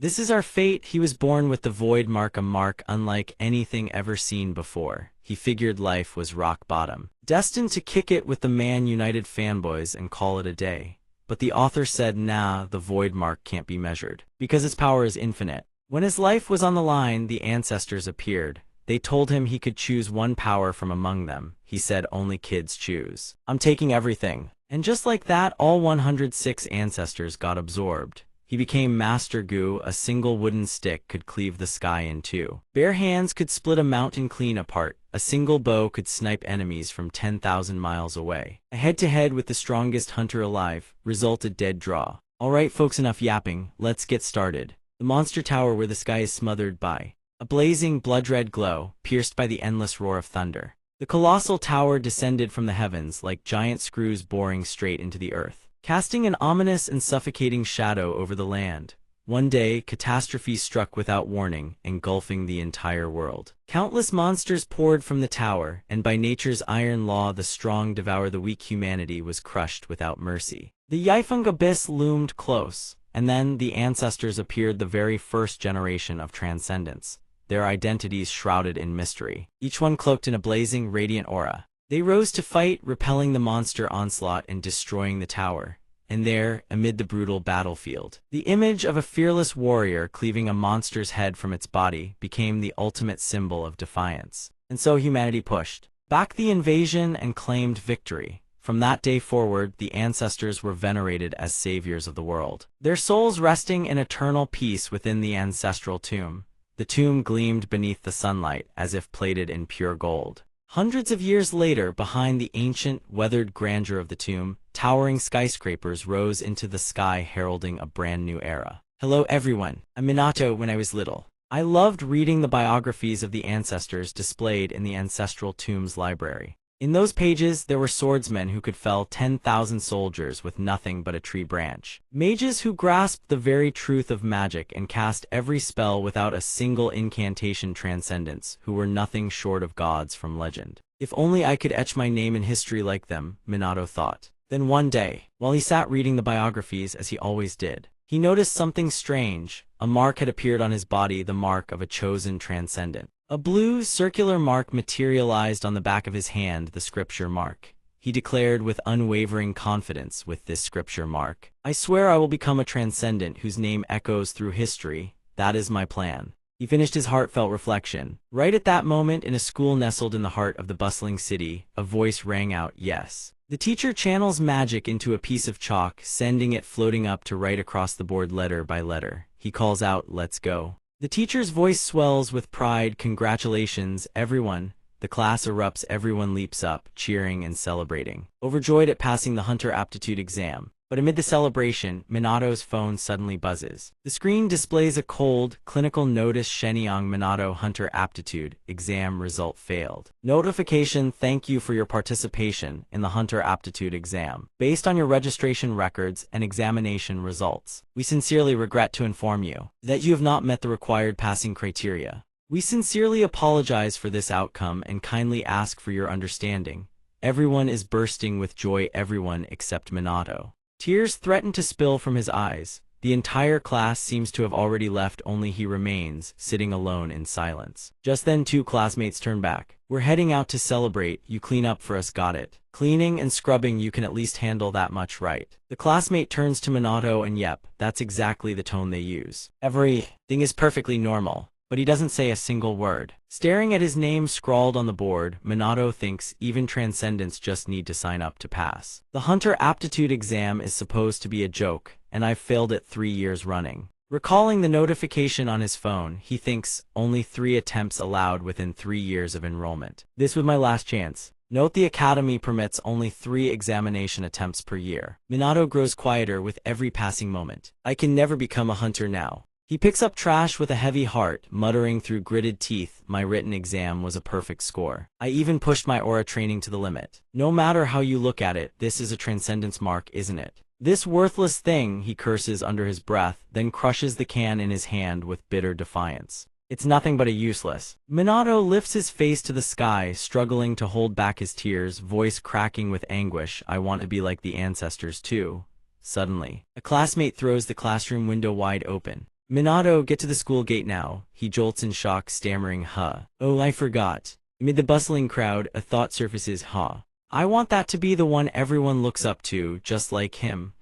This is our fate. He was born with the void mark, a mark unlike anything ever seen before. He figured life was rock bottom, destined to kick it with the Man United fanboys and call it a day. But the author said, nah, the void mark can't be measured, because its power is infinite. When his life was on the line, the ancestors appeared. They told him he could choose one power from among them. He said, only kids choose. I'm taking everything. And just like that, all 106 ancestors got absorbed. He became Master Gu. A single wooden stick could cleave the sky in two. Bare hands could split a mountain clean apart. A single bow could snipe enemies from 10,000 miles away. A head-to-head with the strongest hunter alive, result a dead draw. Alright folks, enough yapping, let's get started. The monster tower where the sky is smothered by a blazing blood-red glow, pierced by the endless roar of thunder. The colossal tower descended from the heavens like giant screws boring straight into the earth, casting an ominous and suffocating shadow over the land. One day, catastrophe struck without warning, engulfing the entire world. Countless monsters poured from the tower, and by nature's iron law the strong devour the weak. Humanity was crushed without mercy. The Yifeng abyss loomed close, and then the ancestors appeared, the very first generation of transcendence, their identities shrouded in mystery, each one cloaked in a blazing, radiant aura. They rose to fight, repelling the monster onslaught and destroying the tower. And there, amid the brutal battlefield, the image of a fearless warrior cleaving a monster's head from its body became the ultimate symbol of defiance. And so humanity pushed back the invasion and claimed victory. From that day forward, the ancestors were venerated as saviors of the world, their souls resting in eternal peace within the ancestral tomb. The tomb gleamed beneath the sunlight as if plated in pure gold. Hundreds of years later, behind the ancient, weathered grandeur of the tomb, towering skyscrapers rose into the sky, heralding a brand new era. Hello everyone, I'm Minato. When I was little, I loved reading the biographies of the ancestors displayed in the ancestral tomb's library. In those pages, there were swordsmen who could fell 10,000 soldiers with nothing but a tree branch. Mages who grasped the very truth of magic and cast every spell without a single incantation. Transcendents who were nothing short of gods from legend. If only I could etch my name in history like them, Minato thought. Then one day, while he sat reading the biographies as he always did, he noticed something strange. A mark had appeared on his body, the mark of a chosen transcendent. A blue, circular mark materialized on the back of his hand, the scripture mark. He declared with unwavering confidence, with this scripture mark, I swear I will become a transcendent whose name echoes through history. That is my plan. He finished his heartfelt reflection. Right at that moment, in a school nestled in the heart of the bustling city, a voice rang out, yes. The teacher channels magic into a piece of chalk, sending it floating up to write across the board letter by letter. He calls out, let's go. The teacher's voice swells with pride. Congratulations, everyone. The class erupts, everyone leaps up, cheering and celebrating, overjoyed at passing the Hunter Aptitude exam. But amid the celebration, Minato's phone suddenly buzzes. The screen displays a cold, clinical notice: Shenyang Minato Hunter Aptitude exam result failed. Notification: thank you for your participation in the Hunter Aptitude exam. Based on your registration records and examination results, we sincerely regret to inform you that you have not met the required passing criteria. We sincerely apologize for this outcome and kindly ask for your understanding. Everyone is bursting with joy, everyone except Minato. Tears threaten to spill from his eyes. The entire class seems to have already left, only he remains, sitting alone in silence. Just then 2 classmates turn back. We're heading out to celebrate, you clean up for us, got it? Cleaning and scrubbing, you can at least handle that much, right? The classmate turns to Minato and yep, that's exactly the tone they use. Everything is perfectly normal. But he doesn't say a single word. Staring at his name scrawled on the board, Minato thinks even transcendents just need to sign up to pass. The Hunter Aptitude exam is supposed to be a joke, and I've failed it 3 years running. Recalling the notification on his phone, he thinks, only 3 attempts allowed within 3 years of enrollment. This was my last chance. Note the academy permits only 3 examination attempts per year. Minato grows quieter with every passing moment. I can never become a hunter now. He picks up trash with a heavy heart, muttering through gritted teeth, my written exam was a perfect score. I even pushed my aura training to the limit. No matter how you look at it, this is a transcendence mark, isn't it? This worthless thing, he curses under his breath, then crushes the can in his hand with bitter defiance. It's nothing but a useless. Minato lifts his face to the sky, struggling to hold back his tears, voice cracking with anguish. I want to be like the ancestors too. Suddenly, a classmate throws the classroom window wide open. Minato, get to the school gate now. He jolts in shock, stammering, huh. Oh, I forgot. Amid the bustling crowd, a thought surfaces, huh. I want that to be the one everyone looks up to, just like him.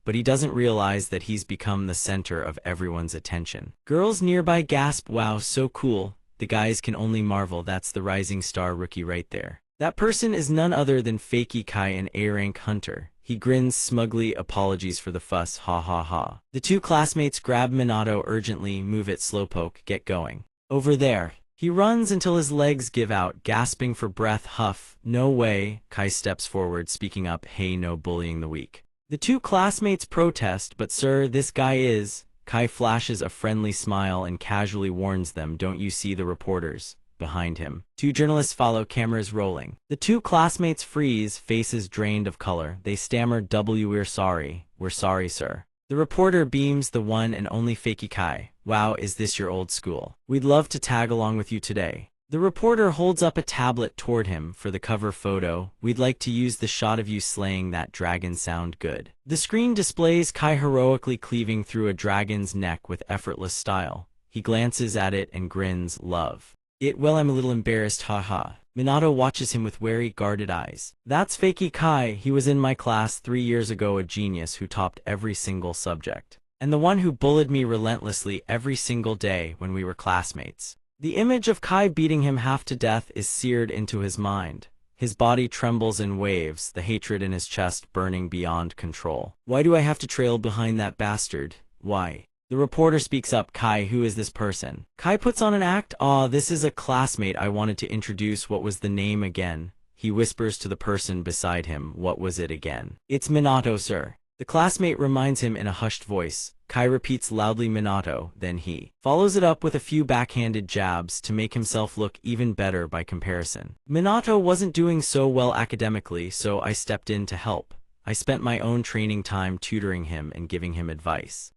But he doesn't realize that he's become the center of everyone's attention. Girls nearby gasp, wow, so cool. The guys can only marvel, that's the rising star rookie right there. That person is none other than Fakey Kai, an A-rank hunter. He grins smugly, apologies for the fuss, ha ha ha. The two classmates grab Minato urgently, move it slowpoke, get going. Over there. He runs until his legs give out, gasping for breath, huff. No way. Kai steps forward, speaking up, hey, no bullying the weak. The two classmates protest, but sir, this guy is. Kai flashes a friendly smile and casually warns them, don't you see the reporters behind him? Two journalists follow, cameras rolling. The two classmates freeze, faces drained of color. They stammer, we're sorry, sir. The reporter beams, the one and only Fakey Kai. Wow, is this your old school? We'd love to tag along with you today. The reporter holds up a tablet toward him for the cover photo. We'd like to use the shot of you slaying that dragon, sound good? The screen displays Kai heroically cleaving through a dragon's neck with effortless style. He glances at it and grins, love it. Well, I'm a little embarrassed, haha. Minato watches him with wary, guarded eyes. That's Fakey Kai. He was in my class 3 years ago, a genius who topped every single subject. And the one who bullied me relentlessly every single day when we were classmates. The image of Kai beating him half to death is seared into his mind. His body trembles in waves, the hatred in his chest burning beyond control. Why do I have to trail behind that bastard? Why? The reporter speaks up, Kai, who is this person? Kai puts on an act, this is a classmate I wanted to introduce. What was the name again? He whispers to the person beside him, what was it again? It's Minato, sir. The classmate reminds him in a hushed voice. Kai repeats loudly, Minato, then he follows it up with a few backhanded jabs to make himself look even better by comparison. Minato wasn't doing so well academically, so I stepped in to help. I spent my own training time tutoring him and giving him advice.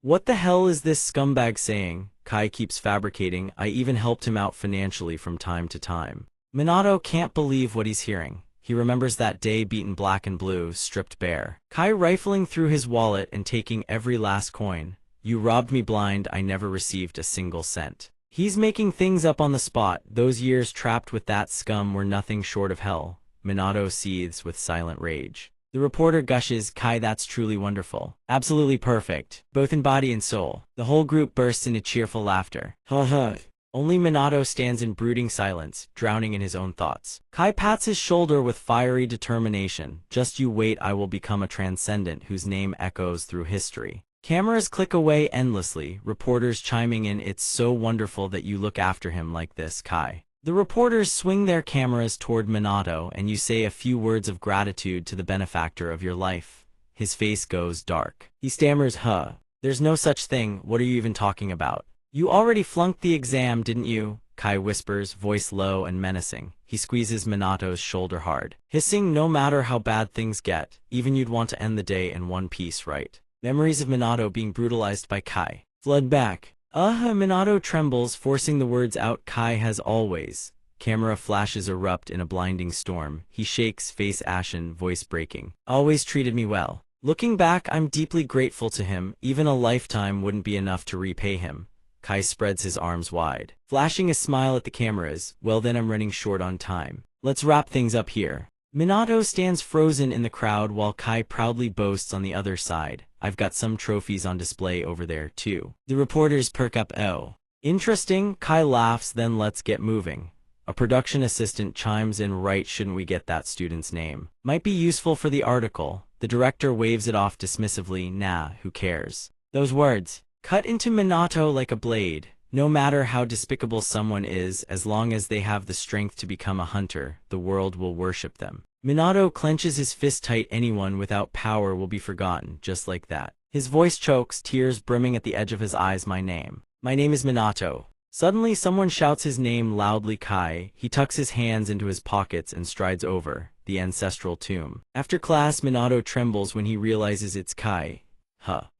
What the hell is this scumbag saying? Kai keeps fabricating. I even helped him out financially from time to time. Minato can't believe what he's hearing. He remembers that day beaten black and blue, stripped bare. Kai rifling through his wallet and taking every last coin. You robbed me blind, I never received a single cent. He's making things up on the spot. Those years trapped with that scum were nothing short of hell. Minato seethes with silent rage. The reporter gushes, Kai, that's truly wonderful. Absolutely perfect, both in body and soul. The whole group bursts into cheerful laughter. Ha ha. Only Minato stands in brooding silence, drowning in his own thoughts. Kai pats his shoulder with fiery determination. Just you wait, I will become a transcendent whose name echoes through history. Cameras click away endlessly, reporters chiming in, it's so wonderful that you look after him like this, Kai. The reporters swing their cameras toward Minato and you say a few words of gratitude to the benefactor of your life. His face goes dark. He stammers, there's no such thing, what are you even talking about? You already flunked the exam, didn't you? Kai whispers, voice low and menacing. He squeezes Minato's shoulder hard, hissing, no matter how bad things get, even you'd want to end the day in one piece, right? Memories of Minato being brutalized by Kai flood back. Minato trembles, forcing the words out, Kai has always. Camera flashes erupt in a blinding storm. He shakes, face ashen, voice breaking. Always treated me well. Looking back, I'm deeply grateful to him. Even a lifetime wouldn't be enough to repay him. Kai spreads his arms wide, flashing a smile at the cameras. Well then, I'm running short on time. Let's wrap things up here. Minato stands frozen in the crowd while Kai proudly boasts on the other side. I've got some trophies on display over there too. The reporters perk up, oh. Interesting, Kai laughs, then let's get moving. A production assistant chimes in, right, shouldn't we get that student's name? Might be useful for the article. The director waves it off dismissively, nah, who cares? Those words cut into Minato like a blade. No matter how despicable someone is, as long as they have the strength to become a hunter, the world will worship them. Minato clenches his fist tight. Anyone without power will be forgotten, just like that. His voice chokes, tears brimming at the edge of his eyes. My name is Minato. Suddenly someone shouts his name loudly, Kai. He tucks his hands into his pockets and strides over, the ancestral tomb. After class, Minato trembles when he realizes it's Kai.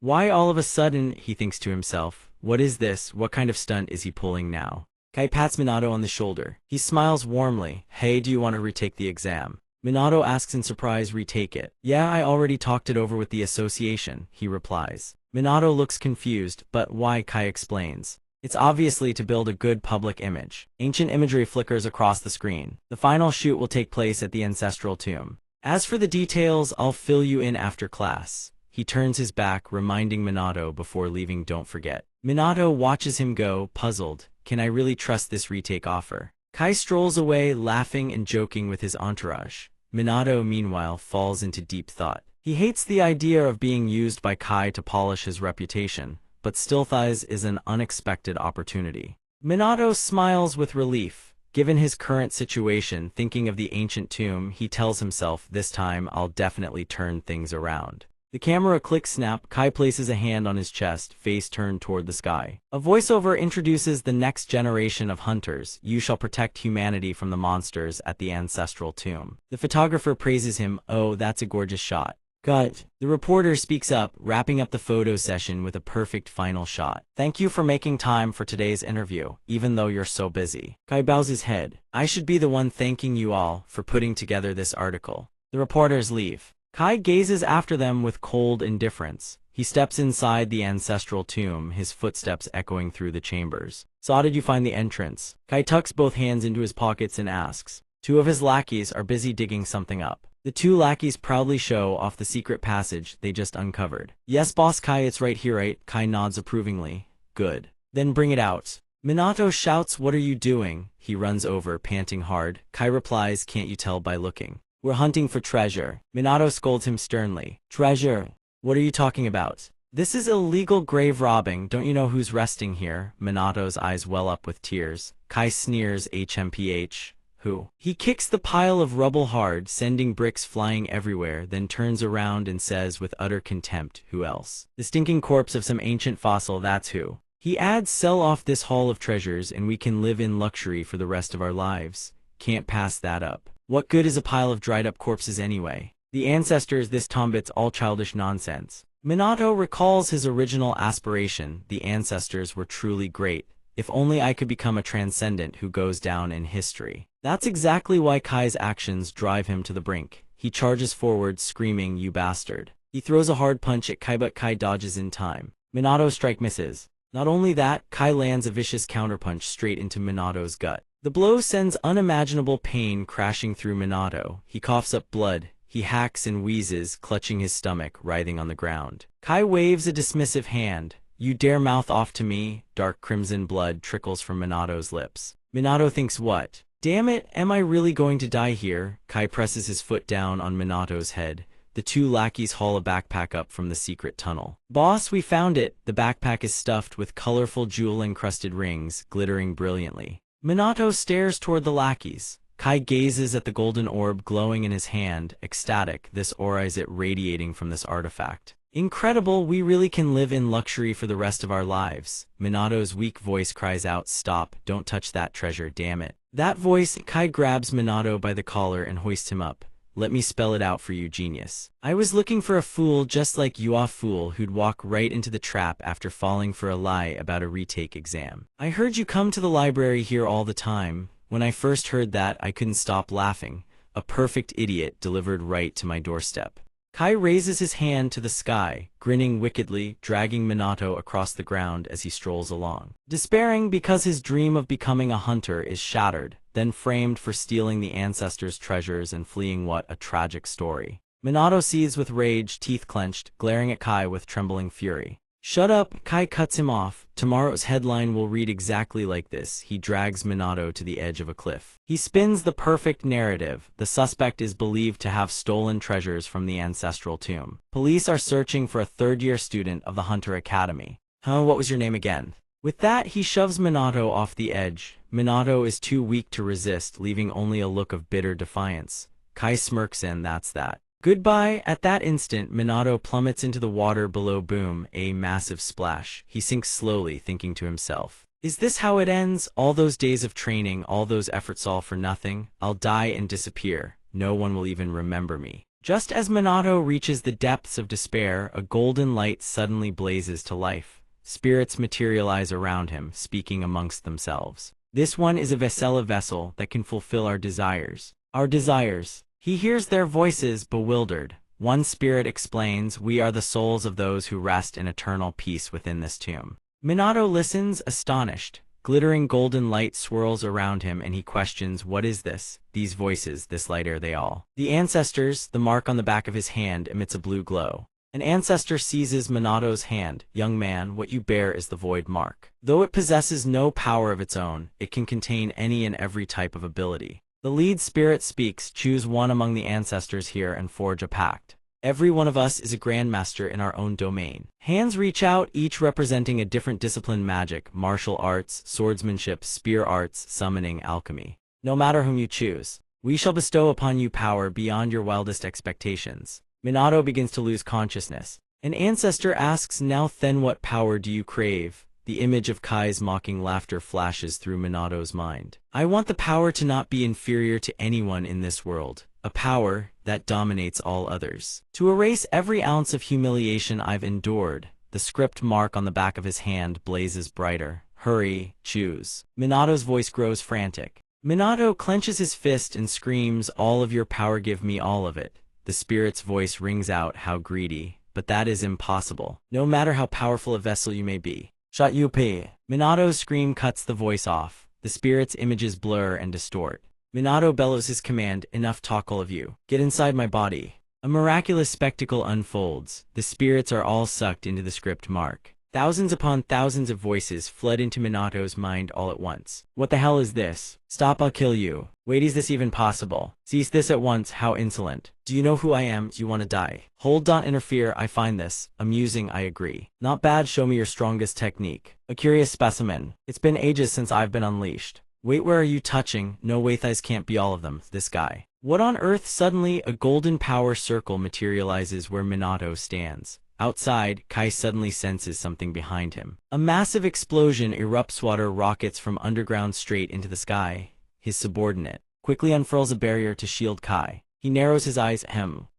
Why all of a sudden, he thinks to himself. What is this? What kind of stunt is he pulling now? Kai pats Minato on the shoulder. He smiles warmly. Hey, do you want to retake the exam? Minato asks in surprise, retake it? Yeah, I already talked it over with the association, he replies. Minato looks confused, but why? Kai explains. It's obviously to build a good public image. Ancient imagery flickers across the screen. The final shoot will take place at the ancestral tomb. As for the details, I'll fill you in after class. He turns his back, reminding Minato before leaving, don't forget. Minato watches him go, puzzled. Can I really trust this retake offer? Kai strolls away, laughing and joking with his entourage. Minato, meanwhile, falls into deep thought. He hates the idea of being used by Kai to polish his reputation, but still thighs is an unexpected opportunity. Minato smiles with relief. Given his current situation, thinking of the ancient tomb, he tells himself, this time I'll definitely turn things around. The camera clicks snap, Kai places a hand on his chest, face turned toward the sky. A voiceover introduces the next generation of hunters. You shall protect humanity from the monsters at the ancestral tomb. The photographer praises him, oh, that's a gorgeous shot. Gut. The reporter speaks up, wrapping up the photo session with a perfect final shot. Thank you for making time for today's interview, even though you're so busy. Kai bows his head. I should be the one thanking you all for putting together this article. The reporters leave. Kai gazes after them with cold indifference. He steps inside the ancestral tomb, his footsteps echoing through the chambers. So how did you find the entrance? Kai tucks both hands into his pockets and asks. Two of his lackeys are busy digging something up. The two lackeys proudly show off the secret passage they just uncovered. Yes, boss Kai, it's right here, right? Kai nods approvingly. Good. Then bring it out. Minato shouts, what are you doing? He runs over, panting hard. Kai replies, can't you tell by looking? We're hunting for treasure. Minato scolds him sternly. Treasure? What are you talking about? This is illegal grave robbing. Don't you know who's resting here? Minato's eyes well up with tears. Kai sneers, HMPH. Who? He kicks the pile of rubble hard, sending bricks flying everywhere, then turns around and says with utter contempt, who else? The stinking corpse of some ancient fossil, that's who. He adds, sell off this haul of treasures and we can live in luxury for the rest of our lives. Can't pass that up. What good is a pile of dried up corpses anyway? The ancestors, this tombit's all childish nonsense. Minato recalls his original aspiration, the ancestors were truly great. If only I could become a transcendent who goes down in history. That's exactly why Kai's actions drive him to the brink. He charges forward, screaming, you bastard. He throws a hard punch at Kai, but Kai dodges in time. Minato's strike misses. Not only that, Kai lands a vicious counterpunch straight into Minato's gut. The blow sends unimaginable pain crashing through Minato. He coughs up blood. He hacks and wheezes, clutching his stomach, writhing on the ground. Kai waves a dismissive hand. You dare mouth off to me? Dark crimson blood trickles from Minato's lips. Minato thinks, what? Damn it, am I really going to die here? Kai presses his foot down on Minato's head. The two lackeys haul a backpack up from the secret tunnel. Boss, we found it. The backpack is stuffed with colorful jewel-encrusted rings, glittering brilliantly. Minato stares toward the lackeys. Kai gazes at the golden orb glowing in his hand, ecstatic. This aura is it radiating from this artifact. Incredible, we really can live in luxury for the rest of our lives. Minato's weak voice cries out, stop, don't touch that treasure, damn it. That voice, Kai grabs Minato by the collar and hoists him up. Let me spell it out for you, genius. I was looking for a fool just like you, a fool who'd walk right into the trap after falling for a lie about a retake exam. I heard you come to the library here all the time. When I first heard that, I couldn't stop laughing. A perfect idiot delivered right to my doorstep. Kai raises his hand to the sky, grinning wickedly, dragging Minato across the ground as he strolls along. Despairing because his dream of becoming a hunter is shattered, then framed for stealing the ancestors' treasures and fleeing, what a tragic story. Minato seethes with rage, teeth clenched, glaring at Kai with trembling fury. Shut up, Kai cuts him off. Tomorrow's headline will read exactly like this. He drags Minato to the edge of a cliff. He spins the perfect narrative. The suspect is believed to have stolen treasures from the ancestral tomb. Police are searching for a third-year student of the Hunter Academy. What was your name again? With that, he shoves Minato off the edge. Minato is too weak to resist, leaving only a look of bitter defiance. Kai smirks in, that's that. Goodbye. At that instant, Minato plummets into the water below. Boom, a massive splash. He sinks slowly, thinking to himself, is this how it ends? All those days of training, all those efforts, all for nothing? I'll die and disappear. No one will even remember me. Just as Minato reaches the depths of despair, a golden light suddenly blazes to life. Spirits materialize around him, speaking amongst themselves. This one is a Vesela vessel that can fulfill our desires. Our desires. He hears their voices, bewildered. One spirit explains, "We are the souls of those who rest in eternal peace within this tomb." Minato listens, astonished. Glittering golden light swirls around him and he questions, what is this? These voices, this light, are they all the ancestors? The mark on the back of his hand emits a blue glow. An ancestor seizes Minato's hand. "Young man, what you bear is the void mark. Though it possesses no power of its own, it can contain any and every type of ability." The lead spirit speaks, "Choose one among the ancestors here and forge a pact. Every one of us is a grandmaster in our own domain." Hands reach out, each representing a different discipline: magic, martial arts, swordsmanship, spear arts, summoning, alchemy. "No matter whom you choose, we shall bestow upon you power beyond your wildest expectations." Minato begins to lose consciousness. An ancestor asks, "Now then, what power do you crave?" The image of Kai's mocking laughter flashes through Minato's mind. "I want the power to not be inferior to anyone in this world. A power that dominates all others. To erase every ounce of humiliation I've endured." The script mark on the back of his hand blazes brighter. "Hurry, choose." Minato's voice grows frantic. Minato clenches his fist and screams, "All of your power, give me all of it." The spirit's voice rings out, "How greedy. But that is impossible. No matter how powerful a vessel you may be. Shut you pay." Minato's scream cuts the voice off. The spirit's images blur and distort. Minato bellows his command, "Enough talk, all of you. Get inside my body." A miraculous spectacle unfolds. The spirits are all sucked into the script mark. Thousands upon thousands of voices flood into Minato's mind all at once. "What the hell is this? Stop, I'll kill you. Wait, is this even possible? Cease this at once, how insolent. Do you know who I am? Do you want to die? Hold, don't interfere. I find this amusing, I agree. Not bad, show me your strongest technique. A curious specimen. It's been ages since I've been unleashed. Wait, where are you touching? No way, thighs can't be all of them. This guy. What on earth?" Suddenly, a golden power circle materializes where Minato stands. Outside, Kai suddenly senses something behind him. A massive explosion erupts. Water rockets from underground straight into the sky. His subordinate quickly unfurls a barrier to shield Kai. He narrows his eyes.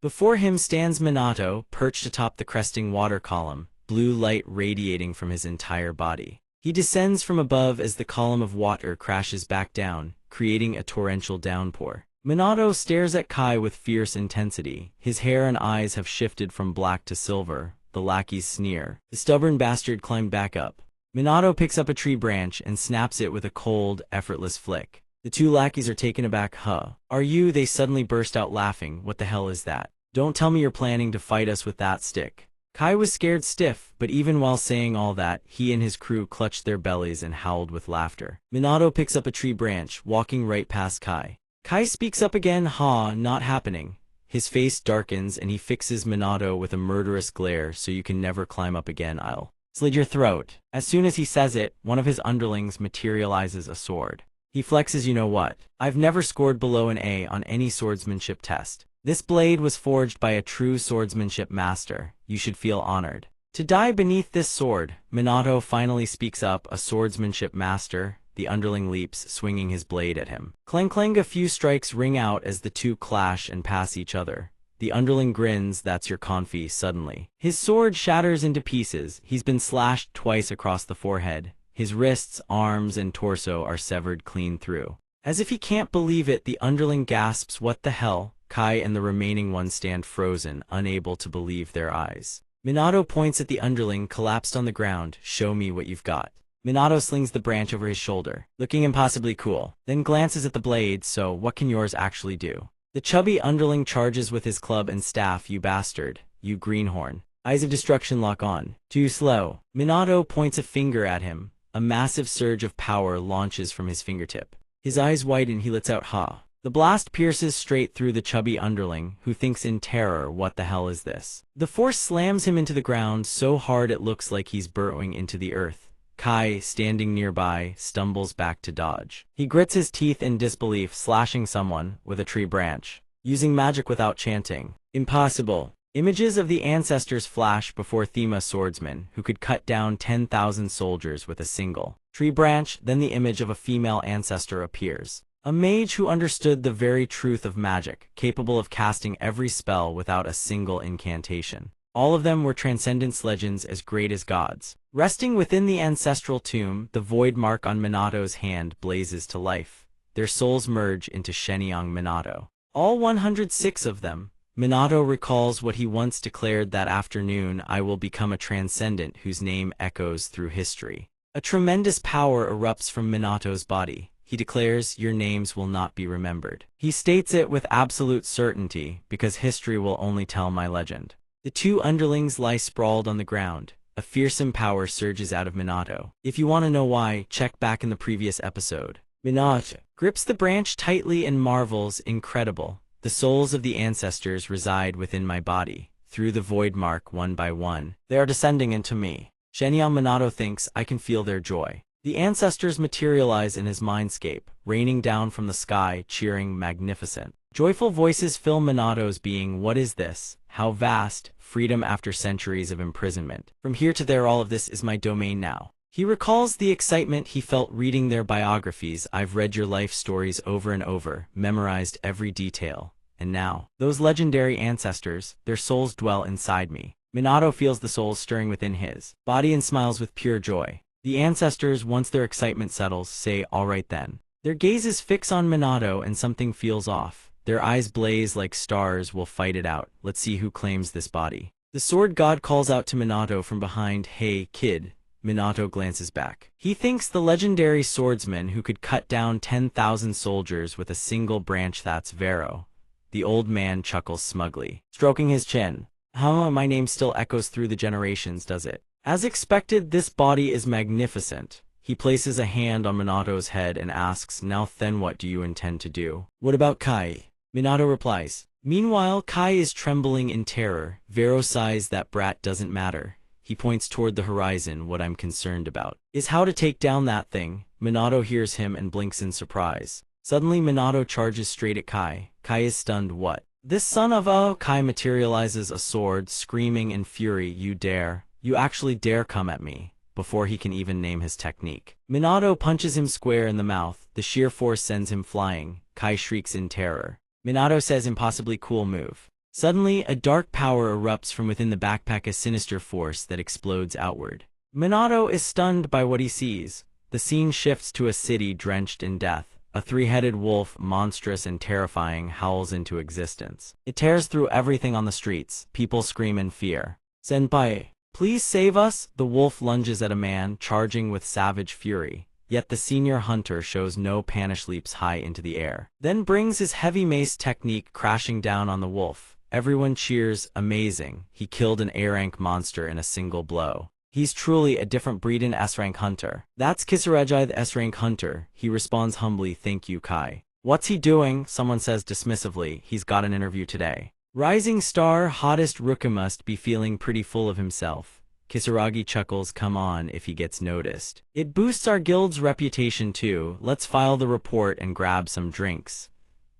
Before him stands Minato, perched atop the cresting water column, blue light radiating from his entire body. He descends from above as the column of water crashes back down, creating a torrential downpour. Minato stares at Kai with fierce intensity. His hair and eyes have shifted from black to silver. The lackeys sneer. The stubborn bastard climbed back up. Minato picks up a tree branch and snaps it with a cold, effortless flick. The two lackeys are taken aback. Are you?" They suddenly burst out laughing. "What the hell is that? Don't tell me you're planning to fight us with that stick." Kai was scared stiff, but even while saying all that, he and his crew clutched their bellies and howled with laughter. Minato picks up a tree branch, walking right past Kai. Kai speaks up again. Not happening." His face darkens and he fixes Minato with a murderous glare. "So you can never climb up again. I'll slit your throat." As soon as he says it, one of his underlings materializes a sword. He flexes, "You know what? I've never scored below an A on any swordsmanship test. This blade was forged by a true swordsmanship master. You should feel honored to die beneath this sword." Minato finally speaks up, "A swordsmanship master?" The underling leaps, swinging his blade at him. Clang clang, a few strikes ring out as the two clash and pass each other. The underling grins, "That's your confi." Suddenly, his sword shatters into pieces. He's been slashed twice across the forehead. His wrists, arms, and torso are severed clean through. As if he can't believe it, the underling gasps, "What the hell?" Kai and the remaining ones stand frozen, unable to believe their eyes. Minato points at the underling, collapsed on the ground. "Show me what you've got." Minato slings the branch over his shoulder, looking impossibly cool, then glances at the blade. "So, what can yours actually do?" The chubby underling charges with his club and staff. "You bastard, you greenhorn." Eyes of destruction lock on. "Too slow." Minato points a finger at him. A massive surge of power launches from his fingertip. His eyes widen, he lets out "Ha." The blast pierces straight through the chubby underling, who thinks in terror, "What the hell is this?" The force slams him into the ground so hard it looks like he's burrowing into the earth. Kai, standing nearby, stumbles back to dodge. He grits his teeth in disbelief, slashing someone with a tree branch. Using magic without chanting. Impossible. Images of the ancestors flash before Thema swordsman, who could cut down 10,000 soldiers with a single tree branch. Then the image of a female ancestor appears. A mage who understood the very truth of magic, capable of casting every spell without a single incantation. All of them were transcendence legends as great as gods. Resting within the ancestral tomb, the void mark on Minato's hand blazes to life. Their souls merge into Shenyang Minato. All 106 of them. Minato recalls what he once declared that afternoon: I will become a transcendent whose name echoes through history. A tremendous power erupts from Minato's body. He declares, your names will not be remembered. He states it with absolute certainty, because history will only tell my legend. The two underlings lie sprawled on the ground. A fearsome power surges out of Minato. If you want to know why, check back in the previous episode. Minato grips the branch tightly and marvels, incredible. The souls of the ancestors reside within my body. Through the void mark, one by one, they are descending into me. Genial. Minato thinks, I can feel their joy. The ancestors materialize in his mindscape, raining down from the sky, cheering, magnificent. Joyful voices fill Minato's being. What is this? How vast, freedom after centuries of imprisonment. From here to there, all of this is my domain now. He recalls the excitement he felt reading their biographies. I've read your life stories over and over, memorized every detail. And now, those legendary ancestors, their souls dwell inside me. Minato feels the souls stirring within his body and smiles with pure joy. The ancestors, once their excitement settles, say, all right then. Their gazes fix on Minato and something feels off. Their eyes blaze like stars. We'll fight it out. Let's see who claims this body. The sword god calls out to Minato from behind, hey, kid. Minato glances back. He thinks the legendary swordsman who could cut down 10,000 soldiers with a single branch. That's Vero. The old man chuckles smugly, stroking his chin. My name still echoes through the generations, does it? As expected, this body is magnificent. He places a hand on Minato's head and asks, now then, what do you intend to do? What about Kai? Minato replies. Meanwhile, Kai is trembling in terror. Vero sighs, that brat doesn't matter. He points toward the horizon. What I'm concerned about is how to take down that thing. Minato hears him and blinks in surprise. Suddenly, Minato charges straight at Kai. Kai is stunned. What? This son of a... Kai materializes a sword, screaming in fury, you dare. You actually dare come at me, before he can even name his technique. Minato punches him square in the mouth. The sheer force sends him flying. Kai shrieks in terror. Minato says, impossibly cool move. Suddenly, a dark power erupts from within the backpack, a sinister force that explodes outward. Minato is stunned by what he sees. The scene shifts to a city drenched in death. A three-headed wolf, monstrous and terrifying, howls into existence. It tears through everything on the streets. People scream in fear. Senpai, please save us! The wolf lunges at a man, charging with savage fury. Yet the senior hunter shows no panic, leaps high into the air, then brings his heavy mace technique crashing down on the wolf. Everyone cheers, amazing. He killed an A-rank monster in a single blow. He's truly a different breed, an S-rank hunter. That's Kisaragi, the S-rank hunter. He responds humbly, thank you, Kai. What's he doing? Someone says dismissively, he's got an interview today. Rising star, hottest rookie must be feeling pretty full of himself. Kisaragi chuckles, come on if he gets noticed. It boosts our guild's reputation too. Let's file the report and grab some drinks.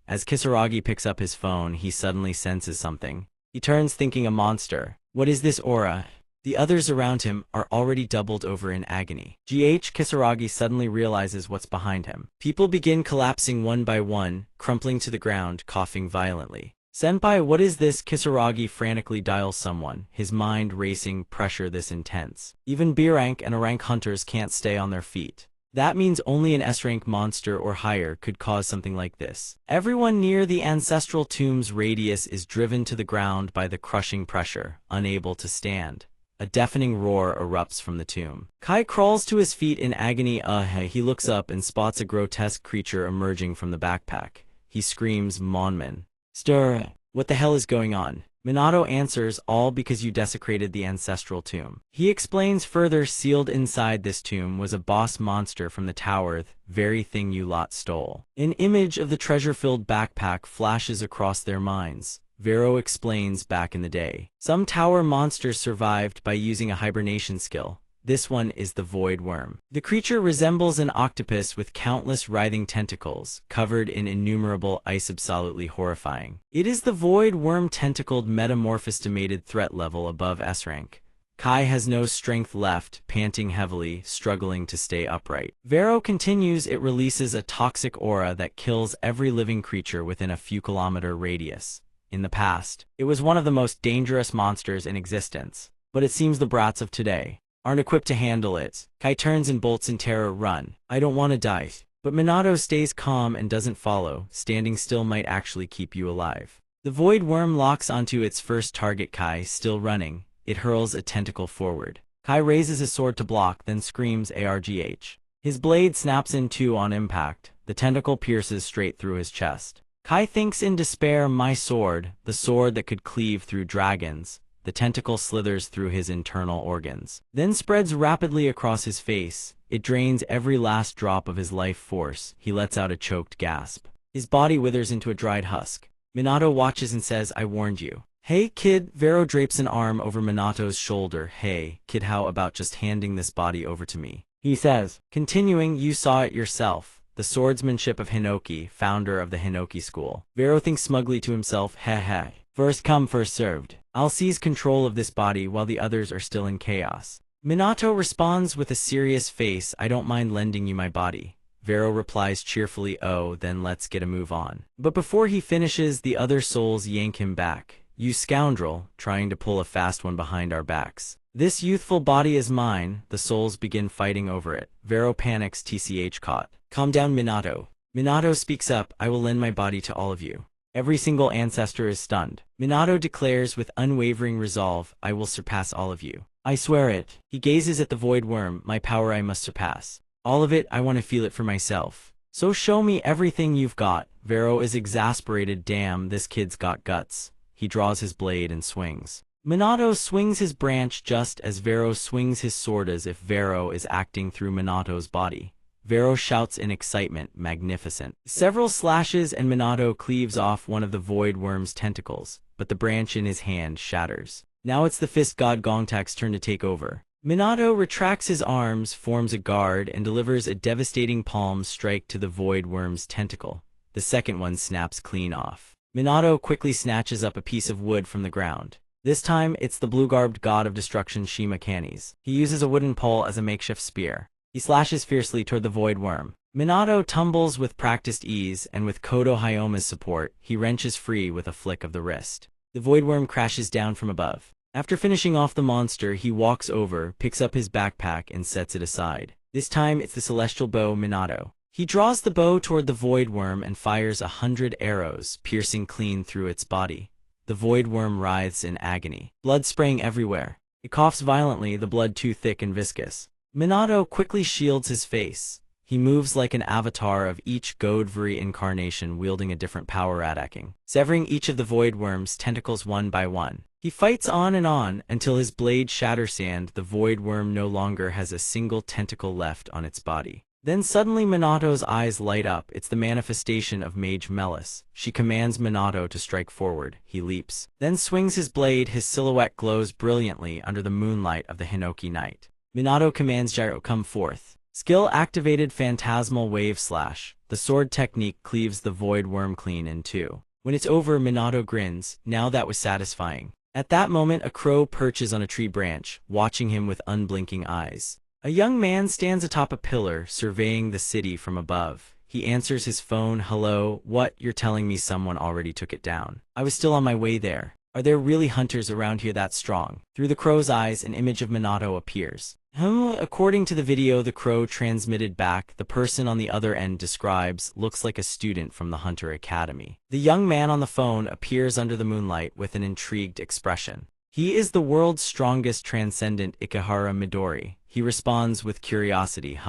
As Kisaragi picks up his phone, he suddenly senses something. He turns, thinking a monster. What is this aura? The others around him are already doubled over in agony. Kisaragi suddenly realizes what's behind him. People begin collapsing one by one, crumpling to the ground, coughing violently. Senpai, what is this? Kisaragi frantically dials someone, his mind racing, pressure this intense. Even B-rank and A-rank hunters can't stay on their feet. That means only an S-rank monster or higher could cause something like this. Everyone near the ancestral tomb's radius is driven to the ground by the crushing pressure, unable to stand. A deafening roar erupts from the tomb. Kai crawls to his feet in agony. He looks up and spots a grotesque creature emerging from the backpack. He screams, Monman. Stir! What the hell is going on? Minato answers, all because you desecrated the ancestral tomb. He explains further, sealed inside this tomb was a boss monster from the tower, the very thing you lot stole. An image of the treasure-filled backpack flashes across their minds. Vero explains, back in the day, some tower monsters survived by using a hibernation skill. This one is the Void Worm. The creature resembles an octopus with countless writhing tentacles, covered in innumerable ice, absolutely horrifying. It is the Void Worm tentacled metamorphosed threat level above S-rank. Kai has no strength left, panting heavily, struggling to stay upright. Vero continues, it releases a toxic aura that kills every living creature within a few kilometer radius. In the past, it was one of the most dangerous monsters in existence, but it seems the brats of today aren't equipped to handle it. Kai turns and bolts in terror, run. I don't want to die. But Minato stays calm and doesn't follow. Standing still might actually keep you alive. The void worm locks onto its first target. Kai, still running, it hurls a tentacle forward. Kai raises his sword to block, then screams ARGH. His blade snaps in two on impact. The tentacle pierces straight through his chest. Kai thinks in despair, my sword, the sword that could cleave through dragons. The tentacle slithers through his internal organs, then spreads rapidly across his face. It drains every last drop of his life force. He lets out a choked gasp. His body withers into a dried husk. Minato watches and says, I warned you. Hey, kid. Vero drapes an arm over Minato's shoulder. Hey, kid, how about just handing this body over to me? He says. Continuing, you saw it yourself. The swordsmanship of Hinoki, founder of the Hinoki school. Vero thinks smugly to himself, heh heh. First come, first served. I'll seize control of this body while the others are still in chaos. Minato responds with a serious face, I don't mind lending you my body. Vero replies cheerfully, oh, then let's get a move on. But before he finishes, the other souls yank him back. You scoundrel, trying to pull a fast one behind our backs. This youthful body is mine. The souls begin fighting over it. Vero panics, TCH caught. Calm down, Minato. Minato speaks up, I will lend my body to all of you. Every single ancestor is stunned. Minato declares with unwavering resolve, I will surpass all of you. I swear it. He gazes at the void worm, my power I must surpass. All of it, I want to feel it for myself. So show me everything you've got. Vero is exasperated, damn, this kid's got guts. He draws his blade and swings. Minato swings his branch just as Vero swings his sword, as if Vero is acting through Minato's body. Vero shouts in excitement, magnificent. Several slashes and Minato cleaves off one of the void worm's tentacles, but the branch in his hand shatters. Now it's the fist god Gongtak's turn to take over. Minato retracts his arms, forms a guard, and delivers a devastating palm strike to the void worm's tentacle. The second one snaps clean off. Minato quickly snatches up a piece of wood from the ground. This time, it's the blue-garbed god of destruction Shima Kanes. He uses a wooden pole as a makeshift spear. He slashes fiercely toward the void worm. Minato tumbles with practiced ease, and with Kodo Hyoma's support, he wrenches free with a flick of the wrist. The void worm crashes down from above. After finishing off the monster, he walks over, picks up his backpack, and sets it aside. This time, it's the celestial bow Minato. He draws the bow toward the void worm and fires 100 arrows, piercing clean through its body. The void worm writhes in agony, blood spraying everywhere. It coughs violently, the blood too thick and viscous. Minato quickly shields his face. He moves like an avatar of each Godfrey incarnation, wielding a different power, attacking, severing each of the void worm's tentacles one by one. He fights on until his blade shatters sand. The void worm no longer has a single tentacle left on its body. Then suddenly Minato's eyes light up. It's the manifestation of Mage Melis. She commands Minato to strike forward. He leaps, then swings his blade. His silhouette glows brilliantly under the moonlight of the Hinoki night. Minato commands Gyro, come forth. Skill activated, Phantasmal Wave Slash. The sword technique cleaves the void worm clean in two. When it's over, Minato grins. Now that was satisfying. At that moment, a crow perches on a tree branch, watching him with unblinking eyes. A young man stands atop a pillar, surveying the city from above. He answers his phone. Hello, what? You're telling me someone already took it down? I was still on my way there. Are there really hunters around here that strong? Through the crow's eyes, an image of Minato appears. According to the video the crow transmitted back, the person on the other end describes, looks like a student from the Hunter Academy. The young man on the phone appears under the moonlight with an intrigued expression. He is the world's strongest transcendent Ikehara Midori. He responds with curiosity,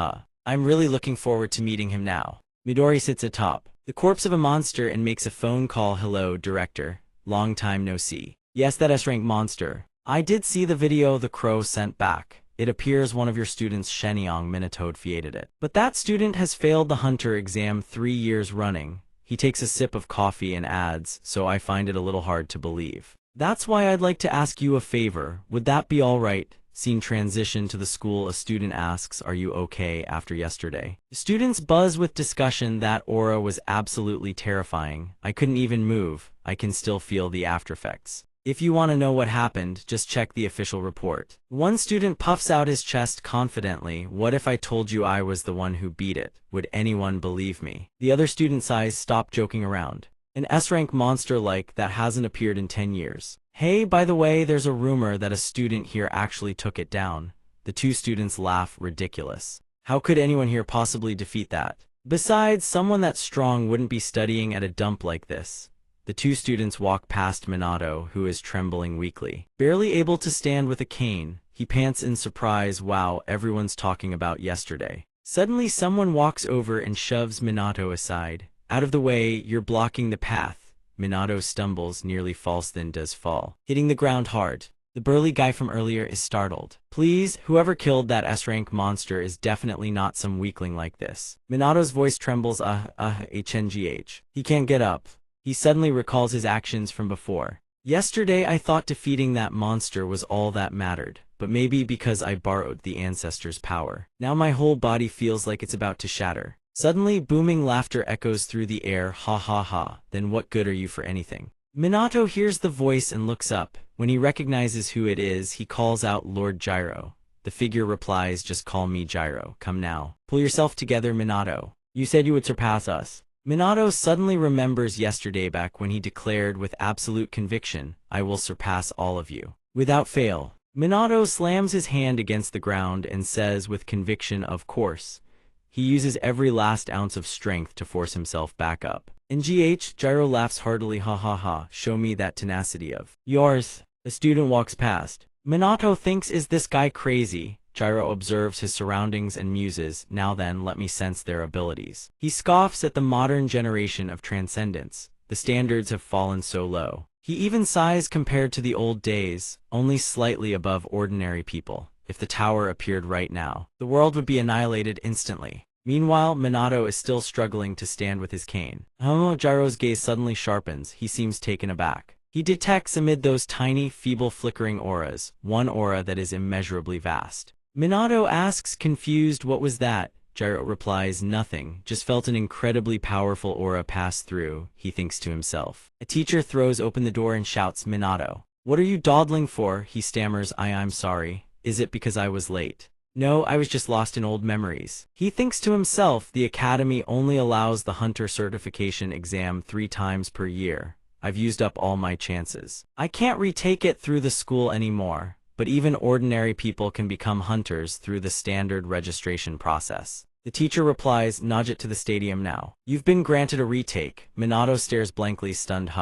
I'm really looking forward to meeting him now. Midori sits atop the corpse of a monster and makes a phone call. Hello, director. Long time no see. Yes, that S-rank monster. I did see the video the crow sent back. It appears one of your students, Shenyang Minato, defeated it. But that student has failed the hunter exam 3 years running. He takes a sip of coffee and adds, so I find it a little hard to believe. That's why I'd like to ask you a favor. Would that be all right? Scene transition to the school. A student asks, are you okay after yesterday? The students buzz with discussion. That aura was absolutely terrifying. I couldn't even move. I can still feel the aftereffects. If you want to know what happened, just check the official report. One student puffs out his chest confidently. What if I told you I was the one who beat it? Would anyone believe me? The other student sighs. Stop joking around. An S-rank monster like that hasn't appeared in 10 years. Hey, by the way, there's a rumor that a student here actually took it down. The two students laugh. Ridiculous. How could anyone here possibly defeat that? Besides, someone that strong wouldn't be studying at a dump like this. The two students walk past Minato, who is trembling weakly. Barely able to stand with a cane, he pants in surprise. Wow, everyone's talking about yesterday. Suddenly someone walks over and shoves Minato aside. Out of the way, you're blocking the path. Minato stumbles, nearly falls, then does fall, hitting the ground hard. The burly guy from earlier is startled. Please, whoever killed that S-rank monster is definitely not some weakling like this. Minato's voice trembles, HNGH. He can't get up. He suddenly recalls his actions from before. Yesterday I thought defeating that monster was all that mattered, but maybe because I borrowed the ancestors' power. Now my whole body feels like it's about to shatter. Suddenly, booming laughter echoes through the air, ha ha ha, then what good are you for anything? Minato hears the voice and looks up. When he recognizes who it is, he calls out Lord Gyro. The figure replies, just call me Gyro, come now. Pull yourself together, Minato. You said you would surpass us. Minato suddenly remembers yesterday back when he declared with absolute conviction, I will surpass all of you. Without fail. Minato slams his hand against the ground and says with conviction, of course. He uses every last ounce of strength to force himself back up. NGH, Gyro laughs heartily, ha ha ha, show me that tenacity of yours. A student walks past. Minato thinks, is this guy crazy? Gyro observes his surroundings and muses, now then, let me sense their abilities. He scoffs at the modern generation of transcendence. The standards have fallen so low. He even sighs compared to the old days, only slightly above ordinary people. If the tower appeared right now, the world would be annihilated instantly. Meanwhile, Minato is still struggling to stand with his cane. Gyro's gaze suddenly sharpens. He seems taken aback. He detects amid those tiny, feeble flickering auras, one aura that is immeasurably vast. Minato asks, confused, what was that? Gyro replies, nothing, just felt an incredibly powerful aura pass through, he thinks to himself. A teacher throws open the door and shouts, Minato. What are you dawdling for? He stammers, I'm sorry. Is it because I was late? No, I was just lost in old memories. He thinks to himself, the academy only allows the hunter certification exam 3 times per year. I've used up all my chances. I can't retake it through the school anymore, but even ordinary people can become hunters through the standard registration process. The teacher replies, Najit to the stadium now. You've been granted a retake. Minato stares blankly, stunned,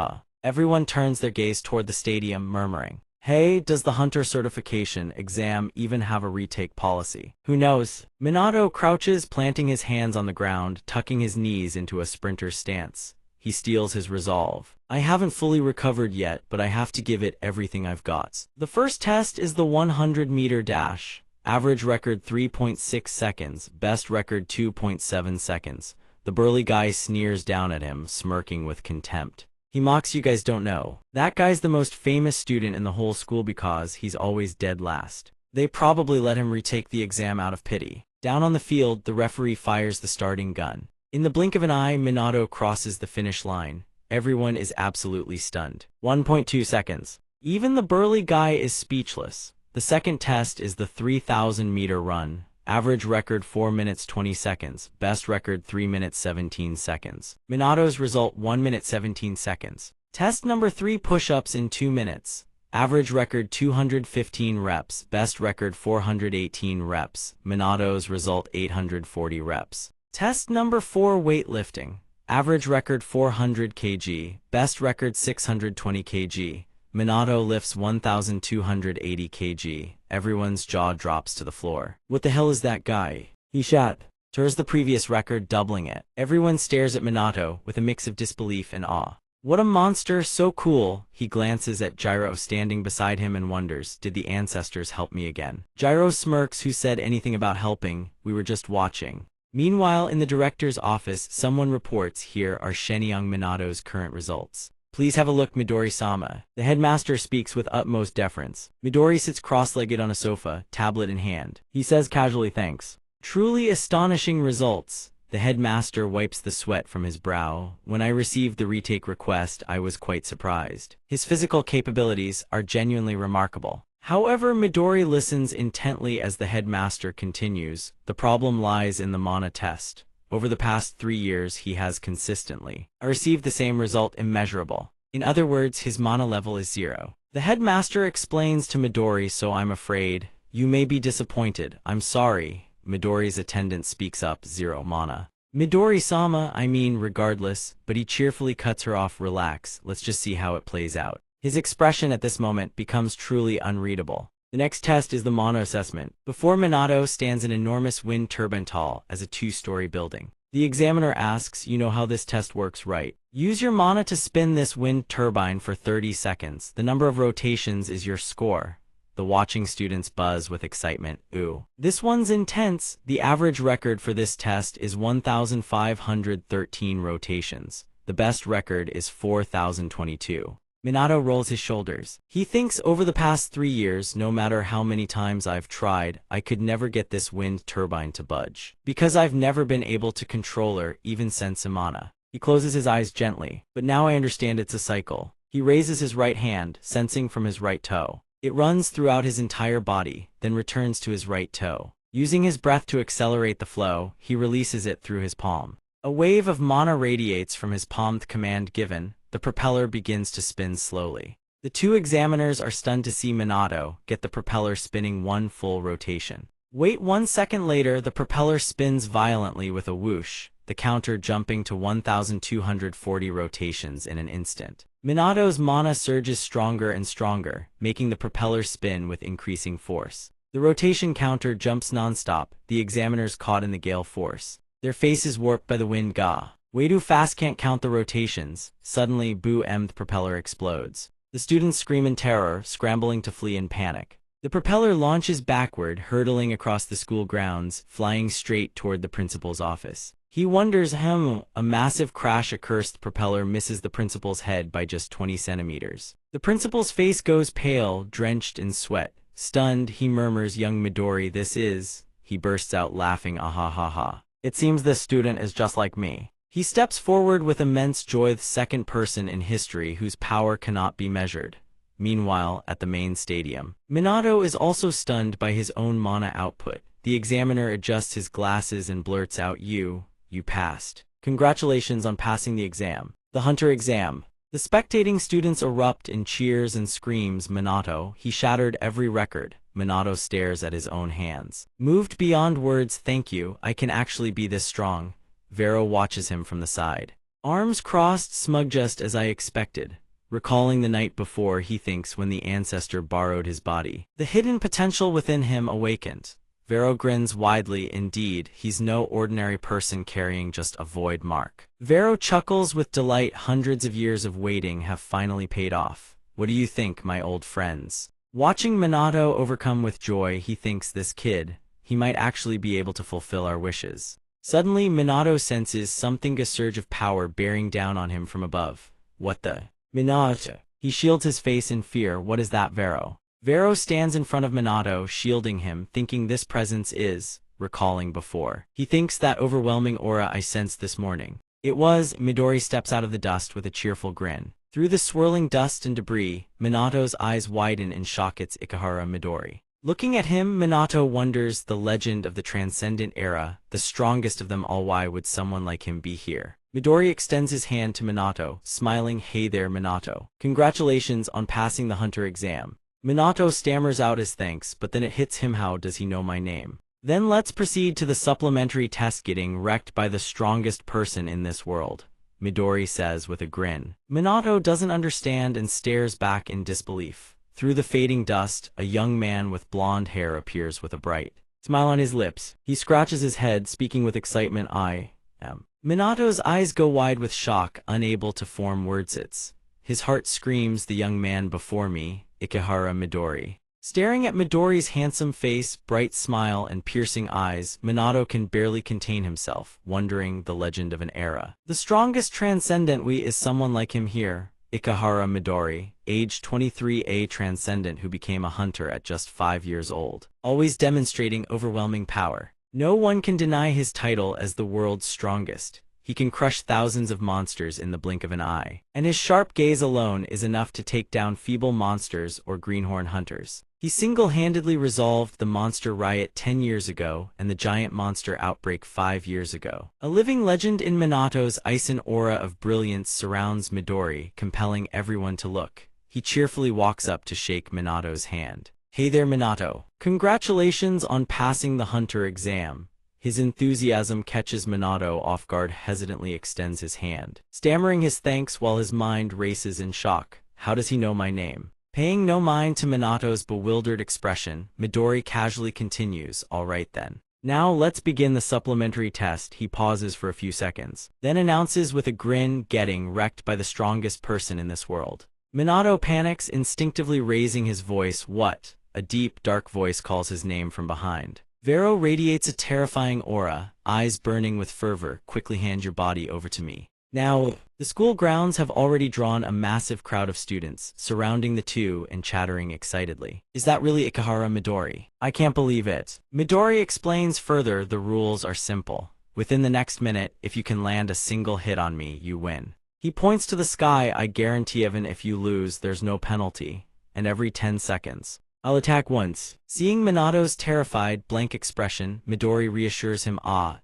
Everyone turns their gaze toward the stadium, murmuring. Hey, does the hunter certification exam even have a retake policy? Who knows? Minato crouches, planting his hands on the ground, tucking his knees into a sprinter's stance. He steels his resolve. I haven't fully recovered yet, but I have to give it everything I've got. The first test is the 100-meter dash. Average record 3.6 seconds, best record 2.7 seconds. The burly guy sneers down at him, smirking with contempt. He mocks, you guys don't know. That guy's the most famous student in the whole school because he's always dead last. They probably let him retake the exam out of pity. Down on the field, the referee fires the starting gun. In the blink of an eye, Minato crosses the finish line. Everyone is absolutely stunned. 1.2 seconds. Even the burly guy is speechless. The second test is the 3,000-meter run. Average record 4 minutes 20 seconds. Best record 3 minutes 17 seconds. Minato's result 1 minute 17 seconds. Test number 3, push-ups in 2 minutes. Average record 215 reps. Best record 418 reps. Minato's result 840 reps. Test number 4, weightlifting. Average record 400 kg. Best record 620 kg. Minato lifts 1,280 kg. Everyone's jaw drops to the floor. What the hell is that guy? He shatters the previous record, doubling it. Everyone stares at Minato with a mix of disbelief and awe. What a monster, so cool. He glances at Gyro standing beside him and wonders, did the ancestors help me again? Gyro smirks, who said anything about helping? We were just watching. Meanwhile, in the director's office, someone reports, here are Shenyang Minato's current results. Please have a look, Midori-sama. The headmaster speaks with utmost deference. Midori sits cross-legged on a sofa, tablet in hand. He says casually, thanks. Truly astonishing results. The headmaster wipes the sweat from his brow. When I received the retake request, I was quite surprised. His physical capabilities are genuinely remarkable. However, Midori listens intently as the headmaster continues. The problem lies in the mana test. Over the past 3 years, he has consistently received the same result, immeasurable. In other words, his mana level is 0. The headmaster explains to Midori, so I'm afraid you may be disappointed. I'm sorry. Midori's attendant speaks up, 0 mana. Midori-sama, regardless, but he cheerfully cuts her off. Relax, let's just see how it plays out. His expression at this moment becomes truly unreadable. The next test is the Mana assessment. Before Minato stands an enormous wind turbine tall as a two-story building. The examiner asks, you know how this test works, right? Use your mana to spin this wind turbine for 30 seconds. The number of rotations is your score. The watching students buzz with excitement. Ooh. This one's intense. The average record for this test is 1,513 rotations. The best record is 4,022. Minato rolls his shoulders. He thinks, over the past 3 years, no matter how many times I've tried, I could never get this wind turbine to budge. Because I've never been able to control her, even since Imana. He closes his eyes gently. But now I understand it's a cycle. He raises his right hand, sensing from his right toe. It runs throughout his entire body, then returns to his right toe. Using his breath to accelerate the flow, he releases it through his palm. A wave of mana radiates from his palm. The command given, the propeller begins to spin slowly. The two examiners are stunned to see Minato get the propeller spinning one full rotation. Wait 1 second later, the propeller spins violently with a whoosh, the counter jumping to 1,240 rotations in an instant. Minato's mana surges stronger and stronger, making the propeller spin with increasing force. The rotation counter jumps non-stop, the examiners caught in the gale force. Their faces warped by the wind. Gah. Way too fast, can't count the rotations. Suddenly, the propeller explodes. The students scream in terror, scrambling to flee in panic. The propeller launches backward, hurtling across the school grounds, flying straight toward the principal's office. He wonders, a massive crash occurs. The propeller misses the principal's head by just 20 centimeters. The principal's face goes pale, drenched in sweat. Stunned, he murmurs, young Midori, this is... He bursts out laughing, ah ha ha. It seems this student is just like me. He steps forward with immense joy, the second person in history whose power cannot be measured. Meanwhile, at the main stadium, Minato is also stunned by his own mana output. The examiner adjusts his glasses and blurts out, You passed. Congratulations on passing the exam. The Hunter exam. The spectating students erupt in cheers and screams. Minato, he shattered every record. Minato stares at his own hands. Moved beyond words, thank you, I can actually be this strong. Vero watches him from the side. Arms crossed, smug, just as I expected. Recalling the night before, he thinks, when the ancestor borrowed his body. The hidden potential within him awakened. Vero grins widely. Indeed, he's no ordinary person carrying just a void mark. Vero chuckles with delight. Hundreds of years of waiting have finally paid off. What do you think, my old friends? Watching Minato overcome with joy, he thinks, this kid, he might actually be able to fulfill our wishes. Suddenly, Minato senses something, a surge of power bearing down on him from above. What the? Minato. He shields his face in fear. What is that, Vero? Vero stands in front of Minato, shielding him, thinking this presence is, recalling before. He thinks that overwhelming aura I sensed this morning. It was. Midori steps out of the dust with a cheerful grin. Through the swirling dust and debris, Minato's eyes widen in shock. It's Ikehara Midori. Looking at him, Minato wonders, the legend of the transcendent era, the strongest of them all. Why would someone like him be here? Midori extends his hand to Minato, smiling. Hey there, Minato. Congratulations on passing the Hunter exam. Minato stammers out his thanks, but then it hits him. How does he know my name? Then let's proceed to the supplementary test. Getting wrecked by the strongest person in this world, Midori says with a grin. Minato doesn't understand and stares back in disbelief. Through the fading dust, a young man with blonde hair appears with a bright smile on his lips. He scratches his head, speaking with excitement. I am. Minato's eyes go wide with shock, unable to form words. His heart screams, the young man before me, Ikehara Midori. Staring at Midori's handsome face, bright smile, and piercing eyes, Minato can barely contain himself, wondering, the legend of an era. The strongest transcendent is someone like him here. Ikehara Midori, age 23, a transcendent who became a hunter at just 5 years old, always demonstrating overwhelming power. No one can deny his title as the world's strongest. He can crush thousands of monsters in the blink of an eye, and his sharp gaze alone is enough to take down feeble monsters or greenhorn hunters. He single-handedly resolved the monster riot 10 years ago and the giant monster outbreak 5 years ago. A living legend in Minato's eyes, an aura of brilliance surrounds Midori, compelling everyone to look. He cheerfully walks up to shake Minato's hand. Hey there, Minato. Congratulations on passing the Hunter exam. His enthusiasm catches Minato off guard, hesitantly extends his hand, stammering his thanks while his mind races in shock. How does he know my name? Paying no mind to Minato's bewildered expression, Midori casually continues, all right then. Now let's begin the supplementary test. He pauses for a few seconds, then announces with a grin, getting wrecked by the strongest person in this world. Minato panics, instinctively raising his voice. What? A deep, dark voice calls his name from behind. Vero radiates a terrifying aura, eyes burning with fervor. Quickly hand your body over to me. Now, the school grounds have already drawn a massive crowd of students, surrounding the two and chattering excitedly. Is that really Ikehara Midori? I can't believe it. Midori explains further, the rules are simple. Within the next minute, if you can land a single hit on me, you win. He points to the sky. I guarantee even if you lose, there's no penalty. And every 10 seconds, I'll attack once. Seeing Minato's terrified, blank expression, Midori reassures him,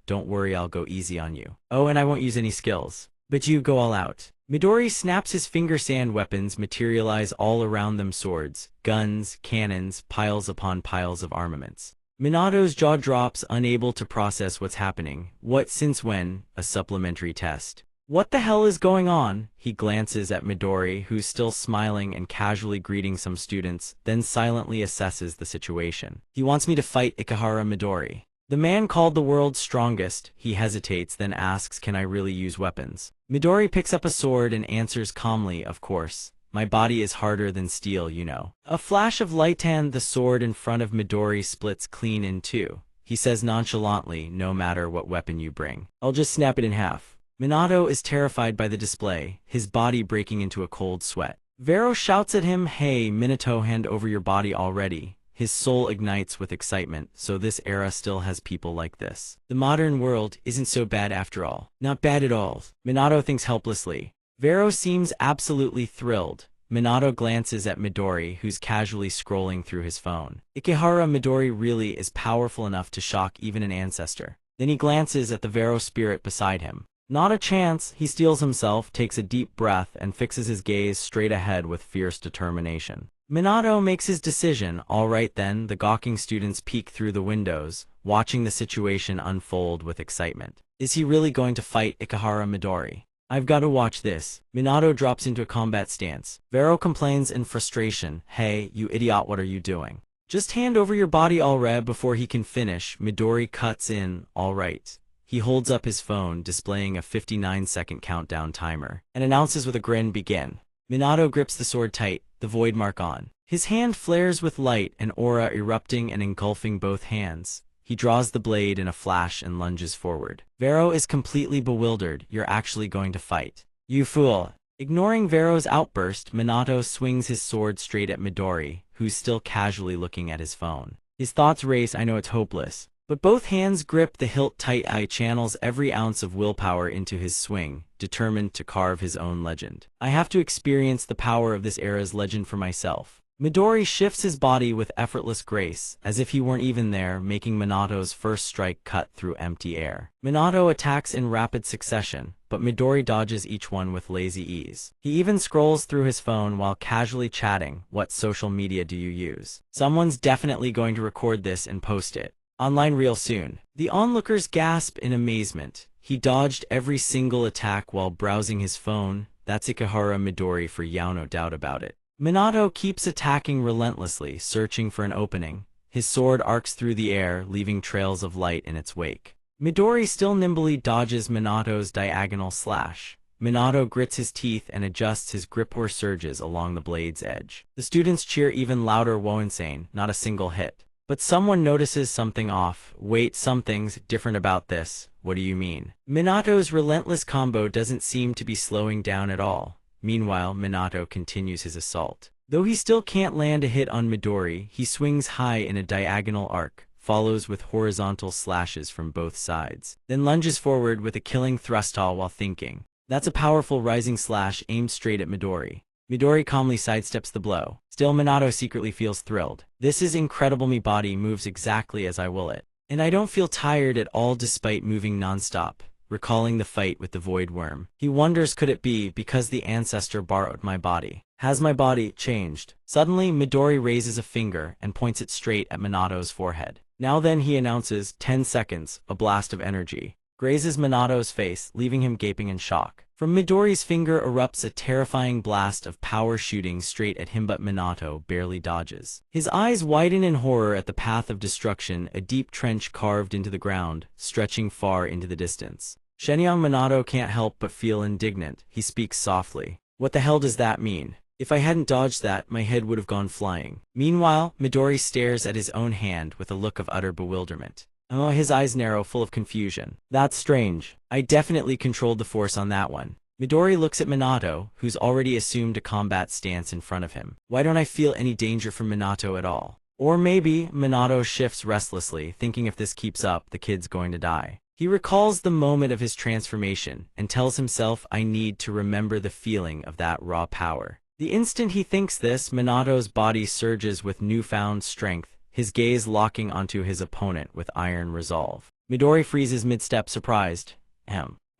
don't worry, I'll go easy on you. Oh, and I won't use any skills. But you go all out. Midori snaps his finger. Sand weapons materialize all around them, swords, guns, cannons, piles upon piles of armaments. Minato's jaw drops, unable to process what's happening. What, since when? A supplementary test. What the hell is going on? He glances at Midori, who's still smiling and casually greeting some students, then silently assesses the situation. He wants me to fight Ikehara Midori. The man called the world's strongest. He hesitates, then asks, can I really use weapons? Midori picks up a sword and answers calmly, of course. My body is harder than steel, you know. A flash of light, and the sword in front of Midori splits clean in two. He says nonchalantly, no matter what weapon you bring, I'll just snap it in half. Minato is terrified by the display, his body breaking into a cold sweat. Vero shouts at him, hey, Minato, hand over your body already. His soul ignites with excitement. So this era still has people like this. The modern world isn't so bad after all. Not bad at all. Minato thinks helplessly. Vero seems absolutely thrilled. Minato glances at Midori, who's casually scrolling through his phone. Ikehara Midori really is powerful enough to shock even an ancestor. Then he glances at the Vero spirit beside him. Not a chance. He steels himself, takes a deep breath, and fixes his gaze straight ahead with fierce determination. Minato makes his decision. All right then. The gawking students peek through the windows, watching the situation unfold with excitement. Is he really going to fight Ikehara Midori? I've got to watch this. Minato drops into a combat stance. Vero complains in frustration. Hey, you idiot, what are you doing? Just hand over your body already. Before he can finish, Midori cuts in. All right. He holds up his phone, displaying a 59-second countdown timer, and announces with a grin, begin. Minato grips the sword tight, the void mark on. His hand flares with light, an aura erupting and engulfing both hands. He draws the blade in a flash and lunges forward. Vero is completely bewildered. You're actually going to fight? You fool! Ignoring Vero's outburst, Minato swings his sword straight at Midori, who's still casually looking at his phone. His thoughts race. I know it's hopeless. But both hands grip the hilt tight. He channels every ounce of willpower into his swing, determined to carve his own legend. I have to experience the power of this era's legend for myself. Midori shifts his body with effortless grace, as if he weren't even there, making Minato's first strike cut through empty air. Minato attacks in rapid succession, but Midori dodges each one with lazy ease. He even scrolls through his phone while casually chatting. What social media do you use? Someone's definitely going to record this and post it online real soon. The onlookers gasp in amazement. He dodged every single attack while browsing his phone. That's Ikehara Midori for Yao, no doubt about it. Minato keeps attacking relentlessly, searching for an opening. His sword arcs through the air, leaving trails of light in its wake. Midori still nimbly dodges Minato's diagonal slash. Minato grits his teeth and adjusts his grip or surges along the blade's edge. The students cheer even louder. Whoa, insane, not a single hit. But someone notices something off. Wait, something's different about this. What do you mean? Minato's relentless combo doesn't seem to be slowing down at all. Meanwhile, Minato continues his assault. Though he still can't land a hit on Midori, he swings high in a diagonal arc, follows with horizontal slashes from both sides, then lunges forward with a killing thrust all while thinking. That's a powerful rising slash aimed straight at Midori. Midori calmly sidesteps the blow. Still, Minato secretly feels thrilled. This is incredible. My body moves exactly as I will it. And I don't feel tired at all despite moving non-stop. Recalling the fight with the Void Worm, he wonders, could it be because the ancestor borrowed my body? Has my body changed? Suddenly, Midori raises a finger and points it straight at Minato's forehead. Now then, he announces, 10 seconds, a blast of energy grazes Minato's face, leaving him gaping in shock. From Midori's finger erupts a terrifying blast of power shooting straight at him, but Minato barely dodges. His eyes widen in horror at the path of destruction, a deep trench carved into the ground, stretching far into the distance. Shenyang Minato can't help but feel indignant. He speaks softly. What the hell does that mean? If I hadn't dodged that, my head would have gone flying. Meanwhile, Midori stares at his own hand with a look of utter bewilderment. Oh, his eyes narrow, full of confusion. That's strange. I definitely controlled the force on that one. Midori looks at Minato, who's already assumed a combat stance in front of him. Why don't I feel any danger from Minato at all? Or maybe, Minato shifts restlessly, thinking if this keeps up, the kid's going to die. He recalls the moment of his transformation, and tells himself, I need to remember the feeling of that raw power. The instant he thinks this, Minato's body surges with newfound strength, his gaze locking onto his opponent with iron resolve. Midori freezes mid-step, surprised.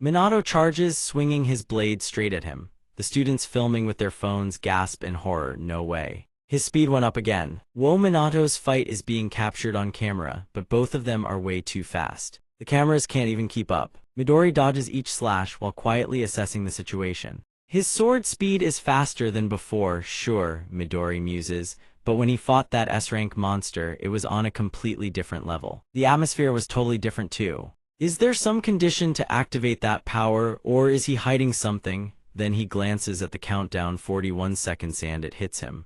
Minato charges, swinging his blade straight at him. The students filming with their phones gasp in horror. No way. His speed went up again. Whoa, Minato's fight is being captured on camera, but both of them are way too fast. The cameras can't even keep up. Midori dodges each slash while quietly assessing the situation. His sword speed is faster than before, sure, Midori muses, but when he fought that S-rank monster, it was on a completely different level. The atmosphere was totally different too. Is there some condition to activate that power, or is he hiding something? Then he glances at the countdown, 41 seconds, and it hits him.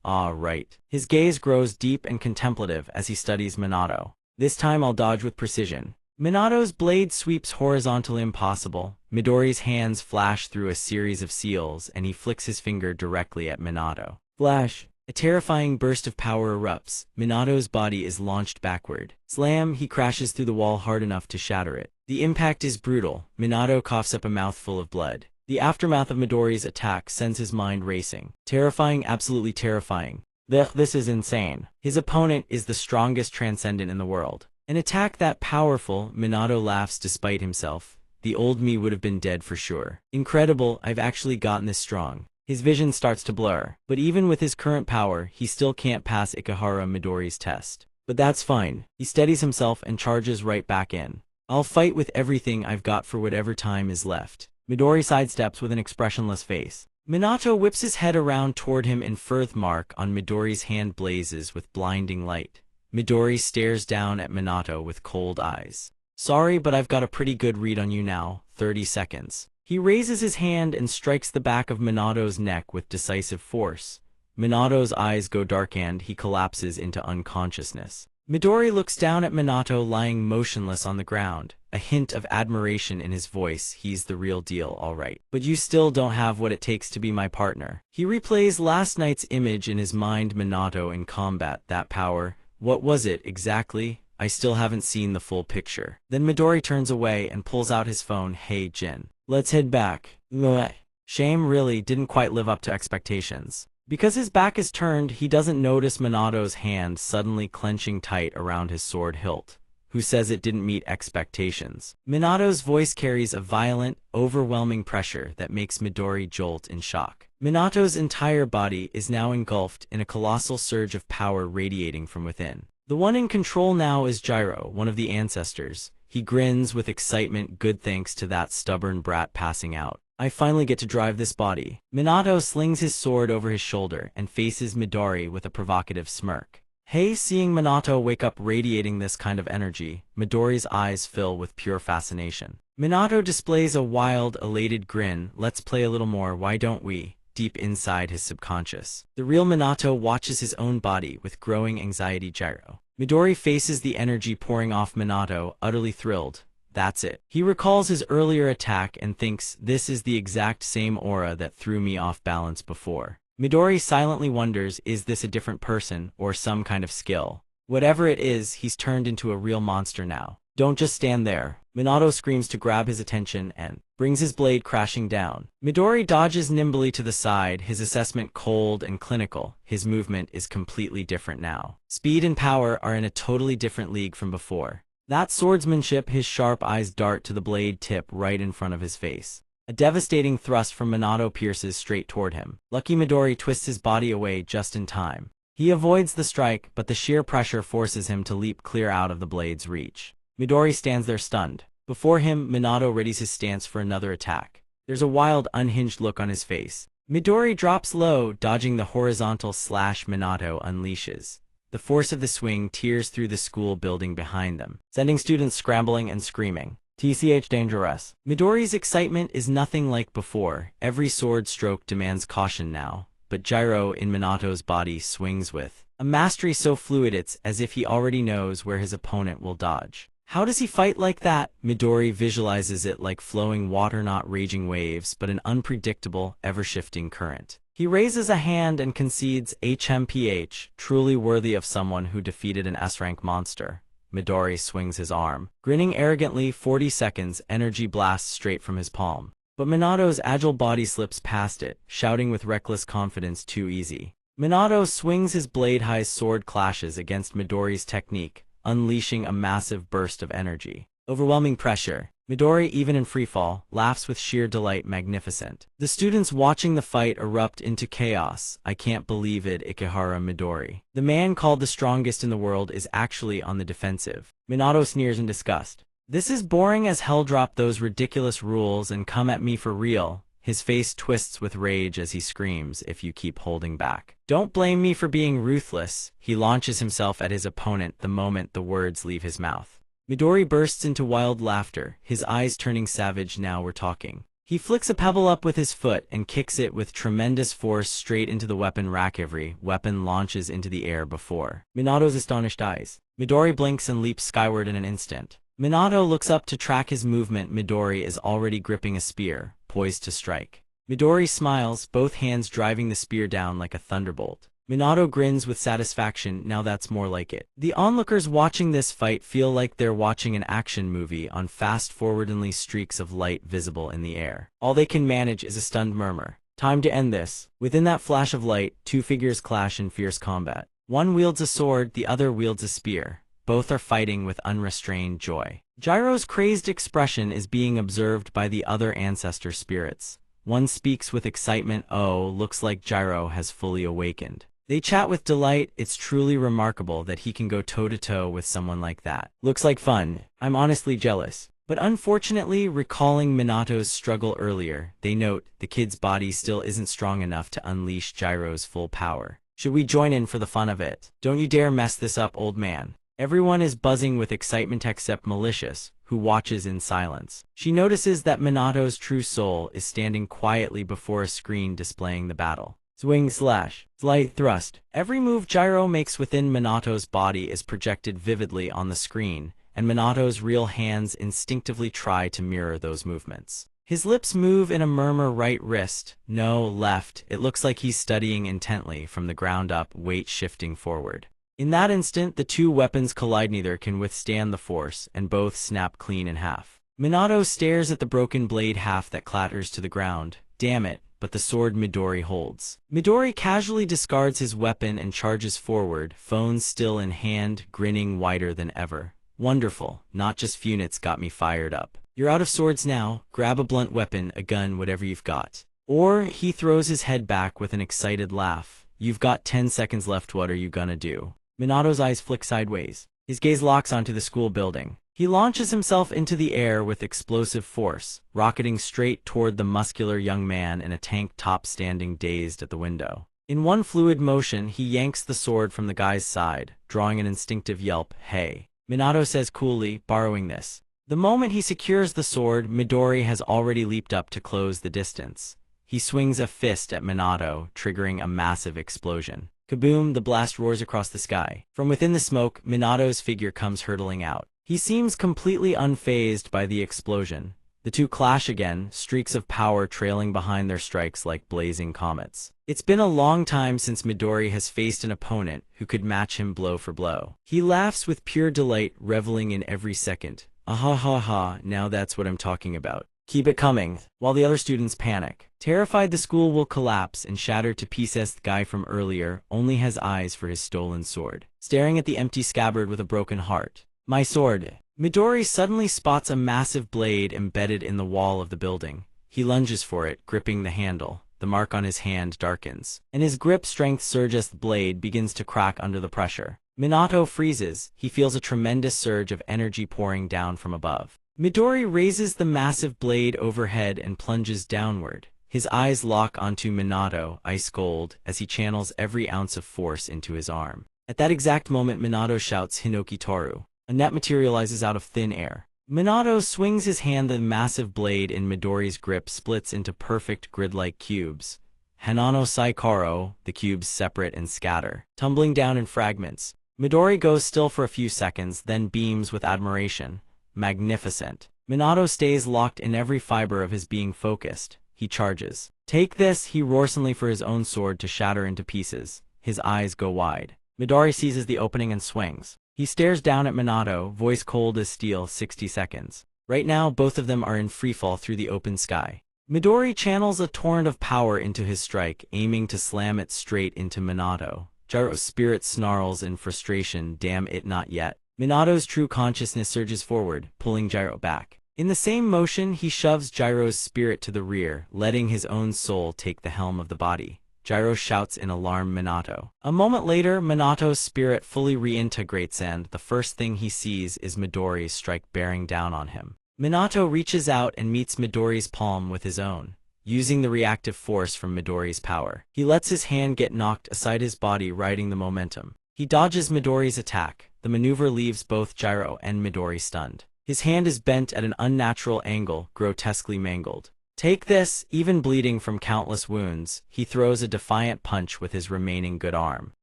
Ah, right. His gaze grows deep and contemplative as he studies Minato. This time I'll dodge with precision. Minato's blade sweeps horizontally, impossible. Midori's hands flash through a series of seals, and he flicks his finger directly at Minato. Flash! A terrifying burst of power erupts. Minato's body is launched backward. Slam! He crashes through the wall hard enough to shatter it. The impact is brutal. Minato coughs up a mouthful of blood. The aftermath of Midori's attack sends his mind racing. Terrifying, absolutely terrifying. This is insane. His opponent is the strongest transcendent in the world. An attack that powerful, Minato laughs despite himself. The old me would have been dead for sure. Incredible, I've actually gotten this strong. His vision starts to blur, but even with his current power, he still can't pass Ikehara Midori's test. But that's fine. He steadies himself and charges right back in. I'll fight with everything I've got for whatever time is left. Midori sidesteps with an expressionless face. Minato whips his head around toward him, and firth mark on Midori's hand blazes with blinding light. Midori stares down at Minato with cold eyes. Sorry, but I've got a pretty good read on you now. 30 seconds. He raises his hand and strikes the back of Minato's neck with decisive force. Minato's eyes go dark and he collapses into unconsciousness. Midori looks down at Minato lying motionless on the ground, a hint of admiration in his voice. He's the real deal, all right. But you still don't have what it takes to be my partner. He replays last night's image in his mind. Minato in combat, that power. What was it exactly? I still haven't seen the full picture. Then Midori turns away and pulls out his phone. Hey, Jin. Let's head back. Blech. Shame really didn't quite live up to expectations. Because his back is turned, he doesn't notice Minato's hand suddenly clenching tight around his sword hilt. Who says it didn't meet expectations? Minato's voice carries a violent, overwhelming pressure that makes Midori jolt in shock. Minato's entire body is now engulfed in a colossal surge of power radiating from within. The one in control now is Gyro, one of the ancestors. He grins with excitement. Good, thanks to that stubborn brat passing out. I finally get to drive this body. Minato slings his sword over his shoulder and faces Midori with a provocative smirk. Hey, seeing Minato wake up radiating this kind of energy, Midori's eyes fill with pure fascination. Minato displays a wild, elated grin. Let's play a little more, why don't we? Deep inside his subconscious. The real Minato watches his own body with growing anxiety. Gyro. Midori faces the energy pouring off Minato, utterly thrilled. That's it. He recalls his earlier attack and thinks, this is the exact same aura that threw me off balance before. Midori silently wonders, is this a different person, or some kind of skill? Whatever it is, he's turned into a real monster now. Don't just stand there. Minato screams to grab his attention and brings his blade crashing down. Midori dodges nimbly to the side, his assessment cold and clinical. His movement is completely different now. Speed and power are in a totally different league from before. That swordsmanship, his sharp eyes dart to the blade tip right in front of his face. A devastating thrust from Minato pierces straight toward him. Lucky Midori twists his body away just in time. He avoids the strike, but the sheer pressure forces him to leap clear out of the blade's reach. Midori stands there stunned. Before him, Minato readies his stance for another attack. There's a wild, unhinged look on his face. Midori drops low, dodging the horizontal slash Minato unleashes. The force of the swing tears through the school building behind them, sending students scrambling and screaming. TCH dangerous. Midori's excitement is nothing like before. Every sword stroke demands caution now, but gyro in Minato's body swings with a mastery so fluid it's as if he already knows where his opponent will dodge. How does he fight like that? Midori visualizes it like flowing water, not raging waves, but an unpredictable, ever-shifting current. He raises a hand and concedes HMPH, truly worthy of someone who defeated an S-rank monster. Midori swings his arm. Grinning arrogantly, 40 seconds, energy blasts straight from his palm. But Minato's agile body slips past it, shouting with reckless confidence, too easy. Minato swings his blade-high sword clashes against Midori's technique, unleashing a massive burst of energy. Overwhelming pressure. Midori, even in freefall, laughs with sheer delight. Magnificent. The students watching the fight erupt into chaos. I can't believe it, Ikehara Midori. The man called the strongest in the world is actually on the defensive. Minato sneers in disgust. This is boring as hell, drop those ridiculous rules and come at me for real. His face twists with rage as he screams, if you keep holding back. Don't blame me for being ruthless. He launches himself at his opponent the moment the words leave his mouth. Midori bursts into wild laughter, his eyes turning savage. Now we're talking. He flicks a pebble up with his foot and kicks it with tremendous force straight into the weapon rack. Every weapon launches into the air before Minato's astonished eyes. Midori blinks and leaps skyward in an instant. Minato looks up to track his movement. Midori is already gripping a spear, poised to strike. Midori smiles, both hands driving the spear down like a thunderbolt. Minato grins with satisfaction. Now that's more like it. The onlookers watching this fight feel like they're watching an action movie on fast-forwardingly, streaks of light visible in the air. All they can manage is a stunned murmur. Time to end this. Within that flash of light, two figures clash in fierce combat. One wields a sword, the other wields a spear. Both are fighting with unrestrained joy. Gyro's crazed expression is being observed by the other ancestor spirits. One speaks with excitement. Oh, looks like Gyro has fully awakened. They chat with delight. It's truly remarkable that he can go toe-to-toe with someone like that. Looks like fun. I'm honestly jealous. But unfortunately, recalling Minato's struggle earlier, they note the kid's body still isn't strong enough to unleash Gyro's full power. Should we join in for the fun of it? Don't you dare mess this up, old man. Everyone is buzzing with excitement except Malicious, who watches in silence. She notices that Minato's true soul is standing quietly before a screen displaying the battle. Swing slash, slight thrust. Every move Gyro makes within Minato's body is projected vividly on the screen, and Minato's real hands instinctively try to mirror those movements. His lips move in a murmur. Right wrist, no, left. It looks like he's studying intently from the ground up, weight shifting forward. In that instant, the two weapons collide. Neither can withstand the force, and both snap clean in half. Minato stares at the broken blade half that clatters to the ground. Damn it, but the sword Midori holds. Midori casually discards his weapon and charges forward, phone still in hand, grinning wider than ever. Wonderful, not just Funits got me fired up. You're out of swords now, grab a blunt weapon, a gun, whatever you've got. Or, he throws his head back with an excited laugh. You've got 10 seconds left, what are you gonna do? Minato's eyes flick sideways. His gaze locks onto the school building. He launches himself into the air with explosive force, rocketing straight toward the muscular young man in a tank top standing dazed at the window. In one fluid motion, he yanks the sword from the guy's side, drawing an instinctive yelp. Hey. Minato says coolly, borrowing this. The moment he secures the sword, Midori has already leaped up to close the distance. He swings a fist at Minato, triggering a massive explosion. Kaboom, the blast roars across the sky. From within the smoke, Minato's figure comes hurtling out. He seems completely unfazed by the explosion. The two clash again, streaks of power trailing behind their strikes like blazing comets. It's been a long time since Midori has faced an opponent who could match him blow for blow. He laughs with pure delight, reveling in every second. Ah ha ha, now that's what I'm talking about. Keep it coming, while the other students panic. Terrified the school will collapse and shatter to pieces. The guy from earlier only has eyes for his stolen sword, staring at the empty scabbard with a broken heart. My sword. Midori suddenly spots a massive blade embedded in the wall of the building. He lunges for it, gripping the handle. the mark on his hand darkens, and his grip strength surges. The blade begins to crack under the pressure. Minato freezes. He feels a tremendous surge of energy pouring down from above. Midori raises the massive blade overhead and plunges downward. His eyes lock onto Minato, ice cold, as he channels every ounce of force into his arm. At that exact moment, Minato shouts Hinoki Toru. A net materializes out of thin air. Minato swings his hand. The massive blade in Midori's grip splits into perfect grid-like cubes. Hanano Saikaro, the cubes separate and scatter, tumbling down in fragments. Midori goes still for a few seconds, then beams with admiration. Magnificent. Minato stays locked in, every fiber of his being focused. He charges. Take this, he roars suddenly for his own sword to shatter into pieces. His eyes go wide. Midori seizes the opening and swings. He stares down at Minato, voice cold as steel. 60 seconds. Right now, both of them are in freefall through the open sky. Midori channels a torrent of power into his strike, aiming to slam it straight into Minato. Jiro's spirit snarls in frustration. Damn it, not yet. Minato's true consciousness surges forward, pulling Jiro back. In the same motion, he shoves Jiro's spirit to the rear, letting his own soul take the helm of the body. Jiro shouts in alarm, Minato. A moment later, Minato's spirit fully reintegrates and the first thing he sees is Midori's strike bearing down on him. Minato reaches out and meets Midori's palm with his own, using the reactive force from Midori's power. He lets his hand get knocked aside, his body riding the momentum. He dodges Midori's attack. The maneuver leaves both Jiro and Midori stunned. His hand is bent at an unnatural angle, grotesquely mangled. Take this, even bleeding from countless wounds. He throws a defiant punch with his remaining good arm.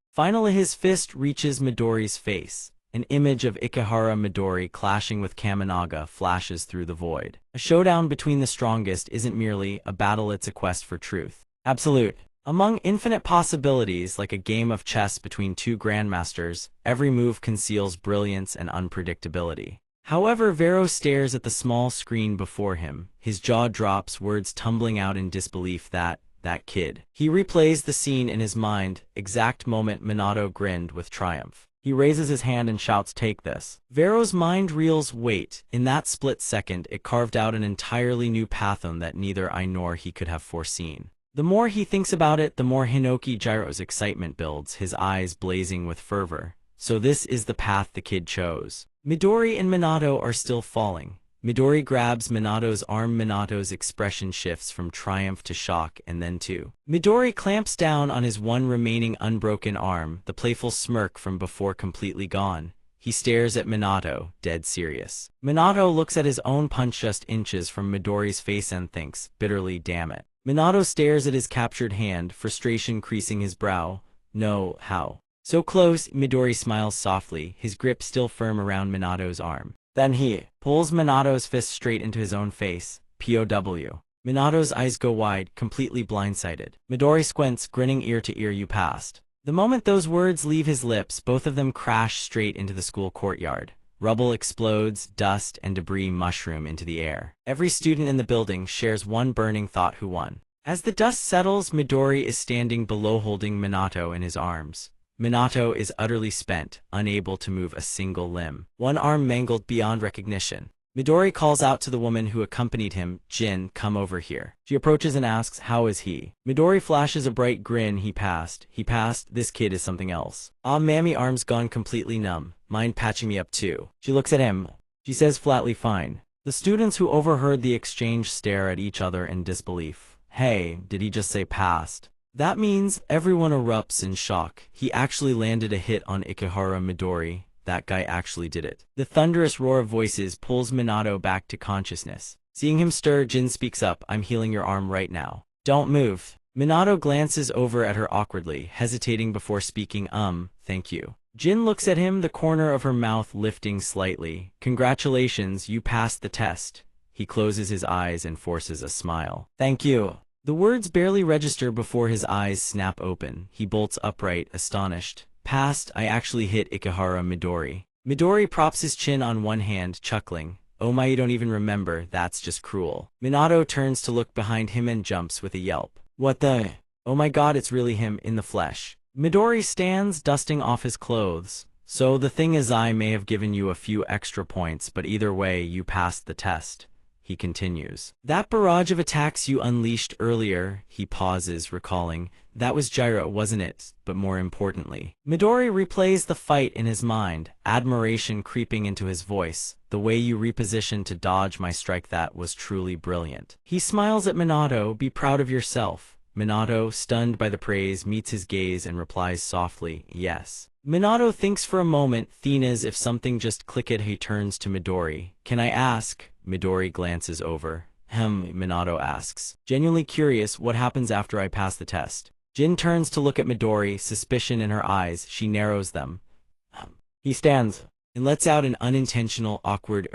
Finally, his fist reaches Midori's face. An image of Ikehara Midori clashing with Kaminaga flashes through the void. A showdown between the strongest isn't merely a battle, it's a quest for truth. Absolute. Among infinite possibilities, like a game of chess between two grandmasters, every move conceals brilliance and unpredictability. However, Vero stares at the small screen before him, his jaw drops, words tumbling out in disbelief. That kid. He replays the scene in his mind, exact moment Minato grinned with triumph. He raises his hand and shouts, take this. Vero's mind reels. Wait, in that split second, it carved out an entirely new pathon that neither I nor he could have foreseen. The more he thinks about it, the more Hinoki Jiro's excitement builds, his eyes blazing with fervor. So this is the path the kid chose. Midori and Minato are still falling. Midori grabs Minato's arm. Minato's expression shifts from triumph to shock and then to. Midori clamps down on his one remaining unbroken arm, the playful smirk from before completely gone. He stares at Minato, dead serious. Minato looks at his own punch just inches from Midori's face and thinks, bitterly, damn it. Minato stares at his captured hand, frustration creasing his brow. No, how? So close. Midori smiles softly, his grip still firm around Minato's arm. Then he pulls Minato's fist straight into his own face. POW. Minato's eyes go wide, completely blindsided. Midori squints, grinning ear to ear. You passed. The moment those words leave his lips, both of them crash straight into the school courtyard. Rubble explodes, dust and debris mushroom into the air. Every student in the building shares one burning thought: who won? As the dust settles, Midori is standing below, holding Minato in his arms. Minato is utterly spent, unable to move a single limb, one arm mangled beyond recognition. Midori calls out to the woman who accompanied him, Jin, come over here. She approaches and asks, how is he? Midori flashes a bright grin. He passed. This kid is something else. Ah, mammy, arms gone completely numb. Mind patching me up too? She looks at him. She says flatly, fine. The students who overheard the exchange stare at each other in disbelief. Hey, did he just say passed? That means everyone erupts in shock. He actually landed a hit on Ikehara Midori. That guy actually did it. The thunderous roar of voices pulls Minato back to consciousness. Seeing him stir, Jin speaks up. I'm healing your arm right now. Don't move. Minato glances over at her awkwardly, hesitating before speaking. Thank you. Jin looks at him, the corner of her mouth lifting slightly. Congratulations, you passed the test. He closes his eyes and forces a smile. Thank you. The words barely register before his eyes snap open. He bolts upright, astonished. Passed, I actually hit Ikehara Midori. Midori props his chin on one hand, chuckling. Oh my, you don't even remember, that's just cruel. Minato turns to look behind him and jumps with a yelp. What the? Oh my god, it's really him, in the flesh. Midori stands, dusting off his clothes. So the thing is, I may have given you a few extra points, but either way, you passed the test. he continues. That barrage of attacks you unleashed earlier, he pauses, recalling. That was Gyro, wasn't it? But more importantly, Midori replays the fight in his mind, admiration creeping into his voice. The way you repositioned to dodge my strike, that was truly brilliant. He smiles at Minato. Be proud of yourself. Minato, stunned by the praise, meets his gaze and replies softly, yes. Minato thinks for a moment, as if something just clicked. He turns to Midori. Can I ask? Midori glances over. Minato asks. Genuinely curious, what happens after I pass the test? Jin turns to look at Midori, suspicion in her eyes. She narrows them. He stands and lets out an unintentional, awkward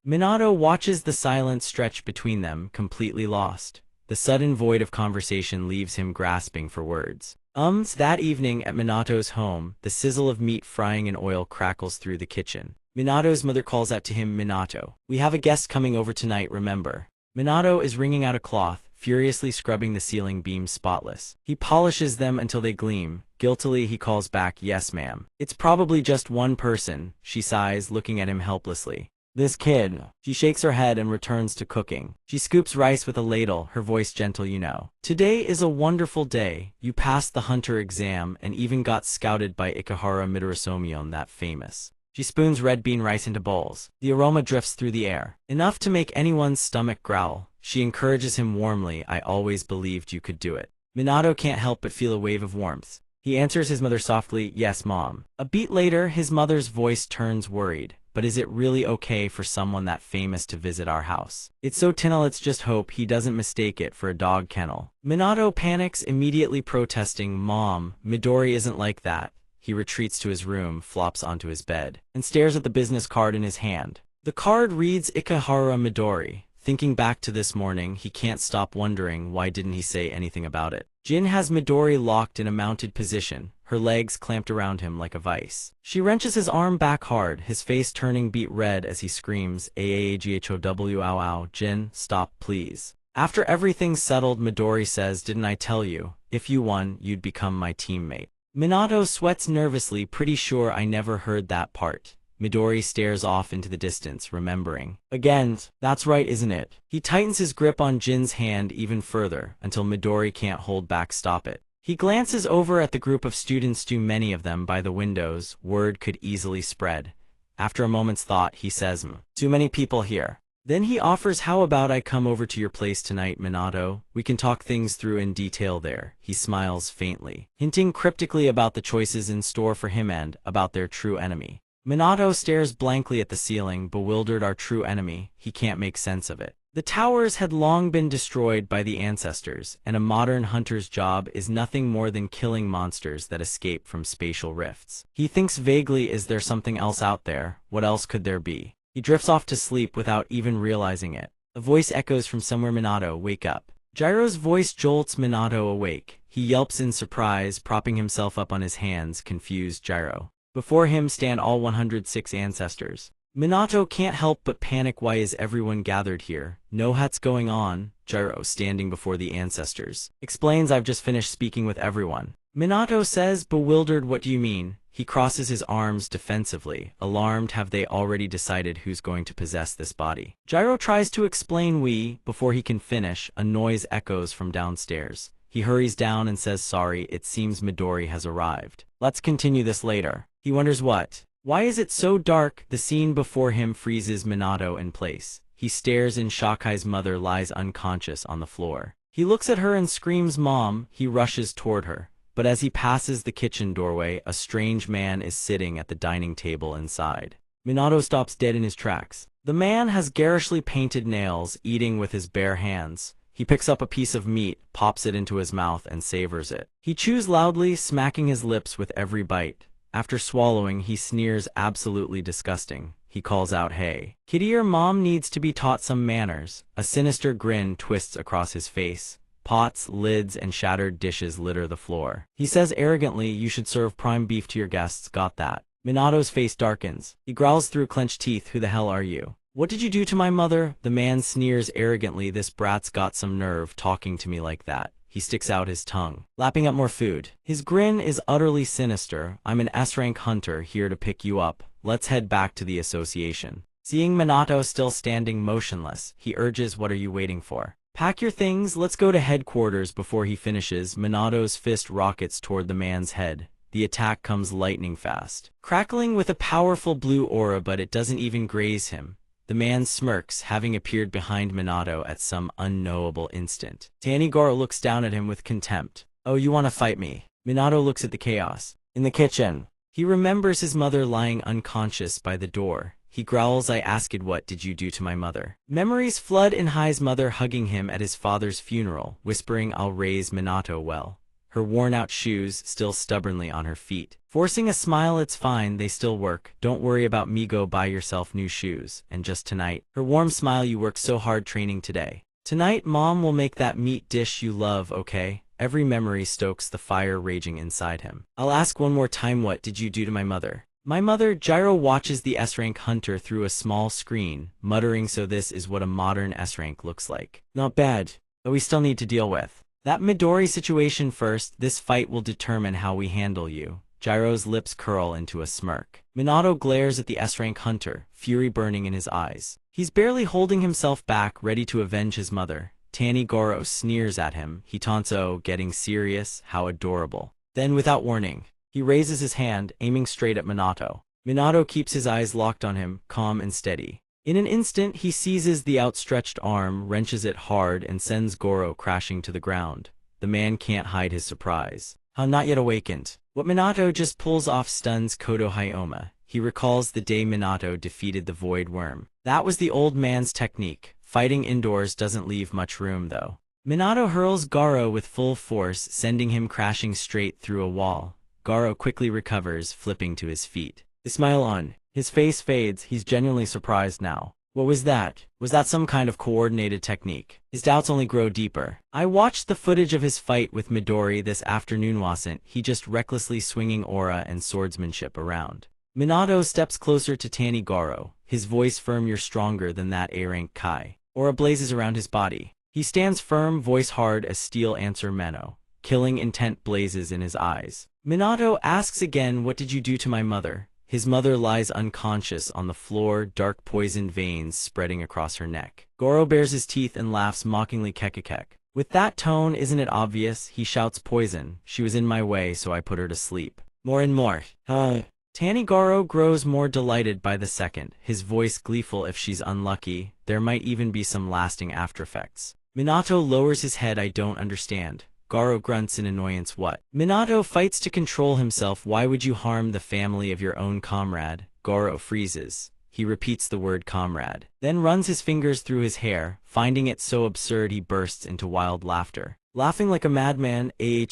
Minato watches the silence stretch between them, completely lost. The sudden void of conversation leaves him grasping for words. That evening at Minato's home, the sizzle of meat frying in oil crackles through the kitchen. Minato's mother calls out to him, Minato, we have a guest coming over tonight, remember? Minato is wringing out a cloth, furiously scrubbing the ceiling beams spotless. He polishes them until they gleam. Guiltily he calls back, yes ma'am. It's probably just one person, she sighs, looking at him helplessly. This kid. She shakes her head and returns to cooking. She scoops rice with a ladle, her voice gentle, you know. Today is a wonderful day. You passed the hunter exam and even got scouted by Ikehara Midorisomion, that famous. She spoons red bean rice into bowls. The aroma drifts through the air, enough to make anyone's stomach growl. She encourages him warmly, I always believed you could do it. Minato can't help but feel a wave of warmth. He answers his mother softly, yes mom. A beat later, his mother's voice turns worried. But is it really okay for someone that famous to visit our house? It's so tinny, let's just hope he doesn't mistake it for a dog kennel. Minato panics, immediately protesting, Mom, Midori isn't like that. He retreats to his room, flops onto his bed, and stares at the business card in his hand. The card reads Ikehara Midori. Thinking back to this morning, he can't stop wondering why didn't he say anything about it. Jin has Midori locked in a mounted position, her legs clamped around him like a vice. She wrenches his arm back hard, his face turning beet red as he screams, Aaghow, ow ow, Jin, stop please. After everything's settled, Midori says, didn't I tell you, if you won, you'd become my teammate. Minato sweats nervously, pretty sure I never heard that part. Midori stares off into the distance, remembering. Again, that's right, isn't it? He tightens his grip on Jin's hand even further, until Midori can't hold back, stop it. He glances over at the group of students, too many of them by the windows, word could easily spread. After a moment's thought, he says, too many people here. Then he offers, how about I come over to your place tonight, Minato? We can talk things through in detail there. He smiles faintly, hinting cryptically about the choices in store for him and about their true enemy. Minato stares blankly at the ceiling, bewildered. Our true enemy, he can't make sense of it. The towers had long been destroyed by the ancestors, and a modern hunter's job is nothing more than killing monsters that escape from spatial rifts. He thinks vaguely, is there something else out there? What else could there be? He drifts off to sleep without even realizing it. A voice echoes from somewhere, Minato, wake up. Gyro's voice jolts Minato awake. He yelps in surprise, propping himself up on his hands, confused. Gyro. Before him stand all 106 ancestors. Minato can't help but panic. Why is everyone gathered here? No, what's going on? Gyro, standing before the ancestors, explains, I've just finished speaking with everyone. Minato says, bewildered, what do you mean? He crosses his arms defensively, alarmed. Have they already decided who's going to possess this body? Gyro tries to explain before he can finish, a noise echoes from downstairs. He hurries down and says, sorry, it seems Midori has arrived. Let's continue this later. He wonders what? Why is it so dark? The scene before him freezes Minato in place. He stares in shock. His mother lies unconscious on the floor. He looks at her and screams, Mom. He rushes toward her. But as he passes the kitchen doorway, a strange man is sitting at the dining table inside. Minato stops dead in his tracks. The man has garishly painted nails, eating with his bare hands. He picks up a piece of meat, pops it into his mouth, and savors it. He chews loudly, smacking his lips with every bite. After swallowing, he sneers, absolutely disgusting. He calls out, hey, kitty, your mom needs to be taught some manners. A sinister grin twists across his face. Pots, lids, and shattered dishes litter the floor. He says arrogantly, you should serve prime beef to your guests, got that? Minato's face darkens. He growls through clenched teeth, who the hell are you? What did you do to my mother? The man sneers arrogantly, this brat's got some nerve talking to me like that. He sticks out his tongue, lapping up more food. His grin is utterly sinister. I'm an S-rank hunter here to pick you up. Let's head back to the association. Seeing Minato still standing motionless, he urges, "What are you waiting for? Pack your things, let's go to headquarters." Before he finishes, Minato's fist rockets toward the man's head. The attack comes lightning fast, crackling with a powerful blue aura, but it doesn't even graze him. The man smirks, having appeared behind Minato at some unknowable instant. Tanigoro looks down at him with contempt. "Oh, you want to fight me?" Minato looks at the chaos in the kitchen. He remembers his mother lying unconscious by the door. He growls, "I asked, what did you do to my mother?" Memories flood in Hai's mother hugging him at his father's funeral, whispering, "I'll raise Minato well." Her worn-out shoes still stubbornly on her feet. Forcing a smile, "It's fine, they still work. Don't worry about me, go buy yourself new shoes. And just tonight." Her warm smile, "You worked so hard training today. Tonight, Mom will make that meat dish you love, okay?" Every memory stokes the fire raging inside him. "I'll ask one more time, what did you do to my mother?" "My mother." Gyro watches the S-rank hunter through a small screen, muttering, "So this is what a modern S-rank looks like. Not bad, but we still need to deal with that Midori situation first. This fight will determine how we handle you." Gyro's lips curl into a smirk. Minato glares at the S-rank hunter, fury burning in his eyes. He's barely holding himself back, ready to avenge his mother. Tanigoro sneers at him. He taunts, "Oh, getting serious? How adorable." Then, without warning, he raises his hand, aiming straight at Minato. Minato keeps his eyes locked on him, calm and steady. In an instant, he seizes the outstretched arm, wrenches it hard, and sends Goro crashing to the ground. The man can't hide his surprise. How not yet awakened. What Minato just pulls off stuns Kodo Hyoma. He recalls the day Minato defeated the Void Worm. That was the old man's technique. Fighting indoors doesn't leave much room, though. Minato hurls Garo with full force, sending him crashing straight through a wall. Garo quickly recovers, flipping to his feet. The smile on his face fades. He's genuinely surprised now. What was that? Was that some kind of coordinated technique? His doubts only grow deeper. "I watched the footage of his fight with Midori this afternoon. Wasn't he just recklessly swinging aura and swordsmanship around?" Minato steps closer to Tanigoro, his voice firm. "You're stronger than that A-rank Kai." Aura blazes around his body. He stands firm, voice hard as steel. "Answer, Meno." Killing intent blazes in his eyes. Minato asks again, "What did you do to my mother?" His mother lies unconscious on the floor, dark poisoned veins spreading across her neck. Goro bares his teeth and laughs mockingly. Kekekek. With that tone, "Isn't it obvious?" He shouts, "Poison. She was in my way, so I put her to sleep." More and more. Tanigoro grows more delighted by the second, his voice gleeful. "If she's unlucky, there might even be some lasting aftereffects." Minato lowers his head. "I don't understand." Garo grunts in annoyance. "What?" Minato fights to control himself. "Why would you harm the family of your own comrade?" Goro freezes. He repeats the word comrade, then runs his fingers through his hair. Finding it so absurd, he bursts into wild laughter. Laughing like a madman, he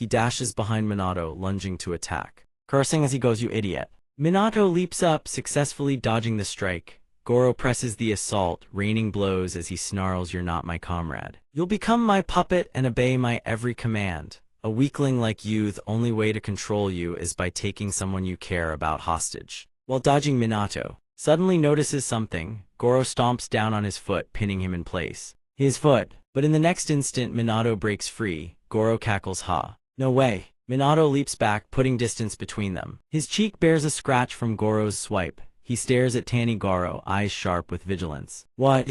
dashes behind Minato, lunging to attack, cursing as he goes, "You idiot." Minato leaps up, successfully dodging the strike. Goro presses the assault, raining blows as he snarls, "You're not my comrade. You'll become my puppet and obey my every command. A weakling like you, the only way to control you is by taking someone you care about hostage." While dodging, Minato suddenly notices something. Goro stomps down on his foot, pinning him in place. His foot. But in the next instant, Minato breaks free. Goro cackles, "Ha. No way." Minato leaps back, putting distance between them. His cheek bears a scratch from Goro's swipe. He stares at Tanigoro, eyes sharp with vigilance. "What?"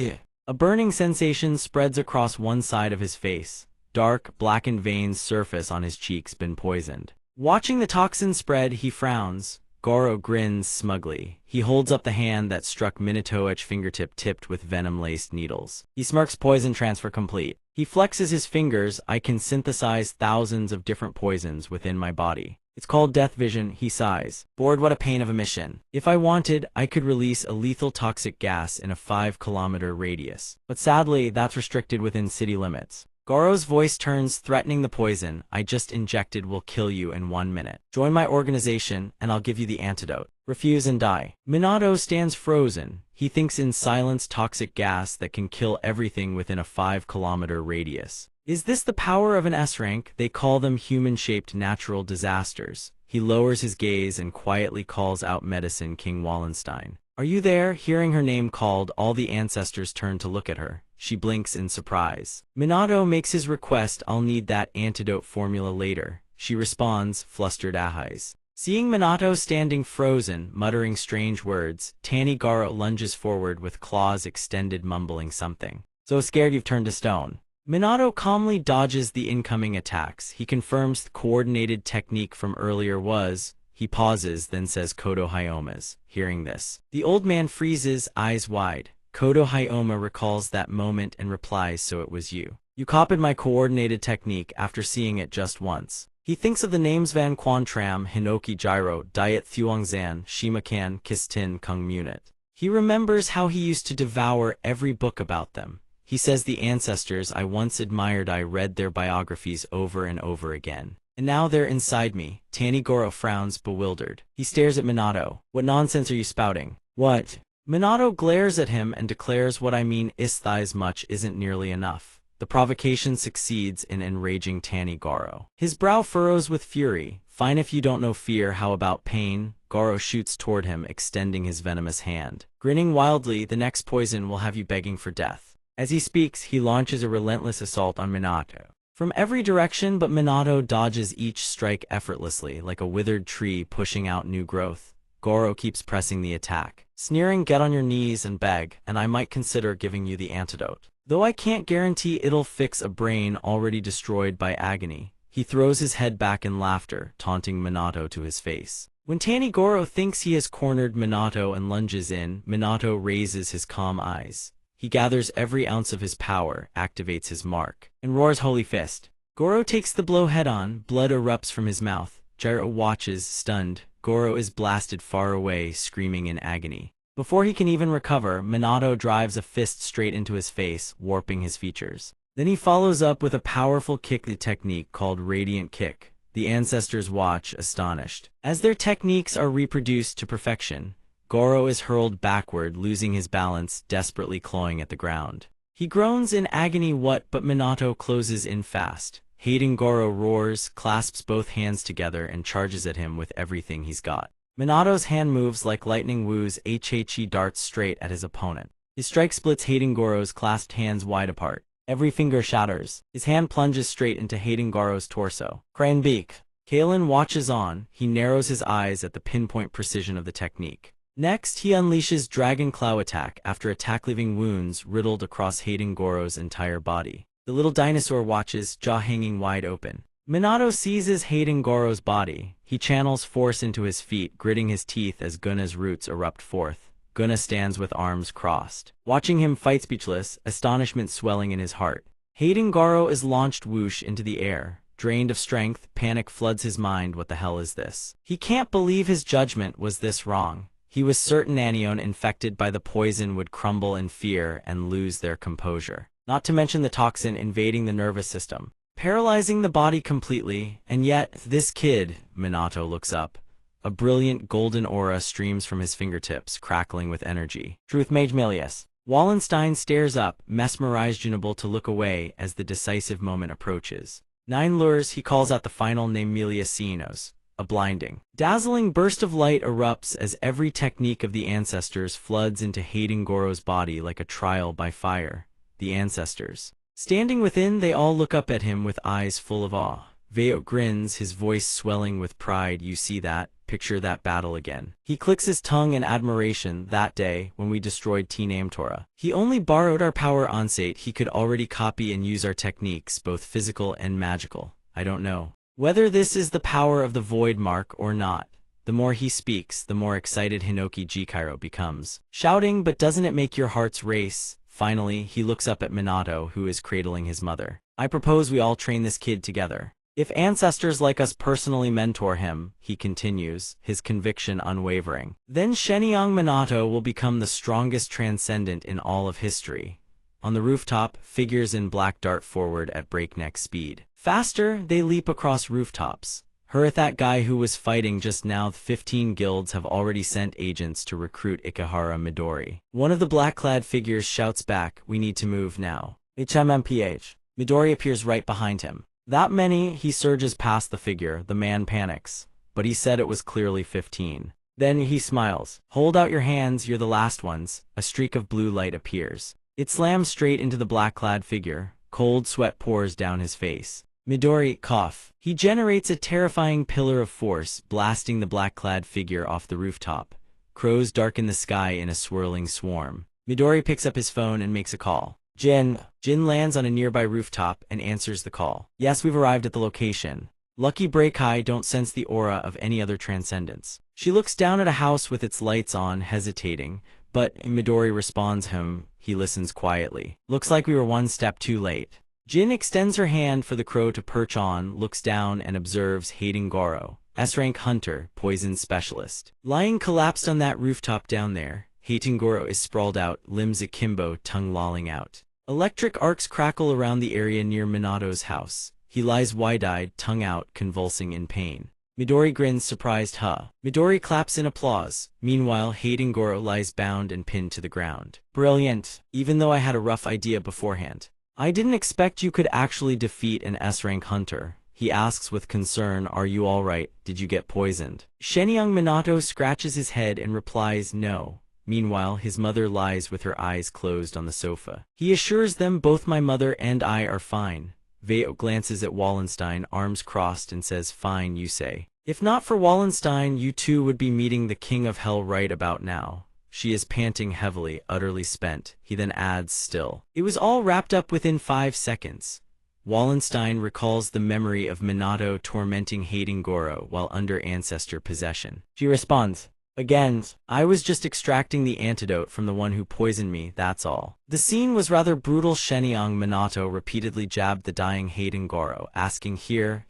A burning sensation spreads across one side of his face. Dark, blackened veins surface on his cheeks, been poisoned. Watching the toxin spread, he frowns. Goro grins smugly. He holds up the hand that struck Minato's fingertip, tipped with venom-laced needles. He smirks, "Poison transfer complete." He flexes his fingers. "I can synthesize thousands of different poisons within my body. It's called death vision." He sighs. "Bored, what a pain of a mission. If I wanted, I could release a lethal toxic gas in a 5-kilometer radius. But sadly, that's restricted within city limits." Goro's voice turns, threatening. "The poison I just injected will kill you in 1 minute. Join my organization, and I'll give you the antidote. Refuse and die." Minato stands frozen. He thinks in silence, toxic gas that can kill everything within a 5-kilometer radius. Is this the power of an S-rank? They call them human-shaped natural disasters. He lowers his gaze and quietly calls out, "Medicine King Wallenstein. Are you there?" Hearing her name called, all the ancestors turn to look at her. She blinks in surprise. Minato makes his request, "I'll need that antidote formula later." She responds, flustered eyes. Seeing Minato standing frozen, muttering strange words, Tanigoro lunges forward with claws extended, mumbling something. So scared you've turned to stone. Minato calmly dodges the incoming attacks. He confirms the coordinated technique from earlier was. He pauses, then says Kodo Hyoma's. Hearing this, the old man freezes, eyes wide. Kodo Hyoma recalls that moment and replies, so it was you. You copied my coordinated technique after seeing it just once. He thinks of the names Van Quan Tram, Hinoki Gyro, Diet Thuongzan, Shimakan, Kistin, Kung Munit. He remembers how he used to devour every book about them. He says the ancestors I once admired, I read their biographies over and over again. And now they're inside me. Tanigoro frowns, bewildered. He stares at Minato. What nonsense are you spouting? What? Minato glares at him and declares, what I mean is thighs much isn't nearly enough. The provocation succeeds in enraging Tanigoro. His brow furrows with fury. Fine if you don't know fear, how about pain? Goro shoots toward him, extending his venomous hand. Grinning wildly, the next poison will have you begging for death. As he speaks, he launches a relentless assault on Minato. From every direction, but Minato dodges each strike effortlessly, like a withered tree pushing out new growth. Goro keeps pressing the attack, sneering, get on your knees and beg, and I might consider giving you the antidote. Though I can't guarantee it'll fix a brain already destroyed by agony. He throws his head back in laughter, taunting Minato to his face. When Tanigoro thinks he has cornered Minato and lunges in, Minato raises his calm eyes. He gathers every ounce of his power, activates his mark, and roars Holy Fist. Goro takes the blow head-on, blood erupts from his mouth. Gyro watches, stunned. Goro is blasted far away, screaming in agony. Before he can even recover, Minato drives a fist straight into his face, warping his features. Then he follows up with a powerful kick, the technique called Radiant Kick. The ancestors watch, astonished. As their techniques are reproduced to perfection, Goro is hurled backward, losing his balance, desperately clawing at the ground. He groans in agony, but Minato closes in fast. Hating Goro roars, clasps both hands together, and charges at him with everything he's got. Minato's hand moves like lightning. Wu's HHE darts straight at his opponent. His strike splits Hating Goro's clasped hands wide apart. Every finger shatters. His hand plunges straight into Hating Goro's torso. Crane beak. Kalen watches on. He narrows his eyes at the pinpoint precision of the technique. Next, he unleashes Dragon Claw attack after attack, leaving wounds riddled across Hating Goro's entire body. The little dinosaur watches, jaw hanging wide open. Minato seizes Hating Goro's body. He channels force into his feet, gritting his teeth as Gunna's roots erupt forth. Gunna stands with arms crossed, watching him fight, speechless, astonishment swelling in his heart. Hating Goro is launched whoosh into the air. Drained of strength, panic floods his mind. What the hell is this? He can't believe his judgment was this wrong. He was certain Anion infected by the poison would crumble in fear and lose their composure. Not to mention the toxin invading the nervous system, paralyzing the body completely. And yet, this kid, Minato looks up. A brilliant golden aura streams from his fingertips, crackling with energy. Truth Mage Milius. Wallenstein stares up, mesmerized, unable to look away as the decisive moment approaches. 9 lures, he calls out the final name, Milius. A blinding, dazzling burst of light erupts as every technique of the ancestors floods into Hating Goro's body like a trial by fire. The ancestors. Standing within, they all look up at him with eyes full of awe. Veo grins, his voice swelling with pride. You see that? Picture that battle again. He clicks his tongue in admiration. That day, when we destroyed Teen Amtora, he only borrowed our power onsate. He could already copy and use our techniques, both physical and magical. I don't know whether this is the power of the Void Mark or not. The more he speaks, the more excited Hinoki Jikairo becomes, shouting, but doesn't it make your hearts race? Finally, he looks up at Minato, who is cradling his mother. I propose we all train this kid together. If ancestors like us personally mentor him, he continues, his conviction unwavering, then Shenyang Minato will become the strongest transcendent in all of history. On the rooftop, figures in black dart forward at breakneck speed. Faster, they leap across rooftops. That guy who was fighting just now. 15 guilds have already sent agents to recruit Ikehara Midori. One of the black-clad figures shouts back, we need to move now. HMMPH. Midori appears right behind him. That many? He surges past the figure. The man panics. But he said it was clearly 15. Then he smiles. Hold out your hands, you're the last ones. A streak of blue light appears. It slams straight into the black-clad figure. Cold sweat pours down his face. Midori, cough. He generates a terrifying pillar of force, blasting the black-clad figure off the rooftop. Crows darken the sky in a swirling swarm. Midori picks up his phone and makes a call. Jin. Jin lands on a nearby rooftop and answers the call. Yes, we've arrived at the location. Lucky Breakai don't sense the aura of any other transcendence. She looks down at a house with its lights on, hesitating, but Midori responds him. He listens quietly. Looks like we were one step too late. Jin extends her hand for the crow to perch on, looks down and observes Hayden Goro, S-rank hunter, poison specialist. Lying collapsed on that rooftop down there, Hayden Goro is sprawled out, limbs akimbo, tongue lolling out. Electric arcs crackle around the area near Minato's house. He lies wide-eyed, tongue out, convulsing in pain. Midori grins surprised, huh? Midori claps in applause. Meanwhile, Hayden Goro lies bound and pinned to the ground. Brilliant, even though I had a rough idea beforehand. I didn't expect you could actually defeat an S-rank hunter. He asks with concern, are you alright? Did you get poisoned? Shenyang Minato scratches his head and replies, no. Meanwhile, his mother lies with her eyes closed on the sofa. He assures them both my mother and I are fine. Veo glances at Wallenstein, arms crossed, and says, fine, you say. If not for Wallenstein, you two would be meeting the King of Hell right about now. She is panting heavily, utterly spent. He then adds, still. It was all wrapped up within 5 seconds. Wallenstein recalls the memory of Minato tormenting Hayden Goro while under ancestor possession. She responds, again, I was just extracting the antidote from the one who poisoned me, that's all. The scene was rather brutal. Shenyang Minato repeatedly jabbed the dying Hayden Goro, asking here,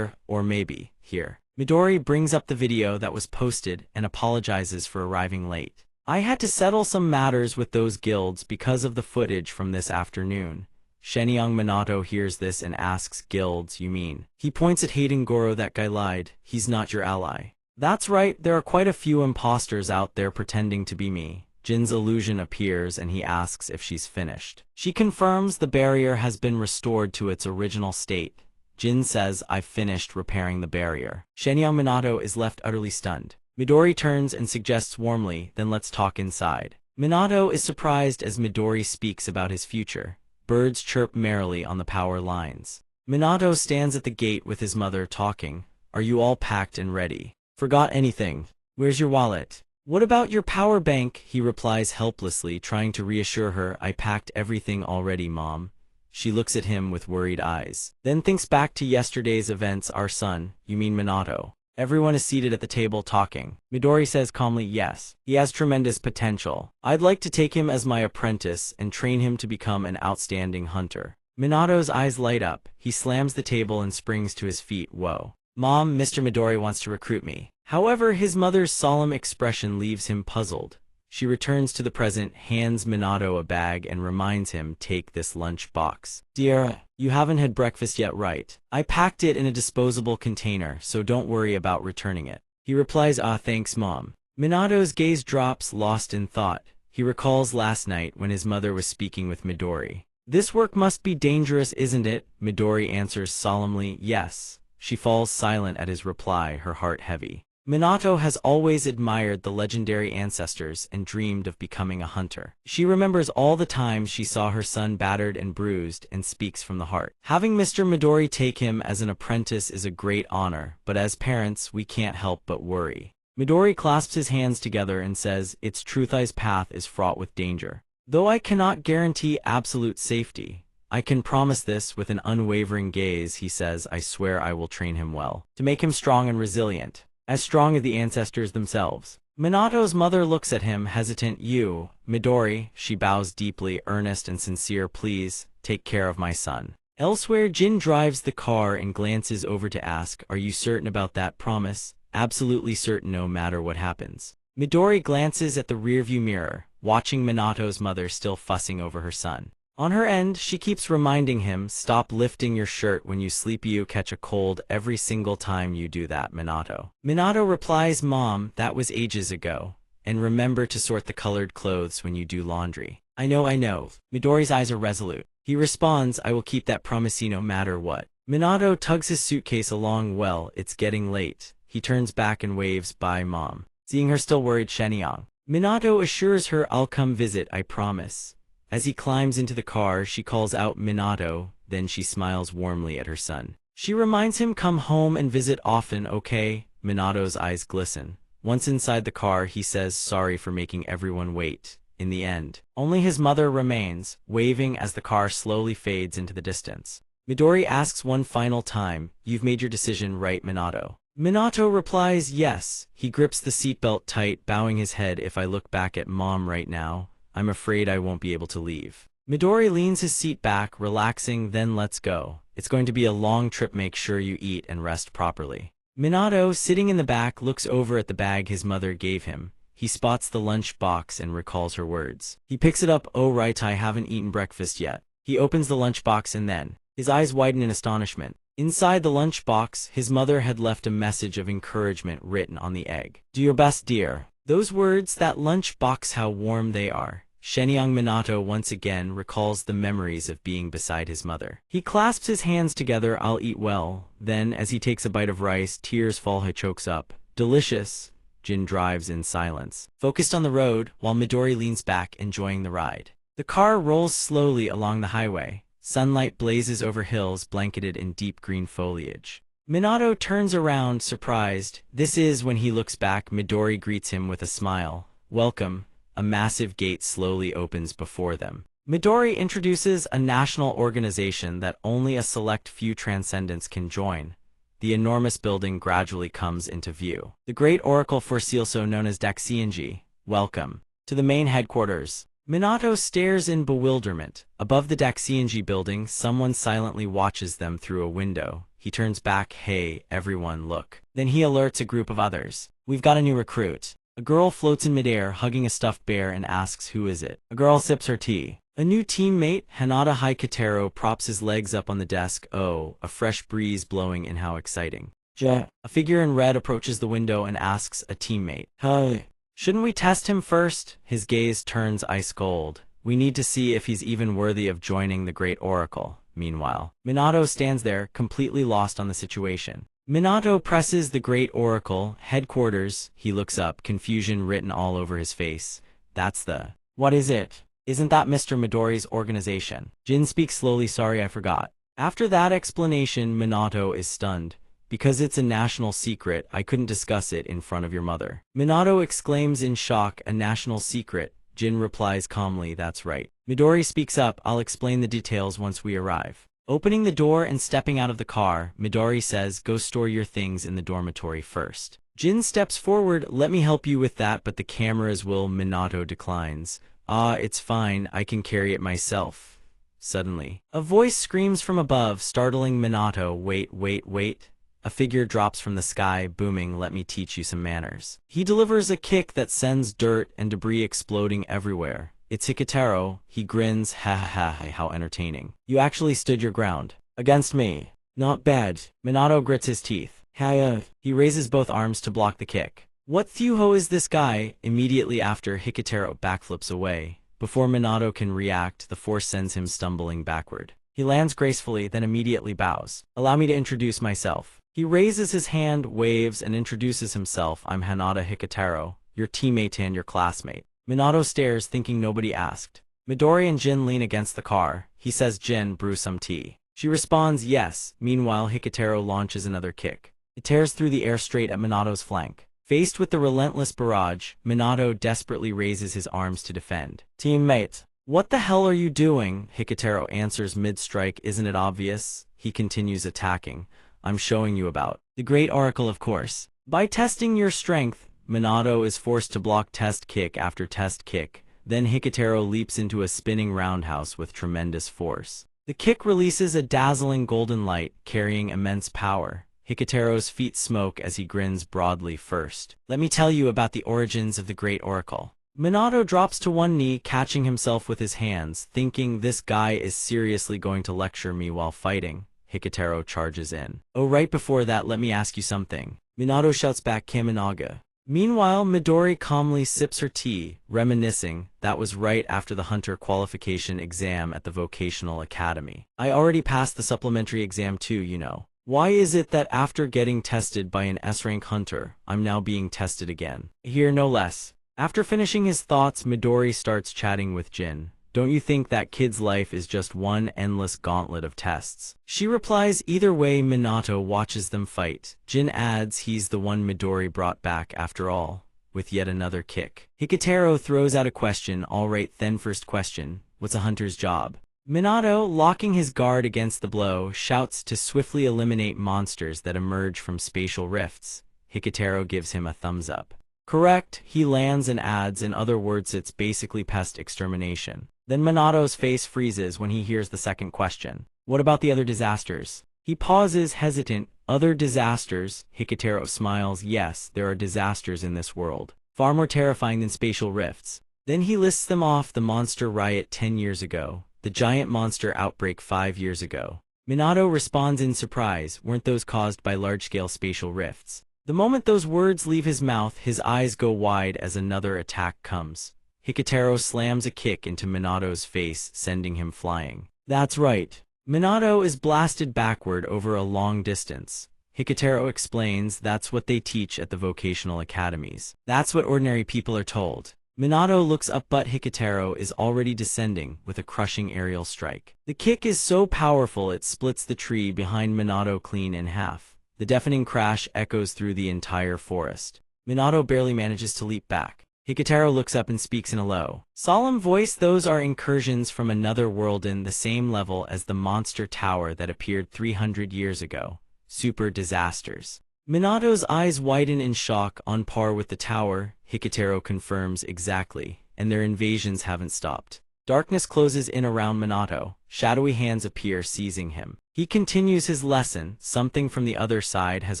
or maybe here. Midori brings up the video that was posted and apologizes for arriving late. I had to settle some matters with those guilds because of the footage from this afternoon. Shenyang Minato hears this and asks, guilds, you mean? He points at Hayden Goro, that guy lied, he's not your ally. That's right, there are quite a few imposters out there pretending to be me. Jin's illusion appears and he asks if she's finished. She confirms the barrier has been restored to its original state. Jin says, I've finished repairing the barrier. Shenyang Minato is left utterly stunned. Midori turns and suggests warmly, then let's talk inside. Minato is surprised as Midori speaks about his future. Birds chirp merrily on the power lines. Minato stands at the gate with his mother talking. Are you all packed and ready? Forgot anything? Where's your wallet? What about your power bank? He replies helplessly, trying to reassure her. I packed everything already, Mom. She looks at him with worried eyes. Then thinks back to yesterday's events. Our son, you mean Minato? Everyone is seated at the table talking. Midori says calmly, yes. He has tremendous potential. I'd like to take him as my apprentice and train him to become an outstanding hunter. Minato's eyes light up. He slams the table and springs to his feet. Whoa. Mom, Mr. Midori wants to recruit me. However, his mother's solemn expression leaves him puzzled. She returns to the present, hands Minato a bag and reminds him, take this lunch box. Dear, you haven't had breakfast yet, right? I packed it in a disposable container, so don't worry about returning it. He replies, thanks, Mom. Minato's gaze drops, lost in thought. He recalls last night when his mother was speaking with Midori. This work must be dangerous, isn't it? Midori answers solemnly, yes. She falls silent at his reply, her heart heavy. Minato has always admired the legendary ancestors and dreamed of becoming a hunter. She remembers all the times she saw her son battered and bruised and speaks from the heart. Having Mr. Midori take him as an apprentice is a great honor, but as parents, we can't help but worry. Midori clasps his hands together and says, it's Truthai's path is fraught with danger. Though I cannot guarantee absolute safety, I can promise this with an unwavering gaze. He says, I swear I will train him well, to make him strong and resilient. As strong as the ancestors themselves. Minato's mother looks at him, hesitant. You, Midori, she bows deeply, earnest and sincere, please, take care of my son. Elsewhere, Jin drives the car and glances over to ask, are you certain about that promise? Absolutely certain no matter what happens. Midori glances at the rearview mirror, watching Minato's mother still fussing over her son. On her end, she keeps reminding him, stop lifting your shirt when you sleep, you catch a cold every single time you do that, Minato. Minato replies, Mom, that was ages ago. And remember to sort the colored clothes when you do laundry. I know. Midori's eyes are resolute. He responds, I will keep that promise no matter what. Minato tugs his suitcase along. Well, it's getting late. He turns back and waves, bye, Mom. Seeing her still worried, Shenyang. Minato assures her, I'll come visit, I promise. As he climbs into the car, she calls out, Minato, then she smiles warmly at her son. She reminds him come home and visit often, okay? Minato's eyes glisten. Once inside the car, he says sorry for making everyone wait. In the end, only his mother remains, waving as the car slowly fades into the distance. Midori asks one final time, "You've made your decision, right, Minato?" Minato replies yes. He grips the seatbelt tight, bowing his head. "If I look back at Mom right now, I'm afraid I won't be able to leave." Midori leans his seat back, relaxing. "Then let's go. It's going to be a long trip. Make sure you eat and rest properly." Minato, sitting in the back, looks over at the bag his mother gave him. He spots the lunch box and recalls her words. He picks it up. "Oh right, I haven't eaten breakfast yet." He opens the lunchbox and then, his eyes widen in astonishment. Inside the lunchbox, his mother had left a message of encouragement written on the egg. "Do your best, dear." Those words, that lunchbox, how warm they are. Shenyang Minato once again recalls the memories of being beside his mother. He clasps his hands together. "I'll eat well." Then, as he takes a bite of rice, tears fall. He chokes up. "Delicious." Jin drives in silence, focused on the road, while Midori leans back, enjoying the ride. The car rolls slowly along the highway. Sunlight blazes over hills blanketed in deep green foliage. Minato turns around, surprised. This is when he looks back. Midori greets him with a smile. "Welcome." A massive gate slowly opens before them. Midori introduces a national organization that only a select few transcendents can join. The enormous building gradually comes into view. The Great Oracle for Sealso, known as Daxianji. "Welcome to the main headquarters." Minato stares in bewilderment. Above the Daxianji building, someone silently watches them through a window. He turns back. "Hey, everyone, look." Then he alerts a group of others. "We've got a new recruit." A girl floats in midair, hugging a stuffed bear, and asks, "Who is it?" A girl sips her tea. A new teammate, Hanada Hikitaro, props his legs up on the desk. "Oh, a fresh breeze blowing in, how exciting." A figure in red approaches the window and asks a teammate, "Hey, shouldn't we test him first?" His gaze turns ice cold. "We need to see if he's even worthy of joining the Great Oracle." Meanwhile, Minato stands there, completely lost on the situation. Minato presses the Great Oracle headquarters. He looks up, confusion written all over his face. "That's the... What is it? Isn't that Mr. Midori's organization?" Jin speaks slowly. "Sorry, I forgot." After that explanation, Minato is stunned. "Because it's a national secret, I couldn't discuss it in front of your mother." Minato exclaims in shock. "A national secret?" Jin replies calmly, "That's right." Midori speaks up. "I'll explain the details once we arrive." Opening the door and stepping out of the car, Midori says, "Go store your things in the dormitory first." Jin steps forward. "Let me help you with that, but the cameras will..." Minato declines. It's fine, I can carry it myself." Suddenly, a voice screams from above, startling Minato. Wait, wait, wait." A figure drops from the sky, booming, "Let me teach you some manners." He delivers a kick that sends dirt and debris exploding everywhere. It's Hikitaro. He grins. "Ha ha ha, how entertaining. You actually stood your ground against me. Not bad." Minato grits his teeth. "Hiya." He raises both arms to block the kick. "What Thuho is this guy?" Immediately after, Hikitaro backflips away. Before Minato can react, the force sends him stumbling backward. He lands gracefully, then immediately bows. "Allow me to introduce myself." He raises his hand, waves, and introduces himself. "I'm Hanada Hikitaro, your teammate and your classmate." Minato stares, thinking nobody asked. Midori and Jin lean against the car. He says, "Jin, brew some tea." She responds, "Yes." Meanwhile, Hikitaro launches another kick. It tears through the air straight at Minato's flank. Faced with the relentless barrage, Minato desperately raises his arms to defend. "Teammate, what the hell are you doing?" Hikitaro answers mid-strike. "Isn't it obvious?" He continues attacking. "I'm showing you about the Great Oracle, of course. By testing your strength." Minato is forced to block test kick after test kick. Then Hikitaro leaps into a spinning roundhouse with tremendous force. The kick releases a dazzling golden light, carrying immense power. Hikitaro's feet smoke as he grins broadly. "First, let me tell you about the origins of the Great Oracle." Minato drops to one knee, catching himself with his hands, thinking this guy is seriously going to lecture me while fighting. Hikitaro charges in. "Oh, right before that, let me ask you something." Minato shouts back, "Kaminaga." Meanwhile, Midori calmly sips her tea, reminiscing, "That was right after the hunter qualification exam at the vocational academy. I already passed the supplementary exam too, you know. Why is it that after getting tested by an S-rank hunter, I'm now being tested again? Here no less." After finishing his thoughts, Midori starts chatting with Jin. Don't you think that kid's life is just one endless gauntlet of tests? She replies, either way. Minato watches them fight. Jin adds he's the one Midori brought back after all, with yet another kick. Hikitaro throws out a question. All right then, first question, what's a hunter's job? Minato, locking his guard against the blow, shouts to swiftly eliminate monsters that emerge from spatial rifts. Hikitaro gives him a thumbs up. Correct, he lands and adds, in other words it's basically pest extermination. Then Minato's face freezes when he hears the second question. What about the other disasters? He pauses, hesitant. Other disasters? Hikitaro smiles. Yes, there are disasters in this world, far more terrifying than spatial rifts. Then he lists them off: the monster riot 10 years ago, the giant monster outbreak 5 years ago. Minato responds in surprise, weren't those caused by large-scale spatial rifts? The moment those words leave his mouth, his eyes go wide as another attack comes. Hikitaro slams a kick into Minato's face, sending him flying. That's right. Minato is blasted backward over a long distance. Hikitaro explains that's what they teach at the vocational academies. That's what ordinary people are told. Minato looks up, but Hikitaro is already descending with a crushing aerial strike. The kick is so powerful it splits the tree behind Minato clean in half. The deafening crash echoes through the entire forest. Minato barely manages to leap back. Hikitaro looks up and speaks in a low, solemn voice. Those are incursions from another world in the same level as the monster tower that appeared 300 years ago. Super disasters. Minato's eyes widen in shock. On par with the tower, Hikitaro confirms. Exactly, and their invasions haven't stopped. Darkness closes in around Minato. Shadowy hands appear, seizing him. He continues his lesson. Something from the other side has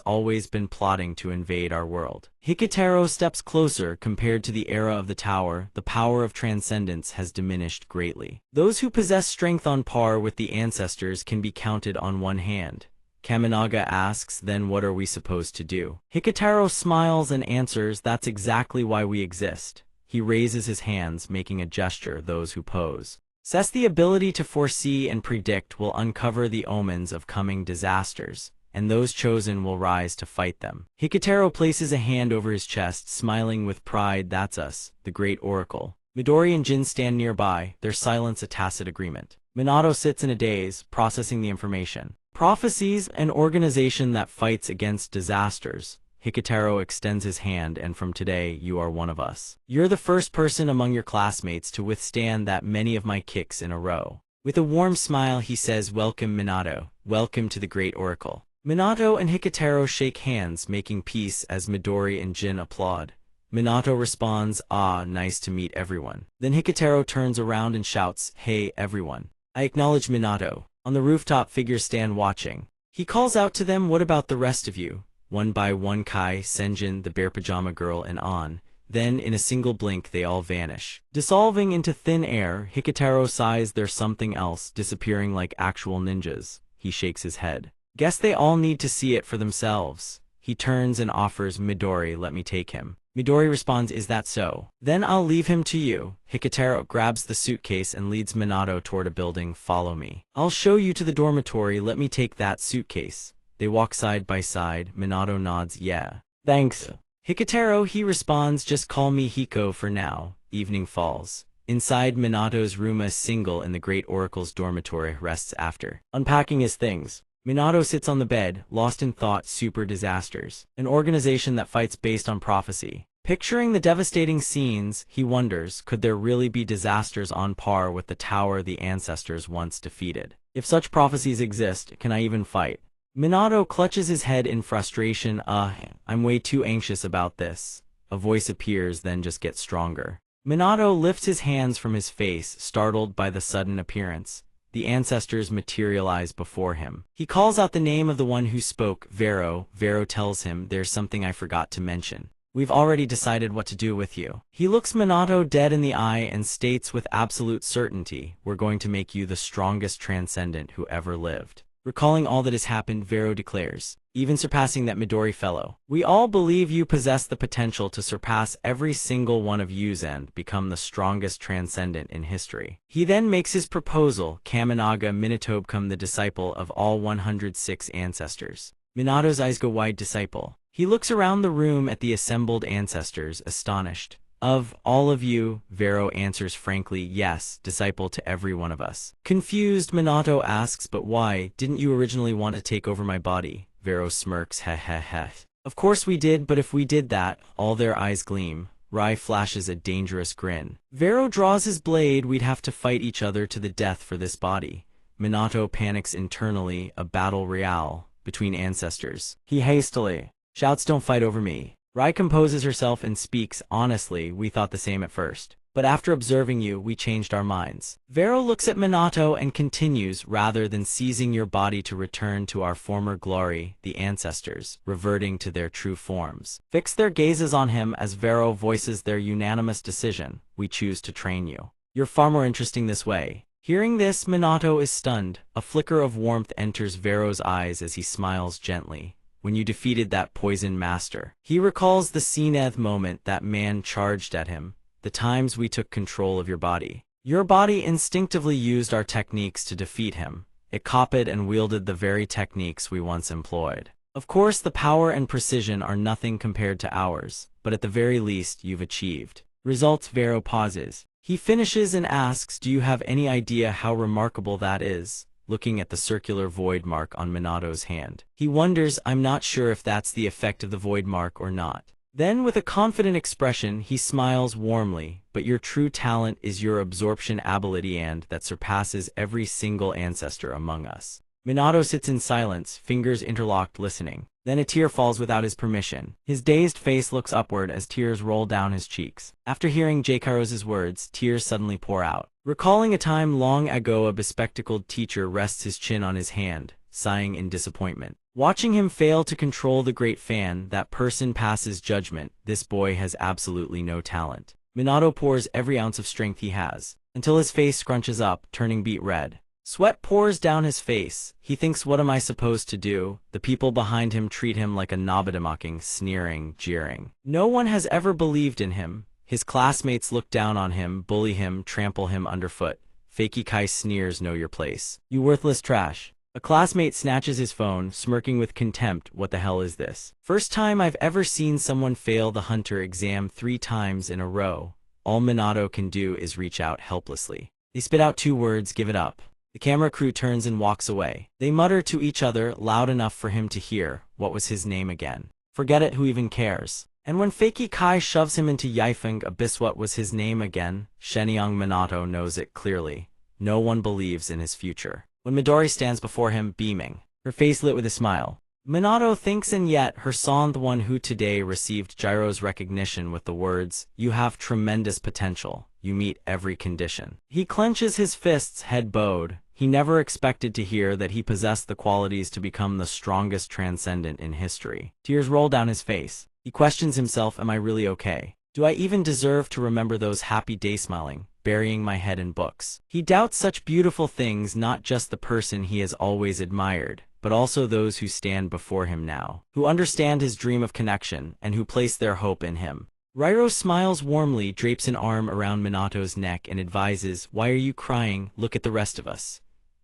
always been plotting to invade our world. Hikitaro steps closer. Compared to the era of the tower, the power of transcendence has diminished greatly. Those who possess strength on par with the ancestors can be counted on one hand. Kaminaga asks, then what are we supposed to do? Hikitaro smiles and answers, that's exactly why we exist. He raises his hands, making a gesture. Those who possess the ability to foresee and predict will uncover the omens of coming disasters, and those chosen will rise to fight them. Hikitaro places a hand over his chest, smiling with pride. That's us, the great oracle. Midori and Jin stand nearby, their silence a tacit agreement. Minato sits in a daze, processing the information. Prophecies, an organization that fights against disasters. Hikitaro extends his hand, and from today, you are one of us. You're the first person among your classmates to withstand that many of my kicks in a row. With a warm smile, he says, welcome Minato, welcome to the great oracle. Minato and Hikitaro shake hands, making peace as Midori and Jin applaud. Minato responds, ah, nice to meet everyone. Then Hikitaro turns around and shouts, hey, everyone. I acknowledge Minato. On the rooftop, figures stand watching. He calls out to them, what about the rest of you? One by one, Kai, Senjin, the bear pajama girl, and An. Then, in a single blink, they all vanish. Dissolving into thin air, Hikitaro sighs, there's something else, disappearing like actual ninjas. He shakes his head. Guess they all need to see it for themselves. He turns and offers Midori, let me take him. Midori responds, is that so? Then I'll leave him to you. Hikitaro grabs the suitcase and leads Minato toward a building. Follow me. I'll show you to the dormitory, let me take that suitcase. They walk side by side. Minato nods, yeah. Thanks. Hikitaro, he responds, just call me Hiko for now. Evening falls. Inside Minato's room, a single in the Great Oracle's dormitory rests after unpacking his things. Minato sits on the bed, lost in thought. Super disasters. An organization that fights based on prophecy. Picturing the devastating scenes, he wonders, could there really be disasters on par with the tower the ancestors once defeated? If such prophecies exist, can I even fight? Minato clutches his head in frustration. I'm way too anxious about this. A voice appears, then just gets stronger. Minato lifts his hands from his face, startled by the sudden appearance. The ancestors materialize before him. He calls out the name of the one who spoke, Vero. Vero tells him, there's something I forgot to mention. We've already decided what to do with you. He looks Minato dead in the eye and states with absolute certainty, we're going to make you the strongest transcendent who ever lived. Recalling all that has happened, Vero declares, even surpassing that Midori fellow. We all believe you possess the potential to surpass every single one of yous and become the strongest transcendent in history. He then makes his proposal, Kaminaga Minatobecome the disciple of all 106 ancestors. Minato's eyes go wide. Disciple. He looks around the room at the assembled ancestors, astonished. Of all of you, Vero answers frankly, yes, disciple to every one of us. Confused, Minato asks, but why? Didn't you originally want to take over my body? Vero smirks, heh heh heh. Of course we did, but if we did that, all their eyes gleam. Rai flashes a dangerous grin. Vero draws his blade, we'd have to fight each other to the death for this body. Minato panics internally, a battle royale between ancestors. He hastily shouts, don't fight over me. Rai composes herself and speaks, honestly, we thought the same at first. But after observing you, we changed our minds. Vero looks at Minato and continues, rather than seizing your body to return to our former glory, the ancestors, reverting to their true forms, fix their gazes on him as Vero voices their unanimous decision, we choose to train you. You're far more interesting this way. Hearing this, Minato is stunned. A flicker of warmth enters Vero's eyes as he smiles gently. When you defeated that poison master. He recalls the Sineth moment that man charged at him. The times we took control of your body. Your body instinctively used our techniques to defeat him. It copied and wielded the very techniques we once employed. Of course, the power and precision are nothing compared to ours, but at the very least, you've achieved results. Vero pauses. He finishes and asks, do you have any idea how remarkable that is? Looking at the circular void mark on Minato's hand. He wonders, I'm not sure if that's the effect of the void mark or not. Then, with a confident expression, he smiles warmly, but your true talent is your absorption ability, and that surpasses every single ancestor among us. Minato sits in silence, fingers interlocked, listening. Then a tear falls without his permission. His dazed face looks upward as tears roll down his cheeks. After hearing Jeikaros's words, tears suddenly pour out. Recalling a time long ago, a bespectacled teacher rests his chin on his hand, sighing in disappointment. Watching him fail to control the great fan, that person passes judgment. This boy has absolutely no talent. Minato pours every ounce of strength he has, until his face scrunches up, turning beet red. Sweat pours down his face. He thinks, what am I supposed to do? The people behind him treat him like a nobody, mocking, sneering, jeering. No one has ever believed in him. His classmates look down on him, bully him, trample him underfoot. Fakey Kai sneers, know your place. You worthless trash. A classmate snatches his phone, smirking with contempt, what the hell is this? First time I've ever seen someone fail the hunter exam 3 times in a row. All Minato can do is reach out helplessly. They spit out 2 words, give it up. The camera crew turns and walks away. They mutter to each other, loud enough for him to hear, what was his name again? Forget it, who even cares? And when Fakey Kai shoves him into Yifeng Abyss, what was his name again? Shenyang. Minato knows it clearly. No one believes in his future. When Midori stands before him, beaming, her face lit with a smile, Minato thinks, and yet her son, the one who today received Gyro's recognition with the words, you have tremendous potential, you meet every condition. He clenches his fists, head bowed. He never expected to hear that he possessed the qualities to become the strongest transcendent in history. Tears roll down his face. He questions himself, am I really okay? Do I even deserve to remember those happy days? Smiling, burying my head in books. He doubts such beautiful things, not just the person he has always admired, but also those who stand before him now, who understand his dream of connection, and who place their hope in him. Rairo smiles warmly, drapes an arm around Minato's neck, and advises, why are you crying? Look at the rest of us.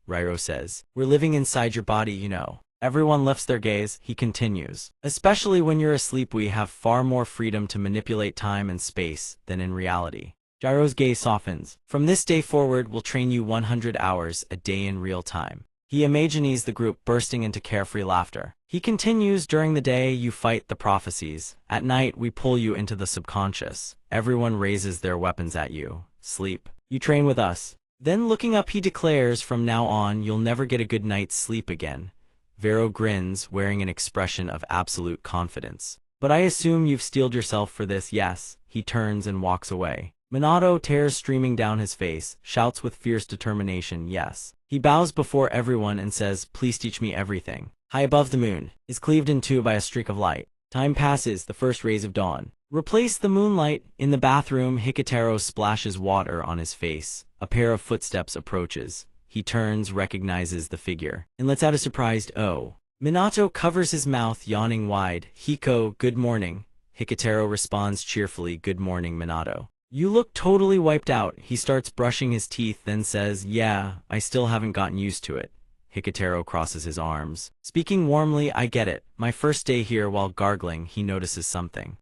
Rairo says, we're living inside your body, you know. Everyone lifts their gaze, he continues. Especially when you're asleep, we have far more freedom to manipulate time and space than in reality. Gyro's gaze softens. From this day forward, we'll train you 100 hours a day in real time. He imagines the group bursting into carefree laughter. He continues, during the day, you fight the prophecies. At night, we pull you into the subconscious. Everyone raises their weapons at you. Sleep. You train with us. Then looking up, he declares, from now on, you'll never get a good night's sleep again. Vero grins, wearing an expression of absolute confidence. But I assume you've steeled yourself for this, yes? He turns and walks away. Minato, tears streaming down his face, shouts with fierce determination, yes. He bows before everyone and says, please teach me everything. High above the moon, is cleaved in two by a streak of light. Time passes, the first rays of dawn replace the moonlight. In the bathroom, Hikitaro splashes water on his face. A pair of footsteps approaches. He turns, recognizes the figure, and lets out a surprised "oh." Minato covers his mouth, yawning wide. Hiko, good morning. Hikitaro responds cheerfully, good morning, Minato. You look totally wiped out. He starts brushing his teeth, then says, yeah, I still haven't gotten used to it. Hikitaro crosses his arms. Speaking warmly, I get it. My first day here. While gargling, he notices something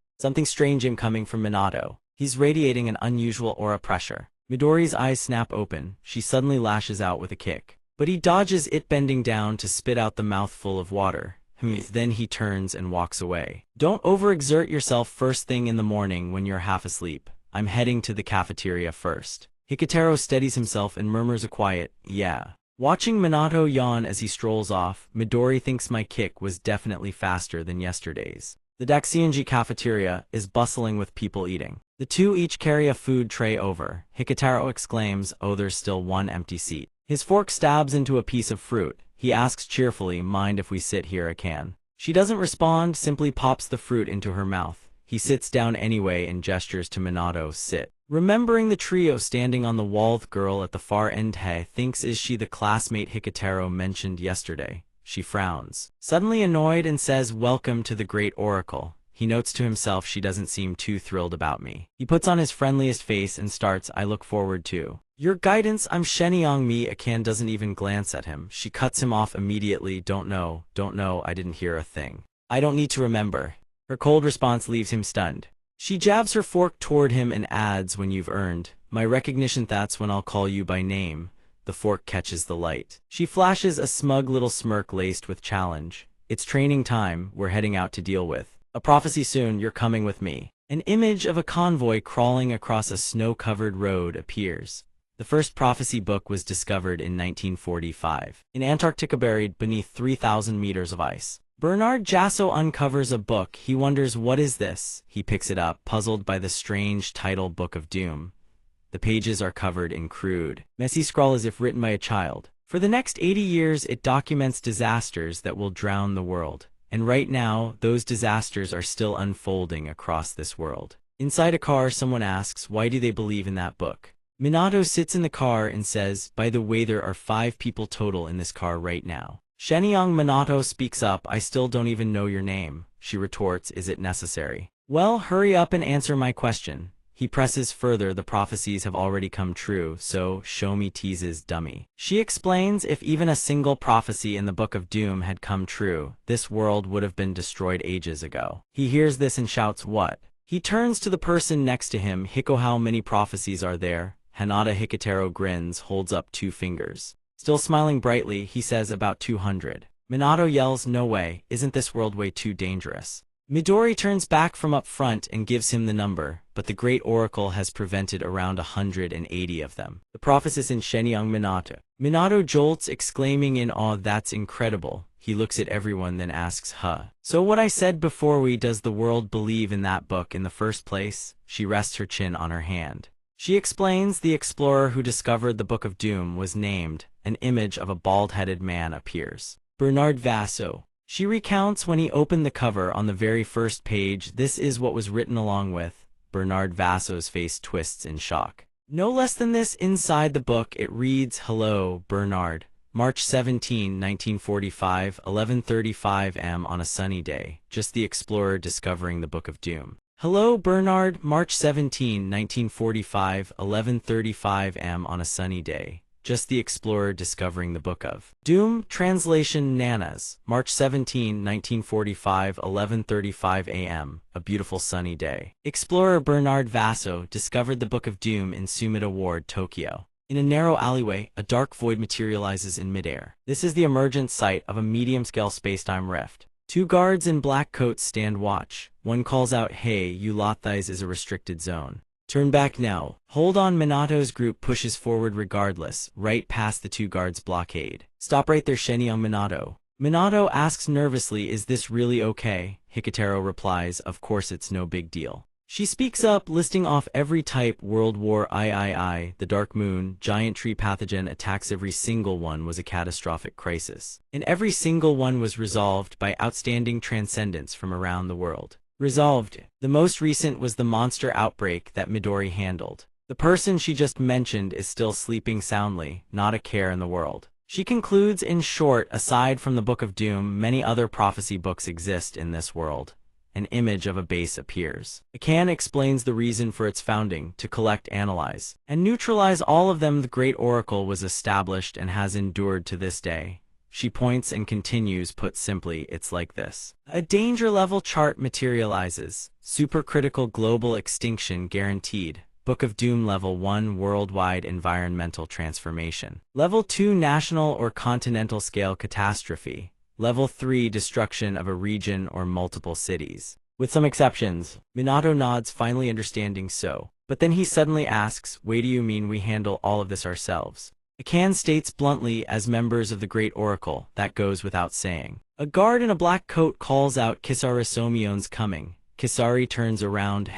strange coming from Minato. He's radiating an unusual aura pressure. Midori's eyes snap open. She suddenly lashes out with a kick. But he dodges it, bending down to spit out the mouthful of water. Then he turns and walks away. Don't overexert yourself first thing in the morning when you're half asleep. I'm heading to the cafeteria first. Hikitaro steadies himself and murmurs a quiet, yeah. Watching Minato yawn as he strolls off, Midori thinks my kick was definitely faster than yesterday's. The Daxianji cafeteria is bustling with people eating. The two each carry a food tray over. Hikitaro exclaims, oh, there's still one empty seat. His fork stabs into a piece of fruit. He asks cheerfully, mind if we sit here a can? She doesn't respond, simply pops the fruit into her mouth. He sits down anyway and gestures to Minato, sit. Remembering the trio standing on the wall, the girl at the far end thinks is she the classmate Hikitaro mentioned yesterday. She frowns, suddenly annoyed, and says, welcome to the Great Oracle. He notes to himself she doesn't seem too thrilled about me. He puts on his friendliest face and starts, I look forward to your guidance. I'm Shenyang Mi. Akan doesn't even glance at him. She cuts him off immediately. Don't know, I didn't hear a thing. I don't need to remember. Her cold response leaves him stunned. She jabs her fork toward him and adds, when you've earned my recognition, that's when I'll call you by name. The fork catches the light. She flashes a smug little smirk laced with challenge. It's training time, we're heading out to deal with a prophecy soon, you're coming with me. An image of a convoy crawling across a snow-covered road appears. The first prophecy book was discovered in 1945, in Antarctica, buried beneath 3,000 meters of ice. Bernard Jasso uncovers a book. He wonders, what is this? He picks it up, puzzled by the strange title, Book of Doom. The pages are covered in crude, messy scrawl as if written by a child. For the next 80 years, it documents disasters that will drown the world. And right now, those disasters are still unfolding across this world. Inside a car, someone asks, why do they believe in that book? Minato sits in the car and says, by the way, there are 5 people total in this car right now. Shenyang Minato speaks up, I still don't even know your name. She retorts, is it necessary? Well, hurry up and answer my question. He presses further, the prophecies have already come true, so show me, teases dummy. She explains, if even a single prophecy in the Book of Doom had come true, this world would have been destroyed ages ago. He hears this and shouts, what? He turns to the person next to him, Hiko, how many prophecies are there? Hanada. Hikitaro grins, holds up 2 fingers. Still smiling brightly, he says, about 200. Minato yells, no way, isn't this world way too dangerous? Midori turns back from up front and gives him the number, but the Great Oracle has prevented around 180 of them. The prophecies in Shenyang Minato. Minato jolts, exclaiming in awe, that's incredible. He looks at everyone, then asks, so what I said before, does the world believe in that book in the first place? She rests her chin on her hand. She explains, the explorer who discovered the Book of Doom was named. An image of a bald-headed man appears. Bernard Vasso. She recounts, when he opened the cover on the very first page, this is what was written along with. Bernard Vasso's face twists in shock. No less than this, inside the book it reads, hello, Bernard. March 17, 1945, 11:35 am on a sunny day. Just the explorer discovering the Book of Doom. Hello, Bernard. March 17, 1945, 11:35 am on a sunny day. Just the explorer discovering the Book of Doom. Translation, Nanas. March 17, 1945, 11:35 am. A beautiful sunny day. Explorer Bernard Vasso discovered the Book of Doom in Sumida Ward, Tokyo. In a narrow alleyway, a dark void materializes in midair. This is the emergent site of a medium-scale spacetime rift. 2 guards in black coats stand watch. One calls out, hey, you lot, this is a restricted zone. Turn back now. Hold on. Minato's group pushes forward regardless, right past the 2 guards' blockade. Stop right there, Shenyang Minato. Minato asks nervously, is this really okay? Hikitaro replies, of course it's no big deal. She speaks up, listing off every type. World War III, the Dark Moon, giant tree pathogen attacks. Every single one was a catastrophic crisis. And every single one was resolved by outstanding transcendence from around the world. Resolved. The most recent was the monster outbreak that Midori handled. The person she just mentioned is still sleeping soundly, not a care in the world. She concludes, in short, aside from the Book of Doom, many other prophecy books exist in this world. An image of a base appears. Akan explains the reason for its founding, to collect, analyze, and neutralize all of them. The Great Oracle was established and has endured to this day. She points and continues, put simply, it's like this. A danger level chart materializes. Supercritical global extinction guaranteed. Book of Doom Level 1 Worldwide Environmental Transformation. Level 2 National or Continental Scale Catastrophe. Level 3 Destruction of a region or multiple cities. With some exceptions. Minato nods, finally understanding so. But then he suddenly asks, wait, do you mean we handle all of this ourselves? Akan states bluntly, as members of the Great Oracle, that goes without saying. A guard in a black coat calls out, Kisari Somion's coming. Kisari turns around,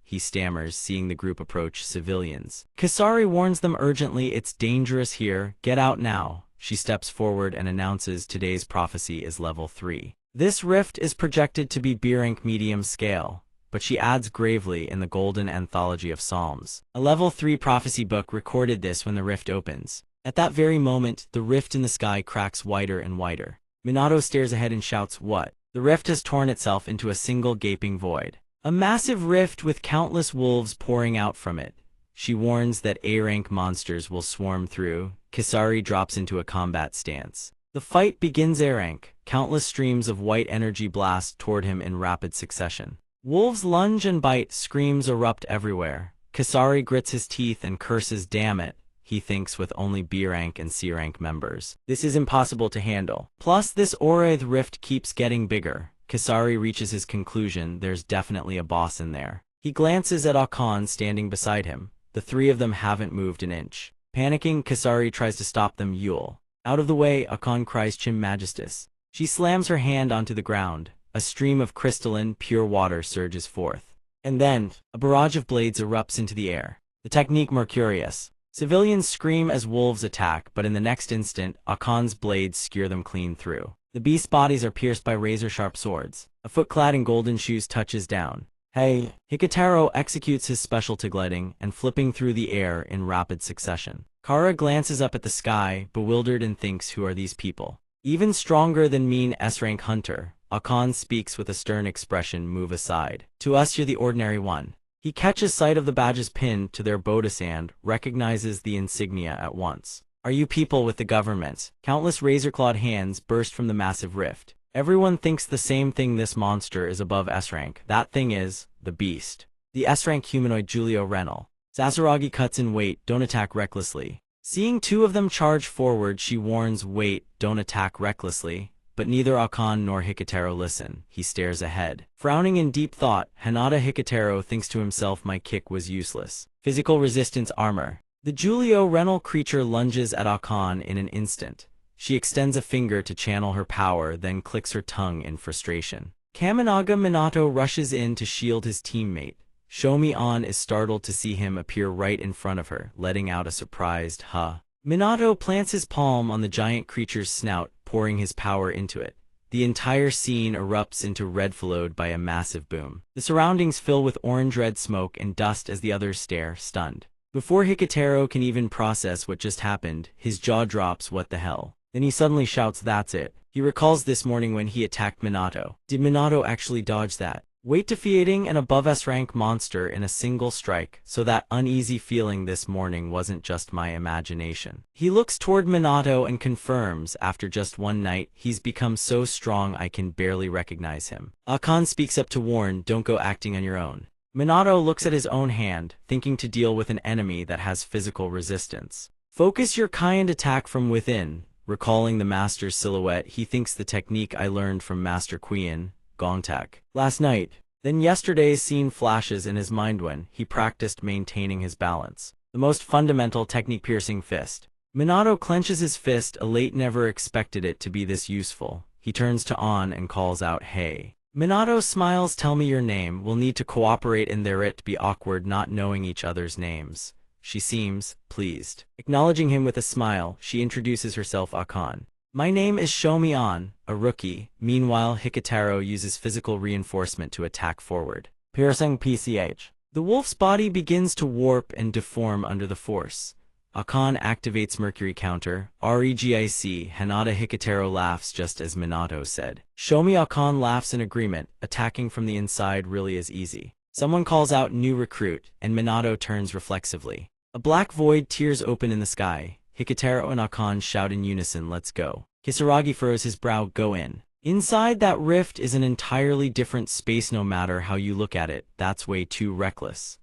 he stammers, seeing the group approach civilians. Kisari warns them urgently, it's dangerous here, get out now. She steps forward and announces today's prophecy is level 3. This rift is projected to be B-rank medium scale, but she adds gravely in the Golden Anthology of Psalms. A level 3 prophecy book recorded this when the rift opens. At that very moment, the rift in the sky cracks wider and wider. Minato stares ahead and shouts, what? The rift has torn itself into a single gaping void. A massive rift with countless wolves pouring out from it. She warns that A-rank monsters will swarm through. Kisari drops into a combat stance. The fight begins. A-rank. Countless streams of white energy blast toward him in rapid succession. Wolves lunge and bite, screams erupt everywhere. Kisari grits his teeth and curses, damn it, he thinks, with only B-rank and C-rank members. This is impossible to handle. Plus, this Oraith rift keeps getting bigger. Kisari reaches his conclusion, there's definitely a boss in there. He glances at Akan standing beside him. The three of them haven't moved an inch. Panicking, Kisari tries to stop them. Yule. Out of the way, Akan cries, Chim Majestus. She slams her hand onto the ground. A stream of crystalline, pure water surges forth. And then, a barrage of blades erupts into the air. The technique mercurius. Civilians scream as wolves attack, but in the next instant, Akan's blades skewer them clean through. The beast's bodies are pierced by razor-sharp swords. A foot clad in golden shoes touches down. Hey! Hikitaro executes his specialty gliding and flipping through the air in rapid succession. Kara glances up at the sky, bewildered, and thinks, who are these people? Even stronger than mean S-rank hunter. Akan speaks with a stern expression, move aside. To us you're the ordinary one. He catches sight of the badges pinned to their bodice and recognizes the insignia at once. Are you people with the government? Countless razor-clawed hands burst from the massive rift. Everyone thinks the same thing, this monster is above S-rank. That thing is, the beast. The S-rank humanoid Julio Renal. Sasaragi cuts in, wait, don't attack recklessly. Seeing two of them charge forward, she warns, wait, don't attack recklessly. But neither Akan nor Hikitaro listen. He stares ahead. Frowning in deep thought, Hanada Hikitaro thinks to himself, my kick was useless. Physical resistance armor. The Julio Renal creature lunges at Akan in an instant. She extends a finger to channel her power, then clicks her tongue in frustration. Kaminaga Minato rushes in to shield his teammate. Shomi-an is startled to see him appear right in front of her, letting out a surprised huh. Minato plants his palm on the giant creature's snout, pouring his power into it. The entire scene erupts into red, followed by a massive boom. The surroundings fill with orange-red smoke and dust as the others stare, stunned. Before Hikitaro can even process what just happened, his jaw drops, what the hell? Then he suddenly shouts, that's it. He recalls this morning when he attacked Minato. Did Minato actually dodge that? Weight defeating an above S-rank monster in a single strike, so that uneasy feeling this morning wasn't just my imagination. He looks toward Minato and confirms, after just one night, he's become so strong I can barely recognize him. Akan speaks up to warn, don't go acting on your own. Minato looks at his own hand, thinking to deal with an enemy that has physical resistance. Focus your Kai and attack from within. Recalling the master's silhouette, he thinks the technique I learned from Master Qian, Gongtek, last night. Then yesterday's scene flashes in his mind when he practiced maintaining his balance. The most fundamental technique, piercing fist. Minato clenches his fist, elate, never expected it to be this useful. He turns to An and calls out, hey. Minato smiles, tell me your name, we'll need to cooperate in there it be awkward not knowing each other's names. She seems pleased. Acknowledging him with a smile, she introduces herself, Akan. My name is Shomi-an, a rookie. Meanwhile, Hikitaro uses physical reinforcement to attack forward. Piercing PCH. The wolf's body begins to warp and deform under the force. Akan activates Mercury counter. REGIC. Hanada Hikitaro laughs just as Minato said. Shomi Akan laughs in agreement. Attacking from the inside really is easy. Someone calls out new recruit, and Minato turns reflexively. A black void tears open in the sky. Hikitaro and Akan shout in unison, let's go. Kisaragi furrows his brow. Go in. Inside that rift is an entirely different space no matter how you look at it. That's way too reckless.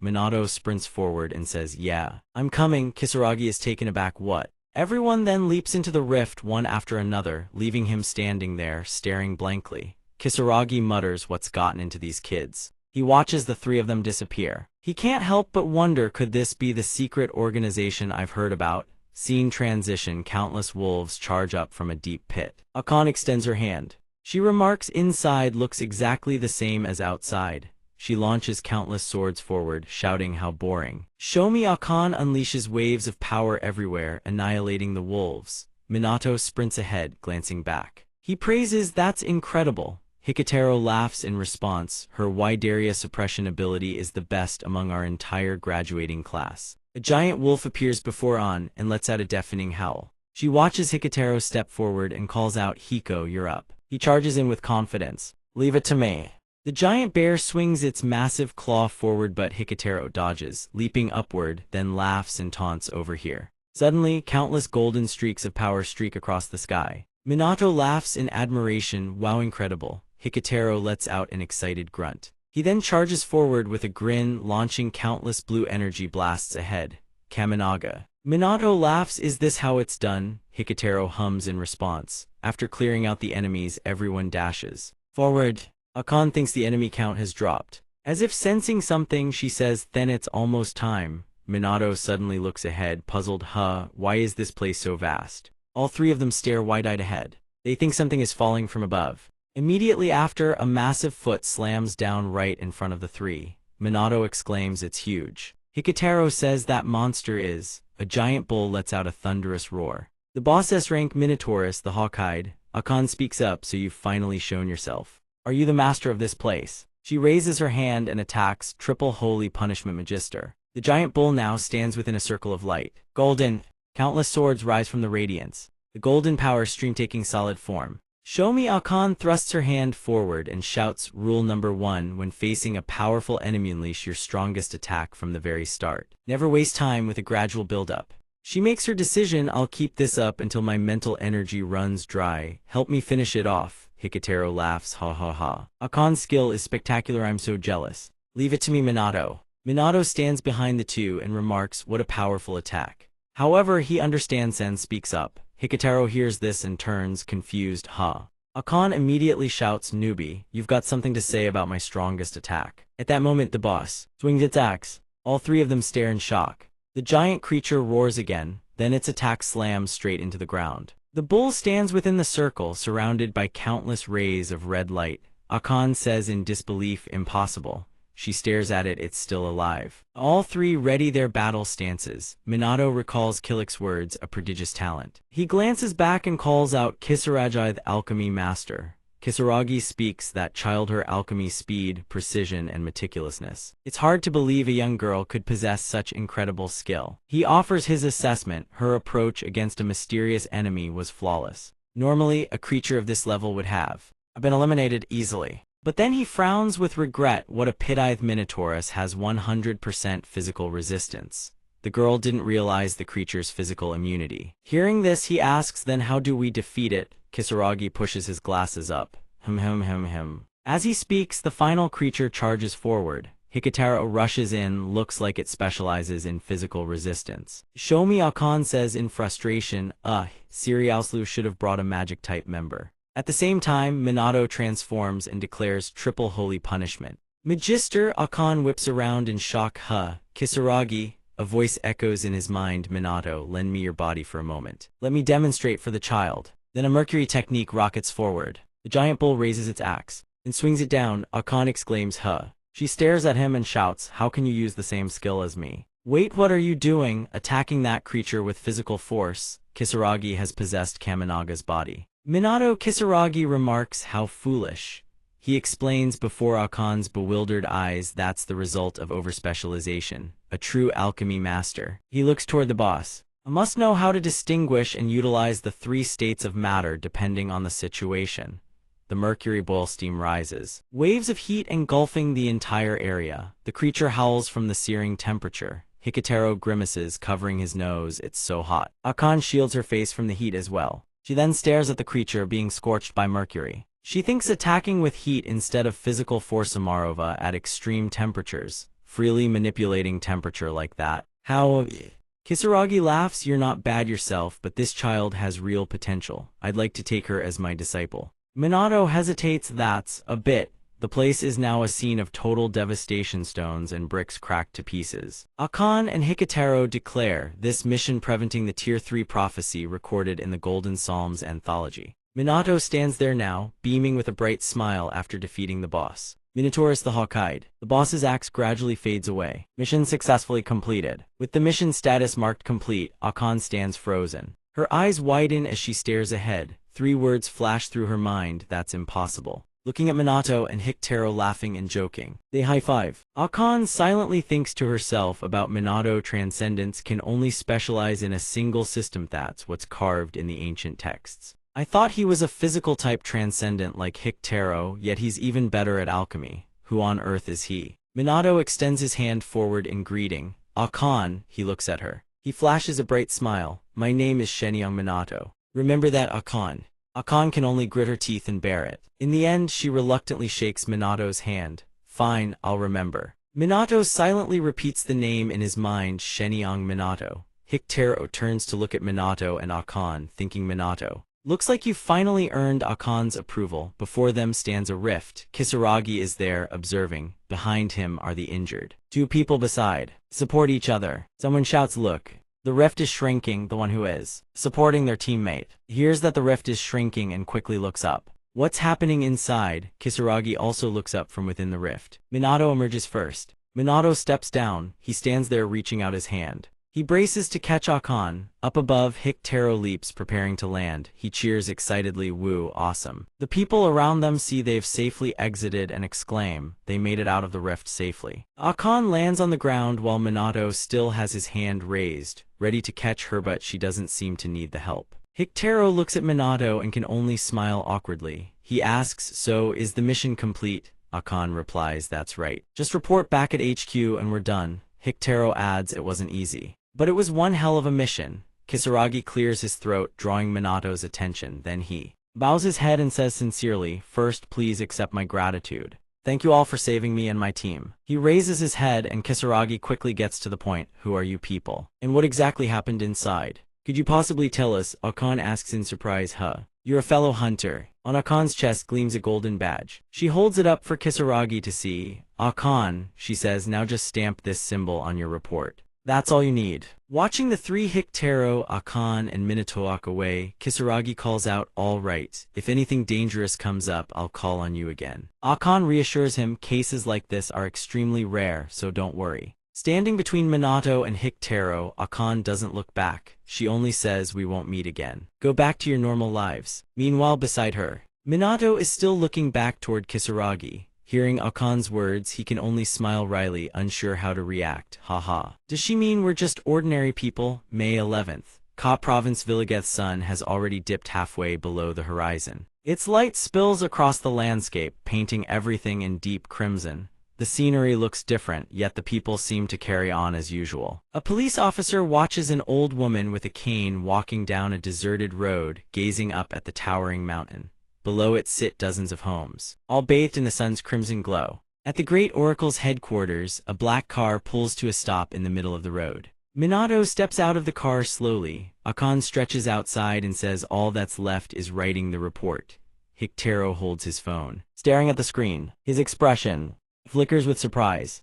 Minato sprints forward and says, yeah, I'm coming. Kisaragi is taken aback. What? Everyone then leaps into the rift one after another, leaving him standing there, staring blankly. Kisaragi mutters what's gotten into these kids. He watches the three of them disappear. He can't help but wonder, could this be the secret organization I've heard about? Scene transition. Countless wolves charge up from a deep pit. Akane extends her hand. She remarks inside looks exactly the same as outside. She launches countless swords forward, shouting how boring. Show me. Akane unleashes waves of power everywhere, annihilating the wolves. Minato sprints ahead, glancing back. He praises, that's incredible. Hikitaro laughs in response. Her Wideria suppression ability is the best among our entire graduating class. A giant wolf appears before An and lets out a deafening howl. She watches Hikitaro step forward and calls out, Hiko, you're up. He charges in with confidence. Leave it to me. The giant bear swings its massive claw forward, but Hikitaro dodges, leaping upward, then laughs and taunts, over here. Suddenly, countless golden streaks of power streak across the sky. Minato laughs in admiration. Wow, incredible. Hikitaro lets out an excited grunt. He then charges forward with a grin, launching countless blue energy blasts ahead. Kaminaga. Minato laughs. Is this how it's done? Hikitaro hums in response. After clearing out the enemies, everyone dashes forward. Akane thinks the enemy count has dropped. As if sensing something, she says, then it's almost time. Minato suddenly looks ahead, puzzled. Why is this place so vast? All three of them stare wide-eyed ahead. They think something is falling from above. Immediately after, a massive foot slams down right in front of the three. Minato exclaims, it's huge. Hikitaro says that monster is. A giant bull lets out a thunderous roar. The boss S-rank Minotaurus, the hawk-eyed. Akane speaks up, so you've finally shown yourself. Are you the master of this place? She raises her hand and attacks. Triple Holy Punishment Magister. The giant bull now stands within a circle of light. Golden. Countless swords rise from the radiance. The golden power stream taking solid form. Show me. Akane thrusts her hand forward and shouts, rule number 1, when facing a powerful enemy, unleash your strongest attack from the very start. Never waste time with a gradual build-up. She makes her decision. I'll keep this up until my mental energy runs dry. Help me finish it off. Hikitaro laughs, ha ha ha. Akane's skill is spectacular, I'm so jealous. Leave it to me, Minato. Minato stands behind the two and remarks, what a powerful attack. However, he understands and speaks up. Hikitaro hears this and turns confused. Akane immediately shouts, newbie, you've got something to say about my strongest attack. At that moment, the boss swings its axe. All three of them stare in shock. The giant creature roars again, then its attack slams straight into the ground. The bull stands within the circle, surrounded by countless rays of red light. Akane says in disbelief, impossible. She stares at it, it's still alive. All three ready their battle stances. Minato recalls Killick's words, a prodigious talent. He glances back and calls out, Kisaragi, the alchemy master. Kisaragi speaks, that child, her alchemy, speed, precision, and meticulousness. It's hard to believe a young girl could possess such incredible skill. He offers his assessment. Her approach against a mysterious enemy was flawless. Normally, a creature of this level would have been eliminated easily. But then he frowns with regret. What a pit-eyed Minotaurus has 100% physical resistance. The girl didn't realize the creature's physical immunity. Hearing this, he asks, then how do we defeat it? Kisaragi pushes his glasses up. As he speaks, the final creature charges forward. Hikitaro rushes in, looks like it specializes in physical resistance. Show me, Akane says in frustration. Siriauslu should have brought a magic-type member. At the same time, Minato transforms and declares triple holy punishment. Magister. Akane whips around in shock. Kisaragi. A voice echoes in his mind. Minato, lend me your body for a moment. Let me demonstrate for the child. Then a Mercury technique rockets forward. The giant bull raises its axe and swings it down. Akane exclaims, She stares at him and shouts, how can you use the same skill as me? Wait, what are you doing? Attacking that creature with physical force. Kisaragi has possessed Kaminaga's body. Minato. Kisaragi remarks, how foolish. He explains before Akane's bewildered eyes, that's the result of overspecialization. A true alchemy master. He looks toward the boss. I must know how to distinguish and utilize the 3 states of matter depending on the situation. The mercury boil steam rises. Waves of heat engulfing the entire area. The creature howls from the searing temperature. Hikitaro grimaces, covering his nose. It's so hot. Akane shields her face from the heat as well. She then stares at the creature being scorched by mercury. She thinks attacking with heat instead of physical force Samarova at extreme temperatures, freely manipulating temperature like that. How? Kisaragi laughs, you're not bad yourself, but this child has real potential. I'd like to take her as my disciple. Minato hesitates, that's a bit. The place is now a scene of total devastation, stones and bricks cracked to pieces. Akan and Hikitaro declare this mission preventing the Tier 3 prophecy recorded in the Golden Psalms anthology. Minato stands there now, beaming with a bright smile after defeating the boss. Minotaurus the Hawk-Eyed. The boss's axe gradually fades away. Mission successfully completed. With the mission status marked complete, Akan stands frozen. Her eyes widen as she stares ahead. 3 words flash through her mind, that's impossible. Looking at Minato and Hikitaro laughing and joking. They high-five. Akan silently thinks to herself about Minato. Transcendence can only specialize in a single system, that's what's carved in the ancient texts. I thought he was a physical type transcendent like Hikitaro, yet he's even better at alchemy. Who on earth is he? Minato extends his hand forward in greeting. Akan, he looks at her. He flashes a bright smile. My name is Shenyang Minato. Remember that, Akan. Akan can only grit her teeth and bear it. In the end, she reluctantly shakes Minato's hand. Fine, I'll remember. Minato silently repeats the name in his mind, Shenyang Minato. Hikitaro turns to look at Minato and Akan, thinking Minato. Looks like you finally earned Akan's approval. Before them stands a rift. Kisaragi is there, observing. Behind him are the injured. 2 people beside. Support each other. Someone shouts, look. The rift is shrinking, the one who is supporting their teammate hears that the rift is shrinking and quickly looks up. What's happening inside? Kisaragi also looks up from within the rift. Minato emerges first. Minato steps down. He stands there reaching out his hand. He braces to catch Akan. Up above, Hikitaro leaps, preparing to land. He cheers excitedly, woo, awesome. The people around them see they've safely exited and exclaim, they made it out of the rift safely. Akan lands on the ground while Minato still has his hand raised, ready to catch her, but she doesn't seem to need the help. Hikitaro looks at Minato and can only smile awkwardly. He asks, so is the mission complete? Akan replies, that's right. Just report back at HQ and we're done. Hikitaro adds, it wasn't easy. But it was one hell of a mission. Kisaragi clears his throat, drawing Minato's attention. Then he bows his head and says sincerely, first, please accept my gratitude. Thank you all for saving me and my team. He raises his head and Kisaragi quickly gets to the point. Who are you people? And what exactly happened inside? Could you possibly tell us? Akan asks in surprise. You're a fellow hunter. On Akan's chest gleams a golden badge. She holds it up for Kisaragi to see. Akan, she says, now just stamp this symbol on your report. That's all you need. Watching the 3 Hikitaro, Akan, and Minato walk away, Kisaragi calls out, all right, if anything dangerous comes up, I'll call on you again. Akan reassures him, cases like this are extremely rare, so don't worry. Standing between Minato and Hikitaro, Akan doesn't look back. She only says, we won't meet again. Go back to your normal lives. Meanwhile, beside her, Minato is still looking back toward Kisaragi. Hearing Akan's words, he can only smile wryly, unsure how to react. Haha. Does she mean we're just ordinary people? May 11th. Ka Province Villigeth's sun has already dipped halfway below the horizon. Its light spills across the landscape, painting everything in deep crimson. The scenery looks different, yet the people seem to carry on as usual. A police officer watches an old woman with a cane walking down a deserted road, gazing up at the towering mountain. Below it sit dozens of homes, all bathed in the sun's crimson glow. At the Great Oracle's headquarters, a black car pulls to a stop in the middle of the road. Minato steps out of the car slowly. Akan stretches outside and says all that's left is writing the report. Hikitaro holds his phone, staring at the screen. His expression flickers with surprise.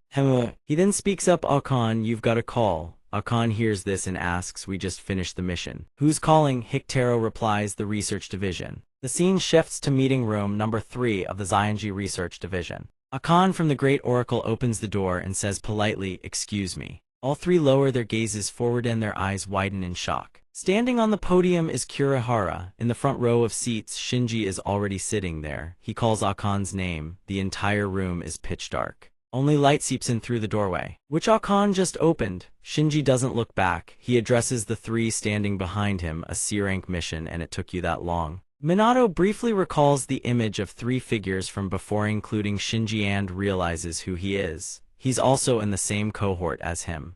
He then speaks up, Akan, you've got a call. Akan hears this and asks, we just finished the mission. Who's calling? Hikitaro replies, the research division. The scene shifts to meeting room number 3 of the Zionji Research Division. Akan from the Great Oracle opens the door and says politely, excuse me. All 3 lower their gazes forward and their eyes widen in shock. Standing on the podium is Kurihara. In the front row of seats, Shinji is already sitting there. He calls Akan's name. The entire room is pitch dark. Only light seeps in through the doorway, which Akan just opened. Shinji doesn't look back. He addresses the 3 standing behind him, a C-rank mission, and it took you that long. Minato briefly recalls the image of 3 figures from before, including Shinji, and realizes who he is. He's also in the same cohort as him.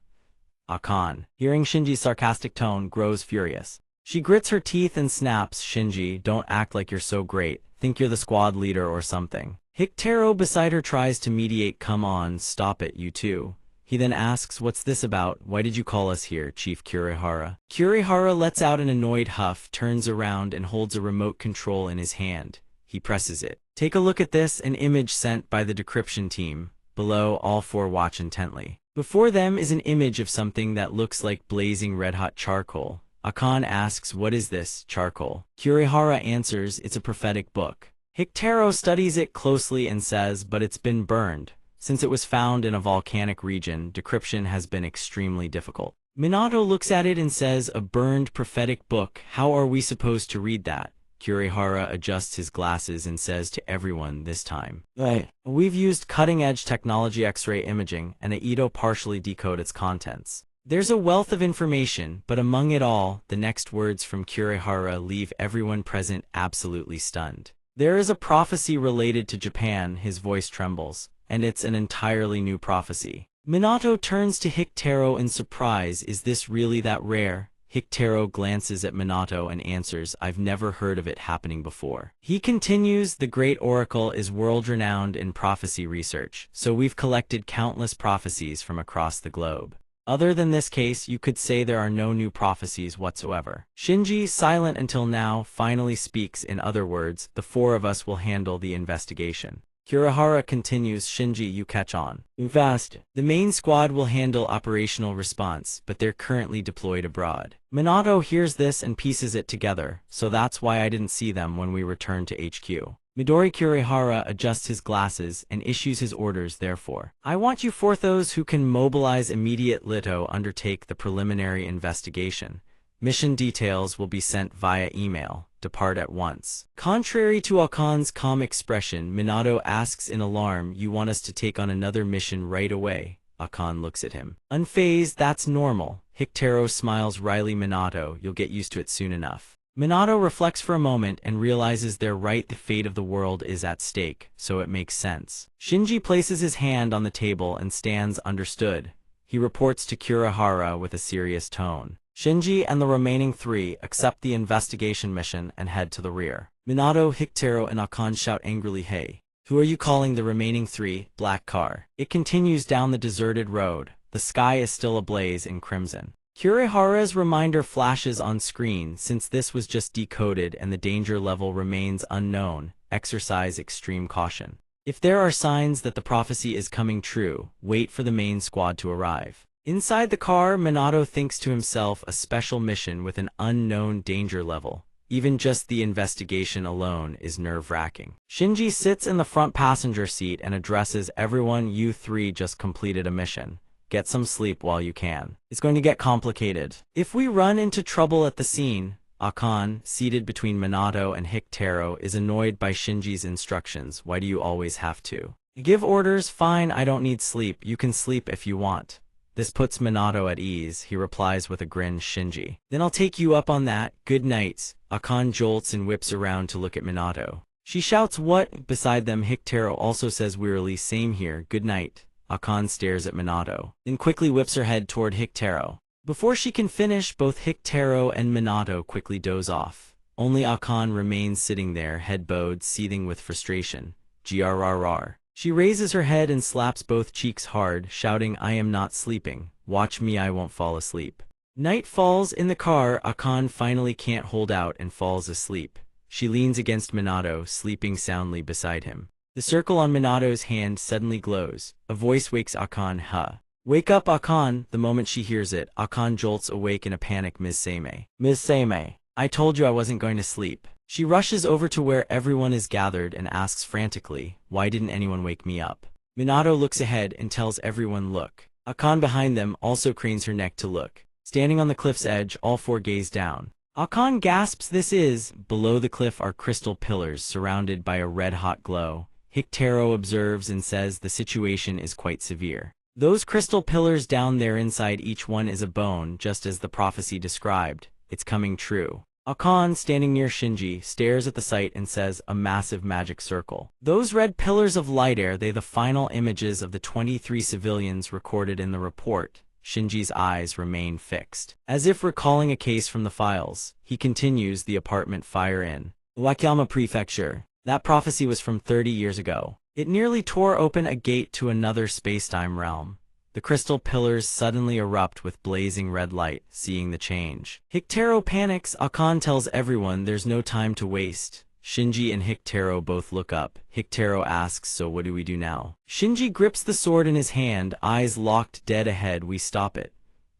Akan, hearing Shinji's sarcastic tone, grows furious. She grits her teeth and snaps, Shinji, don't act like you're so great. Think you're the squad leader or something. Hikitaro beside her tries to mediate. Come on, stop it, you two. He then asks, what's this about? Why did you call us here, Chief Kurihara? Kurihara lets out an annoyed huff, turns around and holds a remote control in his hand. He presses it. Take a look at this, an image sent by the decryption team. Below, all four watch intently. Before them is an image of something that looks like blazing red-hot charcoal. Akane asks, what is this, charcoal? Kurihara answers, it's a prophetic book. Hikitaro studies it closely and says, but it's been burned. Since it was found in a volcanic region, decryption has been extremely difficult. Minato looks at it and says, a burned prophetic book, how are we supposed to read that? Kurihara adjusts his glasses and says to everyone this time, "Hey, we've used cutting-edge technology X-ray imaging, and Aito partially decode its contents. There's a wealth of information, but among it all, the next words from Kurihara leave everyone present absolutely stunned. There is a prophecy related to Japan," his voice trembles, "and it's an entirely new prophecy." Minato turns to Hikitaro in surprise, is this really that rare? Hikitaro glances at Minato and answers, I've never heard of it happening before. He continues, the Great Oracle is world-renowned in prophecy research, so we've collected countless prophecies from across the globe. Other than this case, you could say there are no new prophecies whatsoever. Shinji, silent until now, finally speaks. In other words, the four of us will handle the investigation. Kurihara continues, Shinji, you catch on. Fast. The main squad will handle operational response, but they're currently deployed abroad. Minato hears this and pieces it together, so that's why I didn't see them when we returned to HQ. Midori Kurihara adjusts his glasses and issues his orders therefore. I want you those who can mobilize immediate Lito undertake the preliminary investigation. Mission details will be sent via email. Depart at once. Contrary to Akane's calm expression, Minato asks in alarm, you want us to take on another mission right away? Akane looks at him. Unfazed, that's normal. Hikitaro smiles wryly. Minato, you'll get used to it soon enough. Minato reflects for a moment and realizes they're right, the fate of the world is at stake, so it makes sense. Shinji places his hand on the table and stands understood. He reports to Kurihara with a serious tone. Shinji and the remaining three accept the investigation mission and head to the rear. Minato, Hikitaro, and Akane shout angrily, hey, who are you calling the remaining three? Black car. It continues down the deserted road. The sky is still ablaze in crimson. Kurihara's reminder flashes on screen. Since this was just decoded and the danger level remains unknown, exercise extreme caution. If there are signs that the prophecy is coming true, wait for the main squad to arrive. Inside the car, Minato thinks to himself, a special mission with an unknown danger level. Even just the investigation alone is nerve-wracking. Shinji sits in the front passenger seat and addresses everyone. You three just completed a mission. Get some sleep while you can. It's going to get complicated. If we run into trouble at the scene, Akane, seated between Minato and Hikitaro, is annoyed by Shinji's instructions. Why do you always have to give orders? Fine, I don't need sleep. You can sleep if you want. This puts Minato at ease. He replies with a grin, Shinji. Then I'll take you up on that. Good night. Akane jolts and whips around to look at Minato. She shouts, what? Beside them, Hikitaro also says wearily, same here. Good night. Akane stares at Minato, then quickly whips her head toward Hikitaro. Before she can finish, both Hikitaro and Minato quickly doze off. Only Akane remains sitting there, head bowed, seething with frustration. Grrrr. She raises her head and slaps both cheeks hard, shouting, I am not sleeping. Watch me, I won't fall asleep. Night falls in the car. Akane finally can't hold out and falls asleep. She leans against Minato, sleeping soundly beside him. The circle on Minato's hand suddenly glows. A voice wakes Akane. Wake up, Akane. The moment she hears it, Akane jolts awake in a panic. Ms. Seimei. Ms. Seimei. I told you I wasn't going to sleep. She rushes over to where everyone is gathered and asks frantically, why didn't anyone wake me up? Minato looks ahead and tells everyone, look. Akane behind them also cranes her neck to look. Standing on the cliff's edge, all four gaze down. Akane gasps, this is. Below the cliff are crystal pillars surrounded by a red-hot glow. Hikitaro observes and says the situation is quite severe. Those crystal pillars down there, inside each one is a bone, just as the prophecy described. It's coming true. Akane, standing near Shinji, stares at the sight and says, a massive magic circle. Those red pillars of light, are they the final images of the 23 civilians recorded in the report? Shinji's eyes remain fixed. As if recalling a case from the files, he continues the apartment fire in Wakayama Prefecture. That prophecy was from 30 years ago. It nearly tore open a gate to another spacetime realm. The crystal pillars suddenly erupt with blazing red light, seeing the change. Hikitaro panics. Akane tells everyone there's no time to waste. Shinji and Hikitaro both look up. Hikitaro asks, so what do we do now? Shinji grips the sword in his hand, eyes locked dead ahead. We stop it.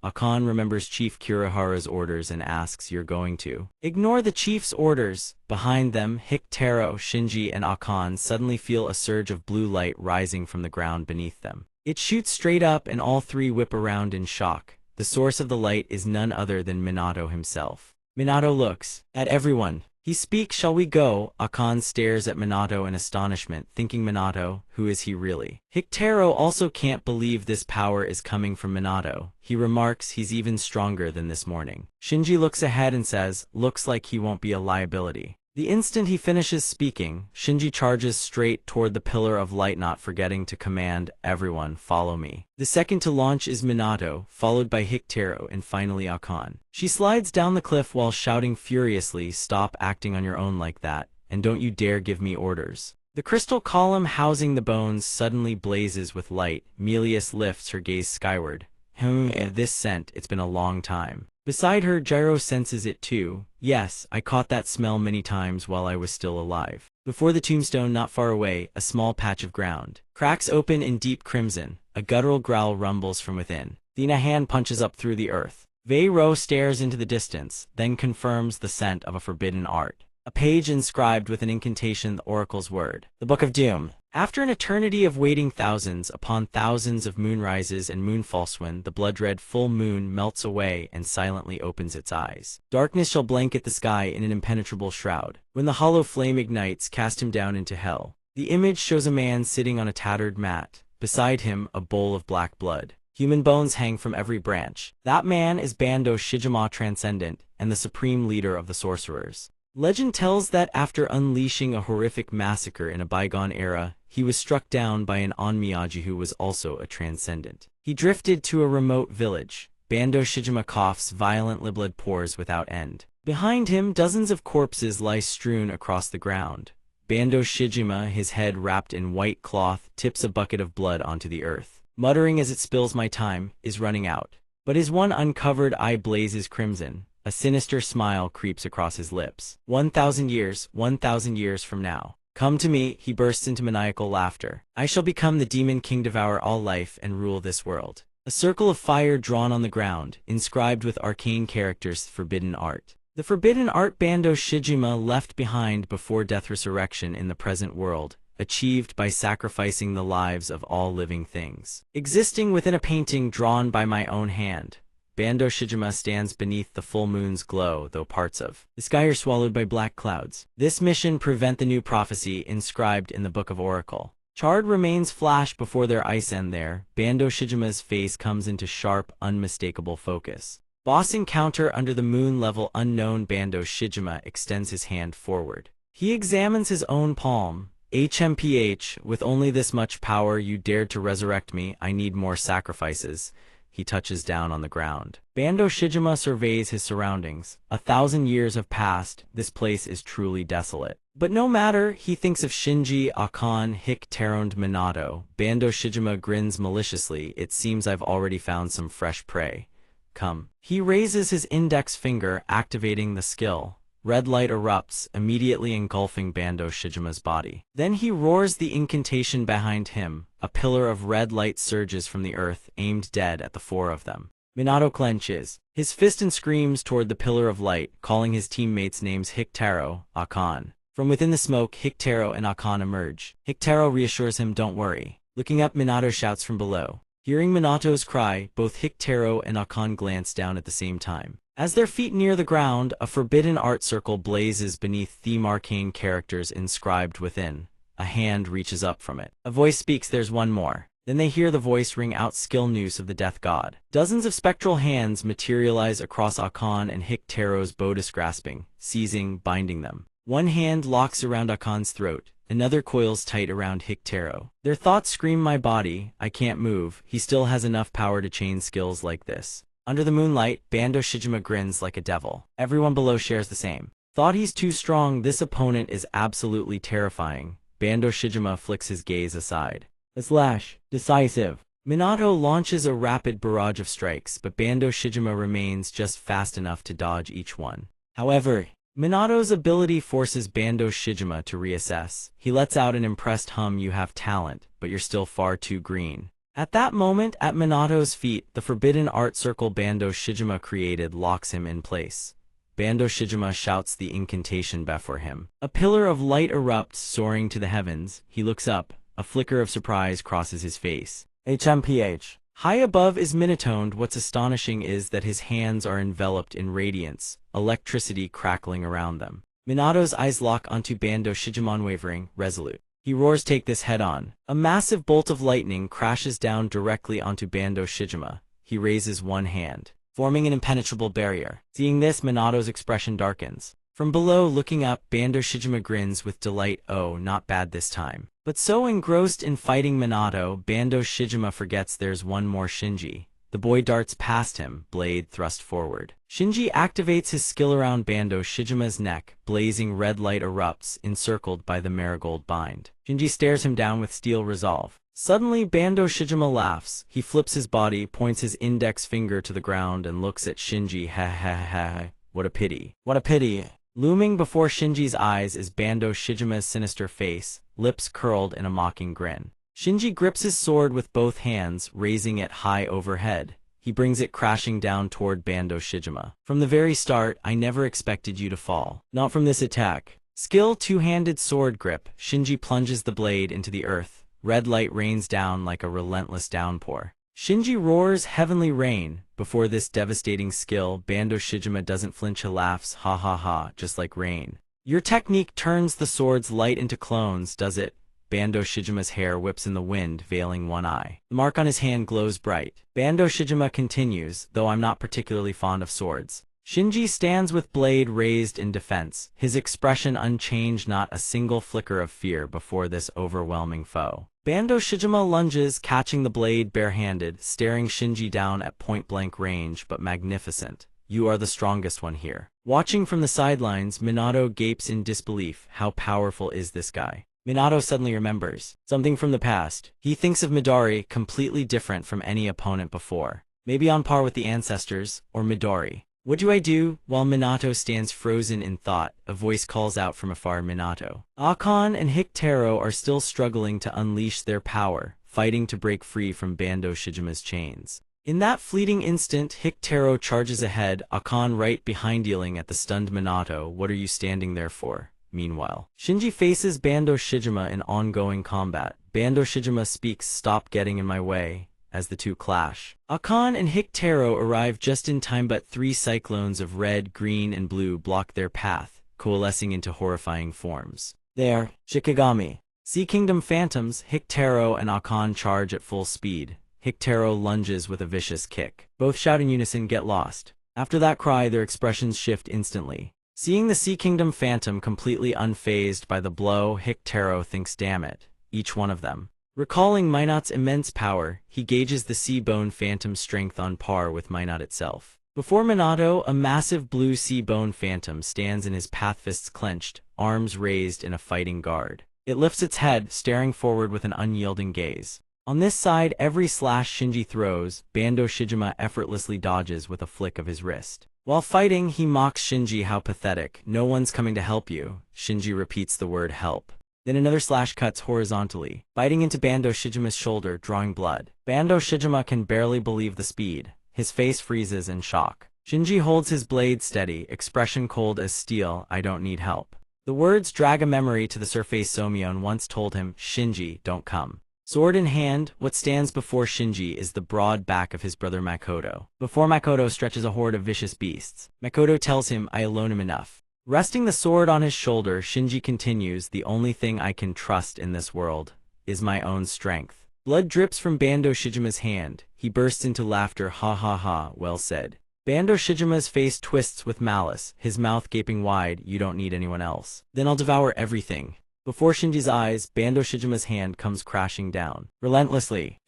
Akane remembers Chief Kurihara's orders and asks, you're going to ignore the chief's orders. Behind them, Hikitaro, Shinji, and Akane suddenly feel a surge of blue light rising from the ground beneath them. It shoots straight up and all three whip around in shock. The source of the light is none other than Minato himself. Minato looks at everyone. He speaks, shall we go? Akane stares at Minato in astonishment, thinking Minato, who is he really? Hikitaro also can't believe this power is coming from Minato. He remarks he's even stronger than this morning. Shinji looks ahead and says, looks like he won't be a liability. The instant he finishes speaking, Shinji charges straight toward the pillar of light, not forgetting to command, everyone, follow me. The second to launch is Minato, followed by Hikitaro and finally Akane. She slides down the cliff while shouting furiously, stop acting on your own like that, and don't you dare give me orders. The crystal column housing the bones suddenly blazes with light. Melius lifts her gaze skyward. This scent, it's been a long time. Beside her, Gyro senses it too. Yes, I caught that smell many times while I was still alive. Before the tombstone not far away, a small patch of ground cracks open in deep crimson. A guttural growl rumbles from within. Thina hand punches up through the earth. Wei Ro stares into the distance, then confirms the scent of a forbidden art. A page inscribed with an incantation, the oracle's word. The Book of Doom. After an eternity of waiting, thousands upon thousands of moonrises and moonfalls, when the blood-red full moon melts away and silently opens its eyes. Darkness shall blanket the sky in an impenetrable shroud. When the hollow flame ignites, cast him down into hell. The image shows a man sitting on a tattered mat. Beside him, a bowl of black blood. Human bones hang from every branch. That man is Bando Shijima Transcendent, and the supreme leader of the sorcerers. Legend tells that after unleashing a horrific massacre in a bygone era, he was struck down by an Onmyaji who was also a transcendent. He drifted to a remote village. Bando Shijima coughs, violent blood pours without end. Behind him, dozens of corpses lie strewn across the ground. Bando Shijima, his head wrapped in white cloth, tips a bucket of blood onto the earth. Muttering as it spills, my time is running out. But his one uncovered eye blazes crimson. A sinister smile creeps across his lips. 1,000 years from now. Come to me, he bursts into maniacal laughter. I shall become the demon king, devour all life, and rule this world. A circle of fire drawn on the ground, inscribed with arcane characters, forbidden art. The forbidden art Bando Shijima left behind before death, resurrection in the present world, achieved by sacrificing the lives of all living things. Existing within a painting drawn by my own hand. Bando Shijima stands beneath the full moon's glow, though parts of the sky are swallowed by black clouds. This mission prevent the new prophecy inscribed in the Book of Oracle. Charred remains flash before their eyes, and there, Bando Shijima's face comes into sharp, unmistakable focus. Boss encounter under the moon level unknown. Bando Shijima extends his hand forward. He examines his own palm. HMPH, with only this much power you dared to resurrect me, I need more sacrifices. He touches down on the ground. Bando Shijima surveys his surroundings. 1,000 years have passed, this place is truly desolate. But no matter, he thinks of Shinji, Akane, Hikitaro and Minato. Bando Shijima grins maliciously, it seems I've already found some fresh prey. Come. He raises his index finger, activating the skill. Red light erupts, immediately engulfing Bando Shijima's body. Then he roars the incantation behind him. A pillar of red light surges from the earth, aimed dead at the four of them. Minato clenches his fist and screams toward the pillar of light, calling his teammates names. Hikitaro, Akane. From within the smoke, Hikitaro and Akane emerge. Hikitaro reassures him, don't worry. Looking up, Minato shouts from below. Hearing Minato's cry, both Hikitaro and Akane glance down at the same time. As their feet near the ground, a forbidden art circle blazes beneath, theme arcane characters inscribed within. A hand reaches up from it. A voice speaks, there's one more. Then they hear the voice ring out, skill news of the death god. Dozens of spectral hands materialize across Akane and Hikitaro's bodice, grasping, seizing, binding them. One hand locks around Akane's throat. another coils tight around Hikitaro. Their thoughts scream my body, I can't move, he still has enough power to chain skills like this. Under the moonlight, Bando Shijima grins like a devil. Everyone below shares the same. Thought he's too strong, this opponent is absolutely terrifying. Bando Shijima flicks his gaze aside. A slash. Decisive. Minato launches a rapid barrage of strikes, but Bando Shijima remains just fast enough to dodge each one. However, Minato's ability forces Bando Shijima to reassess. He lets out an impressed hum, you have talent, but you're still far too green. At that moment, at Minato's feet, the forbidden art circle Bando Shijima created locks him in place. Bando Shijima shouts the incantation before him. A pillar of light erupts, soaring to the heavens. He looks up. A flicker of surprise crosses his face. HMPH. High above is Minotoned. What's astonishing is that his hands are enveloped in radiance, electricity crackling around them. Minato's eyes lock onto Bando Shijima, unwavering, resolute. He roars, take this head on. A massive bolt of lightning crashes down directly onto Bando Shijima. He raises one hand, forming an impenetrable barrier. Seeing this, Minato's expression darkens. From below, looking up, Bando Shijima grins with delight. Oh, not bad this time. But so engrossed in fighting Minato, Bando Shijima forgets there's one more Shinji. The boy darts past him, blade thrust forward. Shinji activates his skill around Bando Shijima's neck. Blazing red light erupts, encircled by the marigold bind. Shinji stares him down with steel resolve. Suddenly, Bando Shijima laughs. He flips his body, points his index finger to the ground, and looks at Shinji. Ha ha ha. What a pity. What a pity. Looming before Shinji's eyes is Bando Shijima's sinister face, lips curled in a mocking grin. Shinji grips his sword with both hands, raising it high overhead. He brings it crashing down toward Bando Shijima. From the very start, I never expected you to fall. Not from this attack. Skill two-handed sword grip. Shinji plunges the blade into the earth. Red light rains down like a relentless downpour. Shinji roars heavenly rain. Before this devastating skill, Bando Shijima doesn't flinch. He laughs, ha ha ha, just like rain. Your technique turns the sword's light into clones, does it? Bando Shijima's hair whips in the wind, veiling one eye. The mark on his hand glows bright. Bando Shijima continues, though I'm not particularly fond of swords. Shinji stands with blade raised in defense, his expression unchanged, not a single flicker of fear before this overwhelming foe. Bando Shijima lunges, catching the blade barehanded, staring Shinji down at point-blank range, but magnificent. You are the strongest one here. Watching from the sidelines, Minato gapes in disbelief. How powerful is this guy? Minato suddenly remembers something from the past. He thinks of Midori, completely different from any opponent before. Maybe on par with the ancestors, or Midori. What do I do? While Minato stands frozen in thought, a voice calls out from afar, Minato. Akon and Hikitaro are still struggling to unleash their power, fighting to break free from Bando Shijima's chains. In that fleeting instant, Hikitaro charges ahead, Akon right behind, yelling at the stunned Minato, what are you standing there for? Meanwhile, Shinji faces Bando Shijima in ongoing combat. Bando Shijima speaks, stop getting in my way, as the two clash. Akon and Hikitaro arrive just in time, but three cyclones of red, green, and blue block their path, coalescing into horrifying forms. There, Shikigami. Sea Kingdom Phantoms, Hikitaro and Akon charge at full speed. Hikitaro lunges with a vicious kick. Both shout in unison, get lost. After that cry, their expressions shift instantly. Seeing the Sea Kingdom Phantom completely unfazed by the blow, Hikitaro thinks, damn it, each one of them. Recalling Minot's immense power, he gauges the Sea Bone Phantom's strength on par with Minot itself. Before Minato, a massive blue Sea Bone Phantom stands in his path, fists clenched, arms raised in a fighting guard. It lifts its head, staring forward with an unyielding gaze. On this side, every slash Shinji throws, Bando Shijima effortlessly dodges with a flick of his wrist. While fighting, he mocks Shinji, how pathetic. No one's coming to help you. Shinji repeats the word help. Then another slash cuts horizontally, biting into Bando Shijima's shoulder, drawing blood. Bando Shijima can barely believe the speed. His face freezes in shock. Shinji holds his blade steady, expression cold as steel, I don't need help. The words drag a memory to the surface. Somyeon once told him, Shinji, don't come. Sword in hand, what stands before Shinji is the broad back of his brother Makoto. Before Makoto stretches a horde of vicious beasts. Makoto tells him, I alone am enough. Resting the sword on his shoulder, Shinji continues, the only thing I can trust in this world is my own strength. Blood drips from Bando Shijima's hand. He bursts into laughter, ha ha ha, well said. Bando Shijima's face twists with malice, his mouth gaping wide, you don't need anyone else. Then I'll devour everything. Before Shinji's eyes, Bando Shijima's hand comes crashing down. Relentlessly.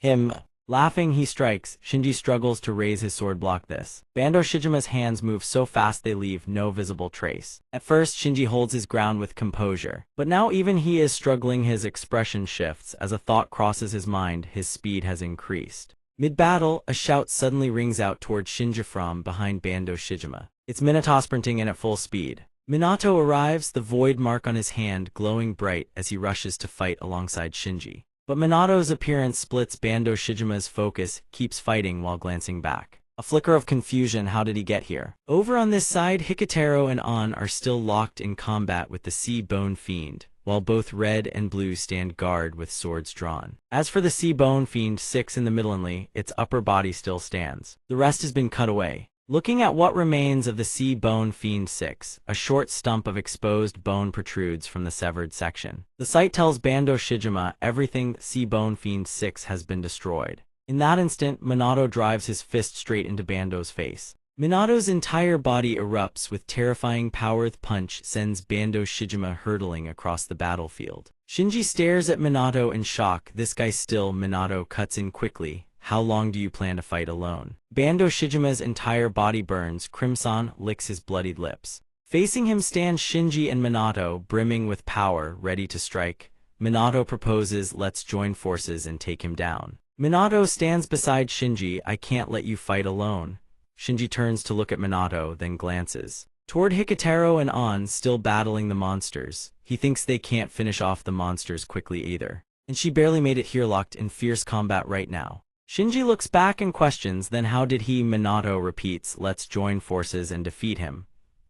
Laughing, he strikes. Shinji struggles to raise his sword block this. Bando Shijima's hands move so fast they leave no visible trace. At first, Shinji holds his ground with composure. But now even he is struggling. His expression shifts. As a thought crosses his mind, his speed has increased. Mid-battle, a shout suddenly rings out toward Shinji from behind Bando Shijima. It's Minato sprinting in at full speed. Minato arrives, the void mark on his hand glowing bright as he rushes to fight alongside Shinji. But Minato's appearance splits Bando Shijima's focus, keeps fighting while glancing back. A flicker of confusion. How did he get here? Over on this side, Hikitaro and An are still locked in combat with the Sea Bone Fiend, while both Red and Blue stand guard with swords drawn. As for the Sea Bone Fiend 6 in the middle, its upper body still stands. The rest has been cut away. Looking at what remains of the Sea Bone Fiend 6, a short stump of exposed bone protrudes from the severed section. The sight tells Bando Shijima everything. Sea Bone Fiend 6 has been destroyed. In that instant, Minato drives his fist straight into Bando's face. Minato's entire body erupts with terrifying power. The punch sends Bando Shijima hurtling across the battlefield. Shinji stares at Minato in shock. This guy still. Minato cuts in quickly. How long do you plan to fight alone? Bando Shijima's entire body burns. Crimson licks his bloodied lips. Facing him stand Shinji and Minato, brimming with power, ready to strike. Minato proposes, let's join forces and take him down. Minato stands beside Shinji. I can't let you fight alone. Shinji turns to look at Minato, then glances toward Hikitaro and An, still battling the monsters. He thinks they can't finish off the monsters quickly either. And she barely made it here, locked in fierce combat right now. Shinji looks back and questions, then how did he? Minato repeats, let's join forces and defeat him.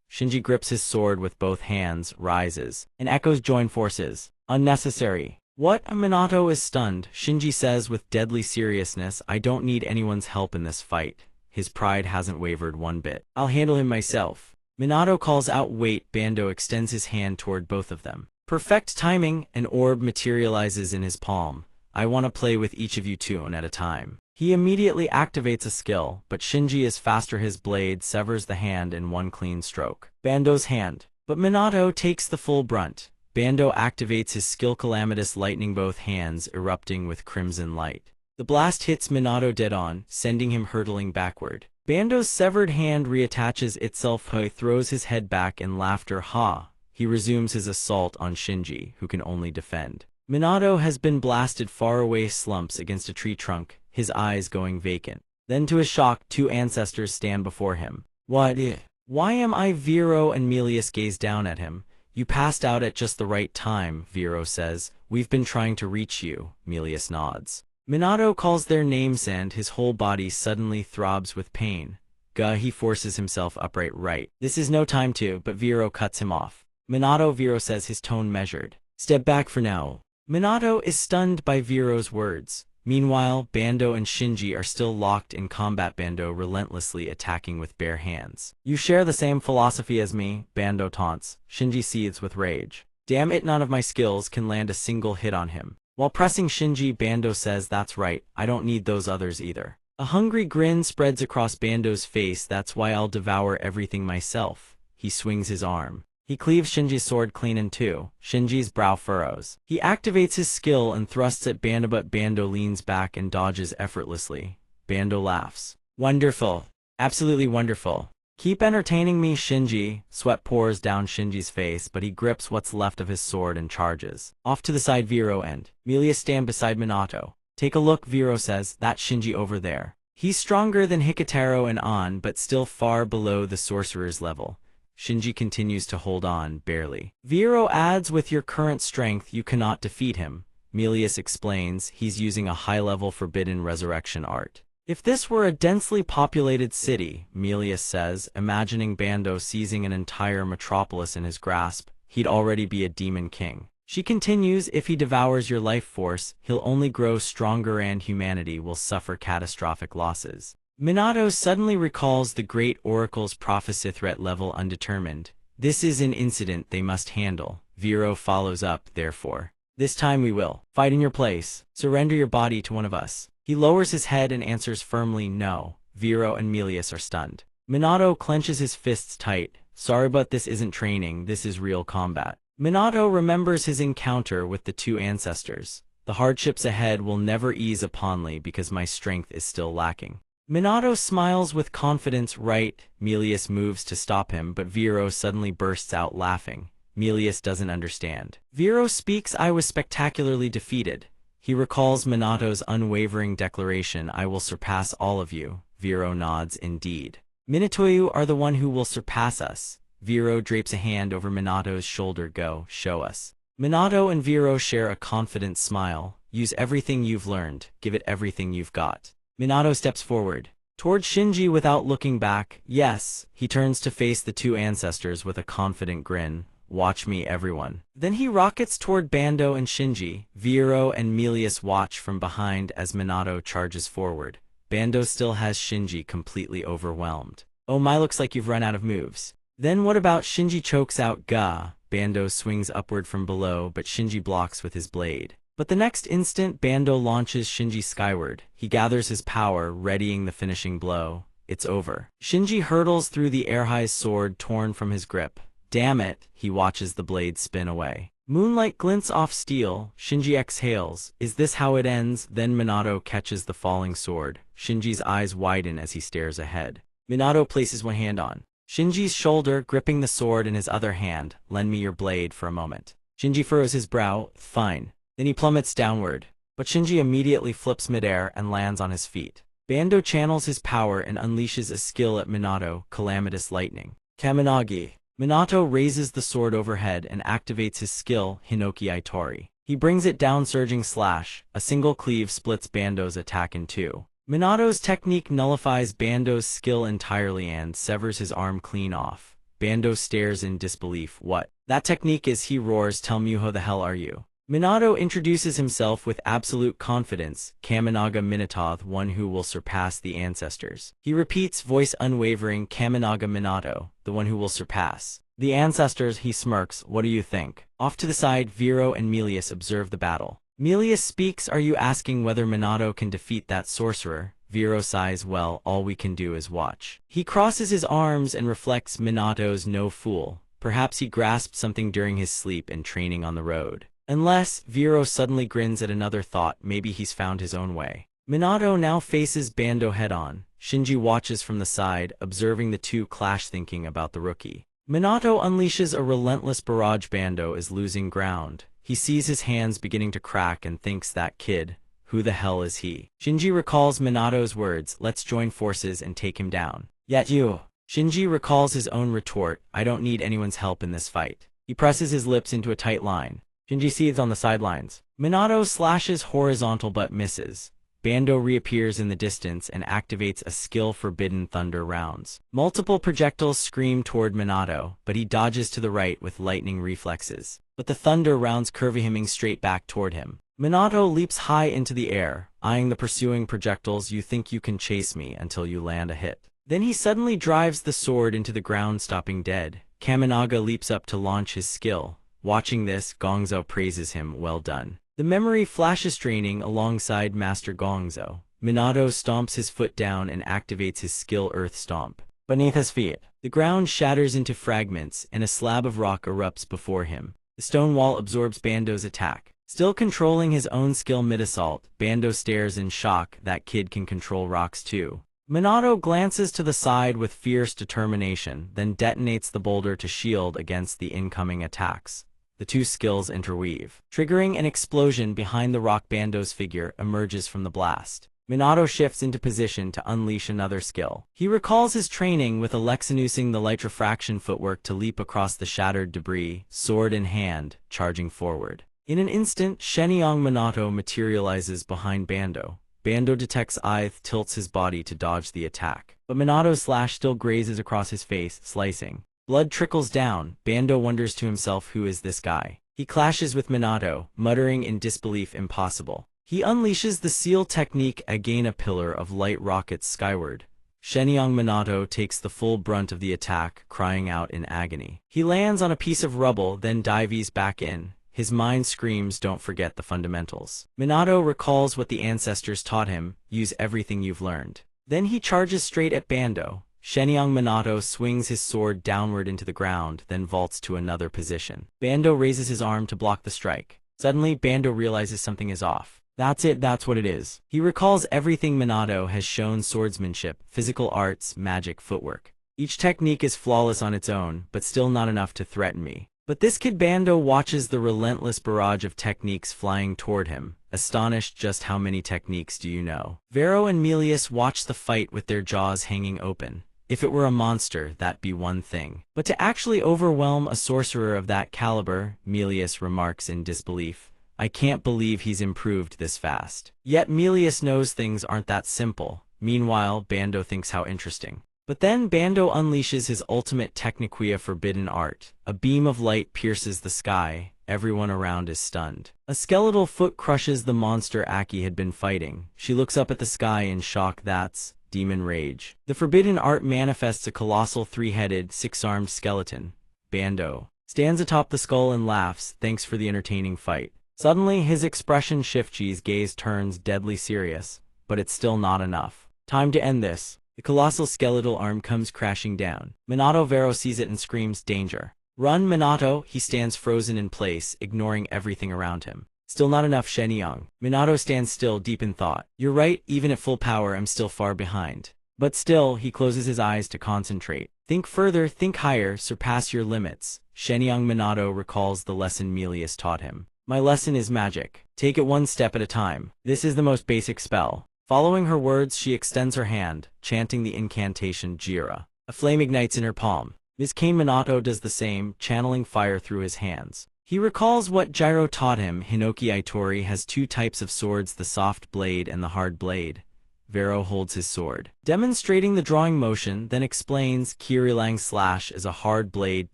Shinji grips his sword with both hands, rises, and echoes join forces. Unnecessary. What? Minato is stunned. Shinji says with deadly seriousness, I don't need anyone's help in this fight. His pride hasn't wavered one bit. I'll handle him myself. Minato calls out, wait. Bando extends his hand toward both of them. Perfect timing, an orb materializes in his palm. I want to play with each of you two at a time. He immediately activates a skill, but Shinji is faster. His blade severs the hand in one clean stroke. Bando's hand. But Minato takes the full brunt. Bando activates his skill Calamitous Lightning, both hands erupting with crimson light. The blast hits Minato dead on, sending him hurtling backward. Bando's severed hand reattaches itself. He throws his head back in laughter. Ha! He resumes his assault on Shinji, who can only defend. Minato has been blasted far away, slumps against a tree trunk, his eyes going vacant. Then to his shock, two ancestors stand before him. What? Why am I? Vero and Melius gaze down at him. You passed out at just the right time, Vero says. We've been trying to reach you. Melius nods. Minato calls their names and his whole body suddenly throbs with pain. He forces himself upright. Right. This is no time to, but Vero cuts him off. Minato, Vero says, his tone measured. Step back for now. Minato is stunned by Vero's words. Meanwhile, Bando and Shinji are still locked in combat. Bando relentlessly attacking with bare hands. You share the same philosophy as me, Bando taunts. Shinji seethes with rage. Damn it, none of my skills can land a single hit on him. While pressing Shinji, Bando says, that's right, I don't need those others either. A hungry grin spreads across Bando's face. That's why I'll devour everything myself. He swings his arm. He cleaves Shinji's sword clean in two. Shinji's brow furrows. He activates his skill and thrusts at Bando, but Bando leans back and dodges effortlessly. Bando laughs. Wonderful. Absolutely wonderful. Keep entertaining me, Shinji. Sweat pours down Shinji's face, but he grips what's left of his sword and charges. Off to the side, Vero and Melius stand beside Minato. Take a look, Vero says. That's Shinji over there. He's stronger than Hikitaro and An, but still far below the sorcerer's level. Shinji continues to hold on, barely. Vero adds, with your current strength, you cannot defeat him. Melius explains, he's using a high-level forbidden resurrection art. If this were a densely populated city, Melius says, imagining Bando seizing an entire metropolis in his grasp, he'd already be a demon king. She continues, if he devours your life force, he'll only grow stronger and humanity will suffer catastrophic losses. Minato suddenly recalls the great oracle's prophecy. Threat level undetermined. This is an incident they must handle. Vero follows up, therefore. This time we will fight in your place. Surrender your body to one of us. He lowers his head and answers firmly, no. Vero and Melius are stunned. Minato clenches his fists tight. Sorry, but this isn't training, this is real combat. Minato remembers his encounter with the two ancestors. The hardships ahead will never ease uponly because my strength is still lacking. Minato smiles with confidence. Right, Melius moves to stop him, but Vero suddenly bursts out laughing. Melius doesn't understand. Vero speaks, I was spectacularly defeated. He recalls Minato's unwavering declaration, I will surpass all of you. Vero nods, indeed. Minato are the one who will surpass us. Vero drapes a hand over Minato's shoulder. Go, show us. Minato and Vero share a confident smile. Use everything you've learned. Give it everything you've got. Minato steps forward. Toward Shinji without looking back. Yes, he turns to face the two ancestors with a confident grin. Watch me, everyone. Then he rockets toward Bando and Shinji. Vero and Melius watch from behind as Minato charges forward. Bando still has Shinji completely overwhelmed. Oh my, looks like you've run out of moves. Then what about Shinji chokes out, gah. Bando swings upward from below, but Shinji blocks with his blade. But the next instant, Bando launches Shinji skyward. He gathers his power, readying the finishing blow. It's over. Shinji hurtles through the air, his sword torn from his grip. Damn it, he watches the blade spin away. Moonlight glints off steel. Shinji exhales. Is this how it ends? Then Minato catches the falling sword. Shinji's eyes widen as he stares ahead. Minato places one hand on Shinji's shoulder, gripping the sword in his other hand. Lend me your blade for a moment. Shinji furrows his brow. Fine. Then he plummets downward. But Shinji immediately flips midair and lands on his feet. Bando channels his power and unleashes a skill at Minato, Calamitous Lightning. Kaminagi. Minato raises the sword overhead and activates his skill, Hinoki Itori. He brings it down, surging slash. A single cleave splits Bando's attack in two. Minato's technique nullifies Bando's skill entirely and severs his arm clean off. Bando stares in disbelief. What? That technique is, he roars, tell me who the hell are you? Minato introduces himself with absolute confidence, Kaminaga Minato, one who will surpass the ancestors. He repeats, voice unwavering, Kaminaga Minato, the one who will surpass the ancestors. He smirks, what do you think? Off to the side, Vero and Melius observe the battle. Melius speaks, are you asking whether Minato can defeat that sorcerer? Vero sighs, well, all we can do is watch. He crosses his arms and reflects, Minato's no fool. Perhaps he grasped something during his sleep and training on the road. Unless, Vero suddenly grins at another thought, maybe he's found his own way. Minato now faces Bando head-on. Shinji watches from the side, observing the two clash, thinking about the rookie. Minato unleashes a relentless barrage. Bando is losing ground. He sees his hands beginning to crack and thinks, that kid, who the hell is he? Shinji recalls Minato's words, let's join forces and take him down. Yet you. Shinji recalls his own retort, I don't need anyone's help in this fight. He presses his lips into a tight line. Shinji seethes on the sidelines. Minato slashes horizontal but misses. Bando reappears in the distance and activates a skill, Forbidden Thunder rounds. Multiple projectiles scream toward Minato, but he dodges to the right with lightning reflexes. But the thunder rounds curve him straight back toward him. Minato leaps high into the air, eyeing the pursuing projectiles. You think you can chase me until you land a hit. Then he suddenly drives the sword into the ground, stopping dead. Kaminaga leaps up to launch his skill. Watching this, Gongzo praises him, well done. The memory flashes training alongside Master Gongzo. Minato stomps his foot down and activates his skill, Earth Stomp. Beneath his feet, the ground shatters into fragments and a slab of rock erupts before him. The stone wall absorbs Bando's attack. Still controlling his own skill mid-assault, Bando stares in shock, that kid can control rocks too. Minato glances to the side with fierce determination, then detonates the boulder to shield against the incoming attacks. The two skills interweave, triggering an explosion behind the rock. Bando's figure emerges from the blast. Minato shifts into position to unleash another skill. He recalls his training with Alexin, using the light refraction footwork to leap across the shattered debris, sword in hand, charging forward. In an instant, Shenyang Minato materializes behind Bando. Bando detects Ith, tilts his body to dodge the attack. But Minato's slash still grazes across his face, slicing. Blood trickles down. Bando wonders to himself, who is this guy? He clashes with Minato, muttering in disbelief, impossible. He unleashes the seal technique, again a pillar of light rockets skyward. Shenyang Minato takes the full brunt of the attack, crying out in agony. He lands on a piece of rubble, then dives back in. His mind screams, don't forget the fundamentals. Minato recalls what the ancestors taught him, use everything you've learned. Then he charges straight at Bando. Shenyang Minato swings his sword downward into the ground, then vaults to another position. Bando raises his arm to block the strike. Suddenly, Bando realizes something is off. That's it, that's what it is. He recalls everything Minato has shown: swordsmanship, physical arts, magic, footwork. Each technique is flawless on its own, but still not enough to threaten me. But this kid Bando watches the relentless barrage of techniques flying toward him, astonished. Just how many techniques do you know? Vero and Melius watch the fight with their jaws hanging open. If it were a monster, that'd be one thing. But to actually overwhelm a sorcerer of that caliber, Melius remarks in disbelief. I can't believe he's improved this fast. Yet Melius knows things aren't that simple. Meanwhile, Bando thinks how interesting. But then Bando unleashes his ultimate techniquia, forbidden art. A beam of light pierces the sky. Everyone around is stunned. A skeletal foot crushes the monster Aki had been fighting. She looks up at the sky in shock. That's demon rage. The forbidden art manifests a colossal three-headed, six-armed skeleton. Bando stands atop the skull and laughs. Thanks for the entertaining fight. Suddenly, his expression shifts. His gaze turns deadly serious. But it's still not enough. Time to end this. The colossal skeletal arm comes crashing down. Minato Vero sees it and screams, danger. Run, Minato! He stands frozen in place, ignoring everything around him. Still not enough, Shenyang. Minato stands still, deep in thought. You're right, even at full power I'm still far behind. But still, he closes his eyes to concentrate. Think further, think higher, surpass your limits. Shenyang Minato recalls the lesson Melius taught him. My lesson is magic. Take it one step at a time. This is the most basic spell. Following her words, she extends her hand, chanting the incantation Jira. A flame ignites in her palm. Ms. Kane Minato does the same, channeling fire through his hands. He recalls what Jiro taught him. Hinoki Itori has two types of swords, the soft blade and the hard blade. Vero holds his sword, demonstrating the drawing motion, then explains Kirilang slash is a hard blade,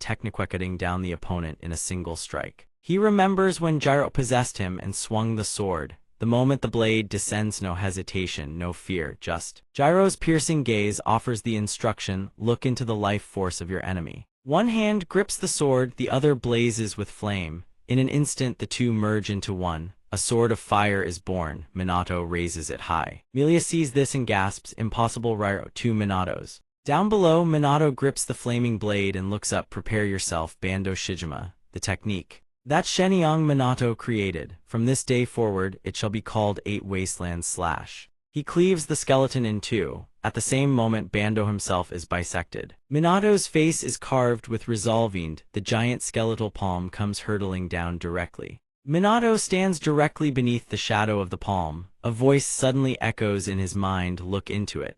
technique cutting down the opponent in a single strike. He remembers when Jiro possessed him and swung the sword. The moment the blade descends, no hesitation, no fear, just. Jiro's piercing gaze offers the instruction, look into the life force of your enemy. One hand grips the sword, the other blazes with flame. In an instant the two merge into one. A sword of fire is born. Minato raises it high. Melia sees this and gasps, impossible. Ryo, two Minatos. Down below, Minato grips the flaming blade and looks up. Prepare yourself, Bando Shijima. The technique that Shenyang Minato created. From this day forward, it shall be called Eight Wastelands slash. He cleaves the skeleton in two. At the same moment, Bando himself is bisected. Minato's face is carved with resolving. The giant skeletal palm comes hurtling down directly. Minato stands directly beneath the shadow of the palm. A voice suddenly echoes in his mind, look into it.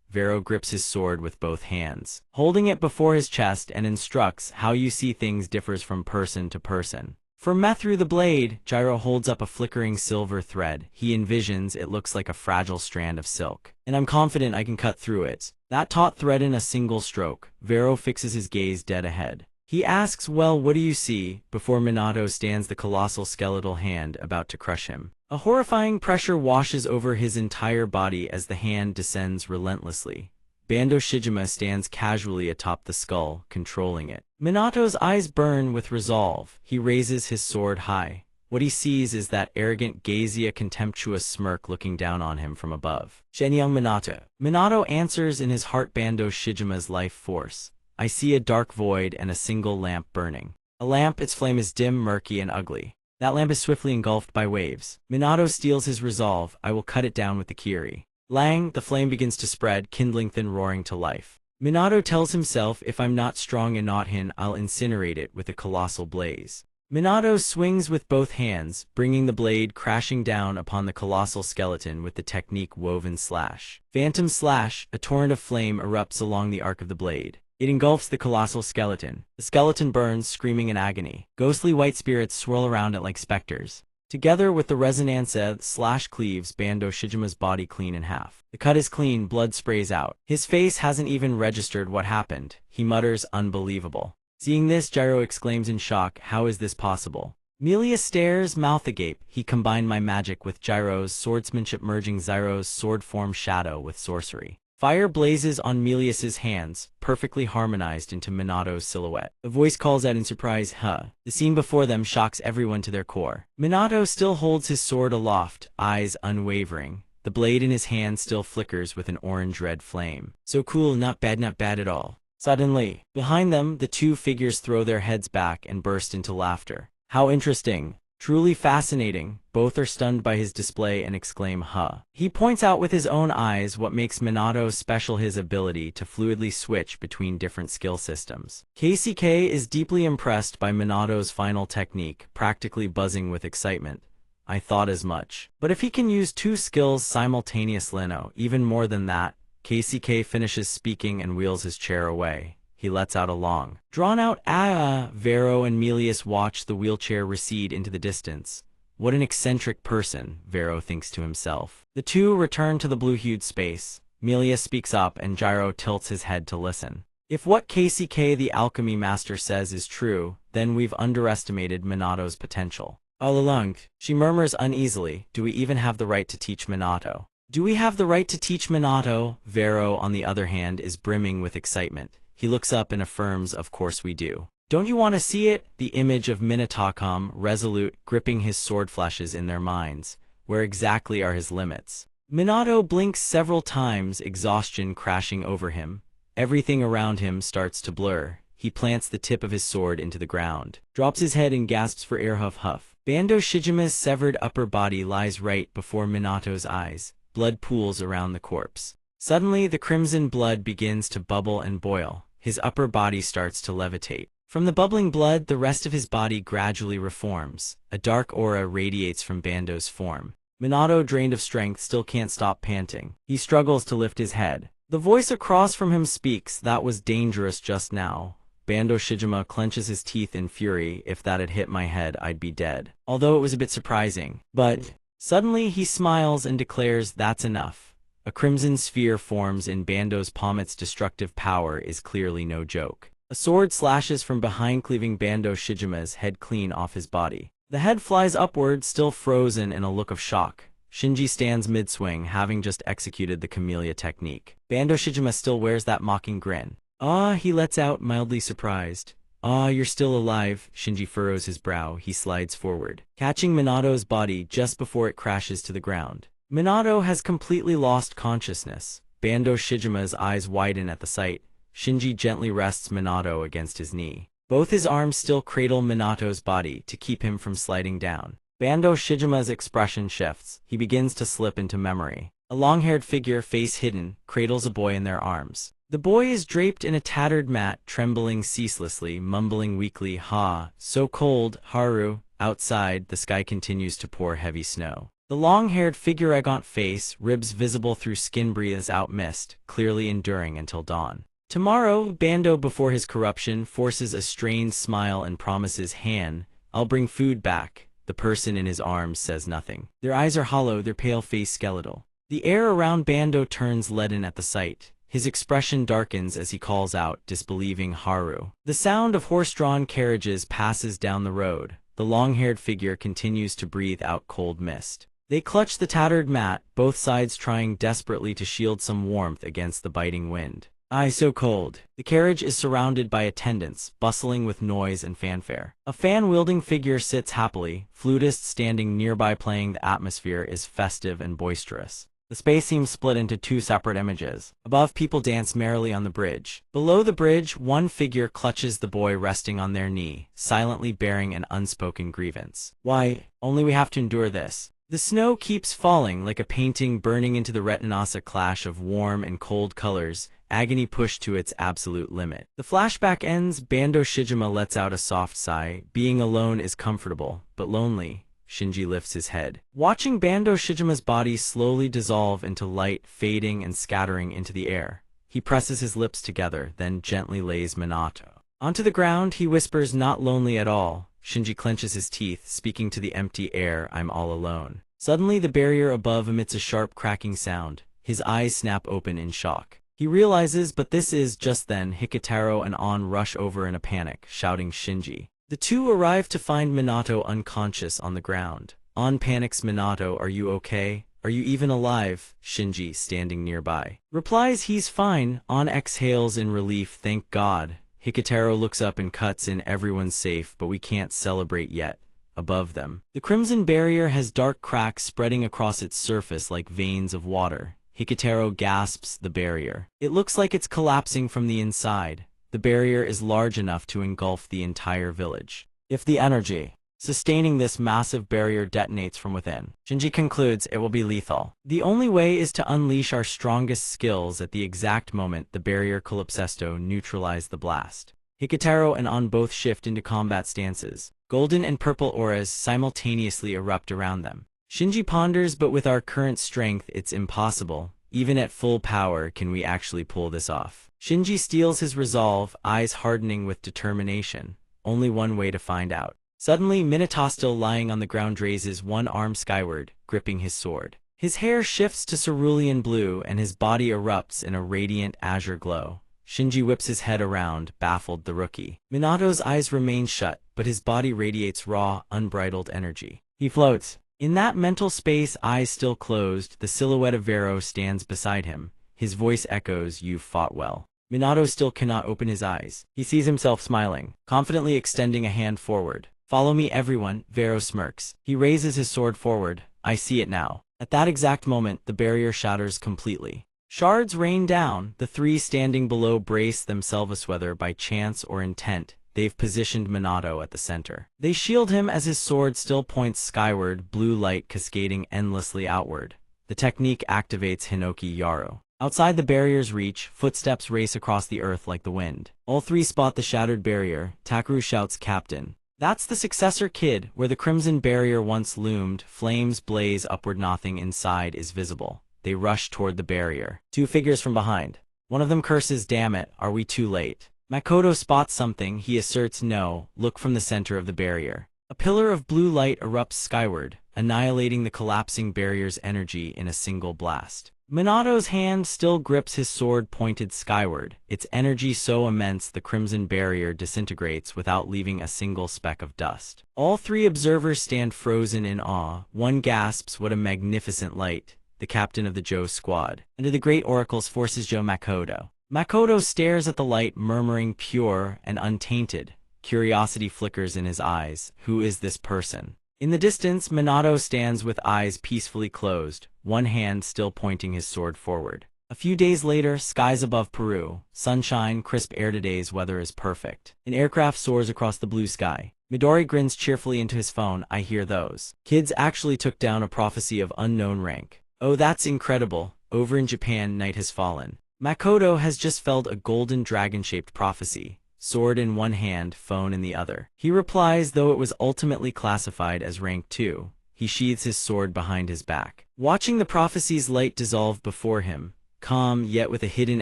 Vero grips his sword with both hands, holding it before his chest, and instructs, how you see things differs from person to person. Through the blade, Jiro holds up a flickering silver thread. He envisions it looks like a fragile strand of silk. And I'm confident I can cut through it. That taut thread in a single stroke. Vero fixes his gaze dead ahead. He asks, well, what do you see? Before Minato stands the colossal skeletal hand about to crush him. A horrifying pressure washes over his entire body as the hand descends relentlessly. Bando Shijima stands casually atop the skull, controlling it. Minato's eyes burn with resolve. He raises his sword high. What he sees is that arrogant gaze, a contemptuous smirk looking down on him from above. Shenyang Minato. Minato answers in his heart, Bando Shijima's life force. I see a dark void and a single lamp burning. A lamp, its flame is dim, murky, and ugly. That lamp is swiftly engulfed by waves. Minato steals his resolve. I will cut it down with the Kiri. Lang, the flame begins to spread, kindling thin, roaring to life. Minato tells himself, if I'm not strong and not him, I'll incinerate it with a colossal blaze. Minato swings with both hands, bringing the blade crashing down upon the colossal skeleton with the technique woven slash. Phantom slash, a torrent of flame erupts along the arc of the blade. It engulfs the colossal skeleton. The skeleton burns, screaming in agony. Ghostly white spirits swirl around it like specters. Together with the resonance slash cleaves Bando Shijima's body clean in half. The cut is clean, blood sprays out. His face hasn't even registered what happened. He mutters, unbelievable. Seeing this, Jiro exclaims in shock, how is this possible? Melia stares, mouth agape. He combined my magic with Jiro's swordsmanship, merging Jiro's sword form shadow with sorcery. Fire blazes on Melius's hands, perfectly harmonized into Minato's silhouette. A voice calls out in surprise, huh? The scene before them shocks everyone to their core. Minato still holds his sword aloft, eyes unwavering. The blade in his hand still flickers with an orange-red flame. So cool, not bad at all. Suddenly, behind them, the two figures throw their heads back and burst into laughter. How interesting. Truly fascinating. Both are stunned by his display and exclaim, huh. He points out with his own eyes what makes Minato special, his ability to fluidly switch between different skill systems. KCK is deeply impressed by Minato's final technique, practically buzzing with excitement. I thought as much. But if he can use two skills simultaneously, no, even more than that. KCK finishes speaking and wheels his chair away. He lets out a long, drawn-out ah. Vero and Melius watch the wheelchair recede into the distance. What an eccentric person, Vero thinks to himself. The two return to the blue-hued space. Melius speaks up and Gyro tilts his head to listen. If what KCK the alchemy master says is true, then we've underestimated Minato's potential. All along, she murmurs uneasily, do we even have the right to teach Minato? Do we have the right to teach Minato? Vero, on the other hand, is brimming with excitement. He looks up and affirms, of course we do. Don't you want to see it? The image of Minato, resolute, gripping his sword, flashes in their minds. Where exactly are his limits? Minato blinks several times, exhaustion crashing over him. Everything around him starts to blur. He plants the tip of his sword into the ground, drops his head and gasps for air. Huff. Bando Shijima's severed upper body lies right before Minato's eyes. Blood pools around the corpse. Suddenly, the crimson blood begins to bubble and boil. His upper body starts to levitate. From the bubbling blood, the rest of his body gradually reforms. A dark aura radiates from Bando's form. Minato, drained of strength, still can't stop panting. He struggles to lift his head. The voice across from him speaks, that was dangerous just now. Bando Shijima clenches his teeth in fury. If that had hit my head, I'd be dead. Although it was a bit surprising. But suddenly he smiles and declares, that's enough. A crimson sphere forms in Bando's palm. Its destructive power is clearly no joke. A sword slashes from behind, cleaving Bando Shijima's head clean off his body. The head flies upward, still frozen in a look of shock. Shinji stands mid-swing, having just executed the camellia technique. Bando Shijima still wears that mocking grin. Ah, he lets out, mildly surprised. Ah, you're still alive. Shinji furrows his brow. He slides forward, catching Minato's body just before it crashes to the ground. Minato has completely lost consciousness. Bando Shijima's eyes widen at the sight. Shinji gently rests Minato against his knee. Both his arms still cradle Minato's body to keep him from sliding down. Bando Shijima's expression shifts. He begins to slip into memory. A long-haired figure, face hidden, cradles a boy in their arms. The boy is draped in a tattered mat, trembling ceaselessly, mumbling weakly, ha, so cold, Haru. Outside, the sky continues to pour heavy snow. The long-haired figure, a gaunt face, ribs visible through skin, breathes out mist, clearly enduring until dawn. Tomorrow, Bando, before his corruption, forces a strained smile and promises, Han, I'll bring food back. The person in his arms says nothing. Their eyes are hollow, their pale face skeletal. The air around Bando turns leaden at the sight. His expression darkens as he calls out, disbelieving, Haru. The sound of horse-drawn carriages passes down the road. The long-haired figure continues to breathe out cold mist. They clutch the tattered mat, both sides trying desperately to shield some warmth against the biting wind. Aye, so cold. The carriage is surrounded by attendants, bustling with noise and fanfare. A fan-wielding figure sits happily, flutist standing nearby playing. The atmosphere is festive and boisterous. The space seems split into two separate images. Above, people dance merrily on the bridge. Below the bridge, one figure clutches the boy resting on their knee, silently bearing an unspoken grievance. Why, only we have to endure this. The snow keeps falling like a painting, burning into the retinas, a clash of warm and cold colors, agony pushed to its absolute limit. The flashback ends. Bando Shijima lets out a soft sigh. Being alone is comfortable, but lonely. Shinji lifts his head, watching Bando Shijima's body slowly dissolve into light, fading and scattering into the air. He presses his lips together, then gently lays Minato onto the ground. He whispers, not lonely at all. Shinji clenches his teeth, speaking to the empty air, I'm all alone. Suddenly, the barrier above emits a sharp cracking sound. His eyes snap open in shock. He realizes, but this is just then. Hikitaro and An rush over in a panic, shouting, Shinji. The two arrive to find Minato unconscious on the ground. An panics, Minato, are you okay? Are you even alive? Shinji, standing nearby, replies he's fine. An exhales in relief, thank God. Hikitaro looks up and cuts in, everyone's safe, but we can't celebrate yet. above them. The crimson barrier has dark cracks spreading across its surface like veins of water. Hikitaro gasps the barrier. It looks like it's collapsing from the inside. The barrier is large enough to engulf the entire village. If the energy sustaining this massive barrier detonates from within, Shinji concludes it will be lethal. The only way is to unleash our strongest skills at the exact moment the barrier collapsesto neutralized the blast. Hikitaro and On both shift into combat stances. Golden and purple auras simultaneously erupt around them. Shinji ponders, but with our current strength it's impossible. Even at full power, can we actually pull this off? Shinji steels his resolve, eyes hardening with determination. Only one way to find out. Suddenly, Minato, still lying on the ground, raises one arm skyward, gripping his sword. His hair shifts to cerulean blue and his body erupts in a radiant azure glow. Shinji whips his head around, baffled the rookie. Minato's eyes remain shut, but his body radiates raw, unbridled energy. He floats. In that mental space, eyes still closed, the silhouette of Vero stands beside him. His voice echoes, "You've fought well." Minato still cannot open his eyes. He sees himself smiling, confidently extending a hand forward. "Follow me, everyone," Vero smirks. He raises his sword forward. "I see it now." At that exact moment, the barrier shatters completely. Shards rain down. The three standing below brace themselves, whether by chance or intent. They've positioned Minato at the center. They shield him as his sword still points skyward, blue light cascading endlessly outward. The technique activates Hinoki Yaro. Outside the barrier's reach, footsteps race across the earth like the wind. All three spot the shattered barrier. Takeru shouts, "Captain." That's the successor kid, where the crimson barrier once loomed. Flames blaze upward, nothing inside is visible. They rush toward the barrier. Two figures from behind. One of them curses, "Damn it, are we too late?" Makoto spots something. He asserts, "No, look from the center of the barrier." A pillar of blue light erupts skyward, annihilating the collapsing barrier's energy in a single blast. Minato's hand still grips his sword pointed skyward, its energy so immense the crimson barrier disintegrates without leaving a single speck of dust. All three observers stand frozen in awe. One gasps, "What a magnificent light!" The captain of the Joe squad. Under the great oracle's forces, Joe Makoto. Makoto stares at the light, murmuring, "Pure and untainted." Curiosity flickers in his eyes. Who is this person? In the distance, Minato stands with eyes peacefully closed, one hand still pointing his sword forward. A few days later, skies above Peru. Sunshine, crisp air. Today's weather is perfect. An aircraft soars across the blue sky. Midori grins cheerfully into his phone. "I hear those kids actually took down a prophecy of unknown rank. Oh, that's incredible. Over in Japan, night has fallen. Makoto has just felled a golden dragon-shaped prophecy. Sword in one hand, phone in the other." He replies, though it was ultimately classified as rank 2. He sheathes his sword behind his back. Watching the prophecy's light dissolve before him, calm yet with a hidden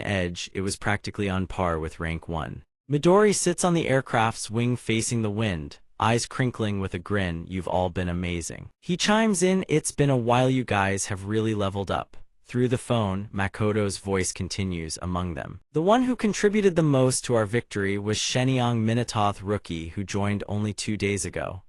edge, it was practically on par with rank 1. Midori sits on the aircraft's wing facing the wind, eyes crinkling with a grin. "You've all been amazing." He chimes in, "It's been a while. You guys have really leveled up." Through the phone, Makoto's voice continues, "Among them, the one who contributed the most to our victory was Shenyang Minato, rookie who joined only 2 days ago."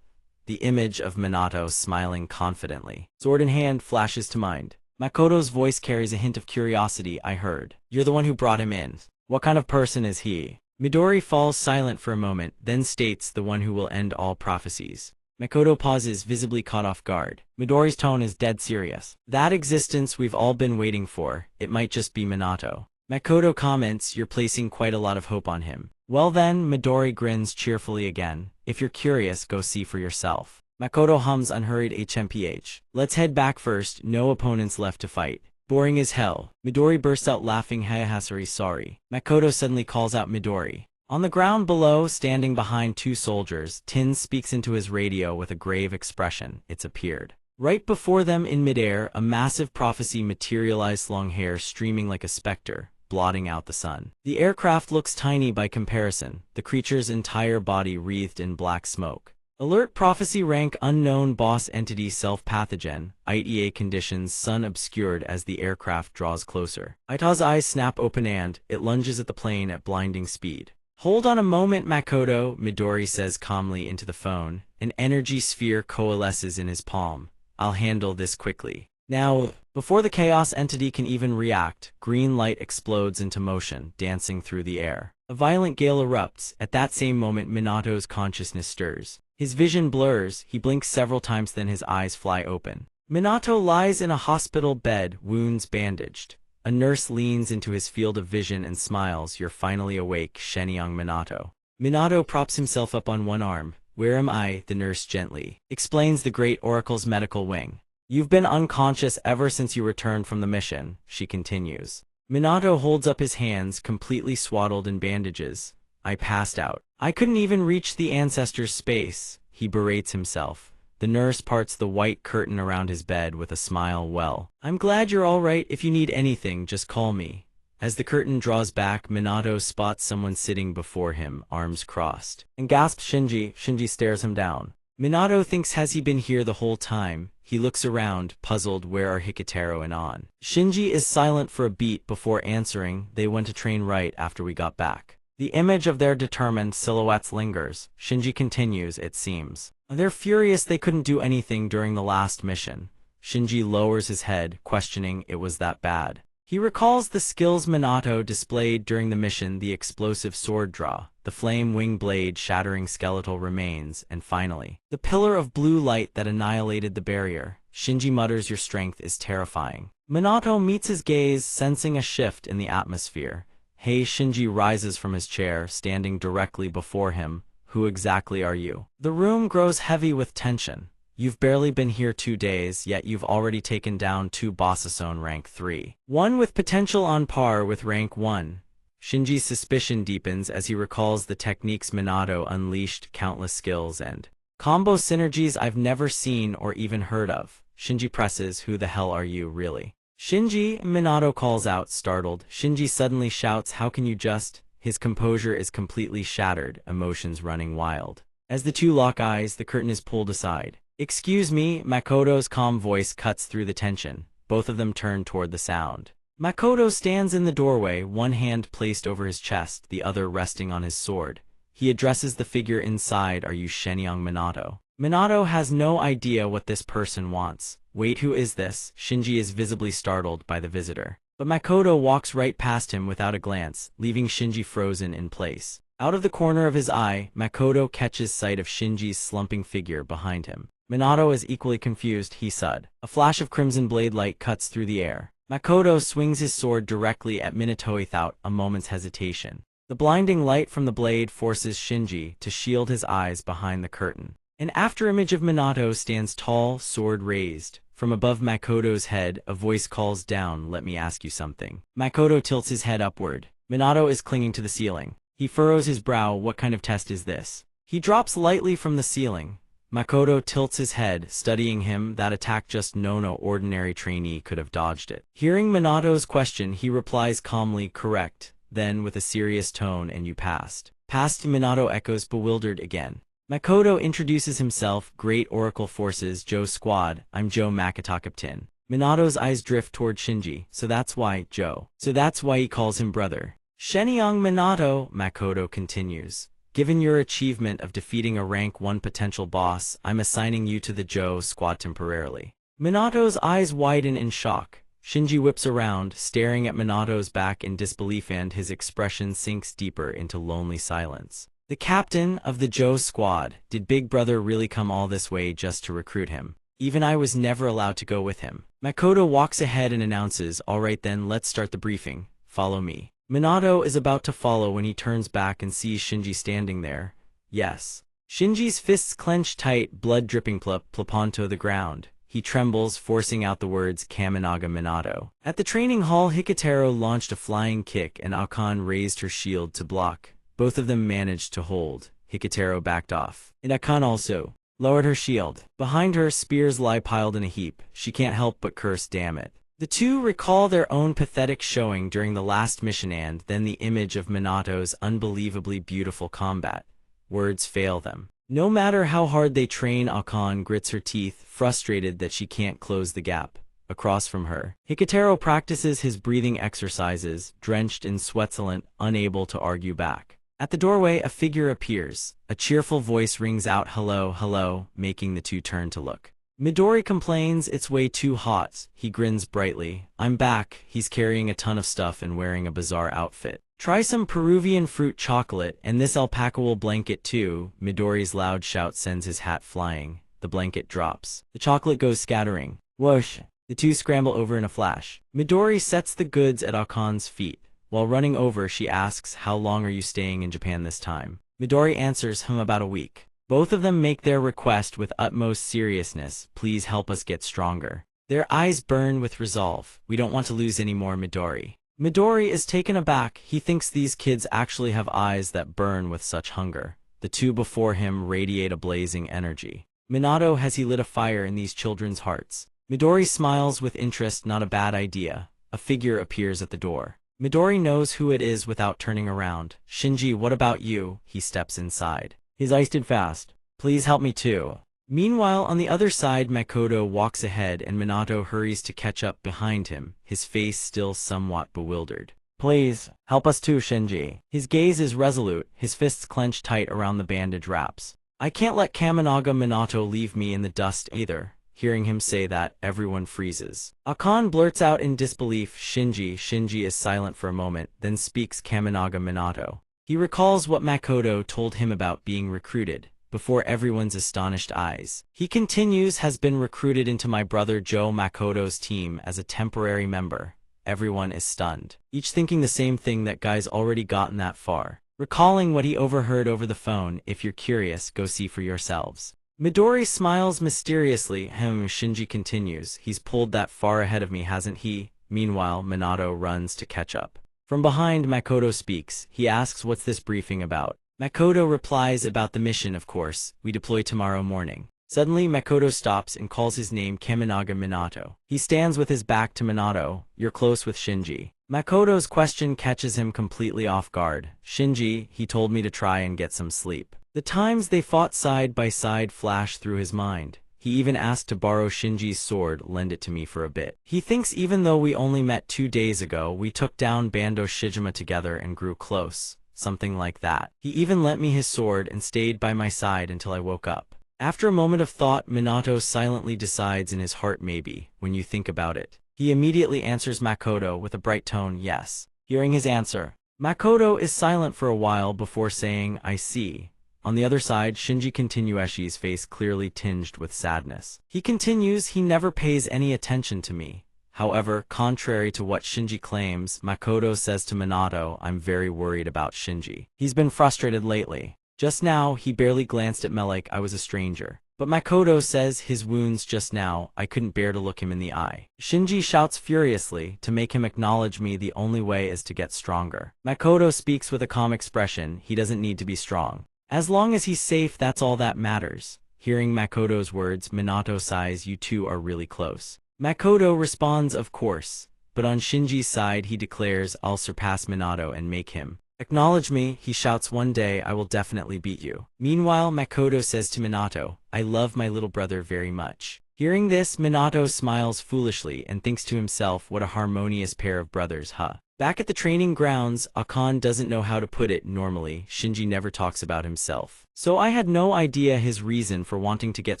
The image of Minato smiling confidently, sword in hand, flashes to mind. Makoto's voice carries a hint of curiosity. "I heard you're the one who brought him in. What kind of person is he?" Midori falls silent for a moment, then states, "The one who will end all prophecies." Makoto pauses, visibly caught off guard. Midori's tone is dead serious. "That existence we've all been waiting for. It might just be Minato." Makoto comments, "You're placing quite a lot of hope on him." "Well then," Midori grins cheerfully again. "If you're curious, go see for yourself." Makoto hums unhurried HMPH. "Let's head back first. No opponents left to fight." "Boring as hell." Midori bursts out laughing. "Hayahasari, sorry." Makoto suddenly calls out Midori. On the ground below, standing behind two soldiers, Tin speaks into his radio with a grave expression. It's appeared. Right before them in midair, a massive prophecy materialized, long hair streaming like a specter, blotting out the sun. The aircraft looks tiny by comparison, the creature's entire body wreathed in black smoke. Alert prophecy rank unknown boss entity self-pathogen, IEA conditions sun obscured as the aircraft draws closer. Ita's eyes snap open and it lunges at the plane at blinding speed. "Hold on a moment, Makoto," Midori says calmly into the phone. An energy sphere coalesces in his palm. "I'll handle this quickly." Now, before the chaos entity can even react, green light explodes into motion, dancing through the air. A violent gale erupts. At that same moment, Minato's consciousness stirs. His vision blurs, he blinks several times then his eyes fly open. Minato lies in a hospital bed, wounds bandaged. A nurse leans into his field of vision and smiles, "You're finally awake, Shenyang Minato." Minato props himself up on one arm. "Where am I?" the nurse gently explains, the great oracle's medical wing. "You've been unconscious ever since you returned from the mission," she continues. Minato holds up his hands, completely swaddled in bandages. "I passed out. I couldn't even reach the ancestors' space," he berates himself. The nurse parts the white curtain around his bed with a smile. "Well, I'm glad you're all right. If you need anything, just call me." As the curtain draws back, Minato spots someone sitting before him, arms crossed, and gasps, "Shinji." Shinji stares him down. Minato thinks, has he been here the whole time? He looks around, puzzled. Where are Hikitaro and An? Shinji is silent for a beat before answering, "They went to train right after we got back." The image of their determined silhouettes lingers. Shinji continues, "It seems they're furious they couldn't do anything during the last mission." Shinji lowers his head, questioning, "It was that bad?" He recalls the skills Minato displayed during the mission, the explosive sword draw, the flame wing blade shattering skeletal remains, and finally, the pillar of blue light that annihilated the barrier. Shinji mutters, "Your strength is terrifying." Minato meets his gaze, sensing a shift in the atmosphere. "Hey." Shinji rises from his chair, standing directly before him. "Who exactly are you?" The room grows heavy with tension. "You've barely been here 2 days, yet you've already taken down 2 Bossazone rank 3. One with potential on par with rank 1. Shinji's suspicion deepens as he recalls the techniques Minato unleashed, countless skills and combo synergies I've never seen or even heard of. Shinji presses, "Who the hell are you, really?" "Shinji," Minato calls out, startled. Shinji suddenly shouts, "How can you just—" His composure is completely shattered, emotions running wild. As the two lock eyes, the curtain is pulled aside. "Excuse me," Makoto's calm voice cuts through the tension. Both of them turn toward the sound. Makoto stands in the doorway, one hand placed over his chest, the other resting on his sword. He addresses the figure inside, "Are you Shenyang Minato?" Minato has no idea what this person wants. "Wait, who is this?" Shinji is visibly startled by the visitor. But Makoto walks right past him without a glance, leaving Shinji frozen in place. Out of the corner of his eye, Makoto catches sight of Shinji's slumping figure behind him. Minato is equally confused. "He sud." A flash of crimson blade light cuts through the air. Makoto swings his sword directly at Minato without a moment's hesitation. The blinding light from the blade forces Shinji to shield his eyes behind the curtain. An afterimage of Minato stands tall, sword raised. From above Makoto's head, a voice calls down, "Let me ask you something." Makoto tilts his head upward. Minato is clinging to the ceiling. He furrows his brow. "What kind of test is this?" He drops lightly from the ceiling. Makoto tilts his head, studying him. "That attack just no ordinary trainee could have dodged it." Hearing Minato's question, he replies calmly, "Correct." Then, with a serious tone, "And you passed." "Passed?" Minato echoes, bewildered again. Makoto introduces himself, "Great Oracle Forces, Joe Squad. I'm Joe Makata, Captain." Minato's eyes drift toward Shinji. "So that's why, Joe. So that's why he calls him brother." "Shenyang Minato," Makoto continues. "Given your achievement of defeating a rank 1 potential boss, I'm assigning you to the Joe Squad temporarily." Minato's eyes widen in shock. Shinji whips around, staring at Minato's back in disbelief, and his expression sinks deeper into lonely silence. The captain of the Joe Squad. Did Big Brother really come all this way just to recruit him? Even I was never allowed to go with him. Makoto walks ahead and announces, "All right then, let's start the briefing. Follow me." Minato is about to follow when he turns back and sees Shinji standing there. "Yes." Shinji's fists clench tight, blood dripping plop onto the ground. He trembles, forcing out the words, "Kaminaga Minato." At the training hall, Hikitaro launched a flying kick and Akane raised her shield to block. Both of them managed to hold. Hikitaro backed off, and Akane also lowered her shield. Behind her, spears lie piled in a heap. She can't help but curse, "Damn it." The two recall their own pathetic showing during the last mission and then the image of Minato's unbelievably beautiful combat. Words fail them. No matter how hard they train, Akane grits her teeth, frustrated that she can't close the gap. Across from her, Hikitaro practices his breathing exercises, drenched in sweat, unable to argue back. At the doorway, a figure appears. A cheerful voice rings out, "Hello, hello," making the two turn to look. Midori complains it's way too hot. He grins brightly. "I'm back." He's carrying a ton of stuff and wearing a bizarre outfit. Try some Peruvian fruit chocolate, and this alpaca wool blanket too. Midori's loud shout sends his hat flying. The blanket drops. The chocolate goes scattering. Whoosh! The two scramble over in a flash. Midori sets the goods at Akan's feet. While running over, she asks, "How long are you staying in Japan this time?" Midori answers, about a week. Both of them make their request with utmost seriousness. "Please help us get stronger." Their eyes burn with resolve. "We don't want to lose any more, Midori." Midori is taken aback. He thinks these kids actually have eyes that burn with such hunger. The two before him radiate a blazing energy. Minato, has he lit a fire in these children's hearts? Midori smiles with interest. Not a bad idea. A figure appears at the door. Midori knows who it is without turning around. "Shinji, what about you?" He steps inside. His eyes did fast. "Please help me too." Meanwhile, on the other side, Makoto walks ahead and Minato hurries to catch up behind him, his face still somewhat bewildered. "Please, help us too, Shinji." His gaze is resolute, his fists clenched tight around the bandage wraps. "I can't let Kaminaga Minato leave me in the dust either." Hearing him say that, everyone freezes. Akan blurts out in disbelief, "Shinji." Shinji is silent for a moment, then speaks Kaminaga Minato. He recalls what Makoto told him about being recruited, before everyone's astonished eyes. He continues, "Has been recruited into my brother Joe Makoto's team as a temporary member." Everyone is stunned, each thinking the same thing, that guy's already gotten that far. Recalling what he overheard over the phone, "If you're curious, go see for yourselves." Midori smiles mysteriously. Shinji continues, "He's pulled that far ahead of me, hasn't he?" Meanwhile, Minato runs to catch up. From behind, Makoto speaks. He asks, "What's this briefing about?" Makoto replies, "About the mission, of course. We deploy tomorrow morning." Suddenly, Makoto stops and calls his name, Kaminaga Minato. He stands with his back to Minato. "You're close with Shinji." Makoto's question catches him completely off guard. "Shinji, he told me to try and get some sleep." The times they fought side by side flash through his mind. He even asked to borrow Shinji's sword, "Lend it to me for a bit." He thinks even though we only met 2 days ago, we took down Bando Shijima together and grew close. Something like that. He even lent me his sword and stayed by my side until I woke up. After a moment of thought, Minato silently decides in his heart, "Maybe, when you think about it." He immediately answers Makoto with a bright tone, "Yes." Hearing his answer, Makoto is silent for a while before saying, "I see." On the other side, Shinji continues, face clearly tinged with sadness. He continues, "He never pays any attention to me." However, contrary to what Shinji claims, Makoto says to Minato, "I'm very worried about Shinji. He's been frustrated lately. Just now, he barely glanced at me like I was a stranger." But Makoto says, "His wounds just now, I couldn't bear to look him in the eye." Shinji shouts furiously, "To make him acknowledge me, the only way is to get stronger." Makoto speaks with a calm expression, "He doesn't need to be strong. As long as he's safe, that's all that matters." Hearing Makoto's words, Minato sighs, "You two are really close." Makoto responds, "Of course." But on Shinji's side, he declares, "I'll surpass Minato and make him acknowledge me." He shouts, "One day, I will definitely beat you." Meanwhile, Makoto says to Minato, "I love my little brother very much." Hearing this, Minato smiles foolishly and thinks to himself, what a harmonious pair of brothers, huh? Back at the training grounds, Akan doesn't know how to put it. Normally, Shinji never talks about himself. So I had no idea his reason for wanting to get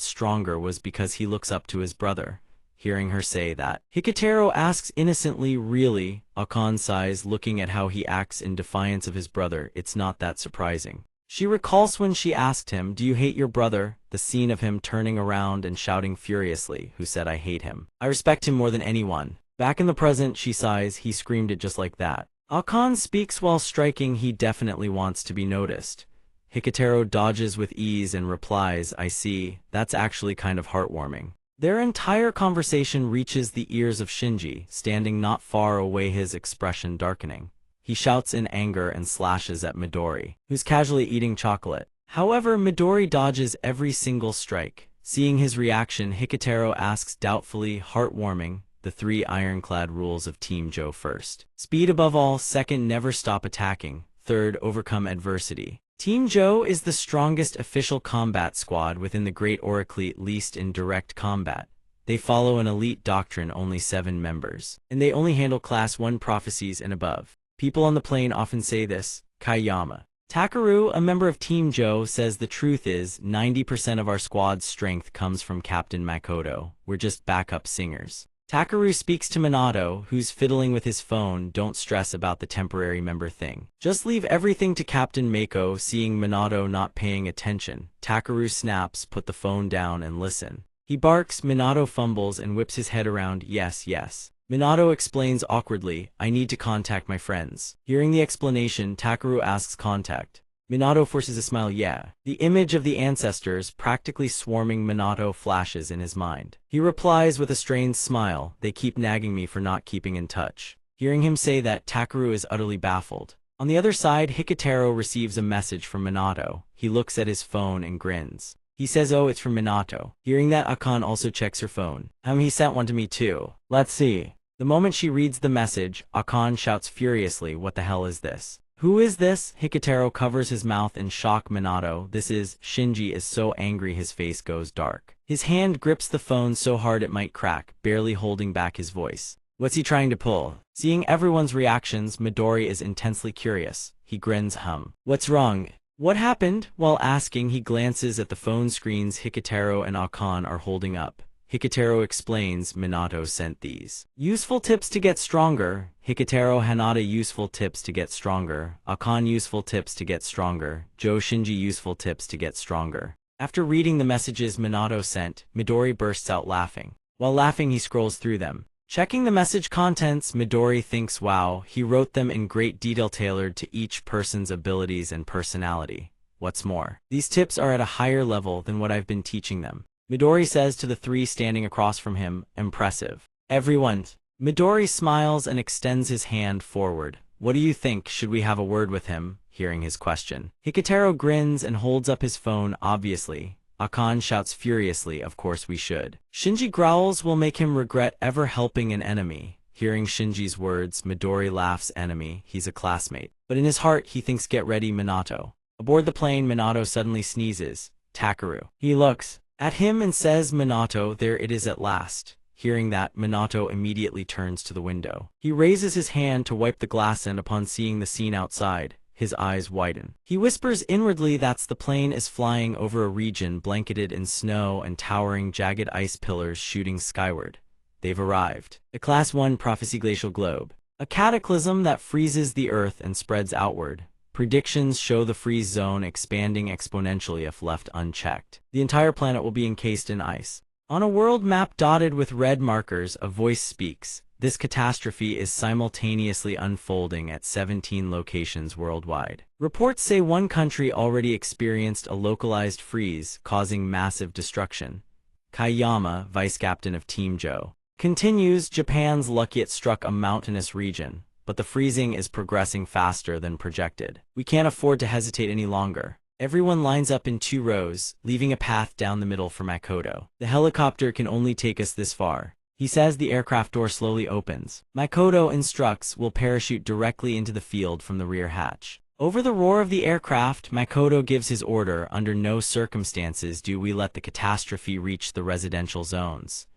stronger was because he looks up to his brother. Hearing her say that, Hikitaro asks innocently, "Really?" Akan sighs, looking at how he acts in defiance of his brother. It's not that surprising. She recalls when she asked him, "Do you hate your brother?" The scene of him turning around and shouting furiously, "Who said I hate him? I respect him more than anyone." Back in the present, she sighs, "He screamed it just like that." Akan speaks while striking, "He definitely wants to be noticed." Hikitaro dodges with ease and replies, "I see, that's actually kind of heartwarming." Their entire conversation reaches the ears of Shinji, standing not far away, his expression darkening. He shouts in anger and slashes at Midori, who's casually eating chocolate. However, Midori dodges every single strike. Seeing his reaction, Hikitaro asks doubtfully, "Heartwarming? The 3 ironclad rules of Team Joe: first, speed above all; second, never stop attacking; third, overcome adversity." Team Joe is the strongest official combat squad within the Great Oraclete, least in direct combat. They follow an elite doctrine, only 7 members, and they only handle Class 1 prophecies and above. People on the plane often say this. Kayama Takaru, a member of Team Joe, says the truth is 90% of our squad's strength comes from Captain Makoto. We're just backup singers. Takaru speaks to Minato, who's fiddling with his phone. Don't stress about the temporary member thing. Just leave everything to Captain Mako. Seeing Minato not paying attention, Takaru snaps, put the phone down and listen. He barks, Minato fumbles and whips his head around. Yes, yes. Minato explains awkwardly, I need to contact my friends. Hearing the explanation, Takaru asks contact. Minato forces a smile. Yeah. The image of the ancestors practically swarming Minato flashes in his mind. He replies with a strained smile, they keep nagging me for not keeping in touch. Hearing him say that, Takaru is utterly baffled. On the other side, Hikitaro receives a message from Minato. He looks at his phone and grins. He says, oh, it's from Minato. Hearing that, Akane also checks her phone. He sent one to me too. Let's see. The moment she reads the message, Akane shouts furiously, what the hell is this? Who is this? Hikitaro covers his mouth in shock. Minato, this is… Shinji is so angry his face goes dark. His hand grips the phone so hard it might crack, barely holding back his voice. What's he trying to pull? Seeing everyone's reactions, Midori is intensely curious. He grins. What's wrong? What happened? While asking, he glances at the phone screens Hikitaro and Akane are holding up. Hikitaro explains, Minato sent these. Useful tips to get stronger. Hikitaro Hanada useful tips to get stronger. Akane useful tips to get stronger. Joe Shinji useful tips to get stronger. After reading the messages Minato sent, Midori bursts out laughing. While laughing, he scrolls through them. Checking the message contents, Midori thinks, wow, he wrote them in great detail tailored to each person's abilities and personality. What's more, these tips are at a higher level than what I've been teaching them. Midori says to the three standing across from him, impressive. Everyone. Midori smiles and extends his hand forward. What do you think? Should we have a word with him? Hearing his question, Hikitaro grins and holds up his phone. Obviously. Akane shouts furiously, of course we should. Shinji growls, will make him regret ever helping an enemy. Hearing Shinji's words, Midori laughs. Enemy, he's a classmate. But in his heart, he thinks get ready Minato. Aboard the plane, Minato suddenly sneezes. Takaru. He looks at him and says, Minato, there it is at last. Hearing that, Minato immediately turns to the window. He raises his hand to wipe the glass and upon seeing the scene outside, his eyes widen. He whispers inwardly that's the plane is flying over a region blanketed in snow and towering jagged ice pillars shooting skyward. They've arrived. A Class 1 Prophecy Glacial Globe. A cataclysm that freezes the earth and spreads outward. Predictions show the freeze zone expanding exponentially if left unchecked. The entire planet will be encased in ice. On a world map dotted with red markers, a voice speaks. This catastrophe is simultaneously unfolding at 17 locations worldwide. Reports say one country already experienced a localized freeze, causing massive destruction. Kayama, vice captain of Team Joe, continues, Japan's lucky it struck a mountainous region, but the freezing is progressing faster than projected. We can't afford to hesitate any longer. Everyone lines up in 2 rows, leaving a path down the middle for Makoto. The helicopter can only take us this far. He says. The aircraft door slowly opens. Makoto instructs, we'll parachute directly into the field from the rear hatch. Over the roar of the aircraft, Makoto gives his order, under no circumstances do we let the catastrophe reach the residential zones.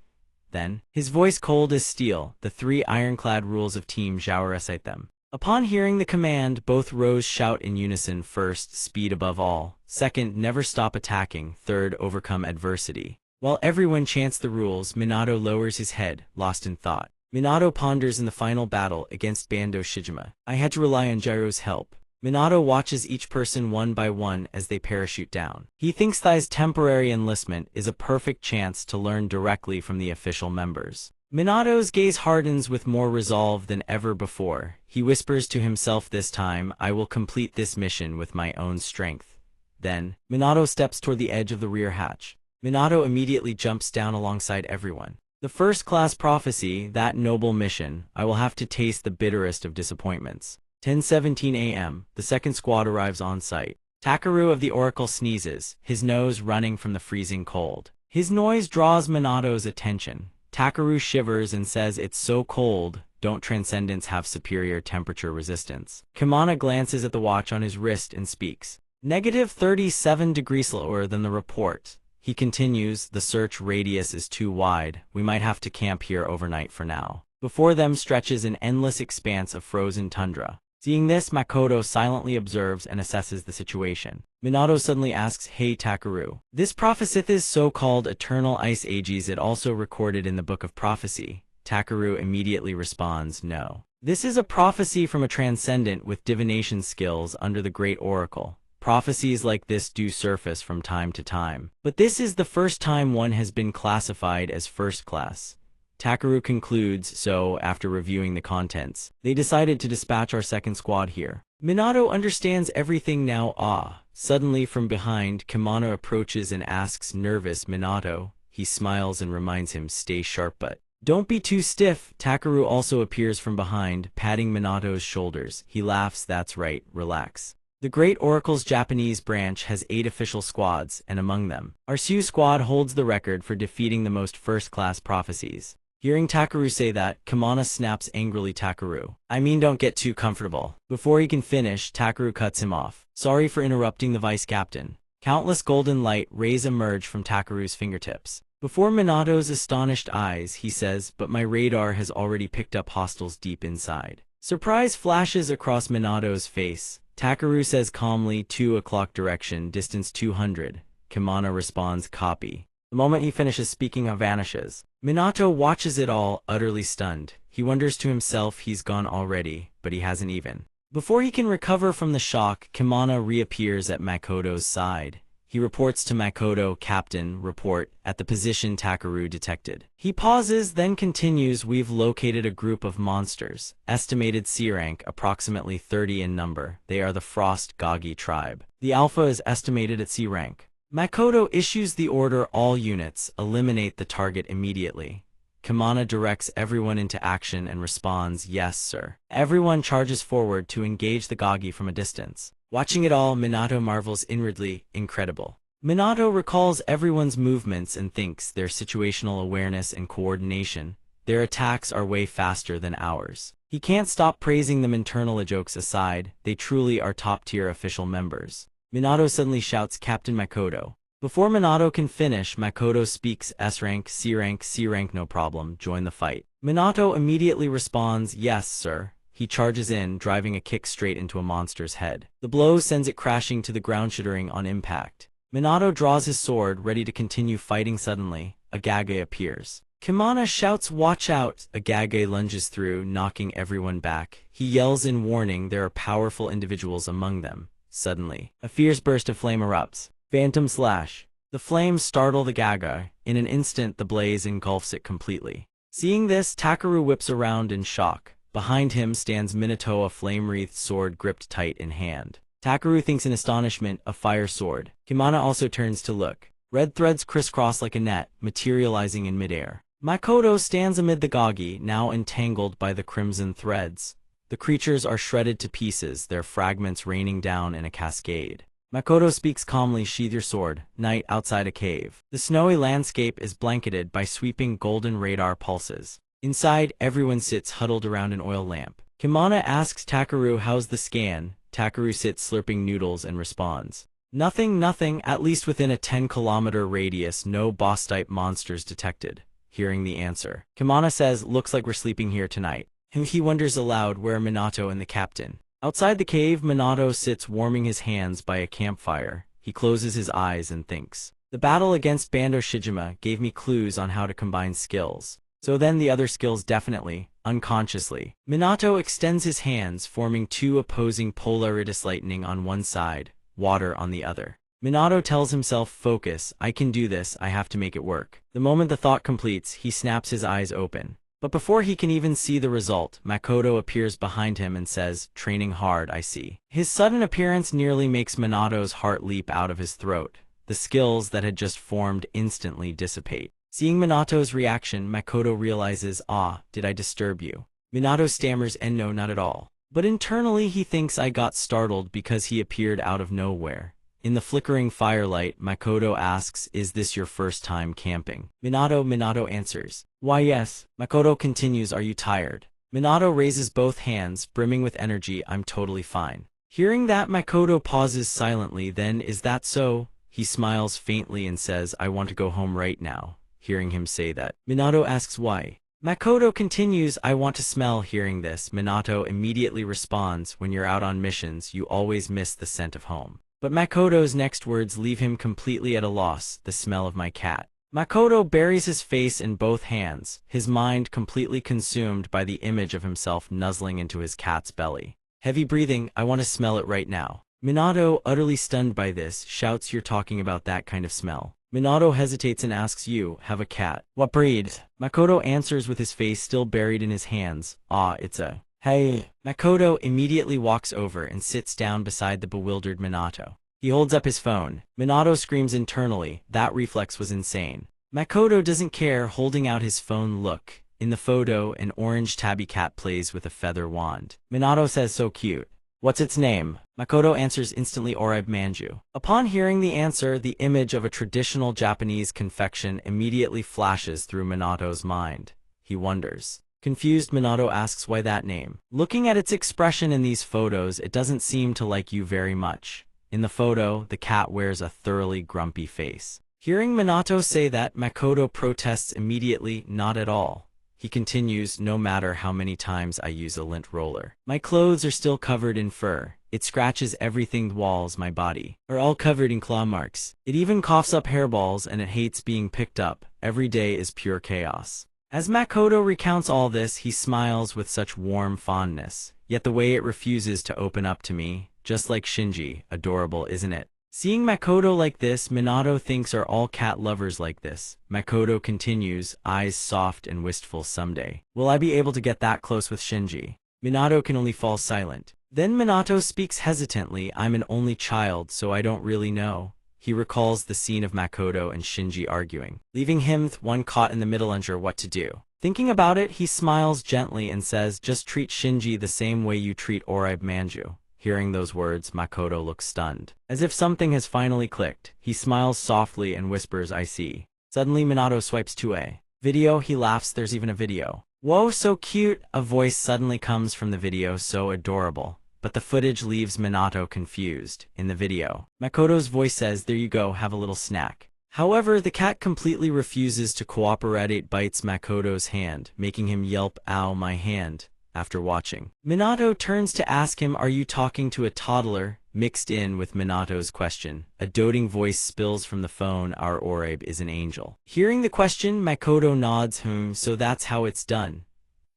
Then, his voice cold as steel, the 3 ironclad rules of Team Zhao recite them. Upon hearing the command, both rows shout in unison. First, speed above all. Second, never stop attacking. Third, overcome adversity. While everyone chants the rules, Minato lowers his head, lost in thought. Minato ponders in the final battle against Bando Shijima. I had to rely on Jiro's help. Minato watches each person one by one as they parachute down. He thinks Thai's temporary enlistment is a perfect chance to learn directly from the official members. Minato's gaze hardens with more resolve than ever before. He whispers to himself, this time, I will complete this mission with my own strength. Then, Minato steps toward the edge of the rear hatch. Minato immediately jumps down alongside everyone. The first-class prophecy, that noble mission, I will have to taste the bitterest of disappointments. 10:17 a.m., the second squad arrives on site. Takaru of the Oracle sneezes, his nose running from the freezing cold. His noise draws Minato's attention. Takaru shivers and says, it's so cold, don't transcendents have superior temperature resistance? Kimana glances at the watch on his wrist and speaks. -37 degrees lower than the report. He continues, the search radius is too wide, we might have to camp here overnight for now. Before them stretches an endless expanse of frozen tundra. Seeing this, Makoto silently observes and assesses the situation. Minato suddenly asks, hey Takaru, this prophecy is so-called eternal ice ages it also recorded in the Book of Prophecy. Takaru immediately responds, no. This is a prophecy from a transcendent with divination skills under the Great Oracle. Prophecies like this do surface from time to time, but this is the first time one has been classified as first class. Takaru concludes, so, after reviewing the contents, they decided to dispatch our second squad here. Minato understands everything now. Suddenly from behind, Kimana approaches and asks nervous Minato. He smiles and reminds him, stay sharp but don't be too stiff. Takaru also appears from behind, patting Minato's shoulders. He laughs, that's right, relax. The Great Oracle's Japanese branch has 8 official squads, and among them, our Sue squad holds the record for defeating the most first-class prophecies. Hearing Takaru say that, Kimana snaps angrily, Takaru, I mean don't get too comfortable. Before he can finish, Takaru cuts him off. Sorry for interrupting the vice captain. Countless golden light rays emerge from Takaru's fingertips. Before Minato's astonished eyes, he says, but my radar has already picked up hostiles deep inside. Surprise flashes across Minato's face. Takaru says calmly, 2 o'clock direction, distance 200. Kimana responds, copy. The moment he finishes speaking, vanishes. Minato watches it all, utterly stunned. He wonders to himself he's gone already, but he hasn't even. Before he can recover from the shock, Kimana reappears at Makoto's side. He reports to Makoto, Captain, report, at the position Takaru detected. He pauses, then continues, we've located a group of monsters, estimated C rank, approximately 30 in number. They are the Frost Gagi tribe. The Alpha is estimated at C rank. Makoto issues the order, all units, eliminate the target immediately. Kimana directs everyone into action and responds, yes, sir. Everyone charges forward to engage the Gagi from a distance. Watching it all, Minato marvels inwardly, incredible. Minato recalls everyone's movements and thinks their situational awareness and coordination, their attacks are way faster than ours. He can't stop praising them. Internal jokes aside, they truly are top-tier official members. Minato suddenly shouts, Captain Makoto. Before Minato can finish, Makoto speaks, S rank, C rank, C rank, no problem, join the fight. Minato immediately responds, yes, sir. He charges in, driving a kick straight into a monster's head. The blow sends it crashing to the ground, shuddering on impact. Minato draws his sword, ready to continue fighting. Suddenly, Agage appears. Kimana shouts, watch out! Agage lunges through, knocking everyone back. He yells in warning, there are powerful individuals among them. Suddenly, a fierce burst of flame erupts. Phantom Slash. The flames startle the Gaga. In an instant, the blaze engulfs it completely. Seeing this, Takaru whips around in shock. Behind him stands Minato, a flame-wreathed sword gripped tight in hand. Takaru thinks in astonishment, a fire sword. Kimana also turns to look. Red threads crisscross like a net, materializing in midair. Makoto stands amid the Gagi, now entangled by the crimson threads. The creatures are shredded to pieces, their fragments raining down in a cascade. Makoto speaks calmly, sheathe your sword. Night outside a cave. The snowy landscape is blanketed by sweeping golden radar pulses. Inside, everyone sits huddled around an oil lamp. Kimana asks Takaru, how's the scan? Takaru sits slurping noodles and responds, nothing, at least within a 10-kilometer radius, no boss-type monsters detected. Hearing the answer, Kimana says, looks like we're sleeping here tonight. He wonders aloud, where are Minato and the captain? Outside the cave, Minato sits warming his hands by a campfire. He closes his eyes and thinks. The battle against Bando Shijima gave me clues on how to combine skills. So then the other skills definitely, unconsciously. Minato extends his hands, forming 2 opposing polaris lightning on one side, water on the other. Minato tells himself, focus, I can do this, I have to make it work. The moment the thought completes, he snaps his eyes open. But before he can even see the result, Makoto appears behind him and says, training hard, I see. His sudden appearance nearly makes Minato's heart leap out of his throat. The skills that had just formed instantly dissipate. Seeing Minato's reaction, Makoto realizes, did I disturb you? Minato stammers, and no, not at all. But internally he thinks I got startled because he appeared out of nowhere. In the flickering firelight, Makoto asks, is this your first time camping? Minato answers, why yes. Makoto continues, are you tired? Minato raises both hands, brimming with energy, I'm totally fine. Hearing that, Makoto pauses silently, then, is that so? He smiles faintly and says, I want to go home right now. Hearing him say that, Minato asks why. Makoto continues, I want to smell. Hearing this, Minato immediately responds, when you're out on missions, you always miss the scent of home. But Makoto's next words leave him completely at a loss, the smell of my cat. Makoto buries his face in both hands, his mind completely consumed by the image of himself nuzzling into his cat's belly. Heavy breathing, I want to smell it right now. Minato, utterly stunned by this, shouts, you're talking about that kind of smell. Minato hesitates and asks, you have a cat. What breed? Makoto answers with his face still buried in his hands, it's a... Hey. Makoto immediately walks over and sits down beside the bewildered Minato. He holds up his phone. Minato screams internally, that reflex was insane. Makoto doesn't care, holding out his phone. Look. In the photo, an orange tabby cat plays with a feather wand. Minato says, so cute. What's its name? Makoto answers instantly, Oribe Manju. Upon hearing the answer, the image of a traditional Japanese confection immediately flashes through Minato's mind. He wonders. Confused, Minato asks, why that name? Looking at its expression in these photos, it doesn't seem to like you very much. In the photo, the cat wears a thoroughly grumpy face. Hearing Minato say that, Makoto protests immediately, not at all. He continues, no matter how many times I use a lint roller. My clothes are still covered in fur. It scratches everything, the walls, my body are all covered in claw marks. It even coughs up hairballs and it hates being picked up. Every day is pure chaos. As Makoto recounts all this, he smiles with such warm fondness. Yet the way it refuses to open up to me, just like Shinji, adorable, isn't it? Seeing Makoto like this, Minato thinks, are all cat lovers like this? Makoto continues, eyes soft and wistful, someday. Will I be able to get that close with Shinji? Minato can only fall silent. Then Minato speaks hesitantly, I'm an only child, so I don't really know. He recalls the scene of Makoto and Shinji arguing, leaving him one caught in the middle, unsure what to do. Thinking about it, he smiles gently and says, just treat Shinji the same way you treat Oribe Manju. Hearing those words, Makoto looks stunned. As if something has finally clicked, he smiles softly and whispers, I see. Suddenly Minato swipes to a video. He laughs, there's even a video. Whoa, so cute! A voice suddenly comes from the video, so adorable. But the footage leaves Minato confused. In the video, Makoto's voice says, there you go, have a little snack. However, the cat completely refuses to cooperate. It bites Makoto's hand, making him yelp, ow, my hand. After watching, Minato turns to ask him, are you talking to a toddler? Mixed in with Minato's question, a doting voice spills from the phone, our Oribe is an angel. Hearing the question, Makoto nods, so that's how it's done.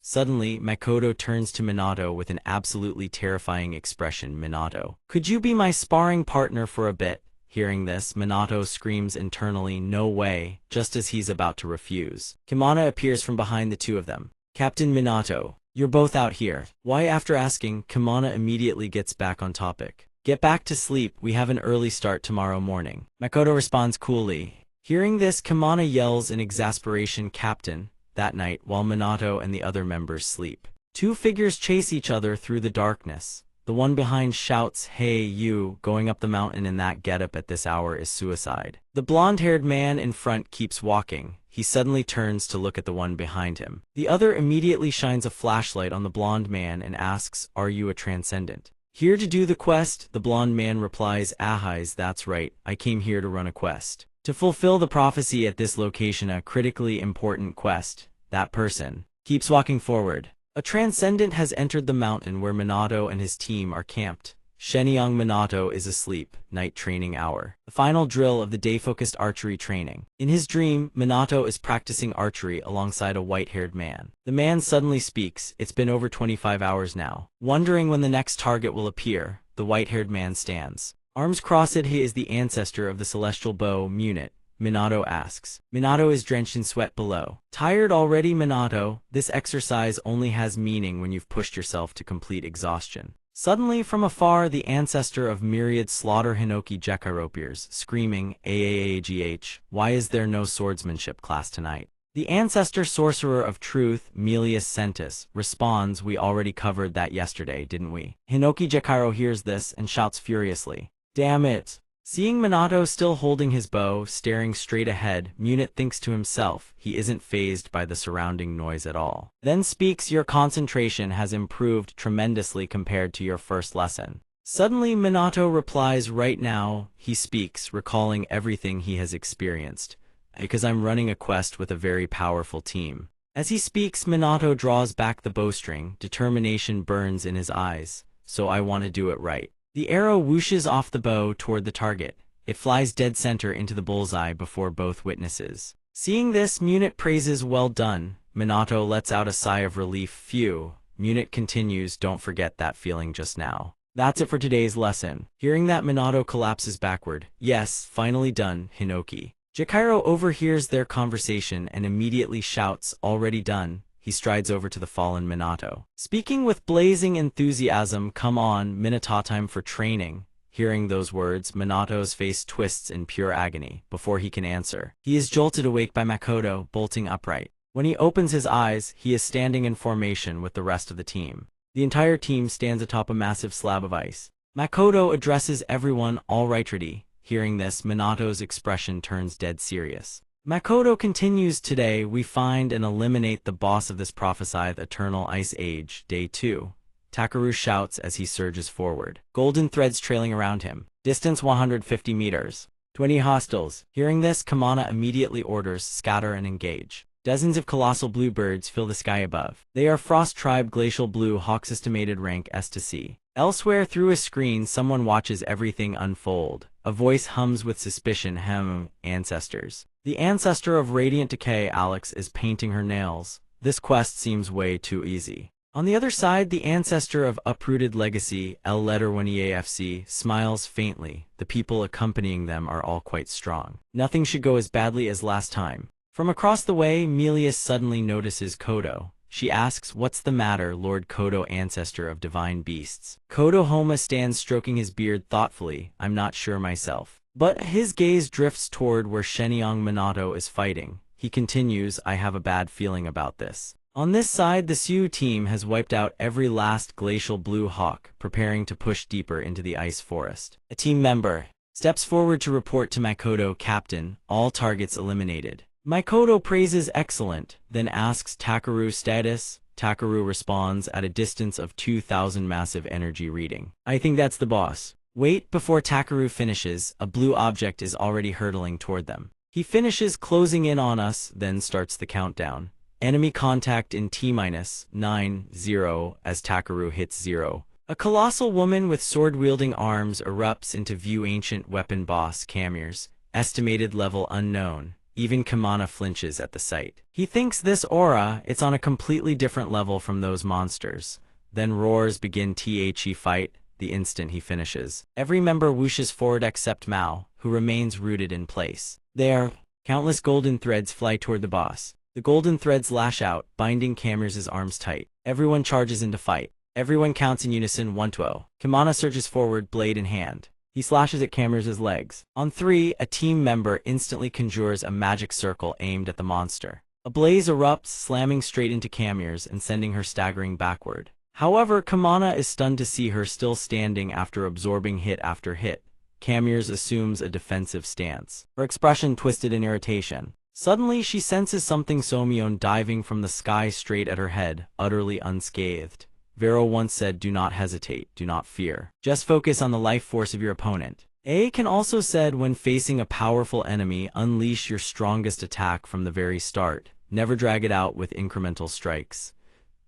Suddenly, Makoto turns to Minato with an absolutely terrifying expression. Minato, could you be my sparring partner for a bit? Hearing this, Minato screams internally, no way, just as he's about to refuse. Kimana appears from behind the two of them. Captain Minato, you're both out here. Why? After asking, Kimana immediately gets back on topic. Get back to sleep, we have an early start tomorrow morning. Makoto responds coolly. Hearing this, Kimana yells in exasperation, Captain. That night, while Minato and the other members sleep, two figures chase each other through the darkness. The one behind shouts, hey you, going up the mountain in that getup at this hour is suicide. The blonde-haired man in front keeps walking. He suddenly turns to look at the one behind him. The other immediately shines a flashlight on the blonde man and asks, are you a transcendent? Here to do the quest? The blonde man replies, ahis, that's right, I came here to run a quest. To fulfill the prophecy at this location, a critically important quest. That person keeps walking forward. A transcendent has entered the mountain where Minato and his team are camped. Shenyang Minato is asleep, night training hour. The final drill of the day focused archery training. In his dream, Minato is practicing archery alongside a white-haired man. The man suddenly speaks, it's been over 25 hours now. Wondering when the next target will appear, the white-haired man stands. Arms crossed, he is the ancestor of the celestial bow, Munit. Minato asks. Minato is drenched in sweat below. Tired already, Minato? This exercise only has meaning when you've pushed yourself to complete exhaustion. Suddenly, from afar, the ancestor of myriad slaughter Hinoki Jekaro appears, screaming, Aagh, why is there no swordsmanship class tonight? The ancestor sorcerer of truth, Melius Sentis, responds, we already covered that yesterday, didn't we? Hinoki Jekaro hears this and shouts furiously, damn it! Seeing Minato still holding his bow, staring straight ahead, Munit thinks to himself, he isn't fazed by the surrounding noise at all. Then speaks, your concentration has improved tremendously compared to your first lesson. Suddenly Minato replies, right now, he speaks, recalling everything he has experienced. Because I'm running a quest with a very powerful team. As he speaks, Minato draws back the bowstring, determination burns in his eyes, so I want to do it right. The arrow whooshes off the bow toward the target. It flies dead center into the bullseye before both witnesses. Seeing this, Munich praises well done. Minato lets out a sigh of relief. Phew. Munich continues, don't forget that feeling just now. That's it for today's lesson. Hearing that, Minato collapses backward. Yes, finally done, Hinoki. Jakiro overhears their conversation and immediately shouts, already done. He strides over to the fallen Minato, speaking with blazing enthusiasm. Come on, Minato, time for training. Hearing those words, Minato's face twists in pure agony. Before he can answer, he is jolted awake by Makoto, bolting upright. When he opens his eyes, he is standing in formation with the rest of the team. The entire team stands atop a massive slab of ice. Makoto addresses everyone, all right, ready. Hearing this, Minato's expression turns dead serious. Makoto continues, today we find and eliminate the boss of this prophesied eternal ice age, day 2. Takaru shouts as he surges forward, golden threads trailing around him. Distance 150 meters. 20 hostiles. Hearing this, Kamana immediately orders, scatter and engage. Dozens of colossal blue birds fill the sky above. They are Frost Tribe Glacial Blue Hawks, estimated rank S to C. Elsewhere through a screen, someone watches everything unfold. A voice hums with suspicion, ancestors. The ancestor of Radiant Decay, Alex, is painting her nails. This quest seems way too easy. On the other side, the ancestor of Uprooted Legacy, L letter 1 EAFC, smiles faintly. The people accompanying them are all quite strong. Nothing should go as badly as last time. From across the way, Melius suddenly notices Kodo. She asks, what's the matter, Lord Kodo, ancestor of divine beasts? Kodo Homa stands stroking his beard thoughtfully. I'm not sure myself. But his gaze drifts toward where Shenyang Minato is fighting. He continues, I have a bad feeling about this. On this side, the Sioux team has wiped out every last glacial blue hawk, preparing to push deeper into the ice forest. A team member steps forward to report to Makoto, Captain, all targets eliminated. Makoto praises excellent, then asks Takaru status. Takaru responds at a distance of 2,000 massive energy reading. I think that's the boss. Wait, before Takaru finishes, a blue object is already hurtling toward them. He finishes, closing in on us, then starts the countdown. Enemy contact in T-9, 0, as Takaru hits 0. A colossal woman with sword-wielding arms erupts into view. Ancient weapon boss Kamir's, estimated level unknown. Even Kamana flinches at the sight. He thinks this aura, it's on a completely different level from those monsters. Then roars begin. The fight, the instant he finishes. Every member whooshes forward except Mao, who remains rooted in place. There, countless golden threads fly toward the boss. The golden threads lash out, binding Kamir's arms tight. Everyone charges into fight. Everyone counts in unison, 1-2. Kamana surges forward, blade in hand. He slashes at Kamir's legs. On 3, a team member instantly conjures a magic circle aimed at the monster. A blaze erupts, slamming straight into Kamir's and sending her staggering backward. However, Kamana is stunned to see her still standing after absorbing hit after hit. Kamir's assumes a defensive stance, her expression twisted in irritation. Suddenly, she senses something Somion diving from the sky straight at her head, utterly unscathed. Vero once said, do not hesitate, do not fear. Just focus on the life force of your opponent. A can also said, when facing a powerful enemy, unleash your strongest attack from the very start. Never drag it out with incremental strikes.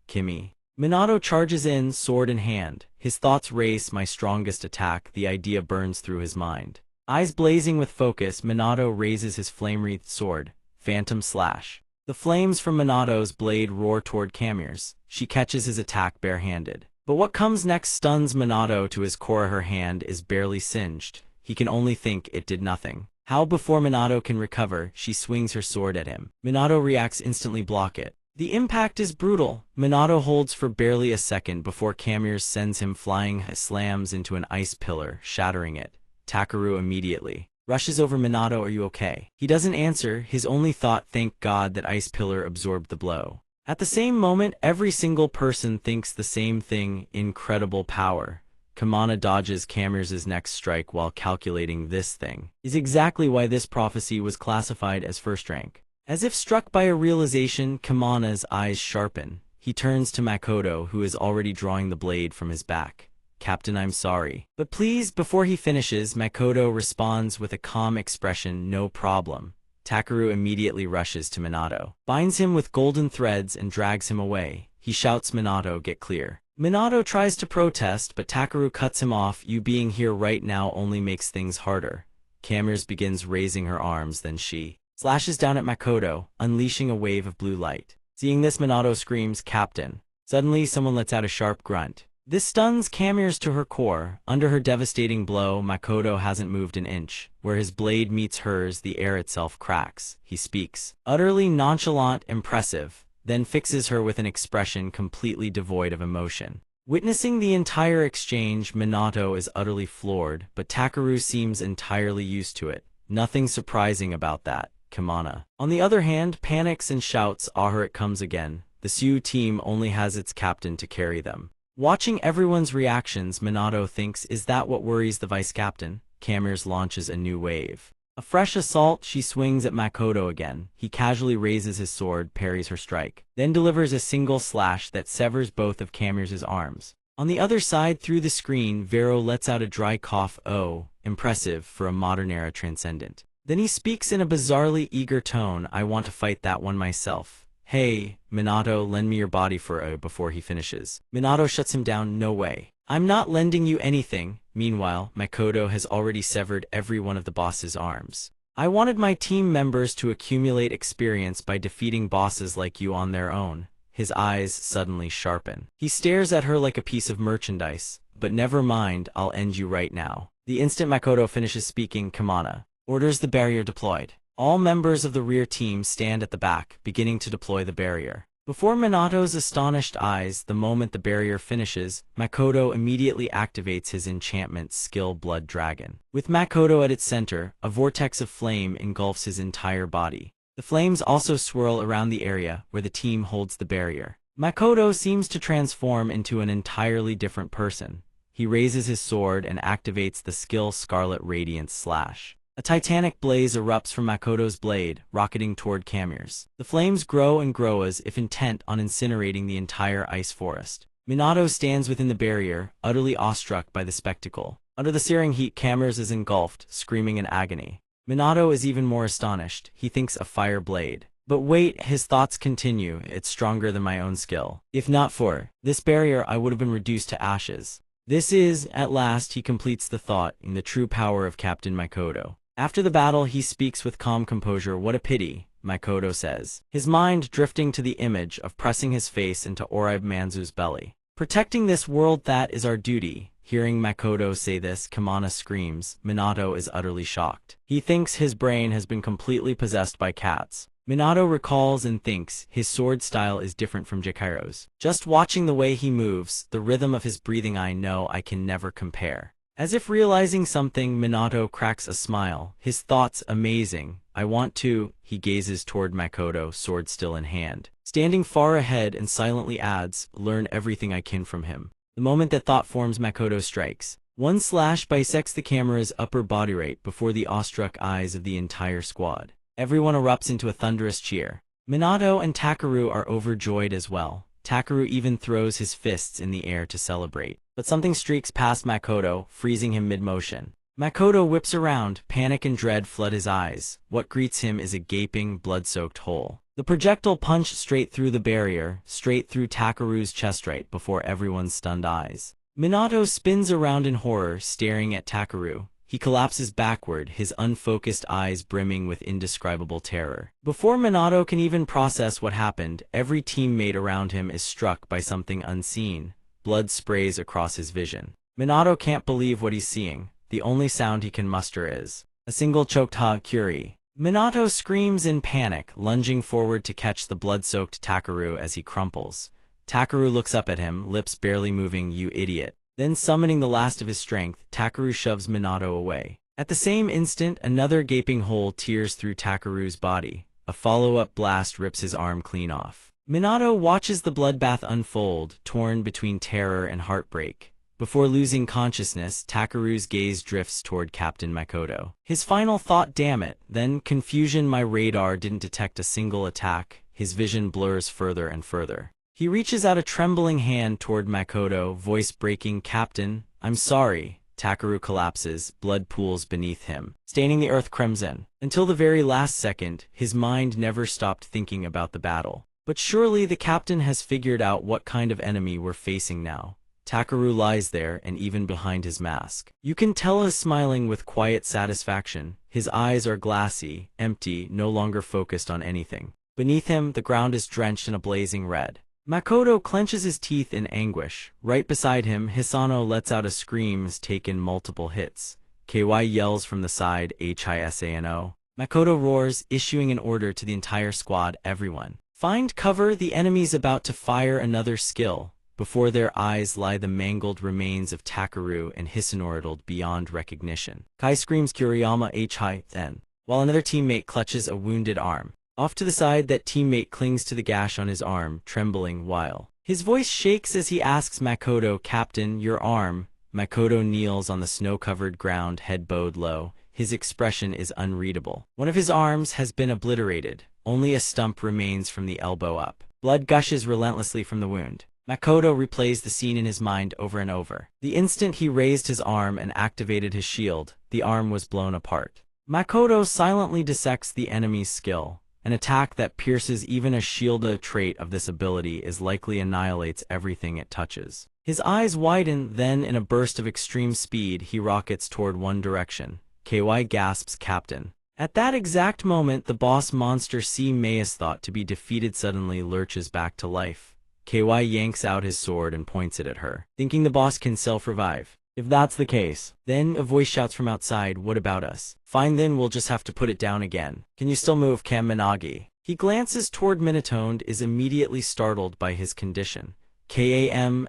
Kimi. Minato charges in, sword in hand. His thoughts race, my strongest attack. The idea burns through his mind. Eyes blazing with focus, Minato raises his flame-wreathed sword. Phantom slash. The flames from Minato's blade roar toward Kamir's. She catches his attack barehanded. But what comes next stuns Minato to his core. Her hand is barely singed. He can only think it did nothing. How? Before Minato can recover, she swings her sword at him. Minato reacts instantly, block it. The impact is brutal. Minato holds for barely a second before Kamir's sends him flying, slams into an ice pillar, shattering it. Takaru immediately rushes over. Minato, are you okay? He doesn't answer, his only thought, thank God that ice pillar absorbed the blow. At the same moment, every single person thinks the same thing, incredible power. Kamana dodges Kamir's next strike while calculating this thing is exactly why this prophecy was classified as first rank. As if struck by a realization, Kamana's eyes sharpen. He turns to Makoto, who is already drawing the blade from his back. Captain, I'm sorry. But please, before he finishes, Makoto responds with a calm expression, no problem. Takaru immediately rushes to Minato, binds him with golden threads and drags him away. He shouts, Minato, get clear. Minato tries to protest, but Takaru cuts him off. You being here right now only makes things harder. Kamir's begins raising her arms, then she slashes down at Makoto, unleashing a wave of blue light. Seeing this, Minato screams, "Captain!" Suddenly, someone lets out a sharp grunt. This stuns Camers to her core. Under her devastating blow, Makoto hasn't moved an inch. Where his blade meets hers, the air itself cracks. He speaks, utterly nonchalant, impressive, then fixes her with an expression completely devoid of emotion. Witnessing the entire exchange, Minato is utterly floored, but Takeru seems entirely used to it. Nothing surprising about that, Kimana. On the other hand, panics and shouts, "Ah, here it comes again." The Sioux team only has its captain to carry them. Watching everyone's reactions, Minato thinks, is that what worries the vice-captain? Camers launches a new wave. A fresh assault, she swings at Makoto again. He casually raises his sword, parries her strike, then delivers a single slash that severs both of Camers' arms. On the other side, through the screen, Vero lets out a dry cough. Oh, impressive for a modern-era transcendent. Then he speaks in a bizarrely eager tone, "I want to fight that one myself." "Hey, Minato, lend me your body for a..." Before he finishes, Minato shuts him down. "No way. I'm not lending you anything." Meanwhile, Makoto has already severed every one of the boss's arms. "I wanted my team members to accumulate experience by defeating bosses like you on their own." His eyes suddenly sharpen. He stares at her like a piece of merchandise. "But never mind, I'll end you right now." The instant Makoto finishes speaking, Kimana orders the barrier deployed. All members of the rear team stand at the back, beginning to deploy the barrier. Before Minato's astonished eyes, the moment the barrier finishes, Makoto immediately activates his enchantment skill Blood Dragon. With Makoto at its center, a vortex of flame engulfs his entire body. The flames also swirl around the area where the team holds the barrier. Makoto seems to transform into an entirely different person. He raises his sword and activates the skill Scarlet Radiance Slash. A titanic blaze erupts from Makoto's blade, rocketing toward Camers. The flames grow and grow as if intent on incinerating the entire ice forest. Minato stands within the barrier, utterly awestruck by the spectacle. Under the searing heat, Camers is engulfed, screaming in agony. Minato is even more astonished. He thinks a fire blade. But wait, his thoughts continue. "It's stronger than my own skill. If not for this barrier, I would have been reduced to ashes." This is, at last, he completes the thought, in the true power of Captain Makoto. After the battle, he speaks with calm composure. "What a pity," Makoto says, his mind drifting to the image of pressing his face into Oribe Manzu's belly. "Protecting this world, that is our duty." Hearing Makoto say this, Kimana screams. Minato is utterly shocked. He thinks his brain has been completely possessed by cats. Minato recalls and thinks his sword style is different from Jakiro's. Just watching the way he moves, the rhythm of his breathing, I know I can never compare. As if realizing something, Minato cracks a smile, his thoughts amazing. "I want to..." He gazes toward Makoto, sword still in hand, standing far ahead, and silently adds, "Learn everything I can from him." The moment that thought forms, Makoto strikes. One slash bisects the camera's upper body right before the awestruck eyes of the entire squad. Everyone erupts into a thunderous cheer. Minato and Takeru are overjoyed as well. Takeru even throws his fists in the air to celebrate. But something streaks past Makoto, freezing him mid-motion. Makoto whips around, panic and dread flood his eyes. What greets him is a gaping, blood-soaked hole. The projectile punched straight through the barrier, straight through Takeru's chest right before everyone's stunned eyes. Minato spins around in horror, staring at Takeru. He collapses backward, his unfocused eyes brimming with indescribable terror. Before Minato can even process what happened, every teammate around him is struck by something unseen. Blood sprays across his vision. Minato can't believe what he's seeing. The only sound he can muster is a single choked ha-kuri. Minato screams in panic, lunging forward to catch the blood-soaked Takeru as he crumples. Takeru looks up at him, lips barely moving. "You idiot." Then, summoning the last of his strength, Takeru shoves Minato away. At the same instant, another gaping hole tears through Takeru's body. A follow-up blast rips his arm clean off. Minato watches the bloodbath unfold, torn between terror and heartbreak. Before losing consciousness, Takeru's gaze drifts toward Captain Makoto. His final thought, "Damn it." Then, confusion, "My radar didn't detect a single attack." His vision blurs further and further. He reaches out a trembling hand toward Makoto, voice breaking, "Captain, I'm sorry." Takeru collapses, blood pools beneath him, staining the earth crimson. Until the very last second, his mind never stopped thinking about the battle. But surely the captain has figured out what kind of enemy we're facing now. Takaru lies there, and even behind his mask, you can tell he's smiling with quiet satisfaction. His eyes are glassy, empty, no longer focused on anything. Beneath him, the ground is drenched in a blazing red. Makoto clenches his teeth in anguish. Right beside him, Hisano lets out a scream as taken multiple hits. KY yells from the side, HISANO. Makoto roars, issuing an order to the entire squad, everyone. Find cover, the enemy's about to fire another skill. Before their eyes lie the mangled remains of Takaru and Hisanoriddled beyond recognition. Kai screams Kuriyama HI, then, while another teammate clutches a wounded arm. Off to the side, that teammate clings to the gash on his arm, trembling while his voice shakes as he asks Makoto, Captain, your arm. Makoto kneels on the snow-covered ground, head bowed low. His expression is unreadable. One of his arms has been obliterated. Only a stump remains from the elbow up. Blood gushes relentlessly from the wound. Makoto replays the scene in his mind over and over. The instant he raised his arm and activated his shield, the arm was blown apart. Makoto silently dissects the enemy's skill. An attack that pierces even a shield. A trait of this ability is likely annihilates everything it touches. His eyes widen, then in a burst of extreme speed he rockets toward one direction. KY gasps, Captain. At that exact moment, the boss monster C. Mayas thought to be defeated suddenly lurches back to life. KY yanks out his sword and points it at her, thinking the boss can self-revive. If that's the case, then a voice shouts from outside, what about us? Fine, then we'll just have to put it down again. Can you still move, Cam Minagi? He glances toward Minato and is immediately startled by his condition. KAMMINAGI,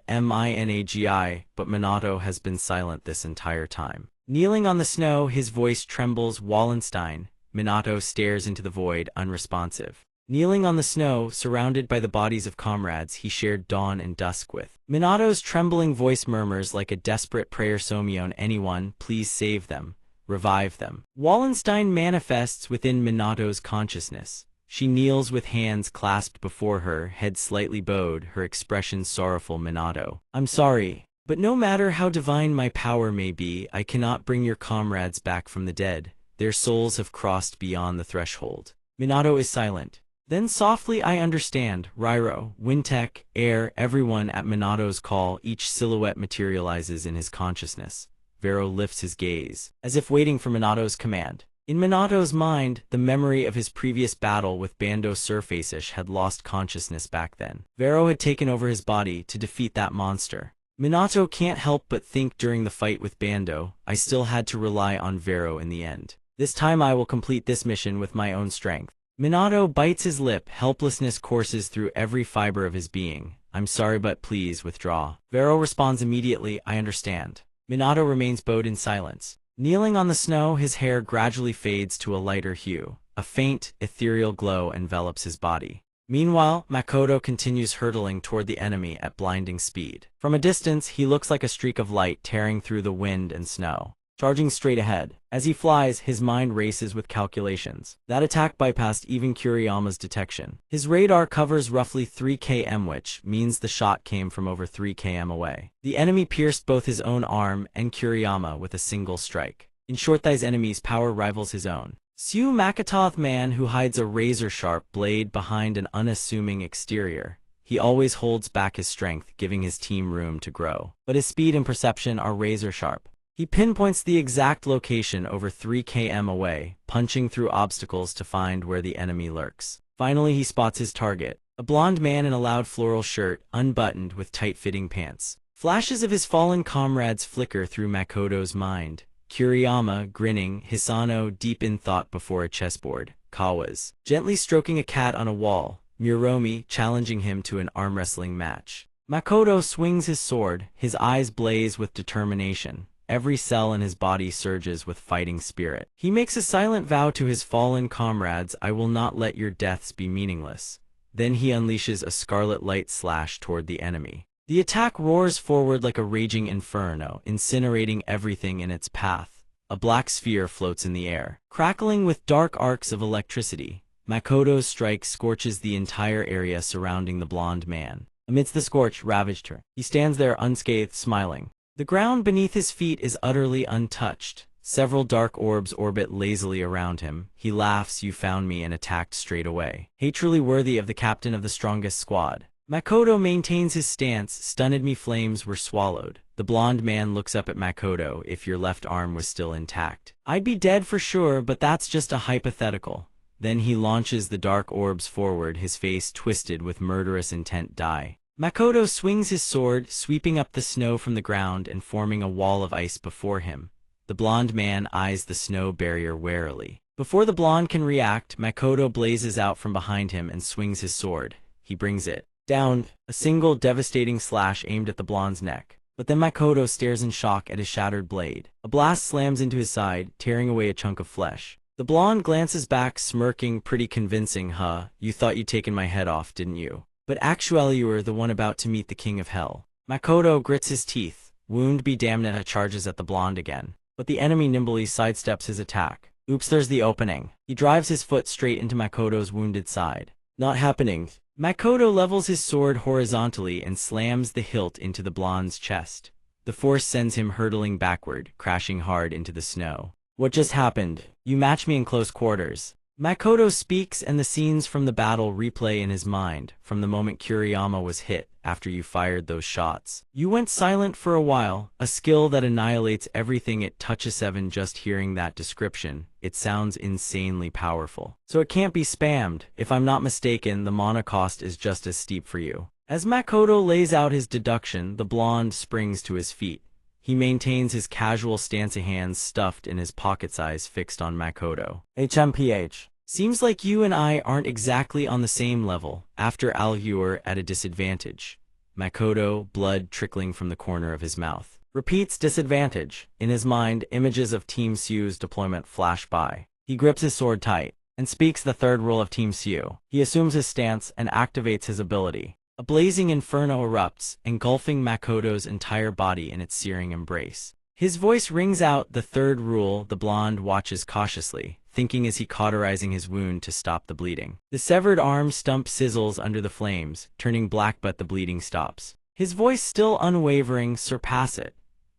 but Minato has been silent this entire time. Kneeling on the snow, his voice trembles, Wallenstein. Minato stares into the void, unresponsive. Kneeling on the snow, surrounded by the bodies of comrades he shared dawn and dusk with. Minato's trembling voice murmurs like a desperate prayer, Somion, anyone, please save them. Revive them. Wallenstein manifests within Minato's consciousness. She kneels with hands clasped before her, head slightly bowed, her expression sorrowful. Minato, I'm sorry, but no matter how divine my power may be, I cannot bring your comrades back from the dead. Their souls have crossed beyond the threshold. Minato is silent. Then softly, I understand. Rairo, Wintek, Air, everyone at Minato's call, each silhouette materializes in his consciousness. Vero lifts his gaze, as if waiting for Minato's command. In Minato's mind, the memory of his previous battle with Bando Surfacish had lost consciousness back then. Vero had taken over his body to defeat that monster. Minato can't help but think during the fight with Bando, I still had to rely on Vero in the end. This time I will complete this mission with my own strength. Minato bites his lip, helplessness courses through every fiber of his being. I'm sorry, but please withdraw. Vero responds immediately, I understand. Minato remains bowed in silence. Kneeling on the snow, his hair gradually fades to a lighter hue. A faint, ethereal glow envelops his body. Meanwhile, Makoto continues hurtling toward the enemy at blinding speed. From a distance, he looks like a streak of light tearing through the wind and snow. Charging straight ahead. As he flies, his mind races with calculations. That attack bypassed even Kuriyama's detection. His radar covers roughly 3 km, which means the shot came from over 3 km away. The enemy pierced both his own arm and Kuriyama with a single strike. In short, Thai's enemy's power rivals his own. Su Makatoth, man who hides a razor-sharp blade behind an unassuming exterior. He always holds back his strength, giving his team room to grow. But his speed and perception are razor-sharp. He pinpoints the exact location over 3 km away, punching through obstacles to find where the enemy lurks. Finally, he spots his target, a blond man in a loud floral shirt, unbuttoned with tight-fitting pants. Flashes of his fallen comrades flicker through Makoto's mind. Kuriyama, grinning, Hisano deep in thought before a chessboard, Kawa's gently stroking a cat on a wall, Muromi challenging him to an arm wrestling match. Makoto swings his sword, his eyes blaze with determination. Every cell in his body surges with fighting spirit. He makes a silent vow to his fallen comrades, I will not let your deaths be meaningless. Then he unleashes a scarlet light slash toward the enemy. The attack roars forward like a raging inferno, incinerating everything in its path. A black sphere floats in the air, crackling with dark arcs of electricity. Makoto's strike scorches the entire area surrounding the blonde man. Amidst the scorch ravaged her, he stands there unscathed, smiling. The ground beneath his feet is utterly untouched. Several dark orbs orbit lazily around him. He laughs, you found me, and attacked straight away. Truly worthy of the captain of the strongest squad. Makoto maintains his stance. Stunned me flames were swallowed. The blonde man looks up at Makoto. If your left arm was still intact, I'd be dead for sure, but that's just a hypothetical. Then he launches the dark orbs forward, his face twisted with murderous intent. Die. Makoto swings his sword, sweeping up the snow from the ground and forming a wall of ice before him. The blonde man eyes the snow barrier warily. Before the blonde can react, Makoto blazes out from behind him and swings his sword. He brings it down, a single devastating slash aimed at the blonde's neck. But then Makoto stares in shock at his shattered blade. A blast slams into his side, tearing away a chunk of flesh. The blonde glances back, smirking. Pretty convincing, huh? You thought you'd taken my head off, didn't you? But actually you were the one about to meet the king of hell. Makoto grits his teeth. Wound be damned, it charges at the blonde again. But the enemy nimbly sidesteps his attack. Oops, there's the opening. He drives his foot straight into Makoto's wounded side. Not happening. Makoto levels his sword horizontally and slams the hilt into the blonde's chest. The force sends him hurtling backward, crashing hard into the snow. What just happened? You match me in close quarters. Makoto speaks, and the scenes from the battle replay in his mind, from the moment Kuriyama was hit, after you fired those shots. You went silent for a while, a skill that annihilates everything it touches. 7. Just hearing that description, it sounds insanely powerful. So it can't be spammed. If I'm not mistaken, the mana cost is just as steep for you. As Makoto lays out his deduction, the blonde springs to his feet. He maintains his casual stance, hands stuffed in his pockets, eyes fixed on Makoto. HMPH. Seems like you and I aren't exactly on the same level. After all, you're at a disadvantage. Makoto, blood trickling from the corner of his mouth, repeats disadvantage. In his mind, images of Team Sue's deployment flash by. He grips his sword tight and speaks the third rule of Team Sue. He assumes his stance and activates his ability. A blazing inferno erupts, engulfing Makoto's entire body in its searing embrace. His voice rings out the third rule. The blonde watches cautiously, thinking as he cauterizing his wound to stop the bleeding. The severed arm stump sizzles under the flames, turning black, but the bleeding stops. His voice still unwavering. Surpass it.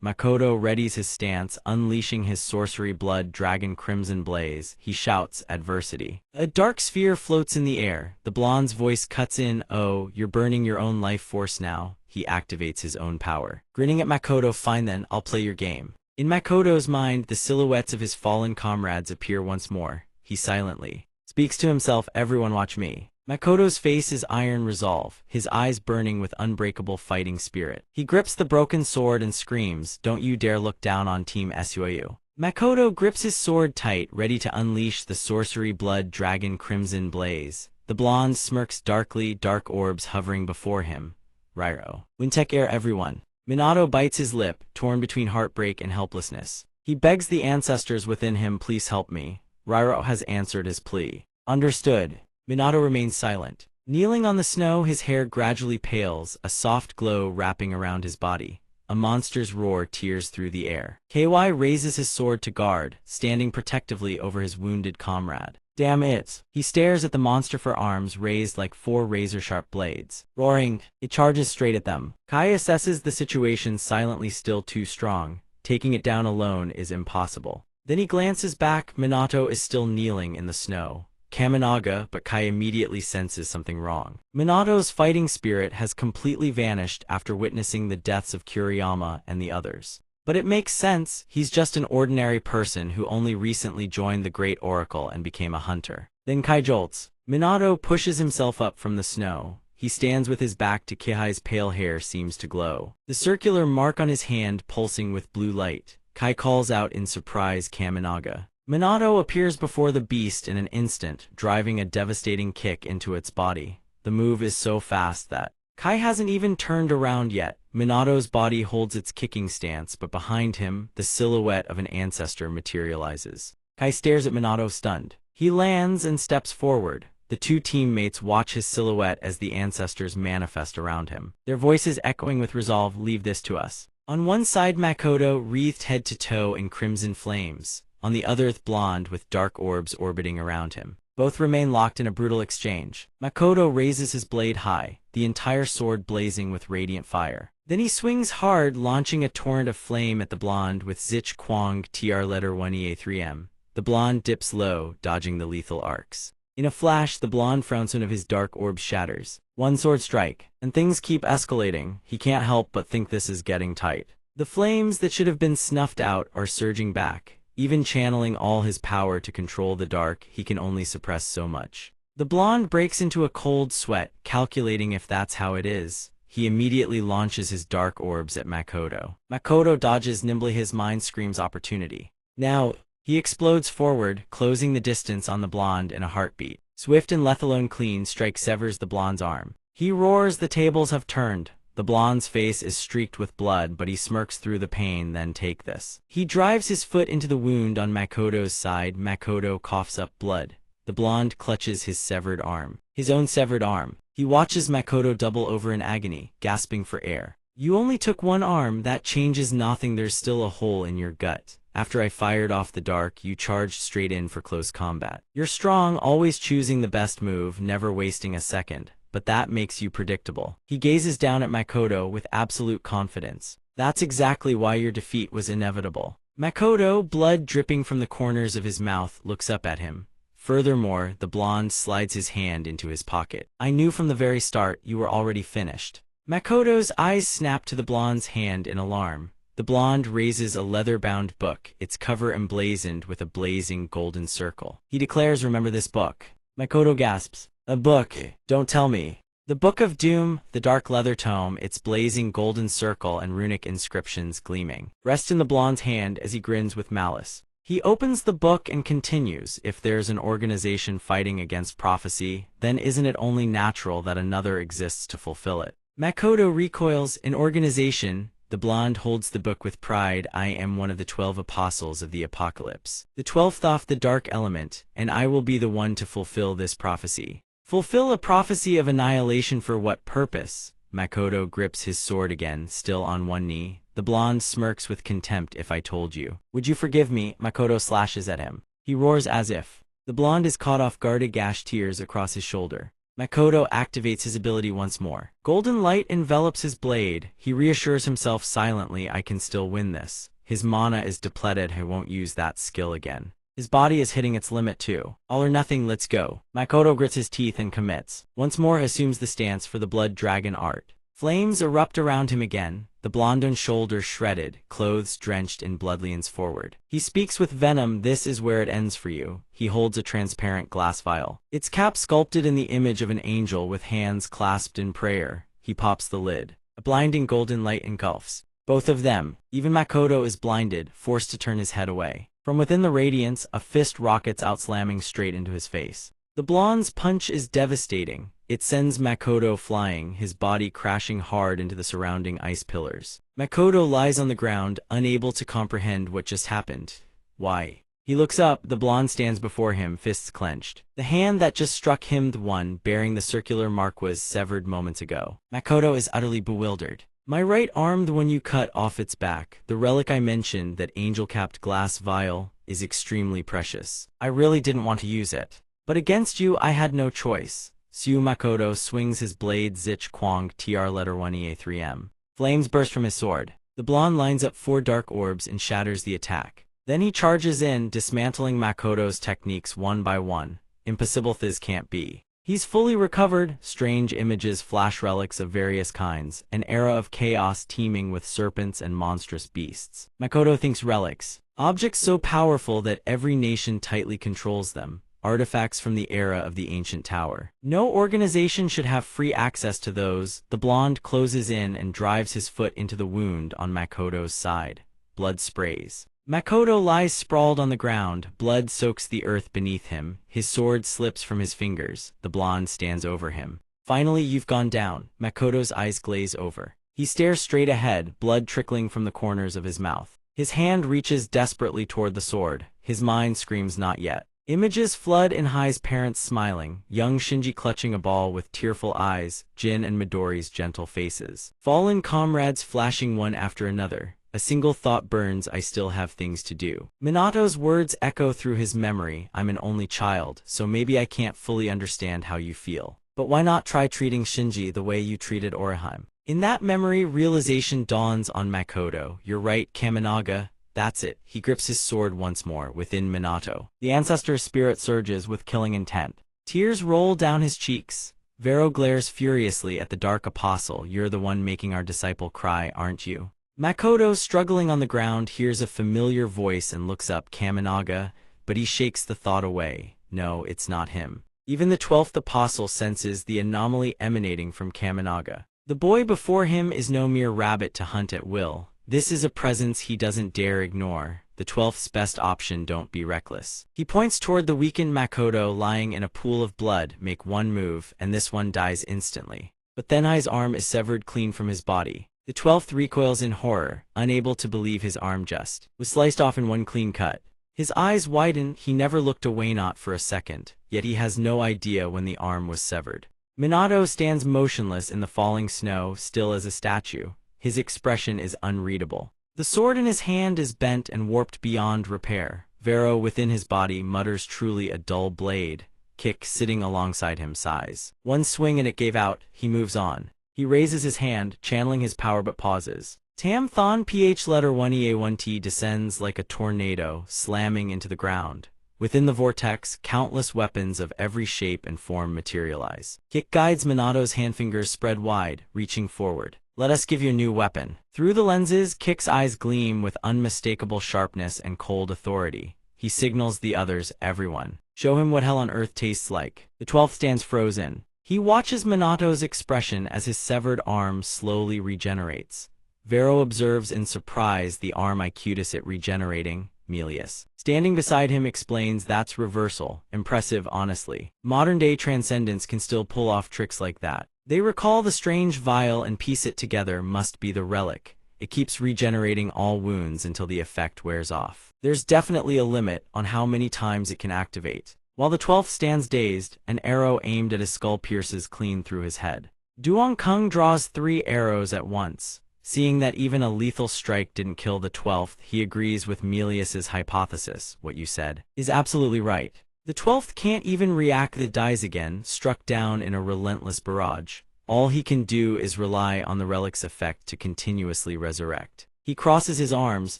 Makoto readies his stance, unleashing his sorcery blood dragon crimson blaze. He shouts adversity. A dark sphere floats in the air. The blonde's voice cuts in. Oh, you're burning your own life force now. He activates his own power. Grinning at Makoto. Fine then, I'll play your game. In Makoto's mind, the silhouettes of his fallen comrades appear once more. He silently speaks to himself. Everyone watch me. Makoto's face is iron resolve, his eyes burning with unbreakable fighting spirit. He grips the broken sword and screams, don't you dare look down on Team Suyu. Makoto grips his sword tight, ready to unleash the sorcery blood dragon crimson blaze. The blonde smirks darkly, dark orbs hovering before him. Rairo. Wintek air everyone. Minato bites his lip, torn between heartbreak and helplessness. He begs the ancestors within him, please help me. Rairo has answered his plea. Understood. Minato remains silent. Kneeling on the snow, his hair gradually pales, a soft glow wrapping around his body. A monster's roar tears through the air. KY raises his sword to guard, standing protectively over his wounded comrade. Damn it! He stares at the monster for arms raised like 4 razor-sharp blades. Roaring, it charges straight at them. Kai assesses the situation silently, still too strong. Taking it down alone is impossible. Then he glances back. Minato is still kneeling in the snow. Kaminaga, but Kai immediately senses something wrong. Minato's fighting spirit has completely vanished after witnessing the deaths of Kuriyama and the others. But it makes sense, he's just an ordinary person who only recently joined the Great Oracle and became a hunter. Then Kai jolts. Minato pushes himself up from the snow. He stands with his back to Kihai's pale hair seems to glow. The circular mark on his hand pulsing with blue light. Kai calls out in surprise, Kaminaga. Minato appears before the beast in an instant, driving a devastating kick into its body. The move is so fast that Kai hasn't even turned around yet. Minato's body holds its kicking stance, but behind him, the silhouette of an ancestor materializes. Kai stares at Minato stunned. He lands and steps forward. The two teammates watch his silhouette as the ancestors manifest around him. Their voices echoing with resolve, leave this to us. On one side, Makoto, wreathed head to toe in crimson flames. On the other, blonde with dark orbs orbiting around him. Both remain locked in a brutal exchange. Makoto raises his blade high, the entire sword blazing with radiant fire. Then he swings hard, launching a torrent of flame at the blonde with Zich Kwang TR letter 1EA3M. The blonde dips low, dodging the lethal arcs. In a flash, the blonde fountain of his dark orb shatters. One sword strike, and things keep escalating. He can't help but think this is getting tight. The flames that should have been snuffed out are surging back. Even channeling all his power to control the dark, he can only suppress so much. The blonde breaks into a cold sweat, calculating if that's how it is. He immediately launches his dark orbs at Makoto. Makoto dodges nimbly. His mind screams opportunity. Now, he explodes forward, closing the distance on the blonde in a heartbeat. Swift and let-alone clean strike severs the blonde's arm. He roars. The tables have turned. The blonde's face is streaked with blood, but he smirks through the pain. Then take this. He drives his foot into the wound on Makoto's side. Makoto coughs up blood. The blonde clutches his severed arm. His own severed arm. He watches Makoto double over in agony, gasping for air. You only took one arm. That changes nothing. There's still a hole in your gut. After I fired off the dark, you charged straight in for close combat. You're strong, always choosing the best move, never wasting a second. But that makes you predictable. He gazes down at Makoto with absolute confidence. That's exactly why your defeat was inevitable. Makoto, blood dripping from the corners of his mouth, looks up at him. Furthermore, the blonde slides his hand into his pocket. I knew from the very start you were already finished. Makoto's eyes snap to the blonde's hand in alarm. The blonde raises a leather-bound book, its cover emblazoned with a blazing golden circle. He declares, remember this book. Makoto gasps. A book? Don't tell me. The Book of Doom, the dark leather tome, its blazing golden circle and runic inscriptions gleaming, rest in the blonde's hand as he grins with malice. He opens the book and continues, if there's an organization fighting against prophecy, then isn't it only natural that another exists to fulfill it? Makoto recoils. An organization? The blonde holds the book with pride. I am one of the 12 apostles of the apocalypse. The 12th off the dark element, and I will be the one to fulfill this prophecy. Fulfill a prophecy of annihilation for what purpose? Makoto grips his sword again, still on one knee. The blonde smirks with contempt. If I told you, would you forgive me? Makoto slashes at him. He roars as if. The blonde is caught off guard. A gash tears across his shoulder. Makoto activates his ability once more. Golden light envelops his blade. He reassures himself silently, I can still win this. His mana is depleted. I won't use that skill again. His body is hitting its limit too. All or nothing, let's go. Makoto grits his teeth and commits. Once more assumes the stance for the blood dragon art. Flames erupt around him again. The blonde's shoulders shredded, clothes drenched in blood, leans forward. He speaks with venom. This is where it ends for you. He holds a transparent glass vial. Its cap sculpted in the image of an angel with hands clasped in prayer. He pops the lid. A blinding golden light engulfs both of them. Even Makoto is blinded, forced to turn his head away. From within the radiance, a fist rockets out, slamming straight into his face. The blonde's punch is devastating. It sends Makoto flying, his body crashing hard into the surrounding ice pillars. Makoto lies on the ground, unable to comprehend what just happened. Why? He looks up. The blonde stands before him, fists clenched. The hand that just struck him, the one bearing the circular mark, was severed moments ago. Makoto is utterly bewildered. My right arm, the one you cut off its back, the relic I mentioned, that angel-capped glass vial, is extremely precious. I really didn't want to use it. But against you, I had no choice. Su Makoto swings his blade. Zich Kwang Tr letter 1 EA3M. Flames burst from his sword. The blonde lines up 4 dark orbs and shatters the attack. Then he charges in, dismantling Makoto's techniques one by one. Impossible, this can't be. He's fully recovered. Strange images flash, relics of various kinds, an era of chaos teeming with serpents and monstrous beasts. Makoto thinks relics. Objects so powerful that every nation tightly controls them. Artifacts from the era of the ancient tower. No organization should have free access to those. The blonde closes in and drives his foot into the wound on Makoto's side. Blood sprays. Makoto lies sprawled on the ground. Blood soaks the earth beneath him. His sword slips from his fingers. The blonde stands over him. Finally, you've gone down. Makoto's eyes glaze over. He stares straight ahead, blood trickling from the corners of his mouth. His hand reaches desperately toward the sword. His mind screams, not yet. Images flood in. Hai's parents smiling, young Shinji clutching a ball with tearful eyes, Jin and Midori's gentle faces. Fallen comrades flashing one after another. A single thought burns, I still have things to do. Minato's words echo through his memory, I'm an only child, so maybe I can't fully understand how you feel. But why not try treating Shinji the way you treated Orihime? In that memory, realization dawns on Makoto. You're right, Kaminaga. That's it. He grips his sword once more within Minato. The ancestor's spirit surges with killing intent. Tears roll down his cheeks. Vero glares furiously at the dark apostle. "You're the one making our disciple cry, aren't you?" Makoto, struggling on the ground, hears a familiar voice and looks up. Kaminaga, but he shakes the thought away. No, it's not him. Even the 12th apostle senses the anomaly emanating from Kaminaga. The boy before him is no mere rabbit to hunt at will. This is a presence he doesn't dare ignore. The 12th's best option: don't be reckless. He points toward the weakened Makoto lying in a pool of blood. Make one move, and this one dies instantly. But then his arm is severed clean from his body. The 12th recoils in horror, unable to believe his arm just was sliced off in one clean cut. His eyes widen. He never looked away, not for a second, yet he has no idea when the arm was severed. Minato stands motionless in the falling snow, still as a statue. His expression is unreadable. The sword in his hand is bent and warped beyond repair. Vero, within his body, mutters, "Truly a dull blade." Kick, sitting alongside him, sighs. One swing and it gave out. He moves on. He raises his hand, channeling his power, but pauses. Tam Thon PH letter 1EA1T descends like a tornado, slamming into the ground. Within the vortex, countless weapons of every shape and form materialize. Kick guides Minato's handfingers spread wide, reaching forward. "Let us give you a new weapon." Through the lenses, Kick's eyes gleam with unmistakable sharpness and cold authority. He signals the others, "Everyone, show him what hell on earth tastes like." The 12th stands frozen. He watches Minato's expression as his severed arm slowly regenerates. Vero observes in surprise the arm. I cutis it regenerating. Melius, standing beside him, explains, "That's reversal. Impressive, honestly. Modern-day transcendence can still pull off tricks like that." They recall the strange vial and piece it together. Must be the relic. It keeps regenerating all wounds until the effect wears off. There's definitely a limit on how many times it can activate. While the 12th stands dazed, an arrow aimed at his skull pierces clean through his head. Duong Kung draws 3 arrows at once. Seeing that even a lethal strike didn't kill the 12th, he agrees with Melius's hypothesis. "What you said is absolutely right. The 12th can't even react." It dies again, struck down in a relentless barrage. All he can do is rely on the relic's effect to continuously resurrect. He crosses his arms.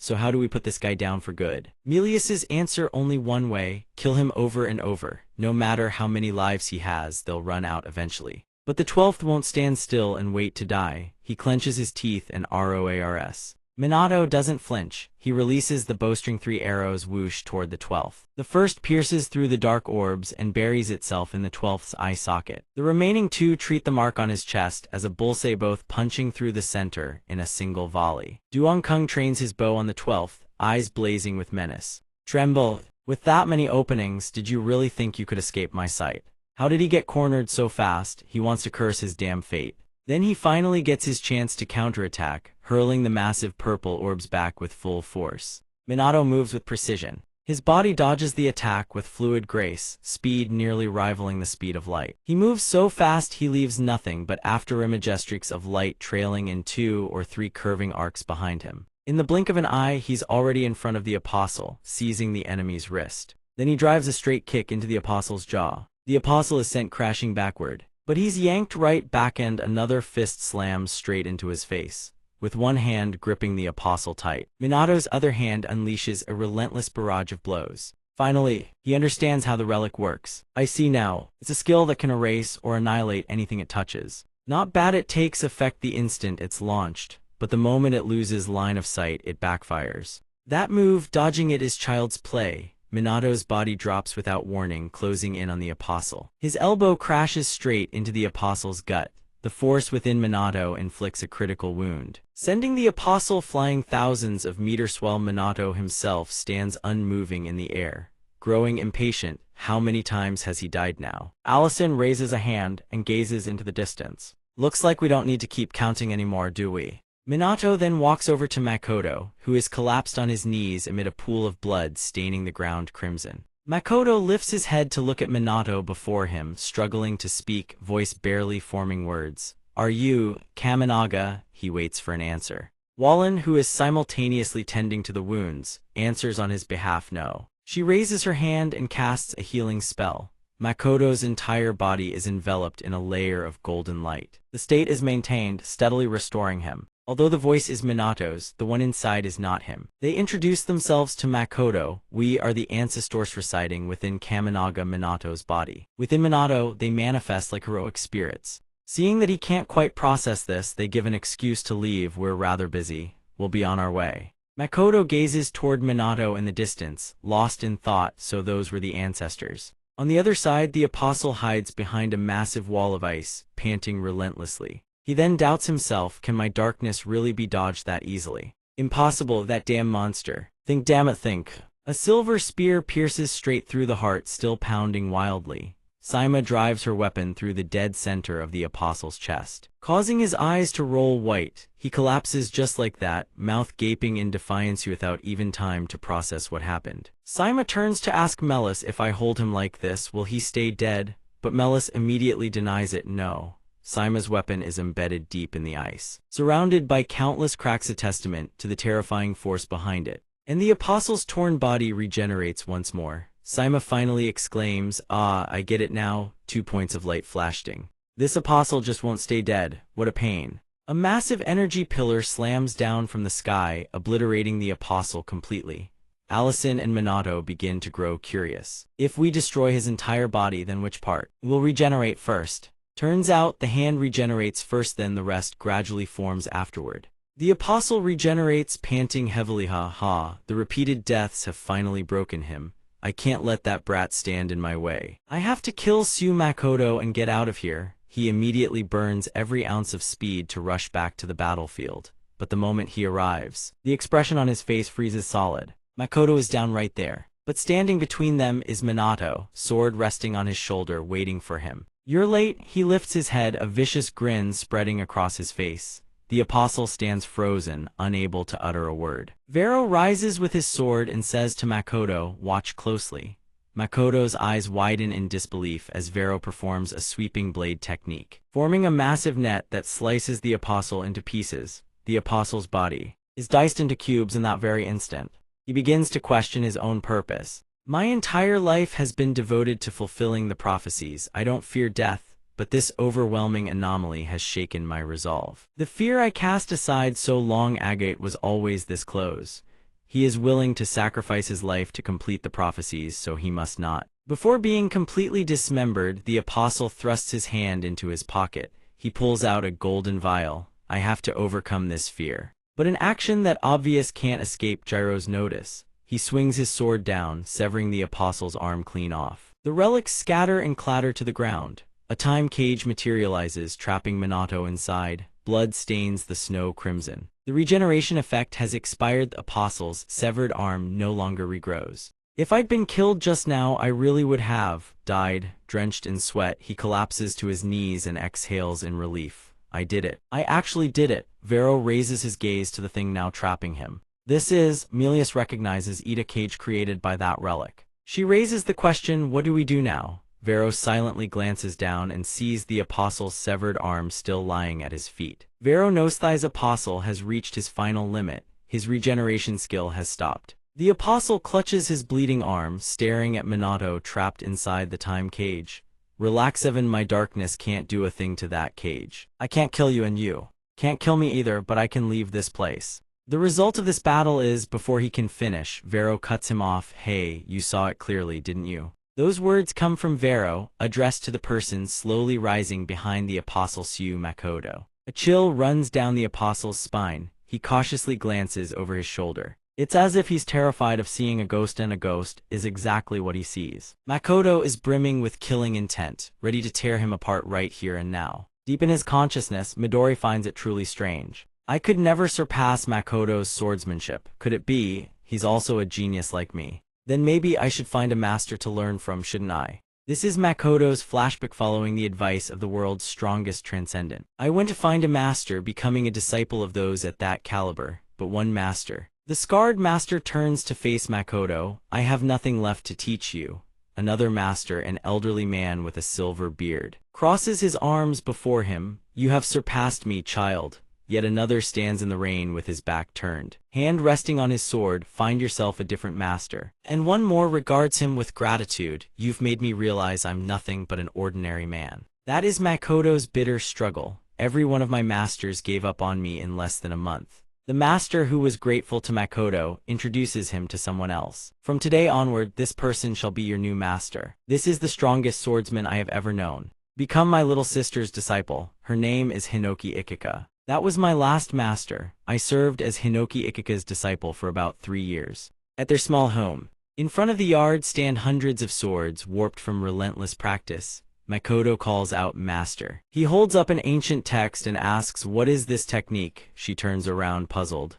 "So how do we put this guy down for good?" Melius's answer: "Only one way. Kill him over and over. No matter how many lives he has, they'll run out eventually." But the 12th won't stand still and wait to die. He clenches his teeth and roars. Minato doesn't flinch. He releases the bowstring. 3 arrows whoosh toward the 12th. The first pierces through the dark orbs and buries itself in the 12th's eye socket. The remaining 2 treat the mark on his chest as a bullseye, both punching through the center in a single volley. Duong Kung trains his bow on the 12th, eyes blazing with menace. "Tremble. With that many openings, did you really think you could escape my sight? How did he get cornered so fast?" He wants to curse his damn fate. Then he finally gets his chance to counterattack, hurling the massive purple orbs back with full force. Minato moves with precision. His body dodges the attack with fluid grace, speed nearly rivaling the speed of light. He moves so fast he leaves nothing but afterimagestreaks of light trailing in 2 or 3 curving arcs behind him. In the blink of an eye, he's already in front of the apostle, seizing the enemy's wrist. Then he drives a straight kick into the apostle's jaw. The apostle is sent crashing backward, but he's yanked right back and another fist slams straight into his face, with one hand gripping the apostle tight. Minato's other hand unleashes a relentless barrage of blows. Finally, he understands how the relic works. "I see now. It's a skill that can erase or annihilate anything it touches. Not bad. It takes effect the instant it's launched, but the moment it loses line of sight, it backfires. That move, dodging it, is child's play." Minato's body drops without warning, closing in on the apostle. His elbow crashes straight into the apostle's gut. The force within Minato inflicts a critical wound, sending the apostle flying thousands of meters. While Minato himself stands unmoving in the air, growing impatient. How many times has he died now? Allison raises a hand and gazes into the distance. "Looks like we don't need to keep counting anymore, do we?" Minato then walks over to Makoto, who is collapsed on his knees amid a pool of blood staining the ground crimson. Makoto lifts his head to look at Minato before him, struggling to speak, voice barely forming words. "Are you Kaminaga?" He waits for an answer. Wallen, who is simultaneously tending to the wounds, answers on his behalf, "No." She raises her hand and casts a healing spell. Makoto's entire body is enveloped in a layer of golden light. The state is maintained, steadily restoring him. Although the voice is Minato's, the one inside is not him. They introduce themselves to Makoto. We are the ancestors residing within Kaminaga Minato's body. Within Minato, they manifest like heroic spirits. Seeing that he can't quite process this, they give an excuse to leave. We're rather busy. We'll be on our way. Makoto gazes toward Minato in the distance, lost in thought, so those were the ancestors. On the other side, the apostle hides behind a massive wall of ice, panting relentlessly. He then doubts himself, can my darkness really be dodged that easily? Impossible, that damn monster. Think, damn it, think. A silver spear pierces straight through the heart, still pounding wildly. Saima drives her weapon through the dead center of the apostle's chest, causing his eyes to roll white. He collapses just like that, mouth gaping in defiance without even time to process what happened. Saima turns to ask Melis, if I hold him like this, will he stay dead? But Melis immediately denies it. No. Saima's weapon is embedded deep in the ice, surrounded by countless cracks, a testament to the terrifying force behind it. And the apostle's torn body regenerates once more. Saima finally exclaims, "Ah, I get it now." 2 points of light flashing. This apostle just won't stay dead. What a pain. A massive energy pillar slams down from the sky, obliterating the apostle completely. Allison and Minato begin to grow curious. If we destroy his entire body, then which part will regenerate first? Turns out the hand regenerates first, then the rest gradually forms afterward. The apostle regenerates, panting heavily. Ha ha, the repeated deaths have finally broken him. I can't let that brat stand in my way. I have to kill Sue Makoto and get out of here. He immediately burns every ounce of speed to rush back to the battlefield. But the moment he arrives, the expression on his face freezes solid. Makoto is down right there. But standing between them is Minato, sword resting on his shoulder, waiting for him. You're late. He lifts his head, a vicious grin spreading across his face. The apostle stands frozen, unable to utter a word. Vero rises with his sword and says to Makoto, watch closely. Makoto's eyes widen in disbelief as Vero performs a sweeping blade technique, forming a massive net that slices the apostle into pieces. The apostle's body is diced into cubes in that very instant. He begins to question his own purpose. My entire life has been devoted to fulfilling the prophecies. I don't fear death. But this overwhelming anomaly has shaken my resolve. The fear I cast aside so long ago was always this close. He is willing to sacrifice his life to complete the prophecies, so he must not. Before being completely dismembered, the apostle thrusts his hand into his pocket. He pulls out a golden vial. I have to overcome this fear. But an action that obvious can't escape Jiro's notice. He swings his sword down, severing the apostle's arm clean off. The relics scatter and clatter to the ground. A time cage materializes, trapping Minato inside. Blood stains the snow crimson. The regeneration effect has expired. The apostle's severed arm no longer regrows. If I'd been killed just now, I really would have died. Drenched in sweat, he collapses to his knees and exhales in relief. I did it. I actually did it. Vero raises his gaze to the thing now trapping him. This is, Melius recognizes Ida cage created by that relic. She raises the question, what do we do now? Vero silently glances down and sees the apostle's severed arm still lying at his feet. Vero knows Thai's apostle has reached his final limit. His regeneration skill has stopped. The apostle clutches his bleeding arm, staring at Minato trapped inside the time cage. Relax, Evan, my darkness can't do a thing to that cage. I can't kill you and you can't kill me either, but I can leave this place. The result of this battle is, before he can finish, Vero cuts him off. Hey, you saw it clearly, didn't you? Those words come from Vero, addressed to the person slowly rising behind the apostle Sue Makoto. A chill runs down the apostle's spine. He cautiously glances over his shoulder. It's as if he's terrified of seeing a ghost, and a ghost is exactly what he sees. Makoto is brimming with killing intent, ready to tear him apart right here and now. Deep in his consciousness, Midori finds it truly strange. I could never surpass Makoto's swordsmanship. Could it be he's also a genius like me? Then maybe I should find a master to learn from, shouldn't I? This is Makoto's flashback following the advice of the world's strongest transcendent. I went to find a master, becoming a disciple of those at that caliber, but one master. The scarred master turns to face Makoto. I have nothing left to teach you. Another master, an elderly man with a silver beard, crosses his arms before him. You have surpassed me, child. Yet another stands in the rain with his back turned, hand resting on his sword. Find yourself a different master. And one more regards him with gratitude. You've made me realize I'm nothing but an ordinary man. That is Makoto's bitter struggle. every one of my masters gave up on me in less than a month. The master who was grateful to Makoto introduces him to someone else. From today onward, this person shall be your new master. This is the strongest swordsman I have ever known. Become my little sister's disciple. Her name is Hinoki Ikika. That was my last master. I served as Hinoki Ikika's disciple for about 3 years. At their small home, in front of the yard stand hundreds of swords warped from relentless practice. Makoto calls out Master. He holds up an ancient text and asks, "What is this technique?" She turns around puzzled.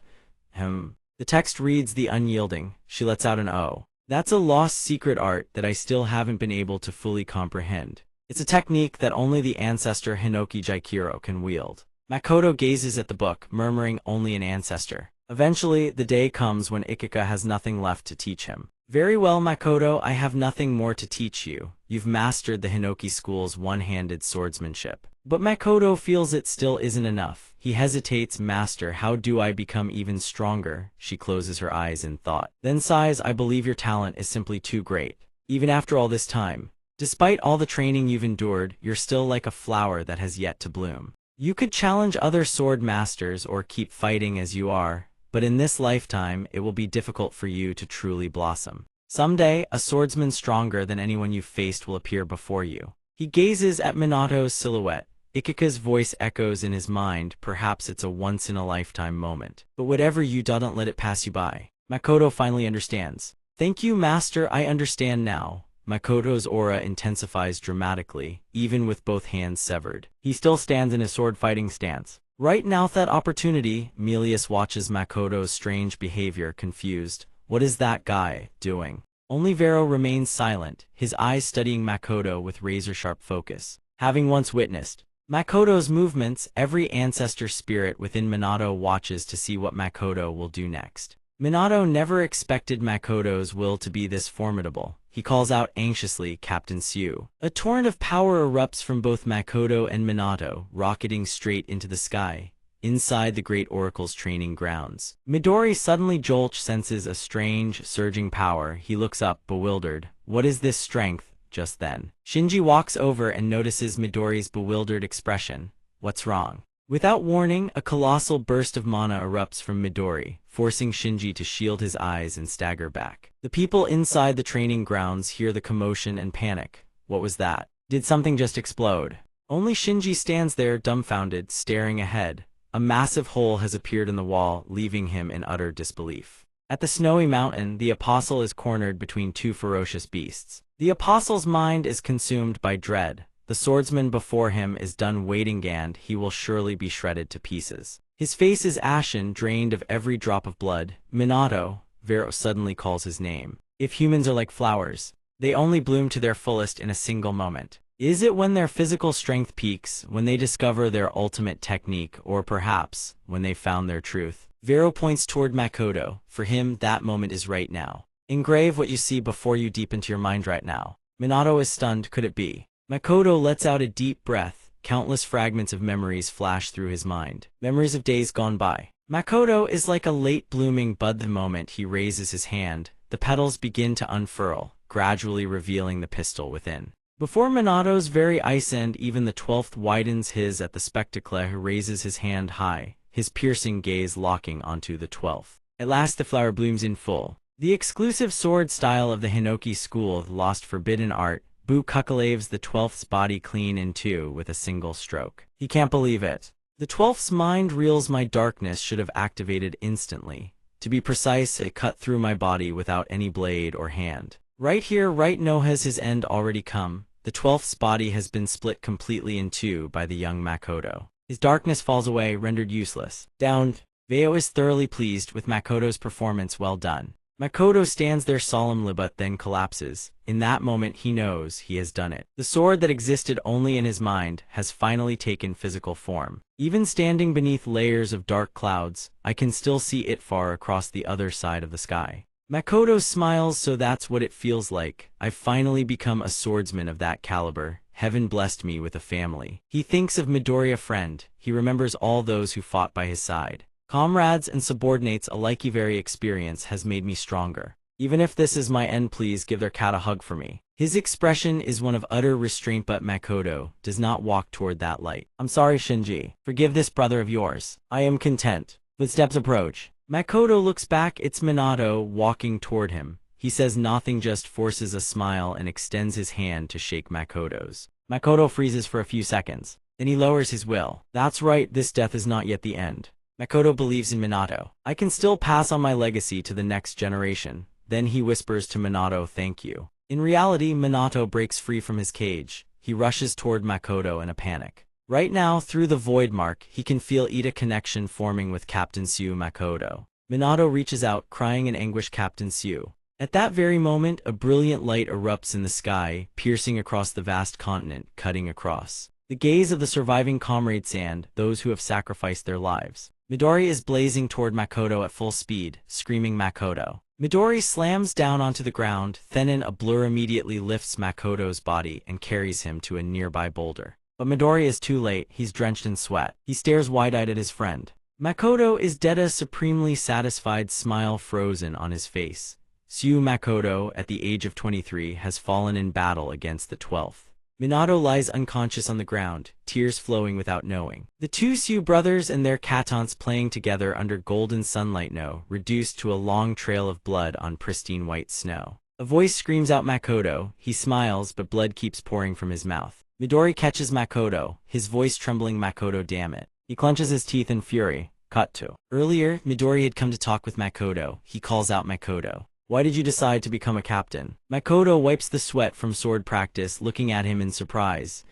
The text reads, "The unyielding." She lets out an "Oh." That's a lost secret art that I still haven't been able to fully comprehend. It's a technique that only the ancestor Hinoki Jaikiro can wield. Makoto gazes at the book, murmuring, "Only an ancestor." Eventually, the day comes when Ikika has nothing left to teach him. "Very well, Makoto, I have nothing more to teach you. You've mastered the Hinoki school's one-handed swordsmanship." But Makoto feels it still isn't enough. He hesitates. "Master, how do I become even stronger?" She closes her eyes in thought, then sighs. "I believe your talent is simply too great. Even after all this time, despite all the training you've endured, you're still like a flower that has yet to bloom. You could challenge other sword masters or keep fighting as you are, but in this lifetime, it will be difficult for you to truly blossom. Someday, a swordsman stronger than anyone you've faced will appear before you." He gazes at Minato's silhouette. Ikika's voice echoes in his mind. "Perhaps it's a once-in-a-lifetime moment. But whatever you do, don't let it pass you by." Makoto finally understands. "Thank you, Master, I understand now." Makoto's aura intensifies dramatically, even with both hands severed. He still stands in his sword-fighting stance. Right now, that opportunity, Melius watches Makoto's strange behavior, confused. What is that guy doing? Only Vero remains silent, his eyes studying Makoto with razor-sharp focus. Having once witnessed Makoto's movements, every ancestor spirit within Minato watches to see what Makoto will do next. Minato never expected Makoto's will to be this formidable. He calls out anxiously, "Captain Sue." A torrent of power erupts from both Makoto and Minato, rocketing straight into the sky. Inside the Great Oracle's training grounds, Midori suddenly senses a strange, surging power. He looks up, bewildered. What is this strength? Just then, Shinji walks over and notices Midori's bewildered expression. What's wrong? Without warning, a colossal burst of mana erupts from Midori, forcing Shinji to shield his eyes and stagger back. The people inside the training grounds hear the commotion and panic. What was that? Did something just explode? Only Shinji stands there, dumbfounded, staring ahead. A massive hole has appeared in the wall, leaving him in utter disbelief. At the snowy mountain, the apostle is cornered between two ferocious beasts. The apostle's mind is consumed by dread. The swordsman before him is done waiting, and he will surely be shredded to pieces. His face is ashen, drained of every drop of blood. Minato, Vero suddenly calls his name. If humans are like flowers, they only bloom to their fullest in a single moment. Is it when their physical strength peaks, when they discover their ultimate technique, or perhaps when they found their truth? Vero points toward Makoto. For him, that moment is right now. Engrave what you see before you deep into your mind right now. Minato is stunned. Could it be? Makoto lets out a deep breath. Countless fragments of memories flash through his mind. Memories of days gone by. Makoto is like a late-blooming bud. The moment he raises his hand, the petals begin to unfurl, gradually revealing the pistil within. Before Minato's very eyes, and even the 12th widens his at the spectacle. He raises his hand high, his piercing gaze locking onto the 12th. At last the flower blooms in full. The exclusive sword style of the Hinoki school, the lost forbidden art, Bukukalaves the 12th's body clean in two with a single stroke. He can't believe it. The 12th's mind reels. My darkness should have activated instantly. To be precise, it cut through my body without any blade or hand. Right here, right now, has his end already come. The 12th's body has been split completely in two by the young Makoto. His darkness falls away, rendered useless. Downed. Veo is thoroughly pleased with Makoto's performance. Well done. Makoto stands there solemnly but then collapses. In that moment he knows he has done it. The sword that existed only in his mind has finally taken physical form. Even standing beneath layers of dark clouds, I can still see it far across the other side of the sky. Makoto smiles. So that's what it feels like. I've finally become a swordsman of that caliber. Heaven blessed me with a family. He thinks of Midori, a friend. He remembers all those who fought by his side. Comrades and subordinates alike. Very experience has made me stronger. Even if this is my end, please give their cat a hug for me. His expression is one of utter restraint, but Makoto does not walk toward that light. I'm sorry, Shinji. Forgive this brother of yours. I am content. Footsteps approach. Makoto looks back. It's Minato walking toward him. He says nothing, just forces a smile and extends his hand to shake Makoto's. Makoto freezes for a few seconds. Then he lowers his will. That's right, this death is not yet the end. Makoto believes in Minato. I can still pass on my legacy to the next generation. Then he whispers to Minato, thank you. In reality, Minato breaks free from his cage. He rushes toward Makoto in a panic. Right now, through the void mark, he can feel Ida connection forming with Captain Sue Makoto. Minato reaches out, crying in anguish, Captain Sue. At that very moment, a brilliant light erupts in the sky, piercing across the vast continent, cutting across the gaze of the surviving comrades and those who have sacrificed their lives. Midori is blazing toward Makoto at full speed, screaming Makoto. Midori slams down onto the ground. Then a blur immediately lifts Makoto's body and carries him to a nearby boulder. But Midori is too late. He's drenched in sweat. He stares wide-eyed at his friend. Makoto is dead, a supremely satisfied smile frozen on his face. Sue Makoto, at the age of 23, has fallen in battle against the 12th. Minato lies unconscious on the ground, tears flowing without knowing. The two Sue brothers and their catants playing together under golden sunlight now, reduced to a long trail of blood on pristine white snow. A voice screams out Makoto. He smiles, but blood keeps pouring from his mouth. Midori catches Makoto, his voice trembling, Makoto, damn it. He clenches his teeth in fury. Cut to. Earlier, Midori had come to talk with Makoto. He calls out Makoto. Why did you decide to become a captain? Makoto wipes the sweat from sword practice, looking at him in surprise.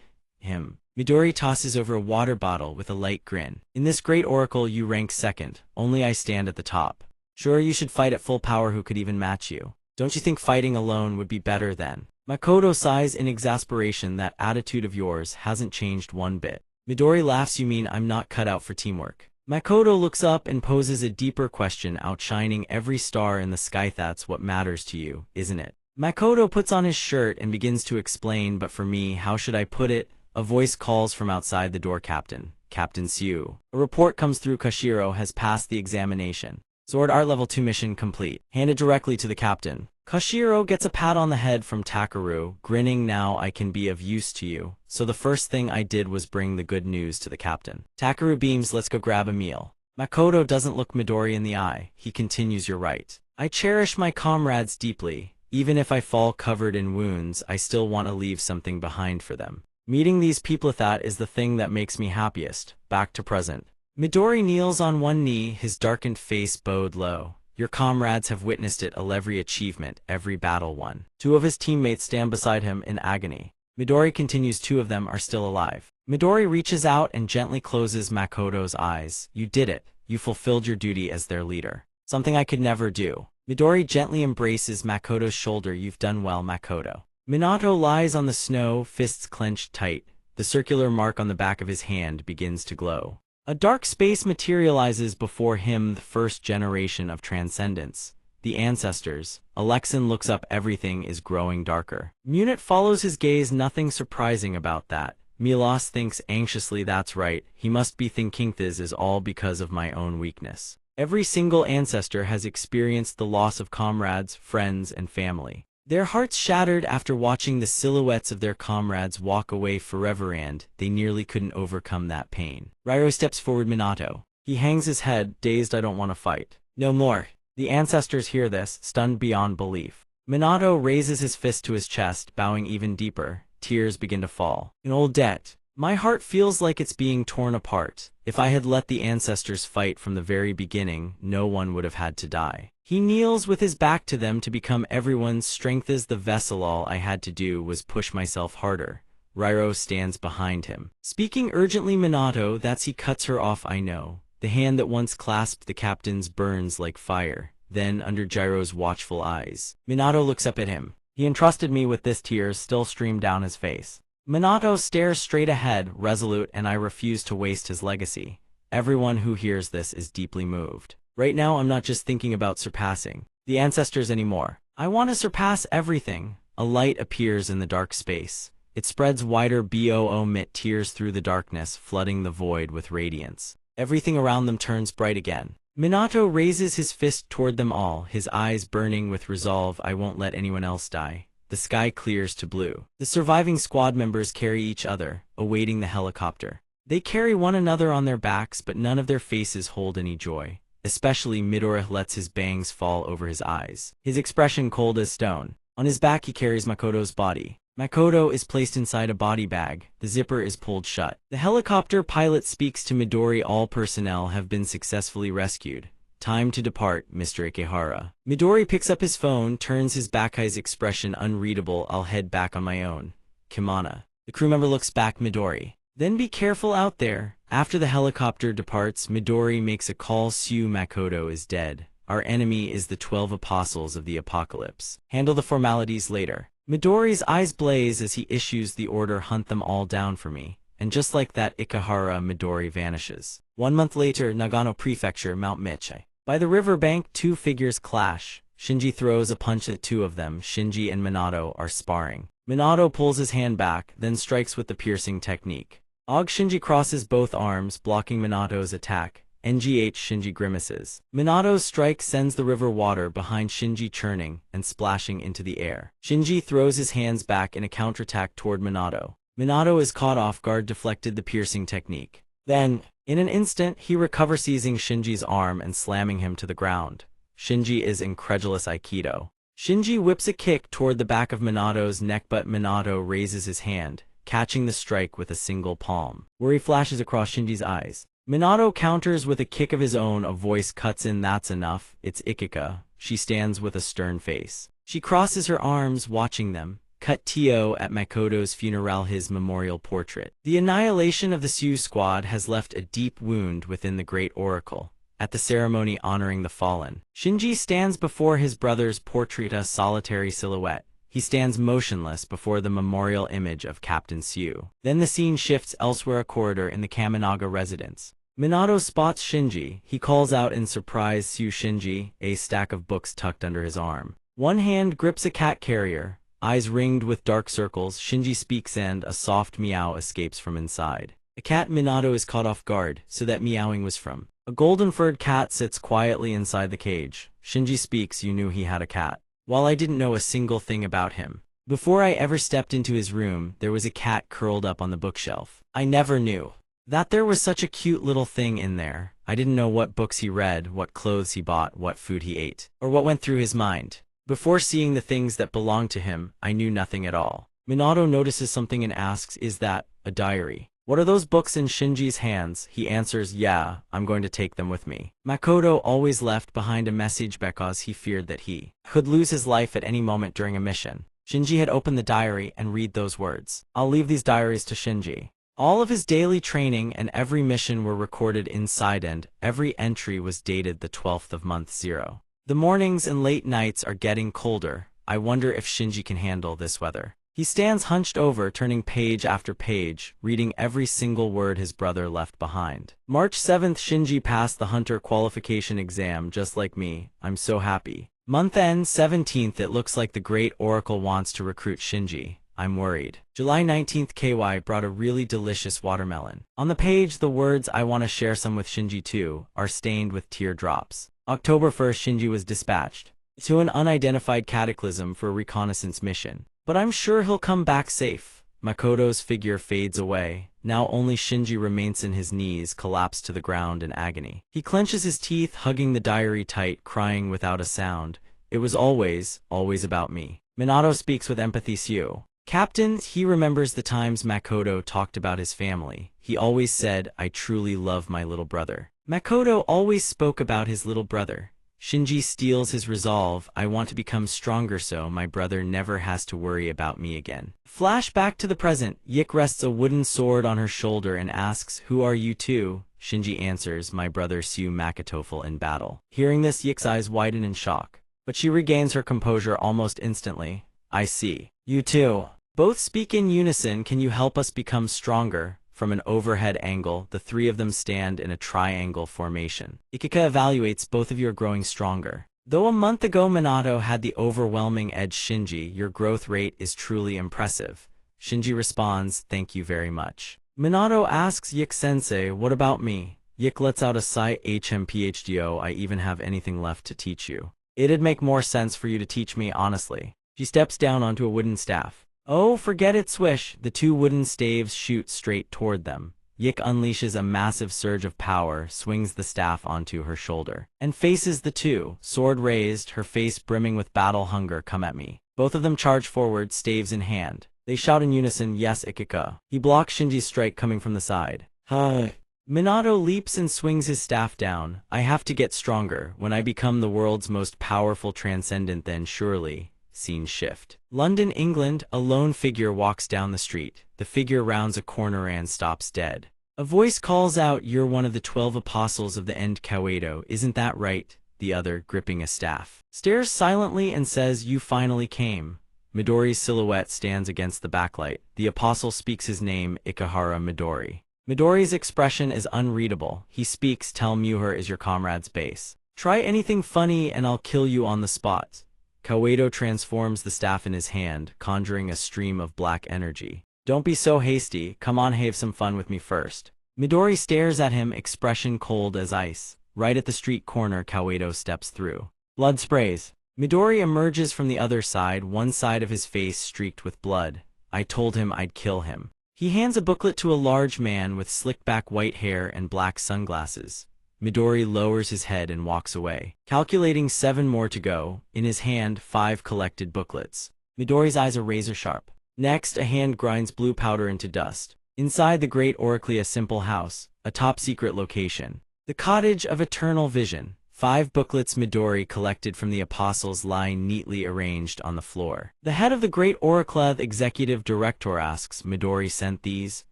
Midori tosses over a water bottle with a light grin. In this great oracle you rank second, only I stand at the top. Sure, you should fight at full power. Who could even match you? Don't you think fighting alone would be better then? Makoto sighs in exasperation. That attitude of yours hasn't changed one bit. Midori laughs. You mean I'm not cut out for teamwork? Makoto looks up and poses a deeper question, outshining every star in the sky. That's what matters to you, isn't it? Makoto puts on his shirt and begins to explain, but for me, how should I put it? A voice calls from outside the door, Captain. Captain Sue. A report comes through. Kashiro has passed the examination. Sword Art Level 2 mission complete. Handed directly to the captain. Kashiro gets a pat on the head from Takaru, grinning. Now I can be of use to you. So the first thing I did was bring the good news to the captain. Takaru beams. Let's go grab a meal. Makoto doesn't look Midori in the eye. He continues, you're right. I cherish my comrades deeply. Even if I fall covered in wounds, I still want to leave something behind for them. Meeting these people, that is the thing that makes me happiest. Back to present. Midori kneels on one knee, his darkened face bowed low. Your comrades have witnessed it, every achievement, every battle won. Two of his teammates stand beside him in agony. Midori continues, two of them are still alive. Midori reaches out and gently closes Makoto's eyes. You did it. You fulfilled your duty as their leader. Something I could never do. Midori gently embraces Makoto's shoulder. You've done well, Makoto. Minato lies on the snow, fists clenched tight. The circular mark on the back of his hand begins to glow. A dark space materializes before him, the first generation of transcendence. The ancestors. Alexin looks up. Everything is growing darker. Munit follows his gaze. Nothing surprising about that. Milos thinks anxiously. That's right. He must be thinking this is all because of my own weakness. Every single ancestor has experienced the loss of comrades, friends, and family. Their hearts shattered after watching the silhouettes of their comrades walk away forever, and they nearly couldn't overcome that pain. Rairo steps forward. Minato. He hangs his head, dazed. I don't want to fight. No more. The ancestors hear this, stunned beyond belief. Minato raises his fist to his chest, bowing even deeper. Tears begin to fall. An old debt. My heart feels like it's being torn apart. If I had let the ancestors fight from the very beginning, no one would have had to die. He kneels with his back to them to become everyone's strength as the vessel. All I had to do was push myself harder. Rairo stands behind him. Speaking urgently, Minato, that's he cuts her off. I know. The hand that once clasped the captain's burns like fire. Then, under Jairo's watchful eyes, Minato looks up at him. He entrusted me with this. Tears still stream down his face. Minato stares straight ahead, resolute, and I refuse to waste his legacy. Everyone who hears this is deeply moved. Right now I'm not just thinking about surpassing the ancestors anymore. I want to surpass everything. A light appears in the dark space. It spreads wider. Boomit tears through the darkness, flooding the void with radiance. Everything around them turns bright again. Minato raises his fist toward them all, his eyes burning with resolve. I won't let anyone else die. The sky clears to blue. The surviving squad members carry each other, awaiting the helicopter. They carry one another on their backs, but none of their faces hold any joy. Especially Midori lets his bangs fall over his eyes, his expression cold as stone. On his back he carries Makoto's body. Makoto is placed inside a body bag. The zipper is pulled shut. The helicopter pilot speaks to Midori. All personnel have been successfully rescued. Time to depart, Mr. Ikehara. Midori picks up his phone, turns his back, his expression unreadable. I'll head back on my own. Kimana. The crew member looks back. Midori. Then be careful out there. After the helicopter departs, Midori makes a call. Sue Makoto is dead. Our enemy is the 12 Apostles of the Apocalypse. Handle the formalities later. Midori's eyes blaze as he issues the order, hunt them all down for me. And just like that, Ikehara Midori vanishes. 1 month later, Nagano Prefecture, Mount Michi. By the river bank, two figures clash. Shinji throws a punch at two of them. Shinji and Minato are sparring. Minato pulls his hand back, then strikes with the piercing technique. Shinji crosses both arms, blocking Minato's attack. Shinji grimaces. Minato's strike sends the river water behind Shinji churning and splashing into the air. Shinji throws his hands back in a counterattack toward Minato. Minato is caught off guard, deflected the piercing technique. Then, in an instant, he recovers, seizing Shinji's arm and slamming him to the ground. Shinji is incredulous. Aikido. Shinji whips a kick toward the back of Minato's neck, but Minato raises his hand, catching the strike with a single palm. Worry flashes across Shinji's eyes. Minato counters with a kick of his own. A voice cuts in. That's enough. It's Ikika. She stands with a stern face. She crosses her arms, watching them. Cut to at Makoto's funeral, his memorial portrait. The annihilation of the Sioux squad has left a deep wound within the Great Oracle. At the ceremony honoring the fallen, Shinji stands before his brother's portrait, a solitary silhouette. He stands motionless before the memorial image of Captain Sioux. Then the scene shifts elsewhere, a corridor in the Kaminaga residence. Minato spots Shinji. He calls out in surprise, Sioux. Shinji, a stack of books tucked under his arm. One hand grips a cat carrier, eyes ringed with dark circles. Shinji speaks and a soft meow escapes from inside. A cat. Minato is caught off guard, so that meowing was from. A golden-furred cat sits quietly inside the cage. Shinji speaks. You knew he had a cat. While I didn't know a single thing about him. Before I ever stepped into his room, there was a cat curled up on the bookshelf. I never knew that there was such a cute little thing in there. I didn't know what books he read, what clothes he bought, what food he ate, or what went through his mind. Before seeing the things that belonged to him, I knew nothing at all. Minato notices something and asks, is that a diary? What are those books in Shinji's hands? He answers, yeah, I'm going to take them with me. Makoto always left behind a message because he feared that he could lose his life at any moment during a mission. Shinji had opened the diary and read those words. I'll leave these diaries to Shinji. All of his daily training and every mission were recorded inside, and every entry was dated the 12th of month 0. The mornings and late nights are getting colder. I wonder if Shinji can handle this weather. He stands hunched over, turning page after page, reading every single word his brother left behind. March 7th, Shinji passed the hunter qualification exam just like me. I'm so happy. Month end 17th, it looks like the Great Oracle wants to recruit Shinji. I'm worried. July 19th, KY brought a really delicious watermelon. On the page, the words I want to share some with Shinji too are stained with teardrops. October 1st, Shinji was dispatched to an unidentified cataclysm for a reconnaissance mission. But I'm sure he'll come back safe. Makoto's figure fades away. Now only Shinji remains, in his knees, collapsed to the ground in agony. He clenches his teeth, hugging the diary tight, crying without a sound. It was always about me. Minato speaks with empathy. Sioux. Captain, he remembers the times Makoto talked about his family. He always said, I truly love my little brother. Makoto always spoke about his little brother. Shinji steals his resolve. I want to become stronger so my brother never has to worry about me again. Flashback to the present. Yik rests a wooden sword on her shoulder and asks, who are you two? Shinji answers, my brother Sue Makatofel in battle. Hearing this, Yik's eyes widen in shock. But she regains her composure almost instantly. I see. You too. Both speak in unison. Can you help us become stronger? From an overhead angle, the three of them stand in a triangle formation. Ikika evaluates, both of you are growing stronger. Though a month ago Minato had the overwhelming edge, Shinji, your growth rate is truly impressive. Shinji responds, thank you very much. Minato asks Yik-sensei, what about me? Yik lets out a sigh. HMPHDO, I even have anything left to teach you. It'd make more sense for you to teach me, honestly. She steps down onto a wooden staff. Oh, forget it, swish. The two wooden staves shoot straight toward them. Yik unleashes a massive surge of power, swings the staff onto her shoulder, and faces the two, sword raised, her face brimming with battle hunger. Come at me. Both of them charge forward, staves in hand. They shout in unison, yes, Ikika. He blocks Shinji's strike coming from the side. Hi. Minato leaps and swings his staff down. I have to get stronger. When I become the world's most powerful transcendent, then surely. Scene shift. London, England, a lone figure walks down the street. The figure rounds a corner and stops dead. A voice calls out, you're one of the 12 apostles of the end, Kawato, isn't that right? The other, gripping a staff, stares silently and says, you finally came. Midori's silhouette stands against the backlight. The apostle speaks his name, Ikahara Midori. Midori's expression is unreadable. He speaks, tell Muher is your comrade's base. Try anything funny and I'll kill you on the spot. Kawato transforms the staff in his hand, conjuring a stream of black energy. Don't be so hasty, come on, have some fun with me first. Midori stares at him, expression cold as ice. Right at the street corner, Kawato steps through. Blood sprays. Midori emerges from the other side, one side of his face streaked with blood. I told him I'd kill him. He hands a booklet to a large man with slick-back white hair and black sunglasses. Midori lowers his head and walks away, calculating 7 more to go. In his hand, 5 collected booklets. Midori's eyes are razor-sharp. Next, a hand grinds blue powder into dust. Inside the Great Oraclea Simple House, a top-secret location. The Cottage of Eternal Vision. 5 booklets Midori collected from the apostles lie neatly arranged on the floor. The head of the Great Oraclea Executive Director asks, Midori sent these?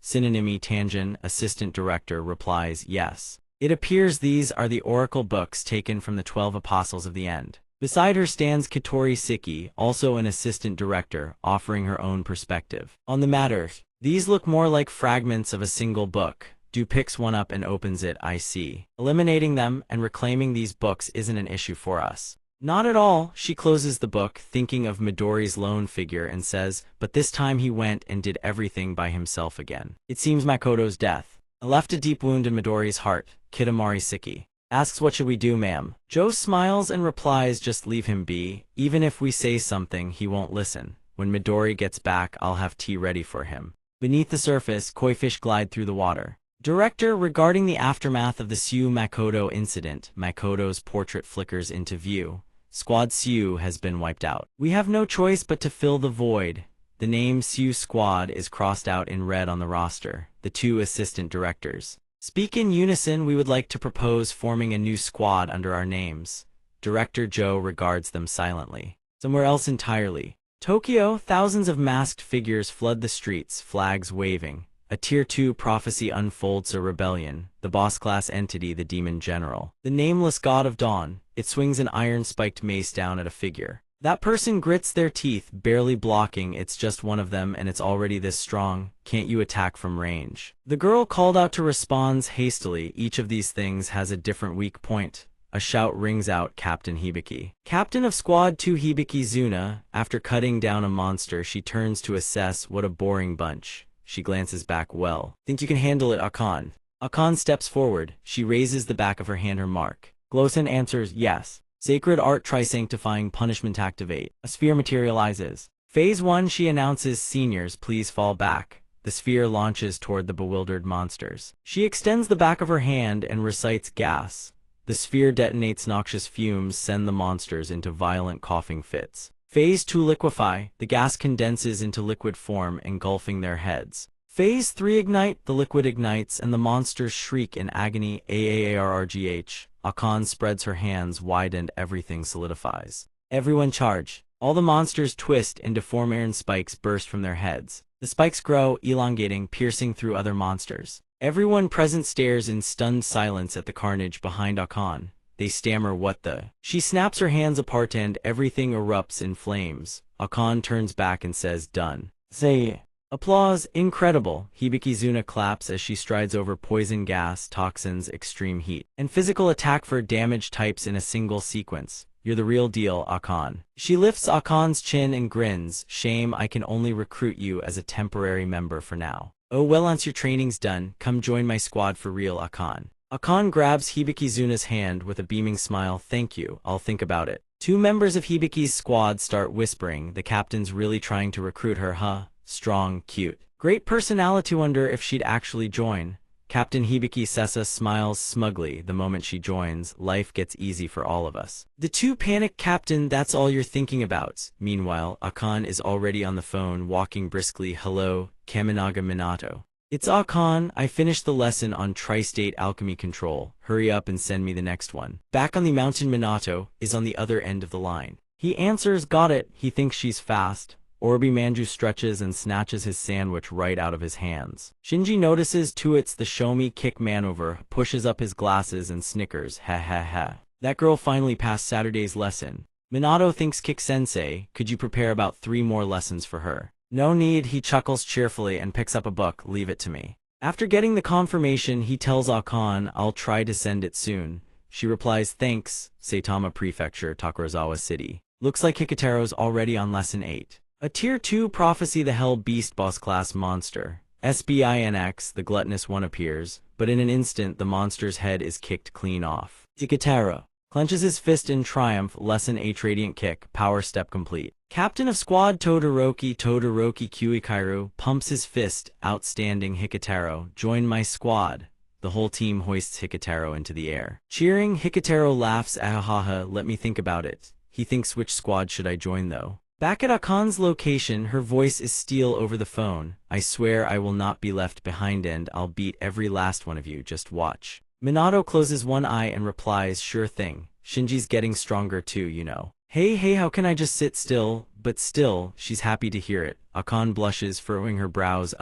Synonymy Tanjin, Assistant Director, replies, yes. It appears these are the oracle books taken from the 12 apostles of the end. Beside her stands Katori Siki, also an assistant director, offering her own perspective on the matter. These look more like fragments of a single book. Du picks one up and opens it. I see. Eliminating them and reclaiming these books isn't an issue for us. Not at all. She closes the book, thinking of Midori's lone figure, and says, but this time he went and did everything by himself again. It seems Makoto's death left a deep wound in Midori's heart. Kitamari Siki asks, what should we do, ma'am? Joe smiles and replies, just leave him be. Even if we say something, he won't listen. When Midori gets back, I'll have tea ready for him. Beneath the surface, koi fish glide through the water. Director, regarding the aftermath of the Sue Makoto incident, Makoto's portrait flickers into view. Squad Sue has been wiped out. We have no choice but to fill the void. The name Sue Squad is crossed out in red on the roster. The 2 assistant directors speak in unison. We would like to propose forming a new squad under our names. Director Joe regards them silently. Somewhere else entirely. Tokyo, thousands of masked figures flood the streets, flags waving. A Tier 2 prophecy unfolds, a rebellion. The boss-class entity, the Demon General. The nameless God of Dawn. It swings an iron-spiked mace down at a figure. That person grits their teeth, barely blocking. It's just one of them and it's already this strong. Can't you attack from range? The girl called out to responds hastily. Each of these things has a different weak point. A shout rings out, Captain Hibiki. Captain of Squad 2 Hibiki Zuna. After cutting down a monster, she turns to assess. What a boring bunch. She glances back. Well, think you can handle it, Akan? Akan steps forward. She raises the back of her hand, her mark. Glosen answers, yes. Sacred Art Tri-Sanctifying Punishment activate. A sphere materializes. Phase 1, she announces, seniors, please fall back. The sphere launches toward the bewildered monsters. She extends the back of her hand and recites gas. The sphere detonates. Noxious fumes send the monsters into violent coughing fits. Phase 2, liquefy. The gas condenses into liquid form, engulfing their heads. Phase 3, ignite. The liquid ignites and the monsters shriek in agony. AAARRGH. Akan spreads her hands wide and everything solidifies. Everyone charge. All the monsters twist and deform. Iron spikes burst from their heads. The spikes grow, elongating, piercing through other monsters. Everyone present stares in stunned silence at the carnage behind Akan. They stammer, what the? She snaps her hands apart and everything erupts in flames. Akan turns back and says, done. Say. Applause. Incredible. Hibikizuna claps as she strides over poison gas, toxins, extreme heat, and physical attack for damage types in a single sequence. You're the real deal, Akan. She lifts Akan's chin and grins. Shame I can only recruit you as a temporary member for now. Oh well, once your training's done, come join my squad for real, Akan. Akane grabs Hibikizuna's hand with a beaming smile. Thank you, I'll think about it. Two members of Hibiki's squad start whispering, the captain's really trying to recruit her, huh? Strong, cute. Great personality, wonder if she'd actually join. Captain Hibiki Sessa smiles smugly the moment she joins. Life gets easy for all of us. The two panic. Captain, that's all you're thinking about. Meanwhile, Akane is already on the phone, walking briskly. Hello, Kaminaga Minato. It's Akane. I finished the lesson on tri-state alchemy control. Hurry up and send me the next one. Back on the mountain, Minato is on the other end of the line. He answers, got it. He thinks she's fast. Orobi Manju stretches and snatches his sandwich right out of his hands. Shinji notices too. It's the show me kick maneuver, pushes up his glasses and snickers. Ha ha ha. That girl finally passed Saturday's lesson. Minato thinks, Kick-sensei, could you prepare about 3 more lessons for her? No need, he chuckles cheerfully and picks up a book. Leave it to me. After getting the confirmation, he tells Akane, I'll try to send it soon. She replies, thanks. Saitama Prefecture, Takarazawa City. Looks like Hikatero's already on lesson 8. A Tier 2 prophecy. The Hell Beast boss class monster. SBINX, the gluttonous one appears, but in an instant the monster's head is kicked clean off. Hikatero clenches his fist in triumph. Lesson 8 Radiant Kick, power step complete. Captain of Squad Todoroki Kuikairu pumps his fist. Outstanding, Hikatero, join my squad. The whole team hoists Hikatero into the air. Cheering, Hikatero laughs. Ahaha, let me think about it. He thinks, which squad should I join though? Back at Akane's location, her voice is steel over the phone. I swear I will not be left behind and I'll beat every last one of you, just watch. Minato closes one eye and replies, sure thing. Shinji's getting stronger too, you know. Hey, how can I just sit still? But still, she's happy to hear it. Akane blushes, furrowing her brows.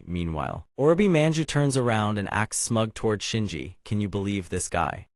Meanwhile, Orobi Manju turns around and acts smug toward Shinji. Can you believe this guy?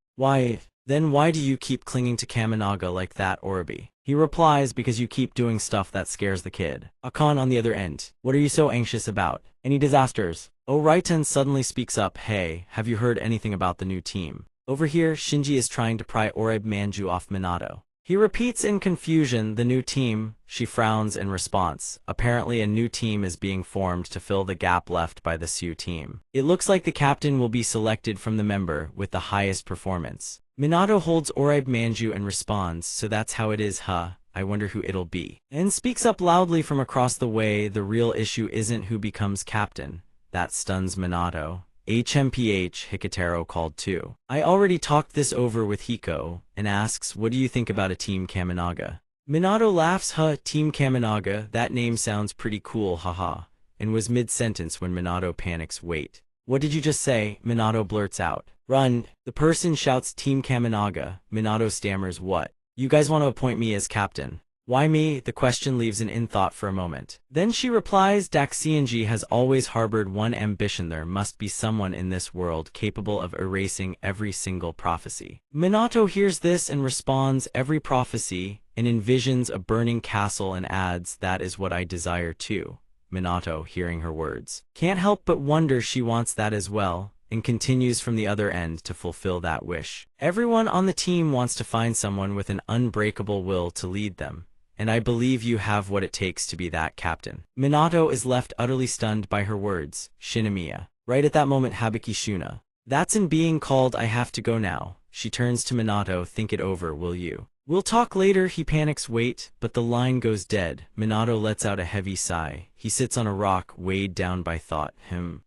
Then why do you keep clinging to Kaminaga like that, Orobi? He replies, because you keep doing stuff that scares the kid. Akane on the other end. What are you so anxious about? Any disasters? Raiten suddenly speaks up. Hey, have you heard anything about the new team? Over here, Shinji is trying to pry Orobi Manju off Minato. He repeats in confusion, the new team. She frowns in response. Apparently a new team is being formed to fill the gap left by the Su team. It looks like the captain will be selected from the member with the highest performance. Minato holds Orobi Manju and responds, so that's how it is, huh? I wonder who it'll be. And speaks up loudly from across the way, the real issue isn't who becomes captain. That stuns Minato. HMPH, Hikatero called too. I already talked this over with Hiko, and asks, what do you think about a Team Kaminaga? Minato laughs, Team Kaminaga, that name sounds pretty cool, haha, and was mid-sentence when Minato panics. Wait, what did you just say? Minato blurts out. Run. The person shouts, Team Kaminaga. Minato stammers, what? You guys want to appoint me as captain? Why me? The question leaves an in thought for a moment. Then she replies, Daxianji has always harbored one ambition. There must be someone in this world capable of erasing every single prophecy. Minato hears this and responds, every prophecy, and envisions a burning castle and adds, that is what I desire too. Minato, hearing her words, can't help but wonder she wants that as well, and continues from the other end to fulfill that wish. Everyone on the team wants to find someone with an unbreakable will to lead them. And I believe you have what it takes to be that captain. Minato is left utterly stunned by her words. Shinomiya. Right at that moment, Habiki Shuna. That's in being called. I have to go now. She turns to Minato. Think it over, will you? We'll talk later. He panics. Wait, but the line goes dead. Minato lets out a heavy sigh. He sits on a rock, weighed down by thought.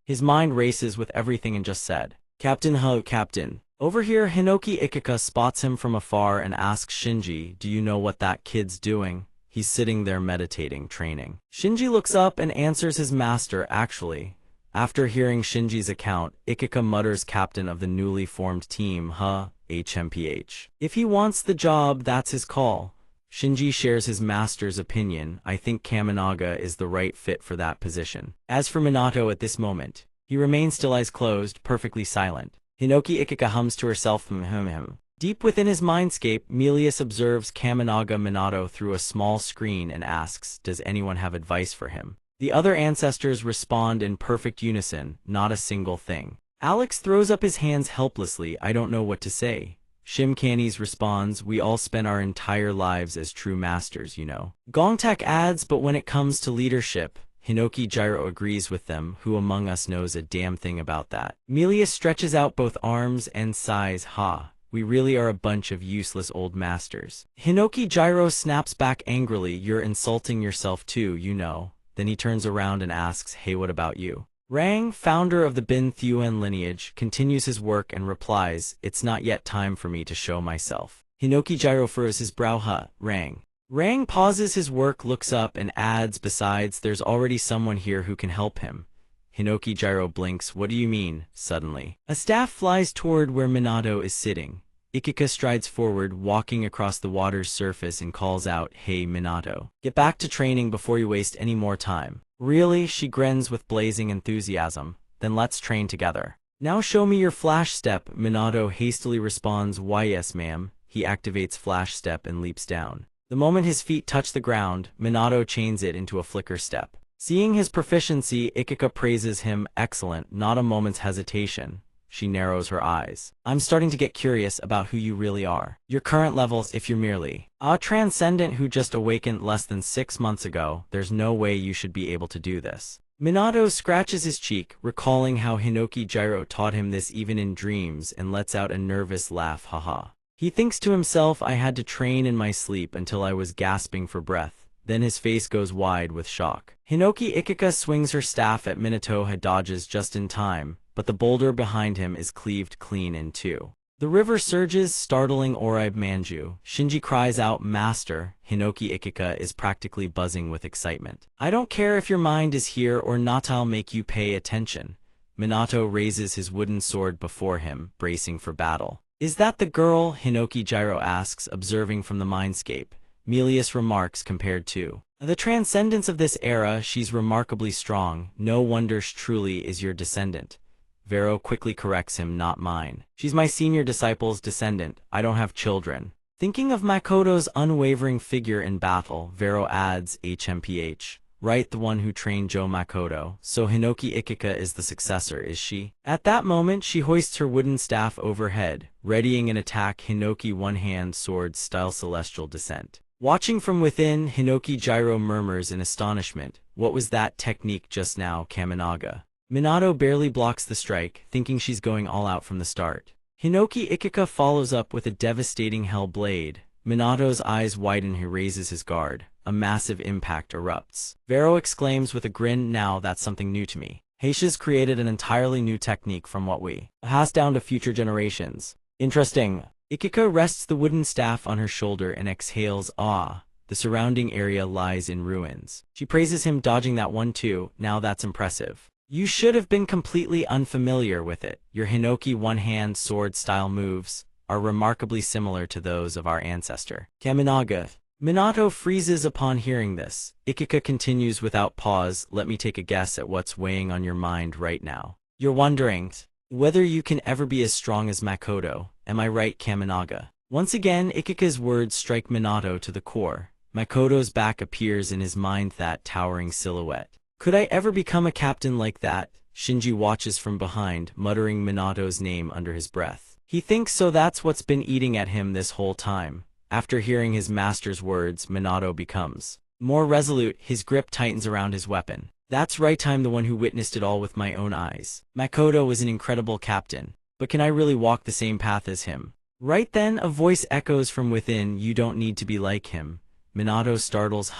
His mind races with everything and just said. Captain, Captain. Over here, Hinoki Ikika spots him from afar and asks Shinji, do you know what that kid's doing? He's sitting there meditating, training. Shinji looks up and answers his master, actually. After hearing Shinji's account, Ikika mutters, captain of the newly formed team, HMPH. If he wants the job, that's his call. Shinji shares his master's opinion. I think Kaminaga is the right fit for that position. As for Minato at this moment, he remains still, eyes closed, perfectly silent. Hinoki Ikika hums to herself, Deep within his mindscape, Melius observes Kaminaga Minato through a small screen and asks, does anyone have advice for him? The other ancestors respond in perfect unison, not a single thing. Alex throws up his hands helplessly, I don't know what to say. Shimkanis responds, we all spent our entire lives as true masters, you know. Gongtak adds, but when it comes to leadership, Hinoki Gyro agrees with them. Who among us knows a damn thing about that? Melius stretches out both arms and sighs, ha. We really are a bunch of useless old masters. Hinoki Gyro snaps back angrily, you're insulting yourself too, you know. Then he turns around and asks, hey, what about you? Rang, founder of the Bin Thuan lineage, continues his work and replies, it's not yet time for me to show myself. Hinoki Gyro furrows his brow, Rang. Rang pauses his work, looks up, and adds, besides, there's already someone here who can help him. Hinoki Gyro blinks, what do you mean, suddenly? A staff flies toward where Minato is sitting. Ikika strides forward, walking across the water's surface and calls out, hey Minato, get back to training before you waste any more time. Really? She grins with blazing enthusiasm. Then let's train together. Now show me your flash step. Minato hastily responds, why yes ma'am. He activates flash step and leaps down. The moment his feet touch the ground, Minato chains it into a flicker step. Seeing his proficiency, Ikika praises him, excellent, not a moment's hesitation. She narrows her eyes. I'm starting to get curious about who you really are. Your current levels, if you're merely a transcendent who just awakened less than 6 months ago, there's no way you should be able to do this. Minato scratches his cheek, recalling how Hinoki Gyro taught him this even in dreams, and lets out a nervous laugh, haha. He thinks to himself, I had to train in my sleep until I was gasping for breath. Then his face goes wide with shock. Hinoki Ikika swings her staff at Minato, dodges just in time, but the boulder behind him is cleaved clean in two. The river surges, startling Oribe Manju. Shinji cries out, Master. Hinoki Ikika is practically buzzing with excitement. I don't care if your mind is here or not, I'll make you pay attention. Minato raises his wooden sword before him, bracing for battle. Is that the girl? Hinoki Gyro asks, observing from the mindscape. Melius remarks, compared to the transcendence of this era, she's remarkably strong. No wonder truly is your descendant. Vero quickly corrects him, not mine. She's my senior disciple's descendant. I don't have children. Thinking of Makoto's unwavering figure in battle, Vero adds, HMPH. Right, the one who trained Joe Makoto. So Hinoki Ikika is the successor, is she? At that moment, she hoists her wooden staff overhead, readying an attack. Hinoki one-hand sword style celestial descent. Watching from within, Hinoki Gyro murmurs in astonishment. What was that technique just now, Kaminaga? Minato barely blocks the strike, thinking she's going all out from the start. Hinoki Ikika follows up with a devastating hell blade. Minato's eyes widen, he raises his guard. A massive impact erupts. Vero exclaims with a grin, now that's something new to me. Heisha's created an entirely new technique from what we pass down to future generations. Interesting. Ikika rests the wooden staff on her shoulder and exhales, ah. The surrounding area lies in ruins. She praises him, dodging that one too. Now that's impressive. You should have been completely unfamiliar with it. Your Hinoki one-hand sword style moves are remarkably similar to those of our ancestor, Kaminaga. Minato freezes upon hearing this. Ikika continues without pause, let me take a guess at what's weighing on your mind right now. You're wondering whether you can ever be as strong as Makoto. Am I right, Kaminaga? Once again, Ikika's words strike Minato to the core. Makoto's back appears in his mind, that towering silhouette. Could I ever become a captain like that? Shinji watches from behind, muttering Minato's name under his breath. He thinks so that's what's been eating at him this whole time. After hearing his master's words, Minato becomes more resolute, his grip tightens around his weapon. That's right, I'm the one who witnessed it all with my own eyes. Makoto was an incredible captain, but can I really walk the same path as him? Right then, a voice echoes from within, you don't need to be like him. Minato startles,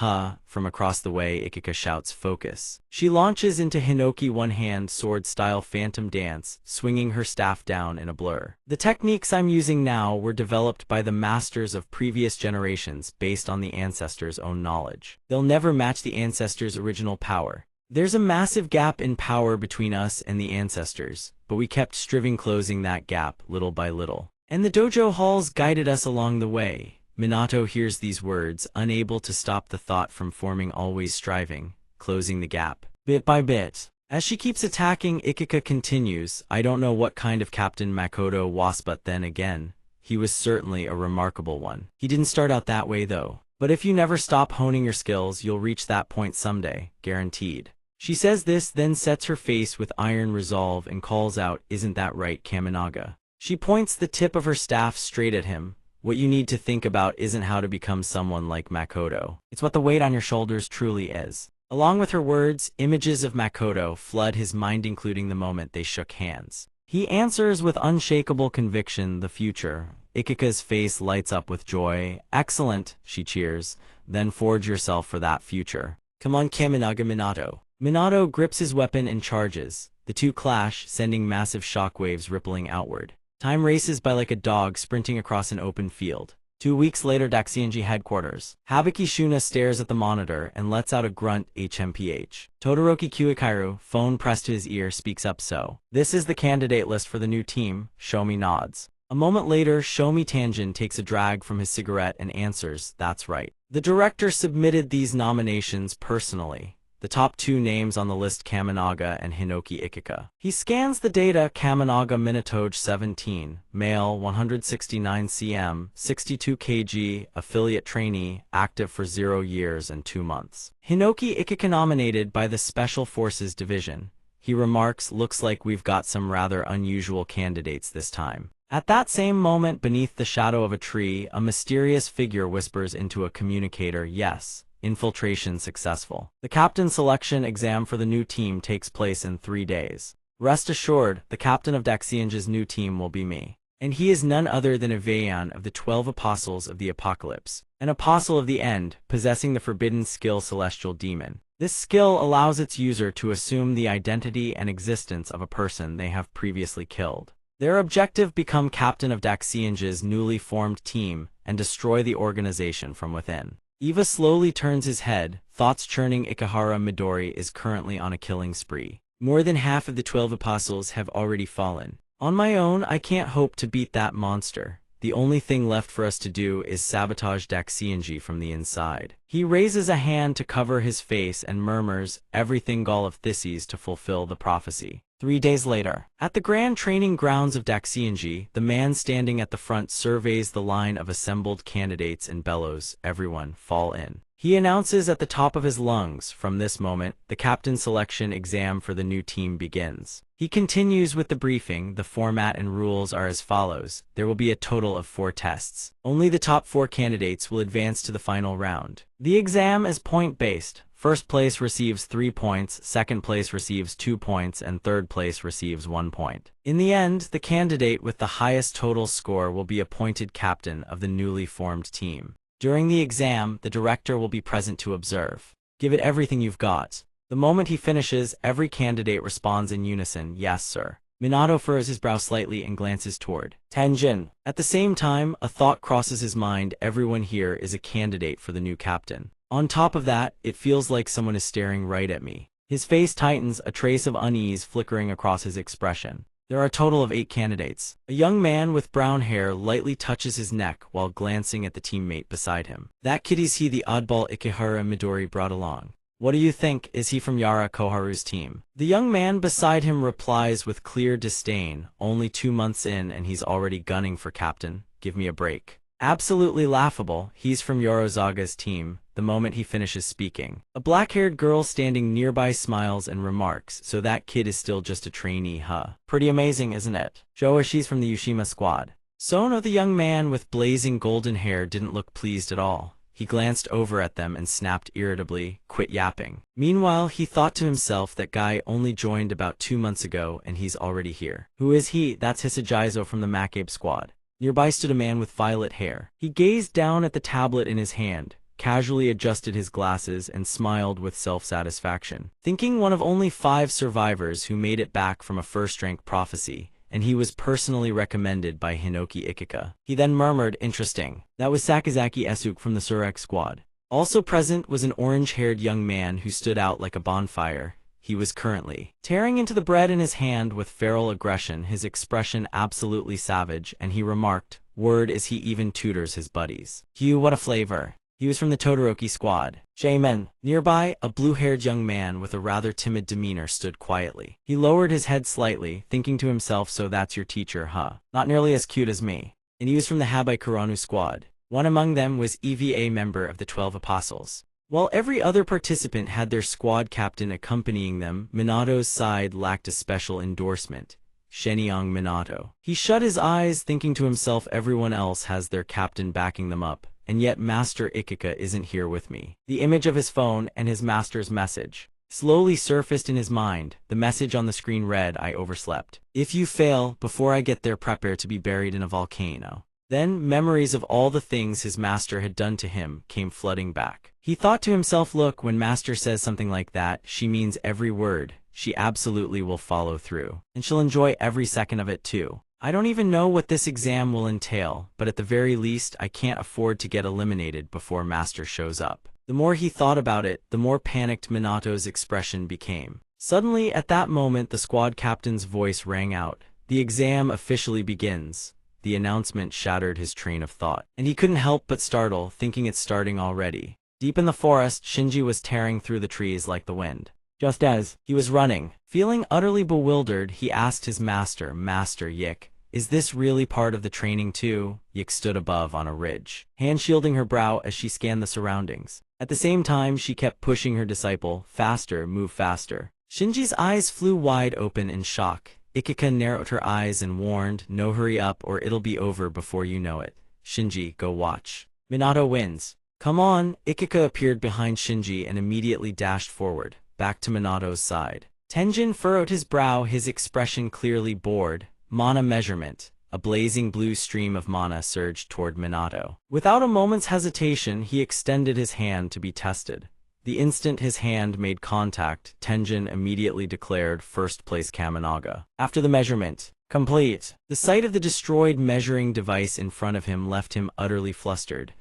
from across the way. Ikika shouts, focus. She launches into Hinoki one-hand sword style phantom dance, swinging her staff down in a blur. The techniques I'm using now were developed by the masters of previous generations based on the ancestors' own knowledge. They'll never match the ancestors' original power. There's a massive gap in power between us and the ancestors, but we kept striving closing that gap little by little. And the dojo halls guided us along the way. Minato hears these words, unable to stop the thought from forming, always striving, closing the gap, bit by bit. As she keeps attacking, Ikika continues, I don't know what kind of captain Makoto was, but then again, he was certainly a remarkable one. He didn't start out that way though. But if you never stop honing your skills, you'll reach that point someday, guaranteed. She says this, then sets her face with iron resolve and calls out, isn't that right, Kaminaga? She points the tip of her staff straight at him. What you need to think about isn't how to become someone like Makoto. It's what the weight on your shoulders truly is. Along with her words, images of Makoto flood his mind, including the moment they shook hands. He answers with unshakable conviction, the future. Ikika's face lights up with joy. Excellent, she cheers. Then forge yourself for that future. Come on, Kaminaga Minato. Minato grips his weapon and charges. The two clash, sending massive shockwaves rippling outward. Time races by like a dog sprinting across an open field. 2 weeks later, Daxienji headquarters. Habuki Shuna stares at the monitor and lets out a grunt. HMPH. Todoroki Kuikairu, phone pressed to his ear, speaks up. So, this is the candidate list for the new team. Shomi nods. A moment later, Shomi Tanjin takes a drag from his cigarette and answers, that's right. The director submitted these nominations personally. The top 2 names on the list, Kaminaga and Hinoki Ikika. He scans the data. Kaminaga Minatoge 17, male, 169 cm, 62 kg, affiliate trainee, active for 0 years and 2 months. Hinoki Ikika nominated by the Special Forces Division. He remarks, looks like we've got some rather unusual candidates this time. At that same moment, beneath the shadow of a tree, a mysterious figure whispers into a communicator, yes. Infiltration successful. The captain selection exam for the new team takes place in 3 days. Rest assured, the captain of Daxienji's new team will be me. And he is none other than Eveyan of the 12 Apostles of the Apocalypse, an apostle of the end, possessing the forbidden skill Celestial Demon. This skill allows its user to assume the identity and existence of a person they have previously killed. Their objective: become captain of Daxienji's newly formed team and destroy the organization from within. Eva slowly turns his head, thoughts churning. Ikehara Midori is currently on a killing spree. More than half of the 12 apostles have already fallen. On my own, I can't hope to beat that monster. The only thing left for us to do is sabotage Daxienji from the inside. He raises a hand to cover his face and murmurs, everything Gall of Thyses to fulfill the prophecy. 3 days later, at the grand training grounds of Daxienji, the man standing at the front surveys the line of assembled candidates and bellows, everyone, fall in. He announces at the top of his lungs, from this moment, the captain selection exam for the new team begins. He continues with the briefing. The format and rules are as follows. There will be a total of 4 tests. Only the top 4 candidates will advance to the final round. The exam is point-based. First place receives 3 points, second place receives 2 points, and third place receives 1 point. In the end, the candidate with the highest total score will be appointed captain of the newly formed team. During the exam, the director will be present to observe. Give it everything you've got. The moment he finishes, every candidate responds in unison, yes, sir. Minato furrows his brow slightly and glances toward Tenjin. At the same time, a thought crosses his mind. Everyone here is a candidate for the new captain. On top of that, it feels like someone is staring right at me. His face tightens, a trace of unease flickering across his expression. There are a total of 8 candidates. A young man with brown hair lightly touches his neck while glancing at the teammate beside him. That kid is he, the oddball Ikehara Midori brought along. What do you think? Is he from Yara Koharu's team? The young man beside him replies with clear disdain. Only 2 months in and he's already gunning for captain. Give me a break. Absolutely laughable. He's from Yorozaga's team. The moment he finishes speaking, a black-haired girl standing nearby smiles and remarks, so that kid is still just a trainee, huh? Pretty amazing, isn't it? Showa, she's from the Yushima squad. Sono, the young man with blazing golden hair, didn't look pleased at all. He glanced over at them and snapped irritably, quit yapping. Meanwhile, he thought to himself, that guy only joined about 2 months ago and he's already here. Who is he? That's Hisagaizo from the Makabe squad. Nearby stood a man with violet hair. He gazed down at the tablet in his hand, casually adjusted his glasses, and smiled with self-satisfaction. Thinking one of only 5 survivors who made it back from a first-rank prophecy, and he was personally recommended by Hinoki Ikika. He then murmured, interesting. That was Sakazaki Esuke from the Surek squad. Also present was an orange-haired young man who stood out like a bonfire. He was currently tearing into the bread in his hand with feral aggression, his expression absolutely savage, and he remarked, word is he even tutors his buddies. Hugh, what a flavor. He was from the Todoroki squad. Jamin. Nearby, a blue-haired young man with a rather timid demeanor stood quietly. He lowered his head slightly, thinking to himself, so that's your teacher, huh? Not nearly as cute as me. And he was from the Habai Kuranu squad. One among them was EVA member of the 12 Apostles. While every other participant had their squad captain accompanying them, Minato's side lacked a special endorsement. Shenyang Minato. He shut his eyes, thinking to himself, everyone else has their captain backing them up, and yet Master Ikika isn't here with me. The image of his phone and his master's message slowly surfaced in his mind. The message on the screen read, "I overslept. If you fail, before I get there, prepare to be buried in a volcano." Then memories of all the things his master had done to him came flooding back. He thought to himself, look, when master says something like that, she means every word. She absolutely will follow through. And she'll enjoy every second of it too. I don't even know what this exam will entail, but at the very least, I can't afford to get eliminated before master shows up. The more he thought about it, the more panicked Minato's expression became. Suddenly, at that moment, the squad captain's voice rang out. The exam officially begins. The announcement shattered his train of thought, and he couldn't help but startle, thinking it's starting already. Deep in the forest, Shinji was tearing through the trees like the wind. Just as he was running, feeling utterly bewildered, he asked his master, "Master Yik, is this really part of the training too?" Yik stood above on a ridge, hand shielding her brow as she scanned the surroundings. At the same time, she kept pushing her disciple, "Faster, move faster." Shinji's eyes flew wide open in shock. Ikika narrowed her eyes and warned, "No, hurry up or it'll be over before you know it. Shinji, go watch. Minato wins." "Come on." Ikika appeared behind Shinji and immediately dashed forward, back to Minato's side. Tenjin furrowed his brow, his expression clearly bored. Mana measurement. A blazing blue stream of mana surged toward Minato. Without a moment's hesitation, he extended his hand to be tested. The instant his hand made contact, Tenjin immediately declared first place Kaminaga. After the measurement complete, the sight of the destroyed measuring device in front of him left him utterly flustered.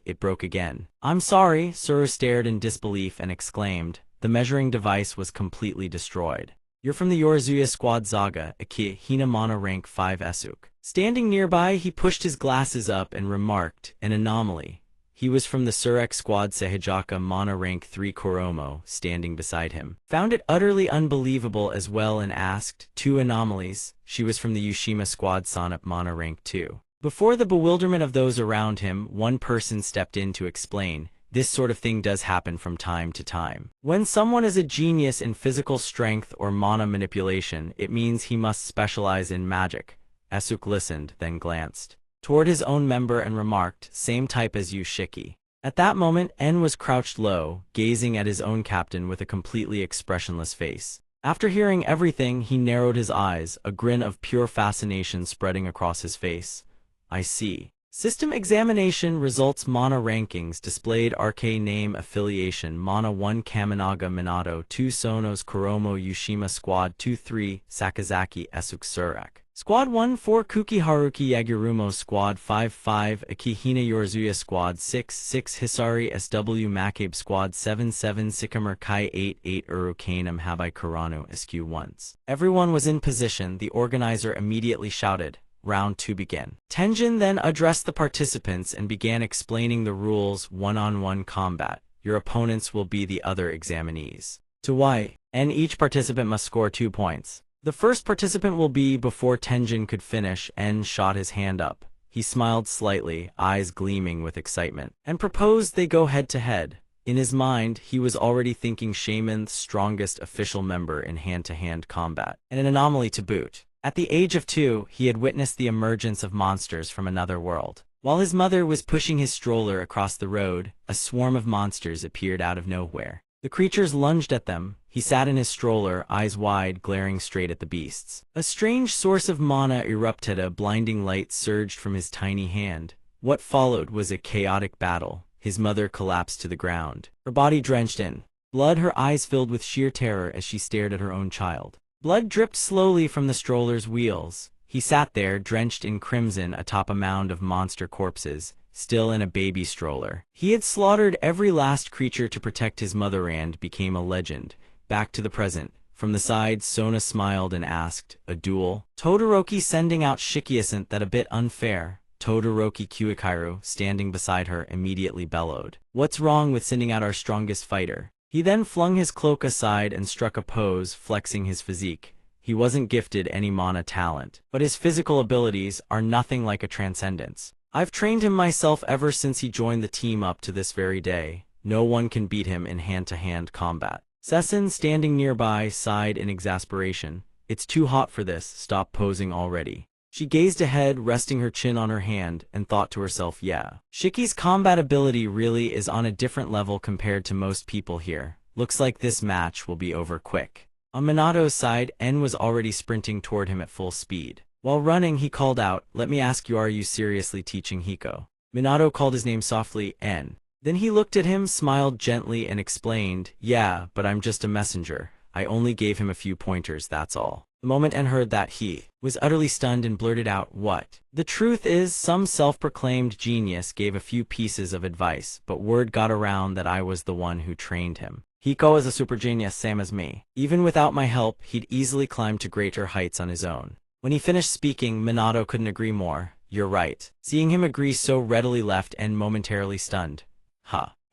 It broke again. "I'm sorry," Suru stared in disbelief and exclaimed. The measuring device was completely destroyed. "You're from the Yorizuya Squad Zaga, Aki, Hina Mana rank 5 Esuk." Standing nearby, he pushed his glasses up and remarked, "An anomaly." He was from the Surek Squad Sehijaka Mana rank 3 Koromo, standing beside him. Found it utterly unbelievable as well and asked, "Two anomalies?" She was from the Yushima Squad Sanep Mana rank 2. Before the bewilderment of those around him, one person stepped in to explain, "This sort of thing does happen from time to time. When someone is a genius in physical strength or mana manipulation, it means he must specialize in magic." Esuk listened, then glanced toward his own member and remarked, "Same type as you, Shiki." At that moment, En was crouched low, gazing at his own captain with a completely expressionless face. After hearing everything, he narrowed his eyes, a grin of pure fascination spreading across his face. "I see. System examination results mana rankings displayed RK name affiliation Mana 1 Kaminaga Minato 2 Sonos Kuromo Yushima Squad 2-3 Sakazaki Esuk Surek Squad 1-4 Kuki Haruki Yagurumo Squad 5-5 Akihina Yorizuya Squad 6-6 Hisari SW Makabe Squad 7-7 Sycamore Kai 8-8 Urukanum Habai Kurano SQ once." Everyone was in position. The organizer immediately shouted, "Round 2 begin." Tenjin then addressed the participants and began explaining the rules. One-on-one combat. Your opponents will be the other examinees. To Y, and each participant must score 2 points. The first participant will be. Before Tenjin could finish, En shot his hand up. He smiled slightly, eyes gleaming with excitement, and proposed they go head-to-head. In his mind, he was already thinking Shaman's strongest official member in hand-to-hand combat, and an anomaly to boot. At the age of 2, he had witnessed the emergence of monsters from another world. While his mother was pushing his stroller across the road, a swarm of monsters appeared out of nowhere. The creatures lunged at them. He sat in his stroller, eyes wide, glaring straight at the beasts. A strange source of mana erupted. A blinding light surged from his tiny hand. What followed was a chaotic battle. His mother collapsed to the ground, her body drenched in blood, her eyes filled with sheer terror as she stared at her own child. Blood dripped slowly from the stroller's wheels. He sat there, drenched in crimson atop a mound of monster corpses, still in a baby stroller. He had slaughtered every last creature to protect his mother and became a legend. Back to the present. From the side, Sona smiled and asked, "A duel?" Todoroki sending out Shikiasent that a bit unfair. Todoroki Kuikairu, standing beside her, immediately bellowed, "What's wrong with sending out our strongest fighter?" He then flung his cloak aside and struck a pose, flexing his physique. He wasn't gifted any mana talent, but his physical abilities are nothing like a transcendence. I've trained him myself ever since he joined the team up to this very day. No one can beat him in hand-to-hand combat. Sessin, standing nearby, sighed in exasperation. "It's too hot for this. Stop posing already." She gazed ahead, resting her chin on her hand, and thought to herself, yeah. Shiki's combat ability really is on a different level compared to most people here. Looks like this match will be over quick. On Minato's side, En was already sprinting toward him at full speed. While running, he called out, "Let me ask you, are you seriously teaching Hiko?" Minato called his name softly, En. Then he looked at him, smiled gently, and explained, "Yeah, but I'm just a messenger. I only gave him a few pointers, that's all." The moment En heard that, he was utterly stunned and blurted out, "What?" The truth is, some self-proclaimed genius gave a few pieces of advice, but word got around that I was the one who trained him. Hiko is a super genius, same as me. Even without my help, he'd easily climb to greater heights on his own. When he finished speaking, Minato couldn't agree more. You're right. Seeing him agree so readily left En momentarily stunned.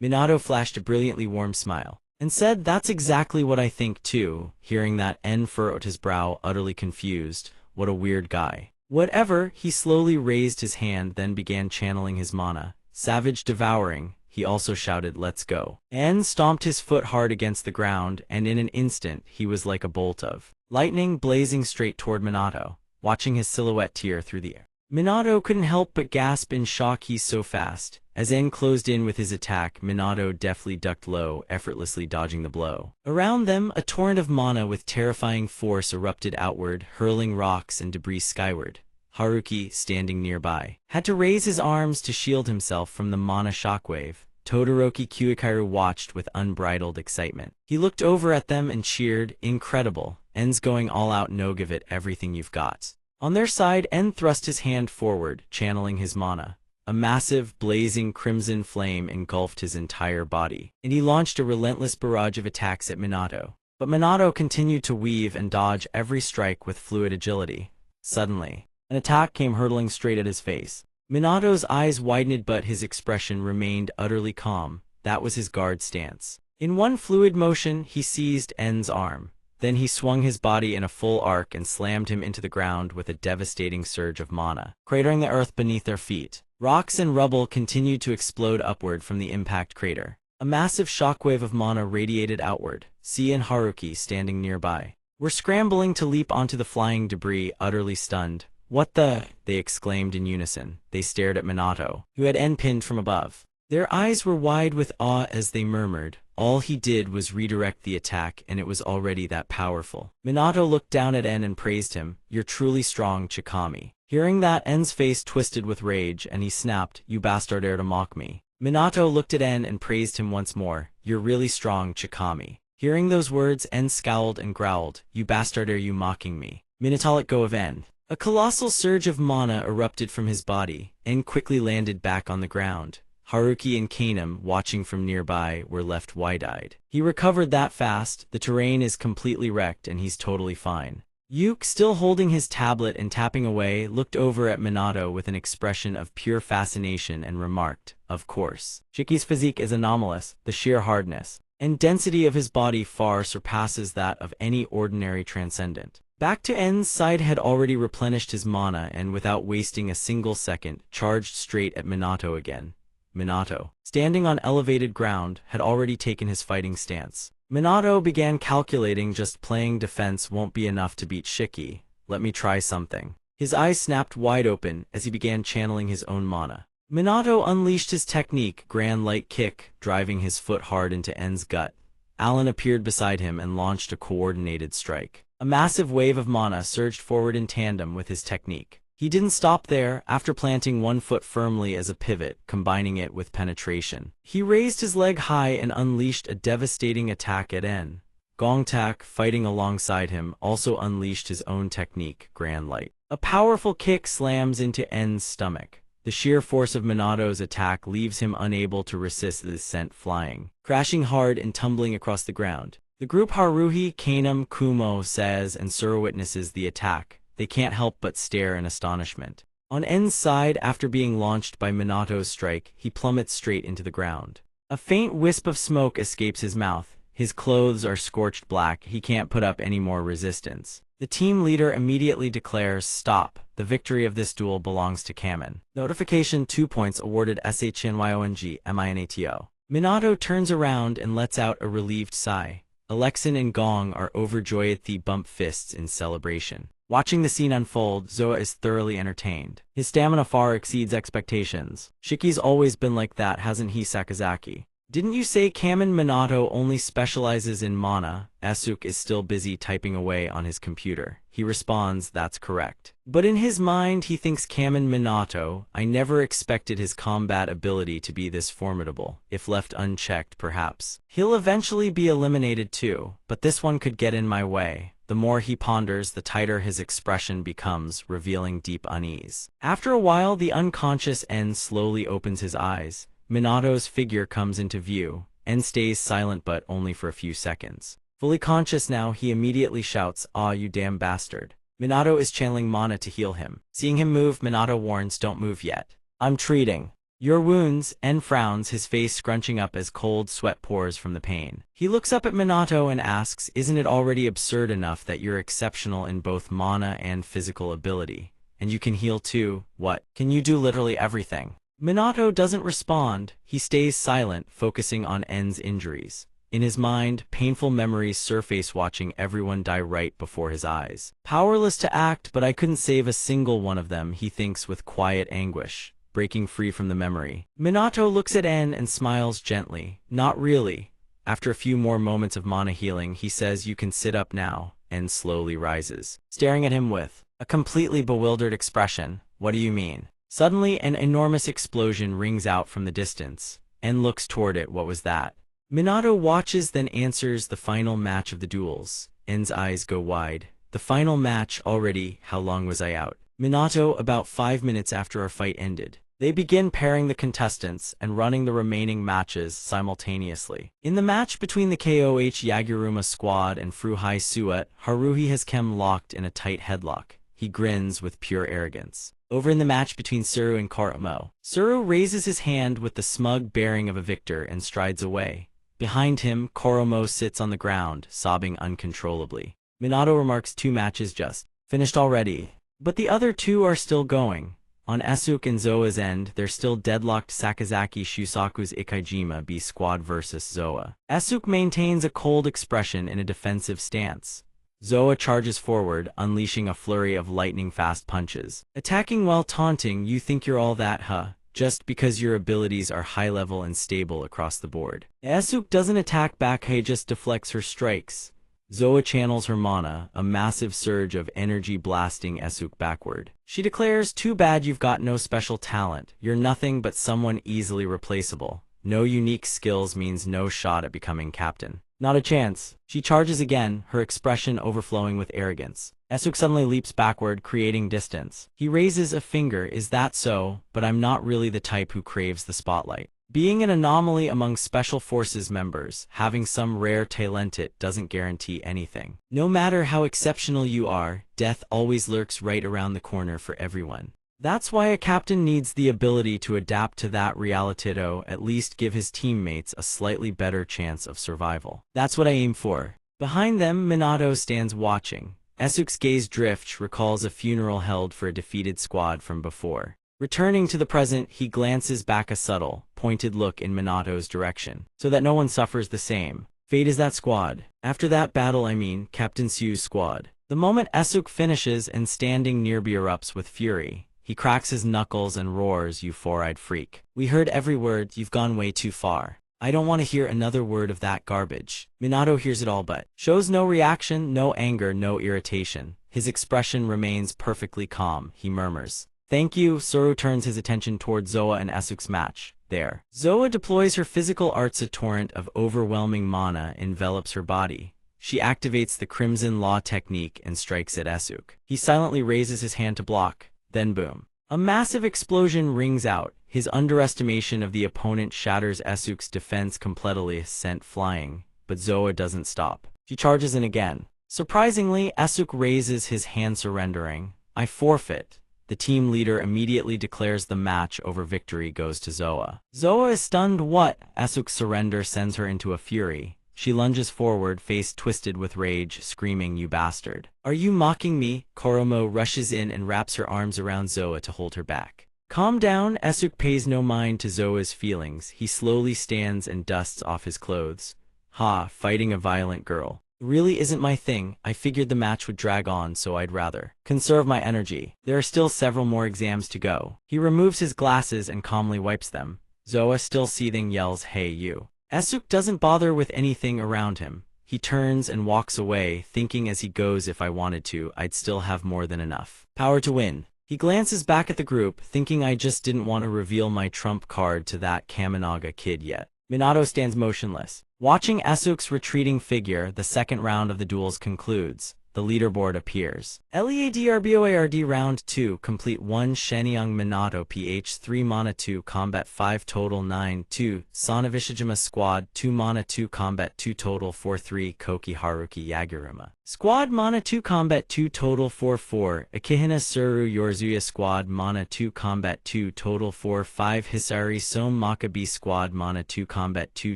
Minato flashed a brilliantly warm smile and said, "That's exactly what I think too." Hearing that, En furrowed his brow, utterly confused. What a weird guy. Whatever, he slowly raised his hand, then began channeling his mana. Savage devouring. He also shouted, "Let's go." En stomped his foot hard against the ground, and in an instant, he was like a bolt of lightning blazing straight toward Minato, watching his silhouette tear through the air. Minato couldn't help but gasp in shock. He's so fast. As En closed in with his attack, Minato deftly ducked low, effortlessly dodging the blow. Around them, a torrent of mana with terrifying force erupted outward, hurling rocks and debris skyward. Haruki, standing nearby, had to raise his arms to shield himself from the mana shockwave. Todoroki Kyuikairu watched with unbridled excitement. He looked over at them and cheered, "Incredible. En's going all out, no, give it everything you've got." On their side, En thrust his hand forward, channeling his mana. A massive, blazing crimson flame engulfed his entire body, and he launched a relentless barrage of attacks at Minato. But Minato continued to weave and dodge every strike with fluid agility. Suddenly, an attack came hurtling straight at his face. Minato's eyes widened, but his expression remained utterly calm. That was his guard stance. In one fluid motion, he seized En's arm. Then he swung his body in a full arc and slammed him into the ground with a devastating surge of mana, cratering the earth beneath their feet. Rocks and rubble continued to explode upward from the impact crater. A massive shockwave of mana radiated outward. Si and Haruki, standing nearby, were scrambling to leap onto the flying debris, utterly stunned. "What the?" they exclaimed in unison. They stared at Minato, who had En pinned from above. Their eyes were wide with awe as they murmured, "All he did was redirect the attack, and it was already that powerful." Minato looked down at En and praised him. "You're truly strong, Chikami." Hearing that, En's face twisted with rage, and he snapped, "You bastard, dare to mock me." Minato looked at En and praised him once more. "You're really strong, Chikami." Hearing those words, En scowled and growled, "You bastard, are you mocking me?" Minato let go of En. A colossal surge of mana erupted from his body. En quickly landed back on the ground. Haruki and Kanem, watching from nearby, were left wide-eyed. "He recovered that fast. The terrain is completely wrecked and he's totally fine." Yuke, still holding his tablet and tapping away, looked over at Minato with an expression of pure fascination and remarked, "Of course. Shiki's physique is anomalous. The sheer hardness and density of his body far surpasses that of any ordinary transcendent." Back to En's side had already replenished his mana and without wasting a single second, charged straight at Minato again. Minato, standing on elevated ground, had already taken his fighting stance. Minato began calculating, just playing defense won't be enough to beat Shiki. Let me try something. His eyes snapped wide open as he began channeling his own mana. Minato unleashed his technique, Grand Light Kick, driving his foot hard into En's gut. Alan appeared beside him and launched a coordinated strike. A massive wave of mana surged forward in tandem with his technique. He didn't stop there. After planting one foot firmly as a pivot, combining it with penetration, he raised his leg high and unleashed a devastating attack at En. Gongtak, fighting alongside him, also unleashed his own technique, Grand Light. A powerful kick slams into En's stomach. The sheer force of Minato's attack leaves him unable to resist the sent flying, crashing hard and tumbling across the ground. The group Haruhi, Kanem, Kumo, says, and Sura witnesses the attack. They can't help but stare in astonishment. On En's side, after being launched by Minato's strike, he plummets straight into the ground. A faint wisp of smoke escapes his mouth. His clothes are scorched black. He can't put up any more resistance. The team leader immediately declares, "Stop. The victory of this duel belongs to Kamen." Notification: 2 points awarded SHNYONG MINATO. Minato turns around and lets out a relieved sigh. Alexin and Gong are overjoyed. They bump fists in celebration. Watching the scene unfold, Zoa is thoroughly entertained. His stamina far exceeds expectations. Shiki's always been like that, hasn't he, Sakazaki? Didn't you say Kamen Minato only specializes in mana? Asuke is still busy typing away on his computer. He responds, that's correct. But in his mind, he thinks Kamen Minato, I never expected his combat ability to be this formidable. If left unchecked, perhaps he'll eventually be eliminated too, but this one could get in my way. The more he ponders, the tighter his expression becomes, revealing deep unease. After a while, the unconscious En slowly opens his eyes. Minato's figure comes into view. En stays silent, but only for a few seconds. Fully conscious now, he immediately shouts, "Ah, you damn bastard." Minato is channeling mana to heal him. Seeing him move, Minato warns, "Don't move yet. I'm treating your wounds." En frowns, his face scrunching up as cold sweat pours from the pain. He looks up at Minato and asks, "Isn't it already absurd enough that you're exceptional in both mana and physical ability? And you can heal too? What? Can you do literally everything?" Minato doesn't respond. He stays silent, focusing on En's injuries. In his mind, painful memories surface, watching everyone die right before his eyes. Powerless to act, but I couldn't save a single one of them, he thinks with quiet anguish, breaking free from the memory. Minato looks at En and smiles gently. Not really. After a few more moments of mana healing, he says, "You can sit up now." En slowly rises, staring at him with a completely bewildered expression. "What do you mean?" Suddenly, an enormous explosion rings out from the distance. En looks toward it. What was that? Minato watches, then answers, "The final match of the duels." En's eyes go wide. "The final match already? How long was I out?" Minato, "About 5 minutes after our fight ended." They begin pairing the contestants and running the remaining matches simultaneously. In the match between the KOH Yaguruma squad and Furuhai Suet, Haruhi has Kem locked in a tight headlock. He grins with pure arrogance. Over in the match between Suru and Koromo, Suru raises his hand with the smug bearing of a victor and strides away. Behind him, Koromo sits on the ground, sobbing uncontrollably. Minato remarks, 2 matches just finished already. But the other 2 are still going. On Asuke and Zoa's end, they're still deadlocked. Sakazaki Shusaku's Ikaijima B squad versus Zoa. Asuke maintains a cold expression in a defensive stance. Zoa charges forward, unleashing a flurry of lightning-fast punches. Attacking while taunting, "You think you're all that, huh? Just because your abilities are high-level and stable across the board." Asuke doesn't attack back, he just deflects her strikes. Zoa channels her mana, a massive surge of energy blasting Asuke backward. She declares, "Too bad you've got no special talent. You're nothing but someone easily replaceable. No unique skills means no shot at becoming captain. Not a chance." She charges again, her expression overflowing with arrogance. Asuke suddenly leaps backward, creating distance. He raises a finger, "Is that so? But I'm not really the type who craves the spotlight. Being an anomaly among Special Forces members, having some rare talent, it doesn't guarantee anything. No matter how exceptional you are, death always lurks right around the corner for everyone. That's why a captain needs the ability to adapt to that reality, to at least give his teammates a slightly better chance of survival. That's what I aim for." Behind them, Minato stands watching. Asuke's gaze drifts, recalls a funeral held for a defeated squad from before. Returning to the present, he glances back, a subtle, pointed look in Minato's direction, so that no one suffers the same fate as that squad. After that battle, I mean, Captain Su's squad. The moment Asuke finishes and standing nearby erupts with fury. He cracks his knuckles and roars, "You four-eyed freak. We heard every word, you've gone way too far. I don't want to hear another word of that garbage." Minato hears it all but shows no reaction, no anger, no irritation. His expression remains perfectly calm. He murmurs, "Thank you." Suru turns his attention toward Zoa and Asuke's match. There, Zoa deploys her physical arts. A torrent of overwhelming mana envelops her body. She activates the Crimson Law technique and strikes at Asuke. He silently raises his hand to block. Then boom. A massive explosion rings out. His underestimation of the opponent shatters Asuke's defense completely, sent flying. But Zoa doesn't stop. She charges in again. Surprisingly, Asuke raises his hand, surrendering. "I forfeit." The team leader immediately declares the match over. Victory goes to Zoa. Zoa is stunned. What? Asuke's surrender sends her into a fury. She lunges forward, face twisted with rage, screaming, "You bastard. Are you mocking me?" Koromo rushes in and wraps her arms around Zoa to hold her back. "Calm down." Asuke pays no mind to Zoa's feelings. He slowly stands and dusts off his clothes. "Ha, fighting a violent girl. It really isn't my thing. I figured the match would drag on, so I'd rather conserve my energy. There are still several more exams to go. He removes his glasses and calmly wipes them. Zoa, still seething, yells, "Hey, you." Esuk doesn't bother with anything around him. He turns and walks away, thinking as he goes, if I wanted to, I'd still have more than enough power to win. He glances back at the group, thinking I just didn't want to reveal my trump card to that Kaminaga kid yet. Minato stands motionless. Watching Esuk's retreating figure, the second round of the duels concludes. The leaderboard appears. LEADRBOARD Round 2 Complete 1 Shenyang Minato PH 3 Mana 2 Combat 5 Total 9 2 Sonavishijima Squad 2 Mana 2 Combat 2 Total 4 3 Koki Haruki Yaguruma Squad Mana 2 Combat 2 Total 4 4 Akihina Suru Yorzuya Squad Mana 2 Combat 2 Total 4 5 Hisari Som Makabe Squad Mana 2 Combat 2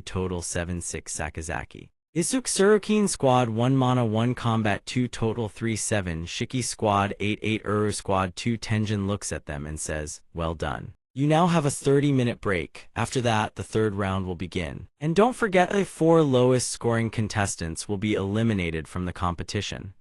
Total 7 6 Sakazaki Isuk Surukin Squad 1 Mana 1 Combat 2 Total 3 7 Shiki Squad 8 8 Uru Squad 2 Tenjin looks at them and says, "Well done. You now have a 30-minute break. After that, the third round will begin. And don't forget the 4 lowest scoring contestants will be eliminated from the competition."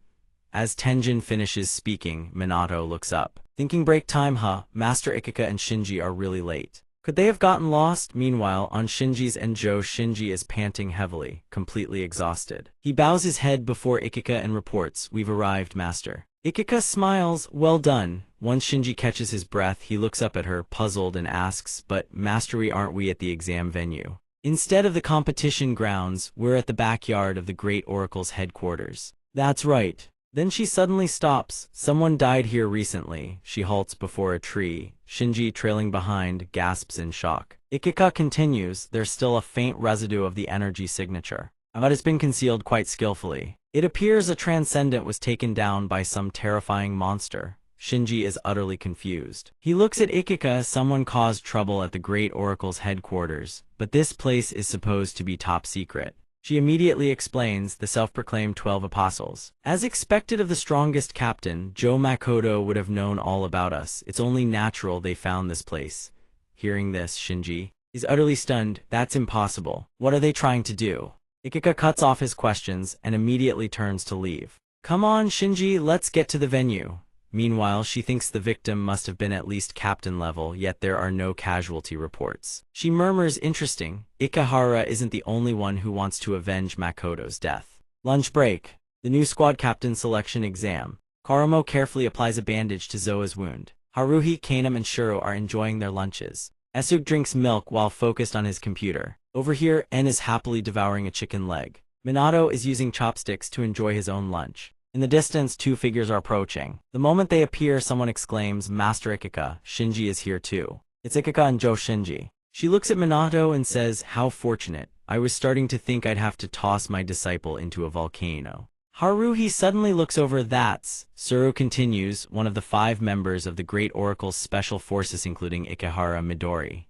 As Tenjin finishes speaking, Minato looks up. Thinking break time, huh? Master Ikika and Shinji are really late. Could they have gotten lost? Meanwhile, on Shinji's Enjo, Shinji is panting heavily, completely exhausted. He bows his head before Ikika and reports, "We've arrived, Master." Ikika smiles, "Well done." Once Shinji catches his breath, he looks up at her, puzzled, and asks, "But, Mastery, aren't we at the exam venue? Instead of the competition grounds, we're at the backyard of the Great Oracle's headquarters." "That's right." Then she suddenly stops. "Someone died here recently." She halts before a tree. Shinji, trailing behind, gasps in shock. Ikika continues, "There's still a faint residue of the energy signature, but it's been concealed quite skillfully. It appears a transcendent was taken down by some terrifying monster." Shinji is utterly confused. He looks at Ikika. "Someone caused trouble at the Great Oracle's headquarters, but this place is supposed to be top secret." She immediately explains, "The self-proclaimed 12 apostles. As expected of the strongest captain, Joe Makoto would have known all about us. It's only natural they found this place." Hearing this, Shinji is utterly stunned. "That's impossible. What are they trying to do?" Ikika cuts off his questions and immediately turns to leave. "Come on, Shinji, let's get to the venue." Meanwhile, she thinks the victim must have been at least captain level, yet there are no casualty reports. She murmurs, "Interesting. Ikehara isn't the only one who wants to avenge Makoto's death." Lunch break. The new squad captain selection exam. Karumo carefully applies a bandage to Zoa's wound. Haruhi, Kanem, and Shuro are enjoying their lunches. Esuk drinks milk while focused on his computer. Over here, En is happily devouring a chicken leg. Minato is using chopsticks to enjoy his own lunch. In the distance, 2 figures are approaching. The moment they appear, someone exclaims, "Master Ikika, Shinji is here too." It's Ikika and Joe Shinji. She looks at Minato and says, "How fortunate. I was starting to think I'd have to toss my disciple into a volcano." Haruhi suddenly looks over. "That's..." Suru continues, one of the 5 members of the Great Oracle's special forces, including Ikehara Midori.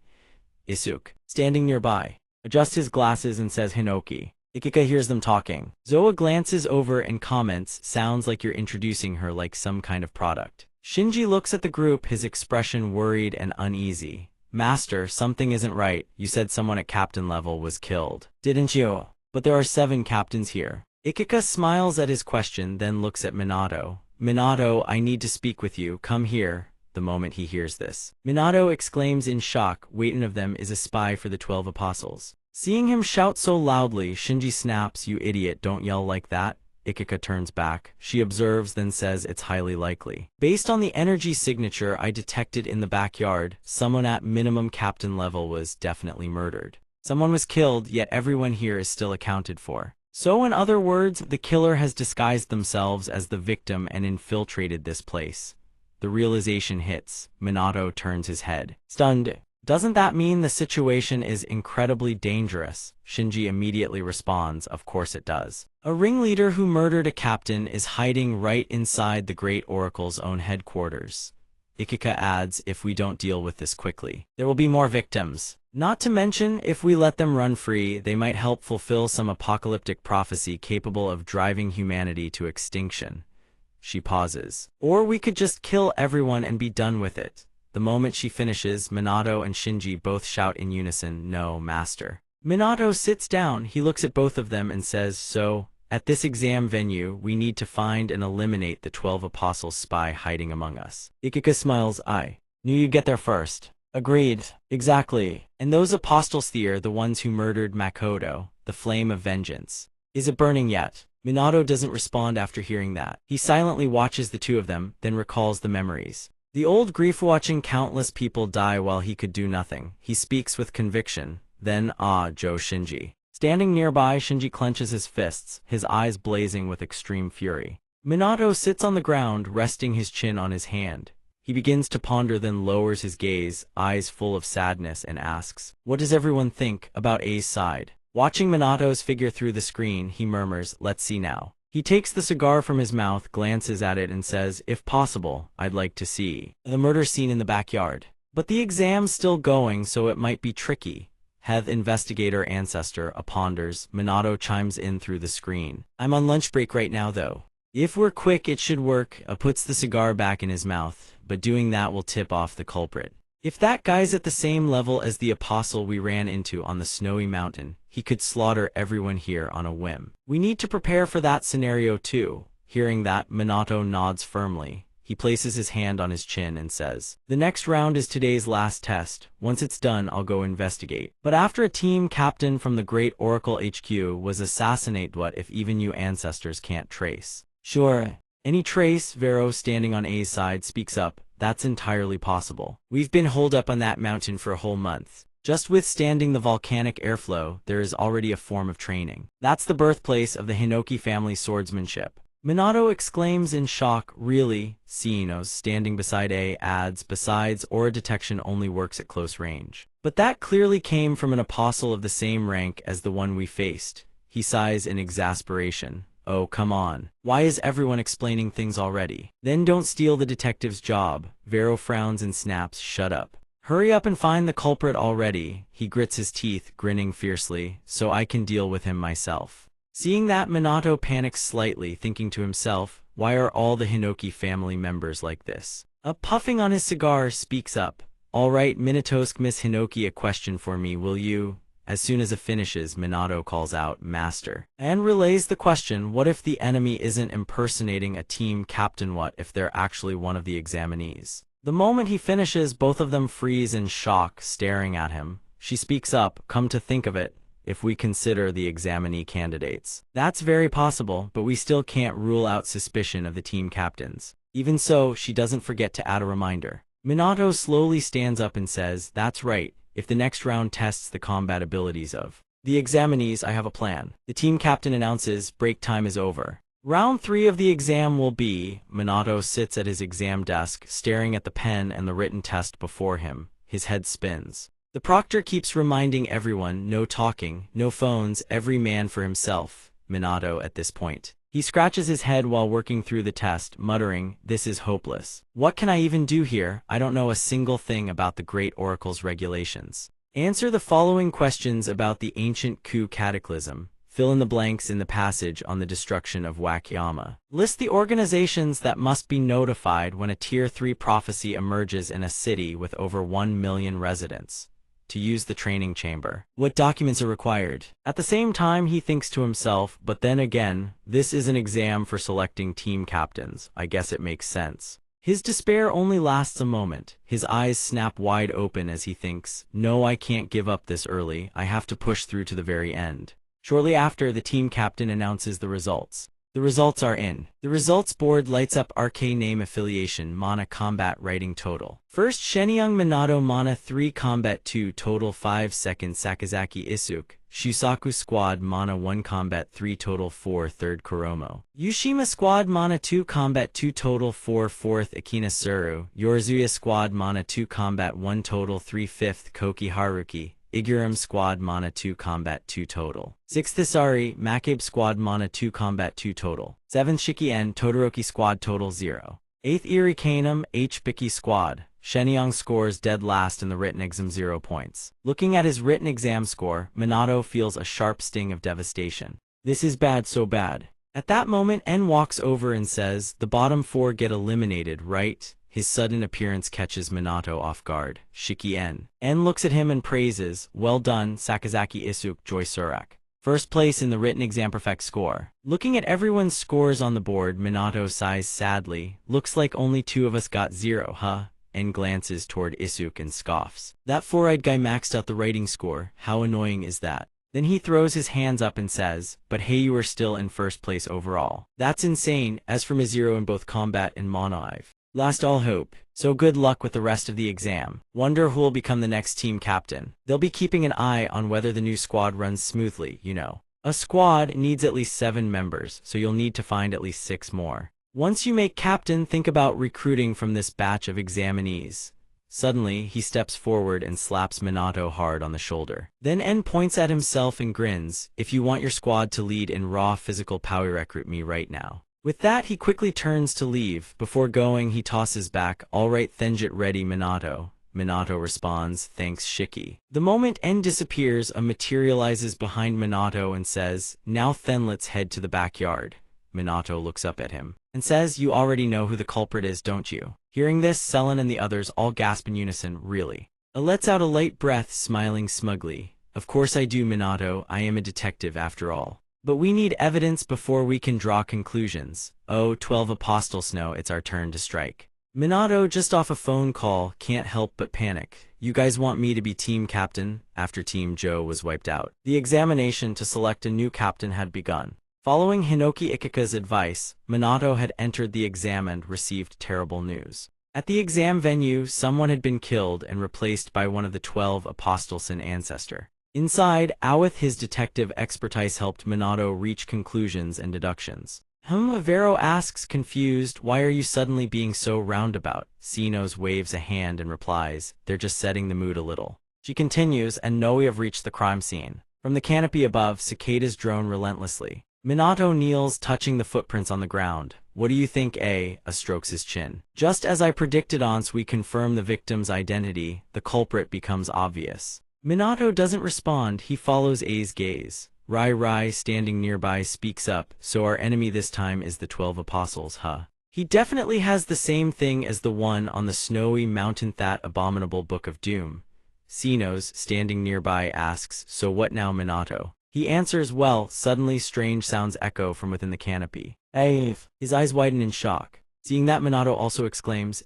Isuk, standing nearby, adjusts his glasses and says, "Hinoki." Ikika hears them talking. Zoa glances over and comments, "Sounds like you're introducing her like some kind of product." Shinji looks at the group, his expression worried and uneasy. "Master, something isn't right. You said someone at captain level was killed, didn't you? But there are 7 captains here." Ikika smiles at his question, then looks at Minato. "Minato, I need to speak with you. Come here." The moment he hears this, Minato exclaims in shock, "Wait, one of them is a spy for the 12 apostles." Seeing him shout so loudly, Shinji snaps, "You idiot, don't yell like that." Ikika turns back. She observes, then says, "It's highly likely. Based on the energy signature I detected in the backyard, someone at minimum captain level was definitely murdered. Someone was killed, yet everyone here is still accounted for. So in other words, the killer has disguised themselves as the victim and infiltrated this place." The realization hits. Minato turns his head, stunned. "Doesn't that mean the situation is incredibly dangerous?" Shinji immediately responds, "Of course it does. A ringleader who murdered a captain is hiding right inside the Great Oracle's own headquarters." Ikika adds, "If we don't deal with this quickly, there will be more victims. Not to mention, if we let them run free, they might help fulfill some apocalyptic prophecy capable of driving humanity to extinction." She pauses. "Or we could just kill everyone and be done with it." The moment she finishes, Minato and Shinji both shout in unison, "No, Master." Minato sits down. He looks at both of them and says, "So, At this exam venue, we need to find and eliminate the 12 apostles spy hiding among us. Ikika smiles. I knew you'd get there first. Agreed. Exactly. And those apostles are the ones who murdered Makoto, the flame of vengeance. Is it burning yet? Minato doesn't respond after hearing that. He silently watches the two of them, then recalls the memories. The old grief watching countless people die while he could do nothing. He speaks with conviction. Then, Joe Shinji. Standing nearby, Shinji clenches his fists, his eyes blazing with extreme fury. Minato sits on the ground, resting his chin on his hand. He begins to ponder, then lowers his gaze, eyes full of sadness, and asks, "What does everyone think about A's side?" Watching Minato's figure through the screen, he murmurs, "Let's see now." He takes the cigar from his mouth, glances at it, and says, "If possible, I'd like to see the murder scene in the backyard. But the exam's still going, so it might be tricky." Heth, investigator ancestor, ponders. Minato chimes in through the screen. "I'm on lunch break right now, though. If we're quick, it should work." Puts the cigar back in his mouth, but doing that will tip off the culprit. If that guy's at the same level as the apostle we ran into on the snowy mountain, he could slaughter everyone here on a whim. We need to prepare for that scenario too. Hearing that, Minato nods firmly. He places his hand on his chin and says, "The next round is today's last test. Once it's done, I'll go investigate. But after a team captain from the Great Oracle HQ was assassinated, what if even you ancestors can't trace?" "Sure. Any trace?" Vero, standing on A's side, speaks up. "That's entirely possible. We've been holed up on that mountain for a whole month. Just withstanding the volcanic airflow, there is already a form of training. That's the birthplace of the Hinoki family swordsmanship." Minato exclaims in shock. "Really?" Seinos, standing beside A, adds, "Besides, aura detection only works at close range." "But that clearly came from an apostle of the same rank as the one we faced." He sighs in exasperation. "Oh, come on. Why is everyone explaining things already? Then don't steal the detective's job." Vero frowns and snaps, "Shut up. Hurry up and find the culprit already." He grits his teeth, grinning fiercely, "So I can deal with him myself." Seeing that, Minato panics slightly, thinking to himself, why are all the Hinoki family members like this? Puffing on his cigar, speaks up. "All right, Minatosk, Miss Hinoki, a question for me, will you?" As soon as it finishes, Minato calls out, "Master," and relays the question, what if the enemy isn't impersonating a team captain? What if they're actually one of the examinees? The moment he finishes, both of them freeze in shock, staring at him. She speaks up, "Come to think of it, if we consider the examinee candidates, that's very possible, but we still can't rule out suspicion of the team captains." Even so, she doesn't forget to add a reminder. Minato slowly stands up and says, "That's right. If the next round tests the combat abilities of the examinees, I have a plan." The team captain announces, "Break time is over. Round 3 of the exam will be..." Minato sits at his exam desk, staring at the pen and the written test before him. His head spins. The proctor keeps reminding everyone, no talking, no phones, every man for himself. Minato at this point. He scratches his head while working through the test, muttering, "This is hopeless. What can I even do here? I don't know a single thing about the Great Oracle's regulations. Answer the following questions about the ancient Ku cataclysm. Fill in the blanks in the passage on the destruction of Wakayama. List the organizations that must be notified when a Tier 3 prophecy emerges in a city with over 1 million residents. To use the training chamber. What documents are required?" At the same time, he thinks to himself, but then again, this is an exam for selecting team captains. I guess it makes sense. His despair only lasts a moment. His eyes snap wide open as he thinks, "No, I can't give up this early. I have to push through to the very end." Shortly after, the team captain announces the results. The results are in. The results board lights up. RK name affiliation, Mana combat rating total. First, Shenyang Minato, Mana 3 combat 2 total 5. Second, Sakazaki Isuk, Shusaku squad, Mana 1 combat 3 total 4. Third, Kuromo Yushima squad, Mana 2 combat 2 total 4. Fourth, Akina Suru, Yorzuya squad, Mana 2 combat 1 total 3. Fifth, Koki Haruki, Iguram squad, Mana 2 combat 2 total. 6th, Hisari, Makabe squad, Mana 2 combat 2 total. 7th, Shikien, Todoroki squad, total 0. 8th, Irikanem, H. Biki squad. Shenyang scores dead last in the written exam, 0 points. Looking at his written exam score, Minato feels a sharp sting of devastation. This is bad, so bad. At that moment, En walks over and says, "The bottom 4 get eliminated, right?" His sudden appearance catches Minato off guard. Shiki En. En looks at him and praises, "Well done, Sakazaki Isuk, Joy Surak. First place in the written exam perfect score. Looking at everyone's scores on the board, Minato sighs sadly. Looks like only 2 of us got 0, huh? And glances toward Isuke and scoffs. That four-eyed guy maxed out the writing score. How annoying is that? Then he throws his hands up and says, but hey, you are still in first place overall. That's insane. As for Mizero in both combat and Manhwa, lost all hope. So good luck with the rest of the exam. Wonder who'll become the next team captain. They'll be keeping an eye on whether the new squad runs smoothly, you know. A squad needs at least 7 members, so you'll need to find at least 6 more. Once you make captain, think about recruiting from this batch of examinees. Suddenly, he steps forward and slaps Minato hard on the shoulder. Then En points at himself and grins. If you want your squad to lead in raw physical power, recruit me right now. With that, he quickly turns to leave. Before going, he tosses back, alright then, get ready, Minato. Minato responds, thanks Shiki. The moment En disappears, materializes behind Minato and says, now then let's head to the backyard. Minato looks up at him and says, you already know who the culprit is, don't you? Hearing this, Selen and the others all gasp in unison, really? Lets out a light breath, smiling smugly. Of course I do, Minato, I am a detective after all. But we need evidence before we can draw conclusions. Oh, 12 Apostles know it's our turn to strike. Minato, just off a phone call, can't help but panic. You guys want me to be team captain? After Team Joe was wiped out, the examination to select a new captain had begun. Following Hinoki Ikika's advice, Minato had entered the exam and received terrible news. At the exam venue, someone had been killed and replaced by one of the 12 Apostolson ancestor. Inside, with his detective expertise helped Minato reach conclusions and deductions. Vero asks, confused, why are you suddenly being so roundabout? Sinos waves a hand and replies, they're just setting the mood a little. She continues, and no, we have reached the crime scene. From the canopy above, cicadas drone relentlessly. Minato kneels, touching the footprints on the ground. What do you think, A strokes his chin. Just as I predicted, once we confirm the victim's identity, the culprit becomes obvious. Minato doesn't respond, he follows A's gaze. Rai, standing nearby, speaks up, so our enemy this time is the 12 Apostles, huh? He definitely has the same thing as the one on the snowy mountain, that abominable Book of Doom. Sinos, standing nearby, asks, so what now, Minato? He answers, well, suddenly strange sounds echo from within the canopy. His eyes widen in shock. Seeing that, Minato also exclaims,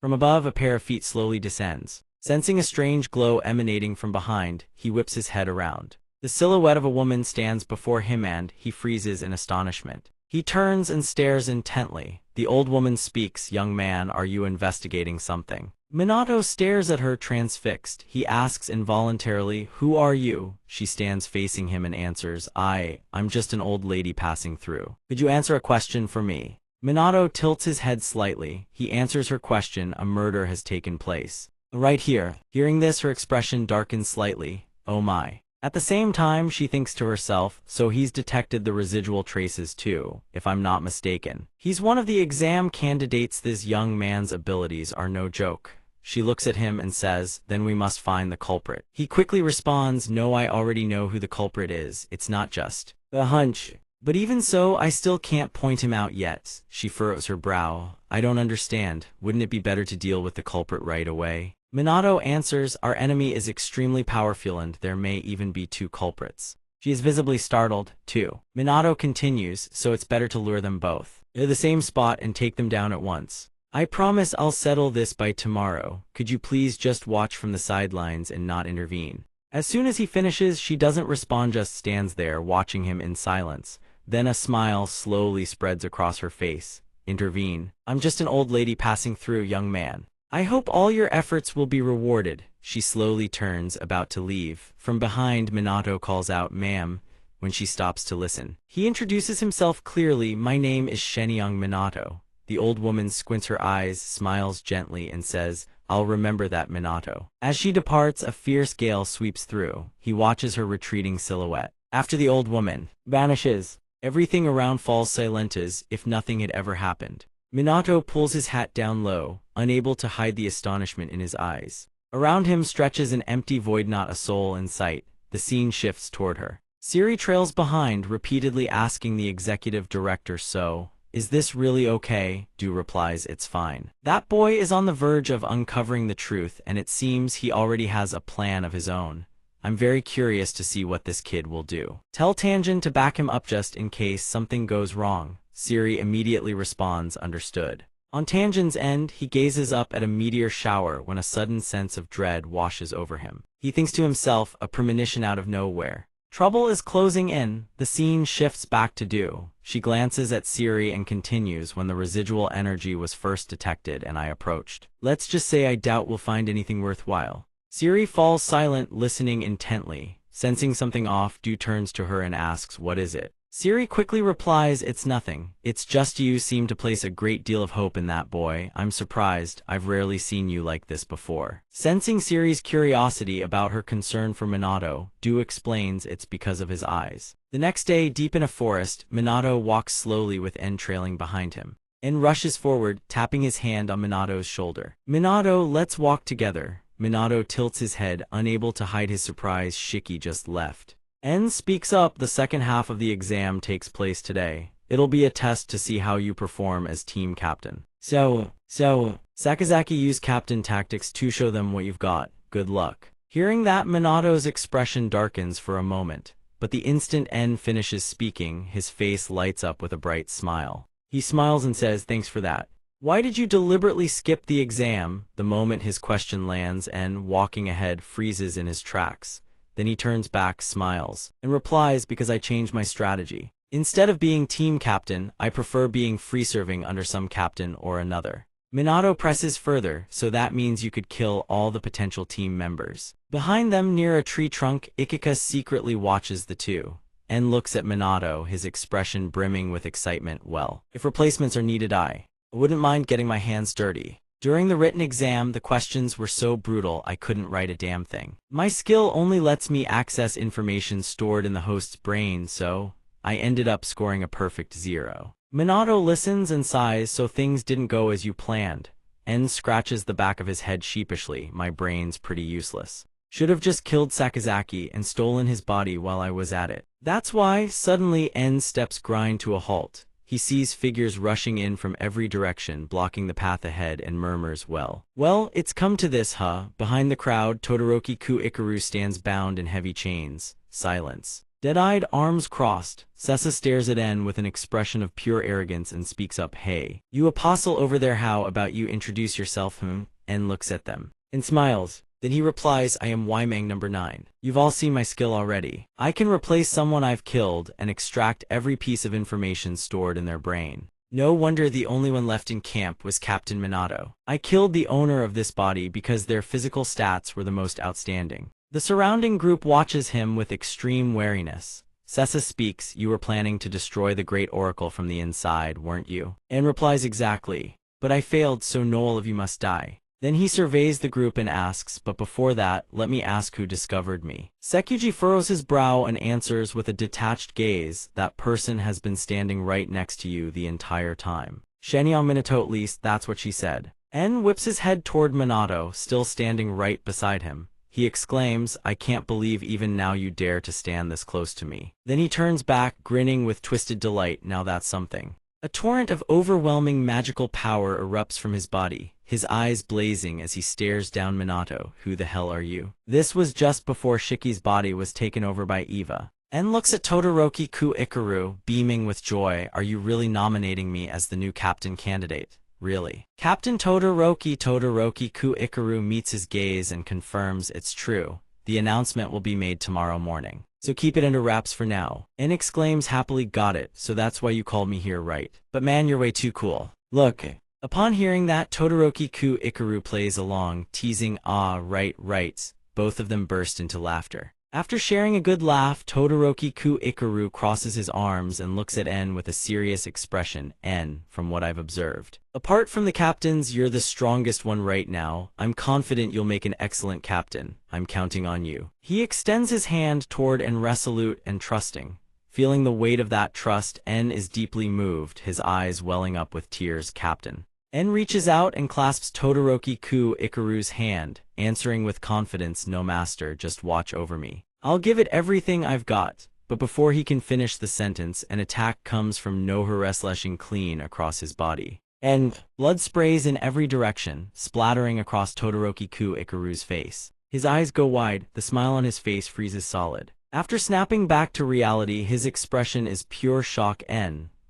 From above, a pair of feet slowly descends. Sensing a strange glow emanating from behind, he whips his head around. The silhouette of a woman stands before him and he freezes in astonishment. He turns and stares intently. The old woman speaks, young man, are you investigating something? Minato stares at her, transfixed. He asks involuntarily, who are you? She stands facing him and answers, I'm just an old lady passing through. Could you answer a question for me? Minato tilts his head slightly. He answers her question, a murder has taken place. Right here. Hearing this, her expression darkens slightly. Oh my. At the same time, she thinks to herself, so he's detected the residual traces too, if I'm not mistaken. He's one of the exam candidates. This young man's abilities are no joke. She looks at him and says, then we must find the culprit. He quickly responds, no, I already know who the culprit is. It's not just a hunch. But even so, I still can't point him out yet. She furrows her brow. I don't understand. Wouldn't it be better to deal with the culprit right away? Minato answers, our enemy is extremely powerful and there may even be 2 culprits. She is visibly startled, too. Minato continues, so it's better to lure them both to the same spot and take them down at once. I promise I'll settle this by tomorrow. Could you please just watch from the sidelines and not intervene? As soon as he finishes, she doesn't respond, just stands there watching him in silence. Then a smile slowly spreads across her face. Intervene. I'm just an old lady passing through, young man. I hope all your efforts will be rewarded. She slowly turns, about to leave. From behind, Minato calls out, ma'am, when she stops to listen. He introduces himself clearly, my name is Shenyang Minato. The old woman squints her eyes, smiles gently, and says, I'll remember that, Minato. As she departs, a fierce gale sweeps through. He watches her retreating silhouette. After the old woman vanishes, everything around falls silent as if nothing had ever happened. Minato pulls his hat down low, unable to hide the astonishment in his eyes. Around him stretches an empty void, not a soul in sight. The scene shifts toward her. Siri trails behind, repeatedly asking the executive director, so, is this really okay? Du replies, it's fine. That boy is on the verge of uncovering the truth, and it seems he already has a plan of his own. I'm very curious to see what this kid will do. Tell Tanjin to back him up just in case something goes wrong. Siri immediately responds, understood. On Tanjin's end, he gazes up at a meteor shower when a sudden sense of dread washes over him. He thinks to himself, a premonition out of nowhere. Trouble is closing in. The scene shifts back to Do. She glances at Siri and continues, when the residual energy was first detected and I approached. Let's just say I doubt we'll find anything worthwhile. Siri falls silent, listening intently. Sensing something off, Do turns to her and asks, what is it? Siri quickly replies, it's nothing. It's just you seem to place a great deal of hope in that boy. I'm surprised. I've rarely seen you like this before. Sensing Siri's curiosity about her concern for Minato, Do explains it's because of his eyes. The next day, deep in a forest, Minato walks slowly with En trailing behind him. En rushes forward, tapping his hand on Minato's shoulder. Minato, let's walk together. Minato tilts his head, unable to hide his surprise. Shiki just left. En speaks up, the second half of the exam takes place today. It'll be a test to see how you perform as team captain. So, Sakazaki used captain tactics to show them what you've got. Good luck. Hearing that, Minato's expression darkens for a moment, but the instant En finishes speaking, his face lights up with a bright smile. He smiles and says, thanks for that. Why did you deliberately skip the exam? The moment his question lands, En, walking ahead, freezes in his tracks. Then he turns back, smiles, and replies, because I changed my strategy. Instead of being team captain, I prefer being free-serving under some captain or another. Minato presses further, so that means you could kill all the potential team members. Behind them, near a tree trunk, Ikika secretly watches the two. En looks at Minato, his expression brimming with excitement. Well, if replacements are needed, I wouldn't mind getting my hands dirty. During the written exam, the questions were so brutal I couldn't write a damn thing. My skill only lets me access information stored in the host's brain, so I ended up scoring a perfect 0. Minato listens and sighs, so things didn't go as you planned. En scratches the back of his head sheepishly, my brain's pretty useless. Should have just killed Sakazaki and stolen his body while I was at it. That's why, suddenly En's steps grind to a halt. He sees figures rushing in from every direction, blocking the path ahead, and murmurs, well, it's come to this, huh? Behind the crowd, Todoroki Ikaru stands bound in heavy chains. Silence. Dead-eyed, arms crossed, Sessa stares at En with an expression of pure arrogance and speaks up, hey, you apostle over there, how about you introduce yourself, En looks at them and smiles. Then he replies, I am Wymang number 9. You've all seen my skill already. I can replace someone I've killed and extract every piece of information stored in their brain. No wonder the only one left in camp was Captain Minato. I killed the owner of this body because their physical stats were the most outstanding. The surrounding group watches him with extreme wariness. Sessa speaks, you were planning to destroy the Great Oracle from the inside, weren't you? En replies, exactly. But I failed, so no all of you must die. Then he surveys the group and asks, but before that, let me ask who discovered me. Sekuji furrows his brow and answers with a detached gaze, that person has been standing right next to you the entire time. Shenyang Minato, at least, that's what she said. En whips his head toward Minato, still standing right beside him. He exclaims, I can't believe even now you dare to stand this close to me. Then he turns back, grinning with twisted delight, now that's something. A torrent of overwhelming magical power erupts from his body, his eyes blazing as he stares down Minato. Who the hell are you? This was just before Shiki's body was taken over by Eva. En looks at Todoroki Ikaru, beaming with joy. Are you really nominating me as the new captain candidate? Really? Captain Todoroki Ikaru meets his gaze and confirms it's true. The announcement will be made tomorrow morning. So keep it under wraps for now. En exclaims happily, got it, so that's why you called me here, right? But man, you're way too cool. Look. Upon hearing that, Todoroki Ikaru plays along, teasing, ah, right. Both of them burst into laughter. After sharing a good laugh, Todoroki Ikaru crosses his arms and looks at En with a serious expression. En, from what I've observed, apart from the captains, you're the strongest one right now. I'm confident you'll make an excellent captain. I'm counting on you. He extends his hand toward En, resolute and trusting. Feeling the weight of that trust, En is deeply moved, his eyes welling up with tears. Captain. En reaches out and clasps Todoroki Ikaru's hand, answering with confidence, no master, just watch over me. I'll give it everything I've got. But before he can finish the sentence, an attack comes from nowhere, slashing clean across his body. And blood sprays in every direction, splattering across Todoroki Ikaru's face. His eyes go wide, the smile on his face freezes solid. After snapping back to reality, his expression is pure shock.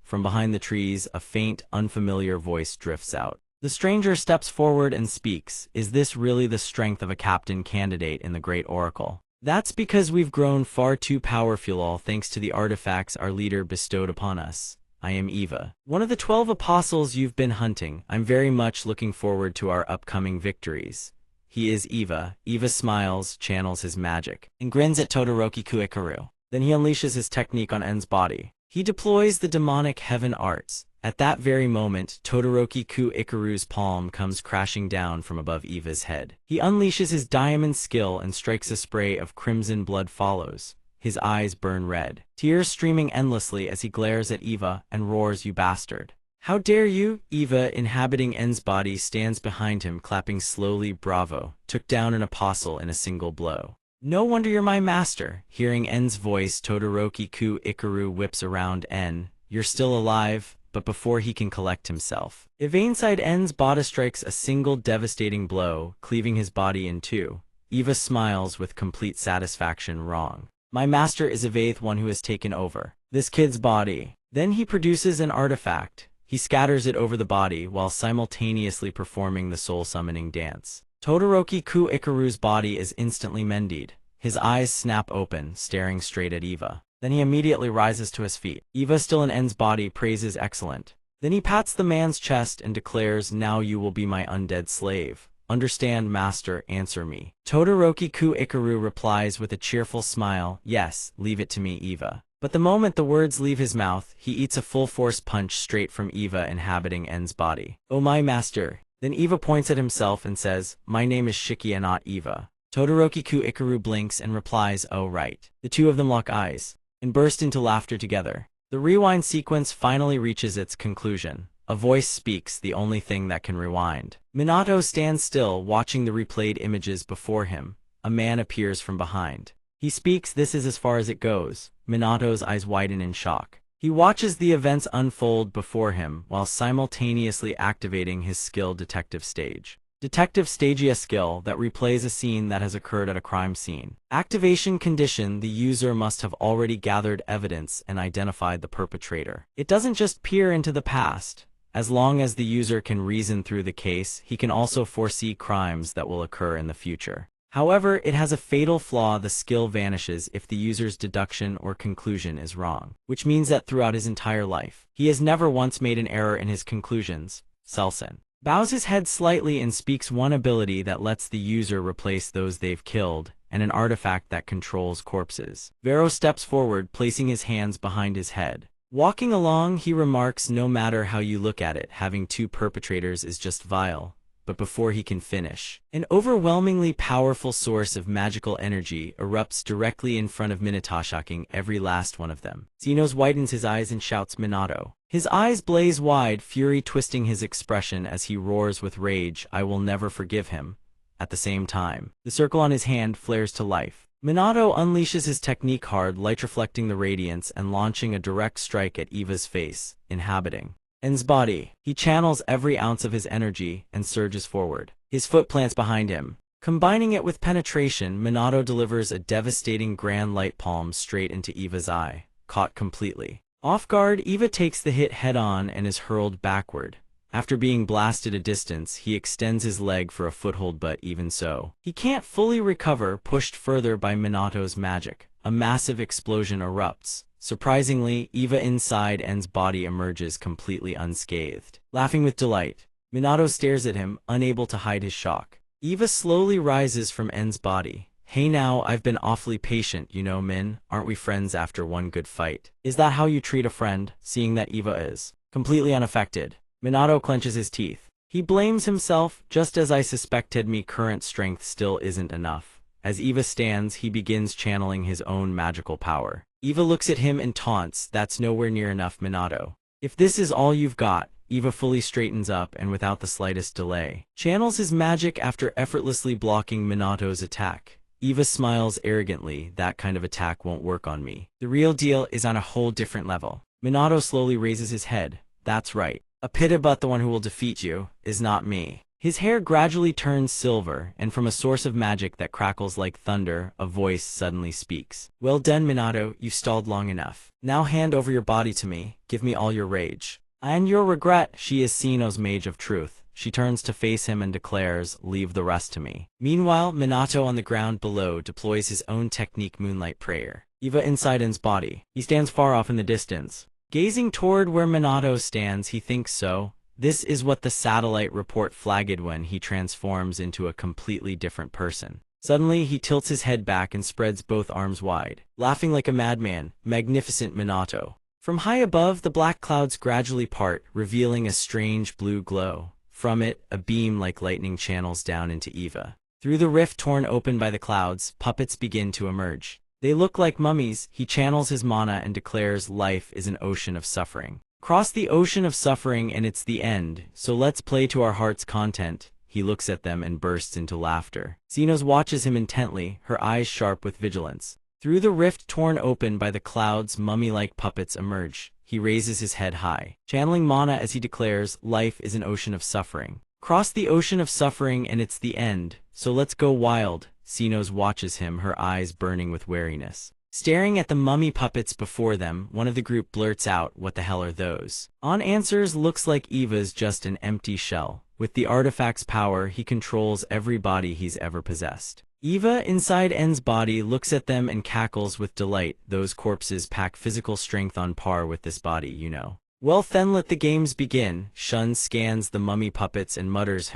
From behind the trees, a faint, unfamiliar voice drifts out. The stranger steps forward and speaks. Is this really the strength of a captain candidate in the Great Oracle? That's because we've grown far too powerful, all thanks to the artifacts our leader bestowed upon us. I am Eva, one of the 12 apostles you've been hunting. I'm very much looking forward to our upcoming victories. He is Eva. Eva smiles, channels his magic, and grins at Todoroki Kuikaru. Then he unleashes his technique on En's body. He deploys the demonic heaven arts. At that very moment, Todoroki Kuikaru's palm comes crashing down from above Eva's head. He unleashes his diamond skill and strikes. A spray of crimson blood follows. His eyes burn red, tears streaming endlessly as he glares at Eva and roars, "You bastard! How dare you?" Eva, inhabiting En's body, stands behind him, clapping slowly. "Bravo! Took down an apostle in a single blow. No wonder you're my master." Hearing En's voice, Todoroki Kuikaru whips around. "En, you're still alive?" But before he can collect himself, Eva inside En's body strikes a single devastating blow, cleaving his body in two. Eva smiles with complete satisfaction. "Wrong. My master is Eva, one who has taken over this kid's body." Then he produces an artifact. He scatters it over the body while simultaneously performing the soul-summoning dance. Todoroki Kuikaru's body is instantly mended. His eyes snap open, staring straight at Eva. Then he immediately rises to his feet. Eva, still in En's body, praises excellent. Then he pats the man's chest and declares, "Now you will be my undead slave." "Understand, master, answer me." Todoroki Kuikaru replies with a cheerful smile, "Yes, leave it to me, Eva." But the moment the words leave his mouth, he eats a full-force punch straight from Eva inhabiting En's body. "Oh my master." Then Eva points at himself and says, "My name is Shiki and not Eva." Todoroki Kuikaru blinks and replies, "Oh right." The two of them lock eyes and burst into laughter together. The rewind sequence finally reaches its conclusion. A voice speaks, the only thing that can rewind. Minato stands still, watching the replayed images before him. A man appears from behind. He speaks, "This is as far as it goes." Minato's eyes widen in shock. He watches the events unfold before him, while simultaneously activating his skill Detective Stage. Detective Stage, a skill that replays a scene that has occurred at a crime scene. Activation condition: the user must have already gathered evidence and identified the perpetrator. It doesn't just peer into the past. As long as the user can reason through the case, he can also foresee crimes that will occur in the future. However, it has a fatal flaw: the skill vanishes if the user's deduction or conclusion is wrong, which means that throughout his entire life, he has never once made an error in his conclusions. Selsen bows his head slightly and speaks, "One ability that lets the user replace those they've killed, and an artifact that controls corpses." Vero steps forward, placing his hands behind his head. Walking along, he remarks, "No matter how you look at it, having two perpetrators is just vile." But before he can finish, an overwhelmingly powerful source of magical energy erupts directly in front of Minato, shocking every last one of them. Zenos widens his eyes and shouts, "Minato." His eyes blaze wide, fury twisting his expression as he roars with rage, "I will never forgive him." At the same time, the circle on his hand flares to life. Minato unleashes his technique, hard light reflecting the radiance and launching a direct strike at Eva's face, inhabiting En's body. He channels every ounce of his energy and surges forward. His foot plants behind him. Combining it with penetration, Minato delivers a devastating grand light palm straight into Eva's eye. Caught completely off guard, Eva takes the hit head-on and is hurled backward. After being blasted a distance, he extends his leg for a foothold, but even so, he can't fully recover. Pushed further by Minato's magic, a massive explosion erupts. Surprisingly, Eva inside En's body emerges completely unscathed. Laughing with delight, Minato stares at him, unable to hide his shock. Eva slowly rises from En's body. "Hey now, I've been awfully patient, you know, Min. Aren't we friends after one good fight? Is that how you treat a friend?" Seeing that Eva is completely unaffected, Minato clenches his teeth. He blames himself, "Just as I suspected, me current strength still isn't enough." As Eva stands, he begins channeling his own magical power. Eva looks at him and taunts, "That's nowhere near enough, Minato. If this is all you've got." Eva fully straightens up and without the slightest delay channels his magic after effortlessly blocking Minato's attack. Eva smiles arrogantly, "That kind of attack won't work on me. The real deal is on a whole different level." Minato slowly raises his head. "That's right. A pity, but the one who will defeat you is not me." His hair gradually turns silver, and from a source of magic that crackles like thunder, a voice suddenly speaks. "Well done, Minato, you stalled long enough. Now hand over your body to me, give me all your rage. And your regret." She is Sino's mage of truth. She turns to face him and declares, "Leave the rest to me." Meanwhile, Minato on the ground below deploys his own technique, Moonlight Prayer. Eva inside En's body. He stands far off in the distance. Gazing toward where Minato stands, he thinks so. This is what the satellite report flagged when he transforms into a completely different person. Suddenly, he tilts his head back and spreads both arms wide, laughing like a madman. Magnificent Minato. From high above, the black clouds gradually part, revealing a strange blue glow. From it, a beam like lightning channels down into Eva. Through the rift torn open by the clouds, puppets begin to emerge. They look like mummies. He channels his mana and declares life is an ocean of suffering. Cross the ocean of suffering and it's the end, so let's play to our heart's content. He looks at them and bursts into laughter. Xenos watches him intently, her eyes sharp with vigilance. Through the rift torn open by the clouds, mummy-like puppets emerge. He raises his head high, channeling mana as he declares, life is an ocean of suffering. Cross the ocean of suffering and it's the end, so let's go wild. Xenos watches him, her eyes burning with wariness. Staring at the mummy puppets before them, one of the group blurts out, "What the hell are those?" On answers, looks like Eva's just an empty shell. With the artifact's power, he controls every body he's ever possessed. Eva, inside En's body, looks at them and cackles with delight. Those corpses pack physical strength on par with this body, you know. Well then, let the games begin. Shun scans the mummy puppets and mutters,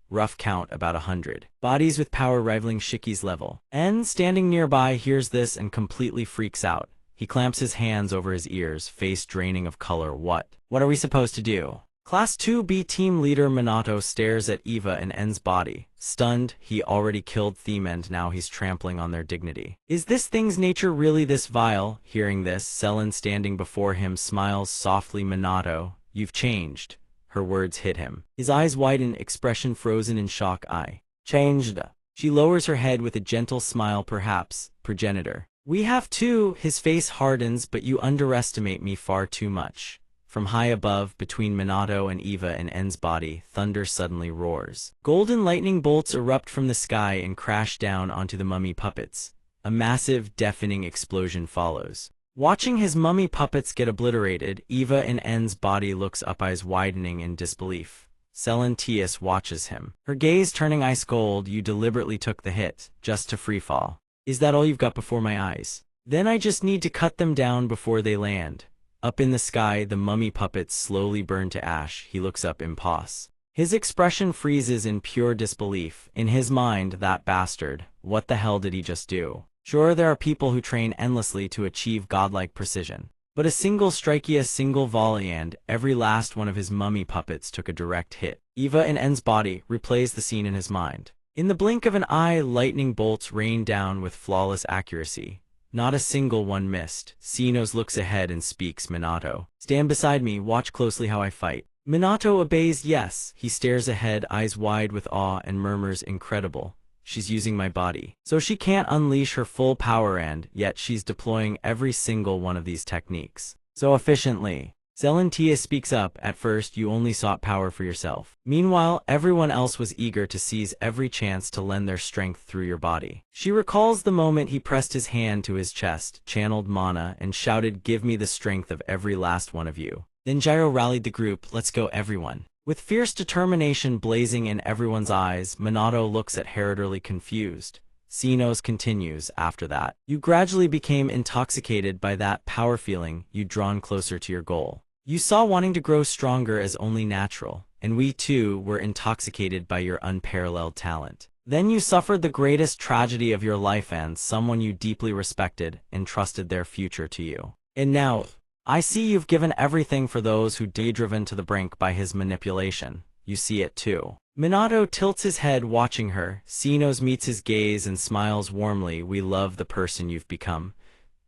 rough count about 100. Bodies with power rivaling Shiki's level. En, standing nearby, hears this and completely freaks out. He clamps his hands over his ears, face draining of color. What are we supposed to do? Class 2B team leader Minato stares at Eva and En's body. Stunned, he already killed Theme and now he's trampling on their dignity. Is this thing's nature really this vile? Hearing this, Selen standing before him smiles softly. "Minato, you've changed." Her words hit him. His eyes widen, expression frozen in shock. "I changed." She lowers her head with a gentle smile. "Perhaps, progenitor. We have too." His face hardens, "But you underestimate me far too much." From high above, between Minato and Eva and En's body, thunder suddenly roars. Golden lightning bolts erupt from the sky and crash down onto the mummy puppets. A massive, deafening explosion follows. Watching his mummy puppets get obliterated, Eva in En's body looks up, eyes widening in disbelief. Selen Tias watches him, her gaze turning ice cold. "You deliberately took the hit, just to free fall. Is that all you've got before my eyes? Then I just need to cut them down before they land." Up in the sky, the mummy puppets slowly burn to ash. He looks up, impasse. His expression freezes in pure disbelief. In his mind, that bastard, what the hell did he just do? Sure, there are people who train endlessly to achieve godlike precision. But a single strike, a single volley, and every last one of his mummy puppets took a direct hit. Eva in En's body replays the scene in his mind. In the blink of an eye, lightning bolts rain down with flawless accuracy. Not a single one missed. Xenos looks ahead and speaks, "Minato, stand beside me, watch closely how I fight." Minato obeys. Yes. He stares ahead, eyes wide with awe, and murmurs, "Incredible. She's using my body. So she can't unleash her full power, and yet she's deploying every single one of these techniques so efficiently." Selen Tias speaks up. "At first, you only sought power for yourself. Meanwhile, everyone else was eager to seize every chance to lend their strength through your body." She recalls the moment he pressed his hand to his chest, channeled mana, and shouted, "Give me the strength of every last one of you." Then Gyro rallied the group. "Let's go, everyone." With fierce determination blazing in everyone's eyes, Minato looks at Heraldry confused. Xenos continues, "After that, you gradually became intoxicated by that power feeling. You'd drawn closer to your goal. You saw wanting to grow stronger as only natural, and we too were intoxicated by your unparalleled talent. Then you suffered the greatest tragedy of your life, and someone you deeply respected entrusted their future to you. And now, I see you've given everything for those who driven to the brink by his manipulation. You see it too." Minato tilts his head, watching her. Xenos meets his gaze and smiles warmly. "We love the person you've become."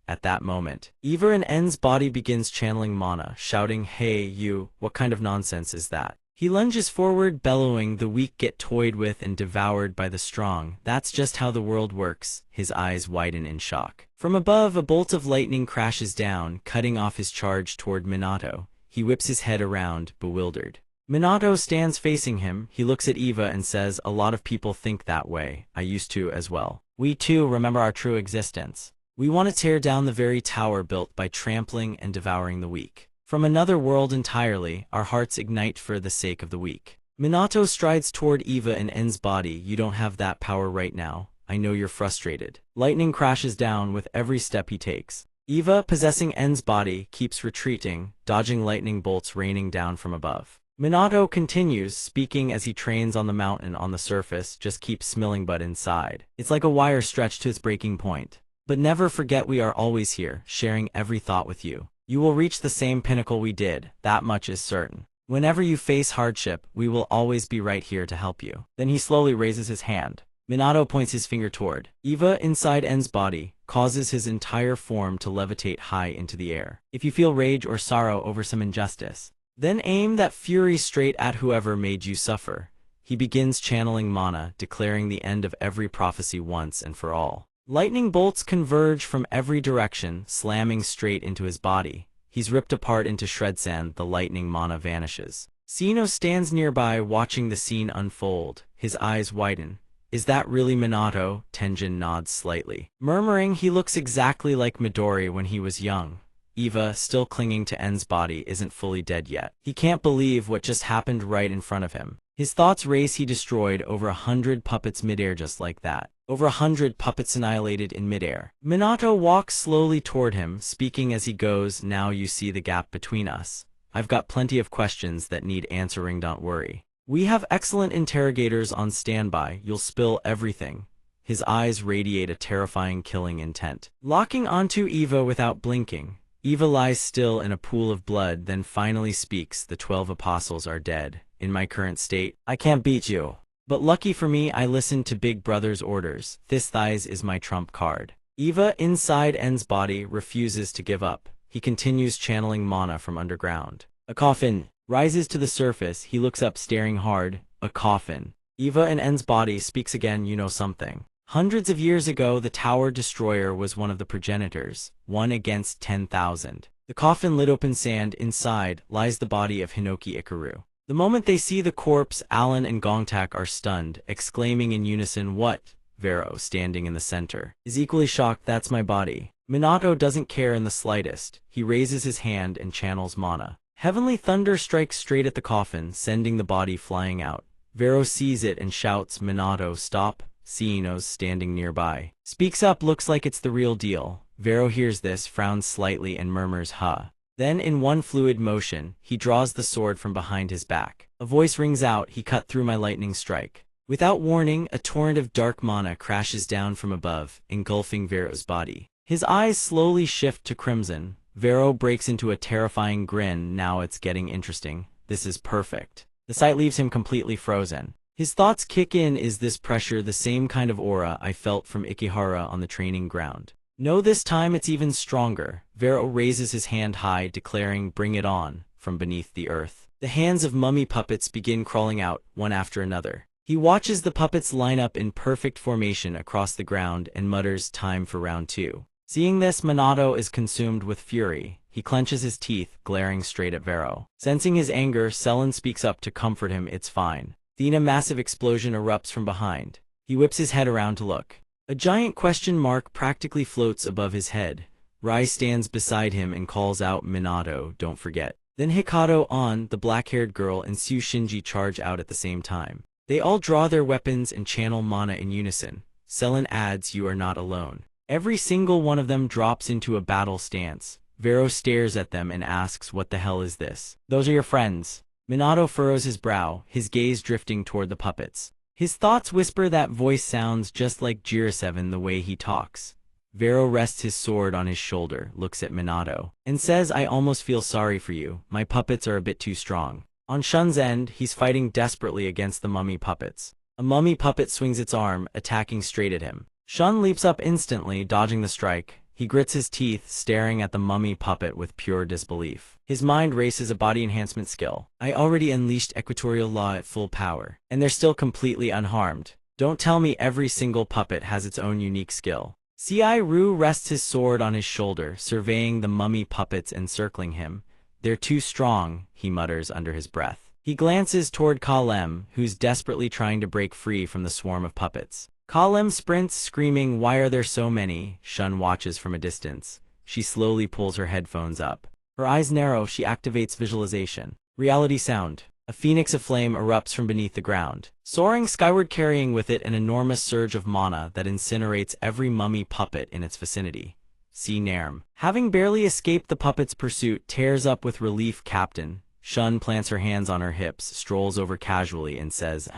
At that moment, Eva in En's body begins channeling mana, shouting, "Hey, you, what kind of nonsense is that?" He lunges forward, bellowing, "The weak get toyed with and devoured by the strong. That's just how the world works." His eyes widen in shock. From above, a bolt of lightning crashes down, cutting off his charge toward Minato. He whips his head around, bewildered. Minato stands facing him. He looks at Eva and says, "A lot of people think that way. I used to as well. We too remember our true existence. We want to tear down the very tower built by trampling and devouring the weak. From another world entirely, our hearts ignite for the sake of the weak." Minato strides toward Eva and En's body. "You don't have that power right now. I know you're frustrated." Lightning crashes down with every step he takes. Eva, possessing En's body, keeps retreating, dodging lightning bolts raining down from above. Minato continues, speaking as he trains on the mountain. "On the surface, just keeps smiling, but inside, it's like a wire stretched to its breaking point. But never forget we are always here, sharing every thought with you. You will reach the same pinnacle we did, that much is certain. Whenever you face hardship, we will always be right here to help you." Then he slowly raises his hand. Minato points his finger toward Eva inside En's body, causes his entire form to levitate high into the air. "If you feel rage or sorrow over some injustice, then aim that fury straight at whoever made you suffer." He begins channeling mana, declaring the end of every prophecy once and for all. Lightning bolts converge from every direction, slamming straight into his body. He's ripped apart into shreds and the lightning mana vanishes. Sino stands nearby watching the scene unfold. His eyes widen. "Is that really Minato?" Tenjin nods slightly, murmuring, "He looks exactly like Midori when he was young." Eva, still clinging to En's body, isn't fully dead yet. He can't believe what just happened right in front of him. His thoughts race. He destroyed over 100 puppets midair just like that. Over 100 puppets annihilated in midair. Minato walks slowly toward him, speaking as he goes, "Now you see the gap between us. I've got plenty of questions that need answering, don't worry. We have excellent interrogators on standby. You'll spill everything." His eyes radiate a terrifying killing intent. Locking onto Eva without blinking, Eva lies still in a pool of blood, then finally speaks. "The 12 apostles are dead. In my current state, I can't beat you. But lucky for me, I listened to Big Brother's orders. This thighs is my trump card." Eva, inside En's body, refuses to give up. He continues channeling mana from underground. A coffin rises to the surface. He looks up, staring hard. A coffin. Eva in En's body speaks again. "You know something? Hundreds of years ago, the Tower Destroyer was one of the progenitors, 1 against 10,000. The coffin lit open sand. Inside lies the body of Hinoki Ikaru. The moment they see the corpse, Alan and Gongtak are stunned, exclaiming in unison, "What?" Vero, standing in the center, is equally shocked. "That's my body." Minato doesn't care in the slightest. He raises his hand and channels mana. Heavenly thunder strikes straight at the coffin, sending the body flying out. Vero sees it and shouts, "Minato, stop." Sino's standing nearby speaks up. "Looks like it's the real deal." Vero hears this, frowns slightly and murmurs, "Huh." Then in one fluid motion, he draws the sword from behind his back. A voice rings out, "He cut through my lightning strike." Without warning, a torrent of dark mana crashes down from above, engulfing Vero's body. His eyes slowly shift to crimson. Vero breaks into a terrifying grin. "Now it's getting interesting. This is perfect." The sight leaves him completely frozen. His thoughts kick in. Is this pressure the same kind of aura I felt from Ikihara on the training ground? No, this time it's even stronger. Vero raises his hand high, declaring, "Bring it on," from beneath the earth. The hands of mummy puppets begin crawling out, one after another. He watches the puppets line up in perfect formation across the ground and mutters, "Time for round 2. Seeing this, Minato is consumed with fury. He clenches his teeth, glaring straight at Vero. Sensing his anger, Selen speaks up to comfort him. "It's fine." Then a massive explosion erupts from behind. He whips his head around to look. A giant question mark practically floats above his head. Rai stands beside him and calls out, "Minato, don't forget." Then Hikato, On, the black-haired girl, and Su Shinji charge out at the same time. They all draw their weapons and channel mana in unison. Selen adds, "You are not alone." Every single one of them drops into a battle stance. Vero stares at them and asks, "What the hell is this?" "Those are your friends." Minato furrows his brow, his gaze drifting toward the puppets. His thoughts whisper, "That voice sounds just like Jiraseven the way he talks." Vero rests his sword on his shoulder, looks at Minato, and says, "I almost feel sorry for you. My puppets are a bit too strong." On Shun's end, he's fighting desperately against the mummy puppets. A mummy puppet swings its arm, attacking straight at him. Shun leaps up instantly, dodging the strike. He grits his teeth, staring at the mummy puppet with pure disbelief. His mind races a body enhancement skill. "I already unleashed equatorial law at full power, and they're still completely unharmed. Don't tell me every single puppet has its own unique skill." Ru rests his sword on his shoulder, surveying the mummy puppets encircling him. "They're too strong," he mutters under his breath. He glances toward Kalem, who's desperately trying to break free from the swarm of puppets. Kalem sprints, screaming, "Why are there so many?" Shun watches from a distance. She slowly pulls her headphones up. Her eyes narrow, she activates visualization. Reality sound. A phoenix of flame erupts from beneath the ground, soaring skyward, carrying with it an enormous surge of mana that incinerates every mummy puppet in its vicinity. See Nerm. Having barely escaped the puppet's pursuit, tears up with relief. Captain. Shun plants her hands on her hips, strolls over casually, and says,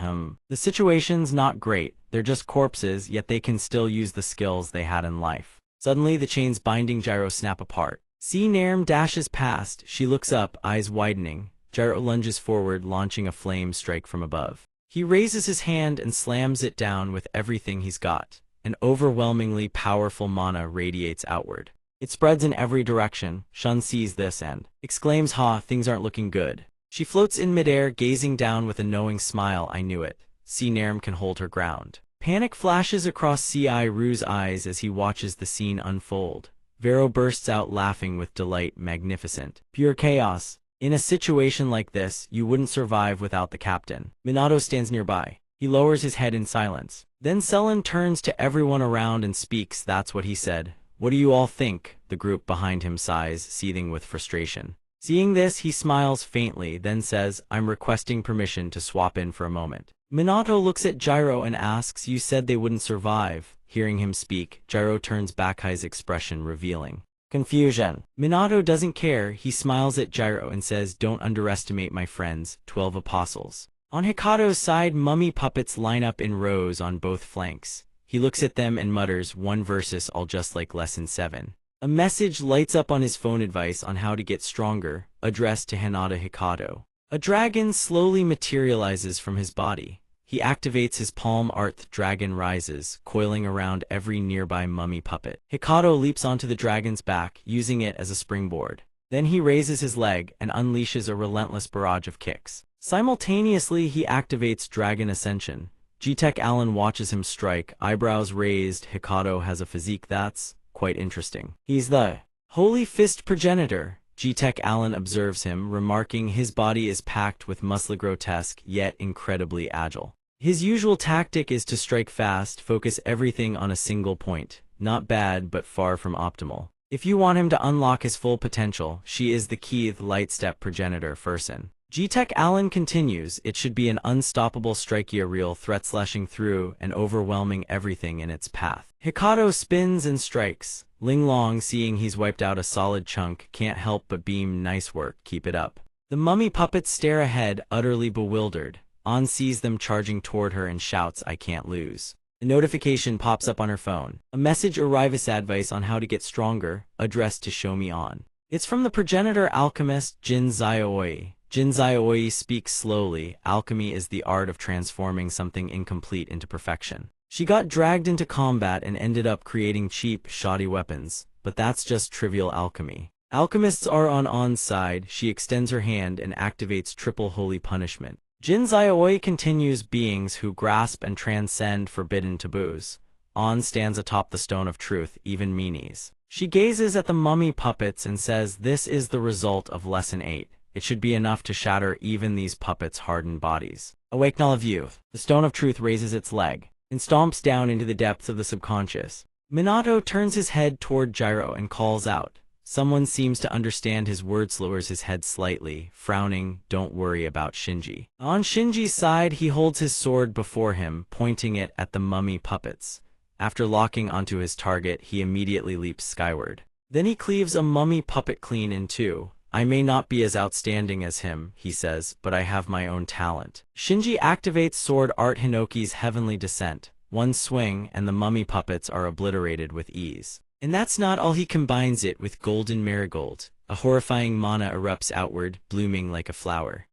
The situation's not great. They're just corpses, yet they can still use the skills they had in life." Suddenly, the chains binding Gyro snap apart. See Nerm dashes past. She looks up, eyes widening. Gyro lunges forward, launching a flame strike from above. He raises his hand and slams it down with everything he's got. An overwhelmingly powerful mana radiates outward. It spreads in every direction. Shun sees this and exclaims, "Ha, things aren't looking good." She floats in midair, gazing down with a knowing smile. "I knew it." See Nerm can hold her ground. Panic flashes across C.I. Ru's eyes as he watches the scene unfold. Vero bursts out laughing with delight. "Magnificent. Pure chaos. In a situation like this, you wouldn't survive without the captain." Minato stands nearby. He lowers his head in silence. Then Selen turns to everyone around and speaks. "That's what he said. What do you all think?" The group behind him sighs, seething with frustration. Seeing this, he smiles faintly, then says, "I'm requesting permission to swap in for a moment." Minato looks at Gyro and asks, "You said they wouldn't survive." Hearing him speak, Gyro turns back, his expression revealing confusion. Minato doesn't care. He smiles at Gyro and says, "Don't underestimate my friends, 12 apostles." On Hikato's side, mummy puppets line up in rows on both flanks. He looks at them and mutters, "One versus all, just like lesson 7. A message lights up on his phone, advice on how to get stronger, addressed to Hinata Hikato. A dragon slowly materializes from his body. He activates his palm art. The dragon rises, coiling around every nearby mummy puppet. Hikato leaps onto the dragon's back, using it as a springboard. Then he raises his leg and unleashes a relentless barrage of kicks. Simultaneously, he activates Dragon Ascension. G-Tech Allen watches him strike, eyebrows raised. Hikato has a physique that's quite interesting. He's the Holy Fist progenitor. G-Tech Allen observes him, remarking his body is packed with muscle, grotesque, yet incredibly agile. His usual tactic is to strike fast, focus everything on a single point. Not bad, but far from optimal. If you want him to unlock his full potential, she is the key. The Lightstep progenitor Furson. G-Tech Allen continues, it should be an unstoppable strike, a real threat, slashing through and overwhelming everything in its path. Hikato spins and strikes. Ling Long, seeing he's wiped out a solid chunk, can't help but beam, "Nice work, keep it up." The mummy puppets stare ahead, utterly bewildered. An sees them charging toward her and shouts, "I can't lose." A notification pops up on her phone. A message arrives, advice on how to get stronger, addressed to Shomi An. It's from the progenitor alchemist Jin Zaioi. Jin Zaioi speaks slowly. Alchemy is the art of transforming something incomplete into perfection. She got dragged into combat and ended up creating cheap, shoddy weapons, but that's just trivial alchemy. Alchemists are on An's side. She extends her hand and activates triple holy punishment. Jin Zaioi continues, beings who grasp and transcend forbidden taboos. An stands atop the stone of truth, even meanies. She gazes at the mummy puppets and says, "This is the result of lesson 8. It should be enough to shatter even these puppets' hardened bodies." Awake, Null of Youth. The stone of truth raises its leg and stomps down into the depths of the subconscious. Minato turns his head toward Gyro and calls out. Someone seems to understand his words, lowers his head slightly, frowning, "Don't worry about Shinji." On Shinji's side, he holds his sword before him, pointing it at the mummy puppets. After locking onto his target, he immediately leaps skyward. Then he cleaves a mummy puppet clean in two. "I may not be as outstanding as him," he says, "but I have my own talent." Shinji activates sword art Hinoki's heavenly descent. One swing, and the mummy puppets are obliterated with ease. And that's not all, he combines it with golden marigold. A horrifying mana erupts outward, blooming like a flower.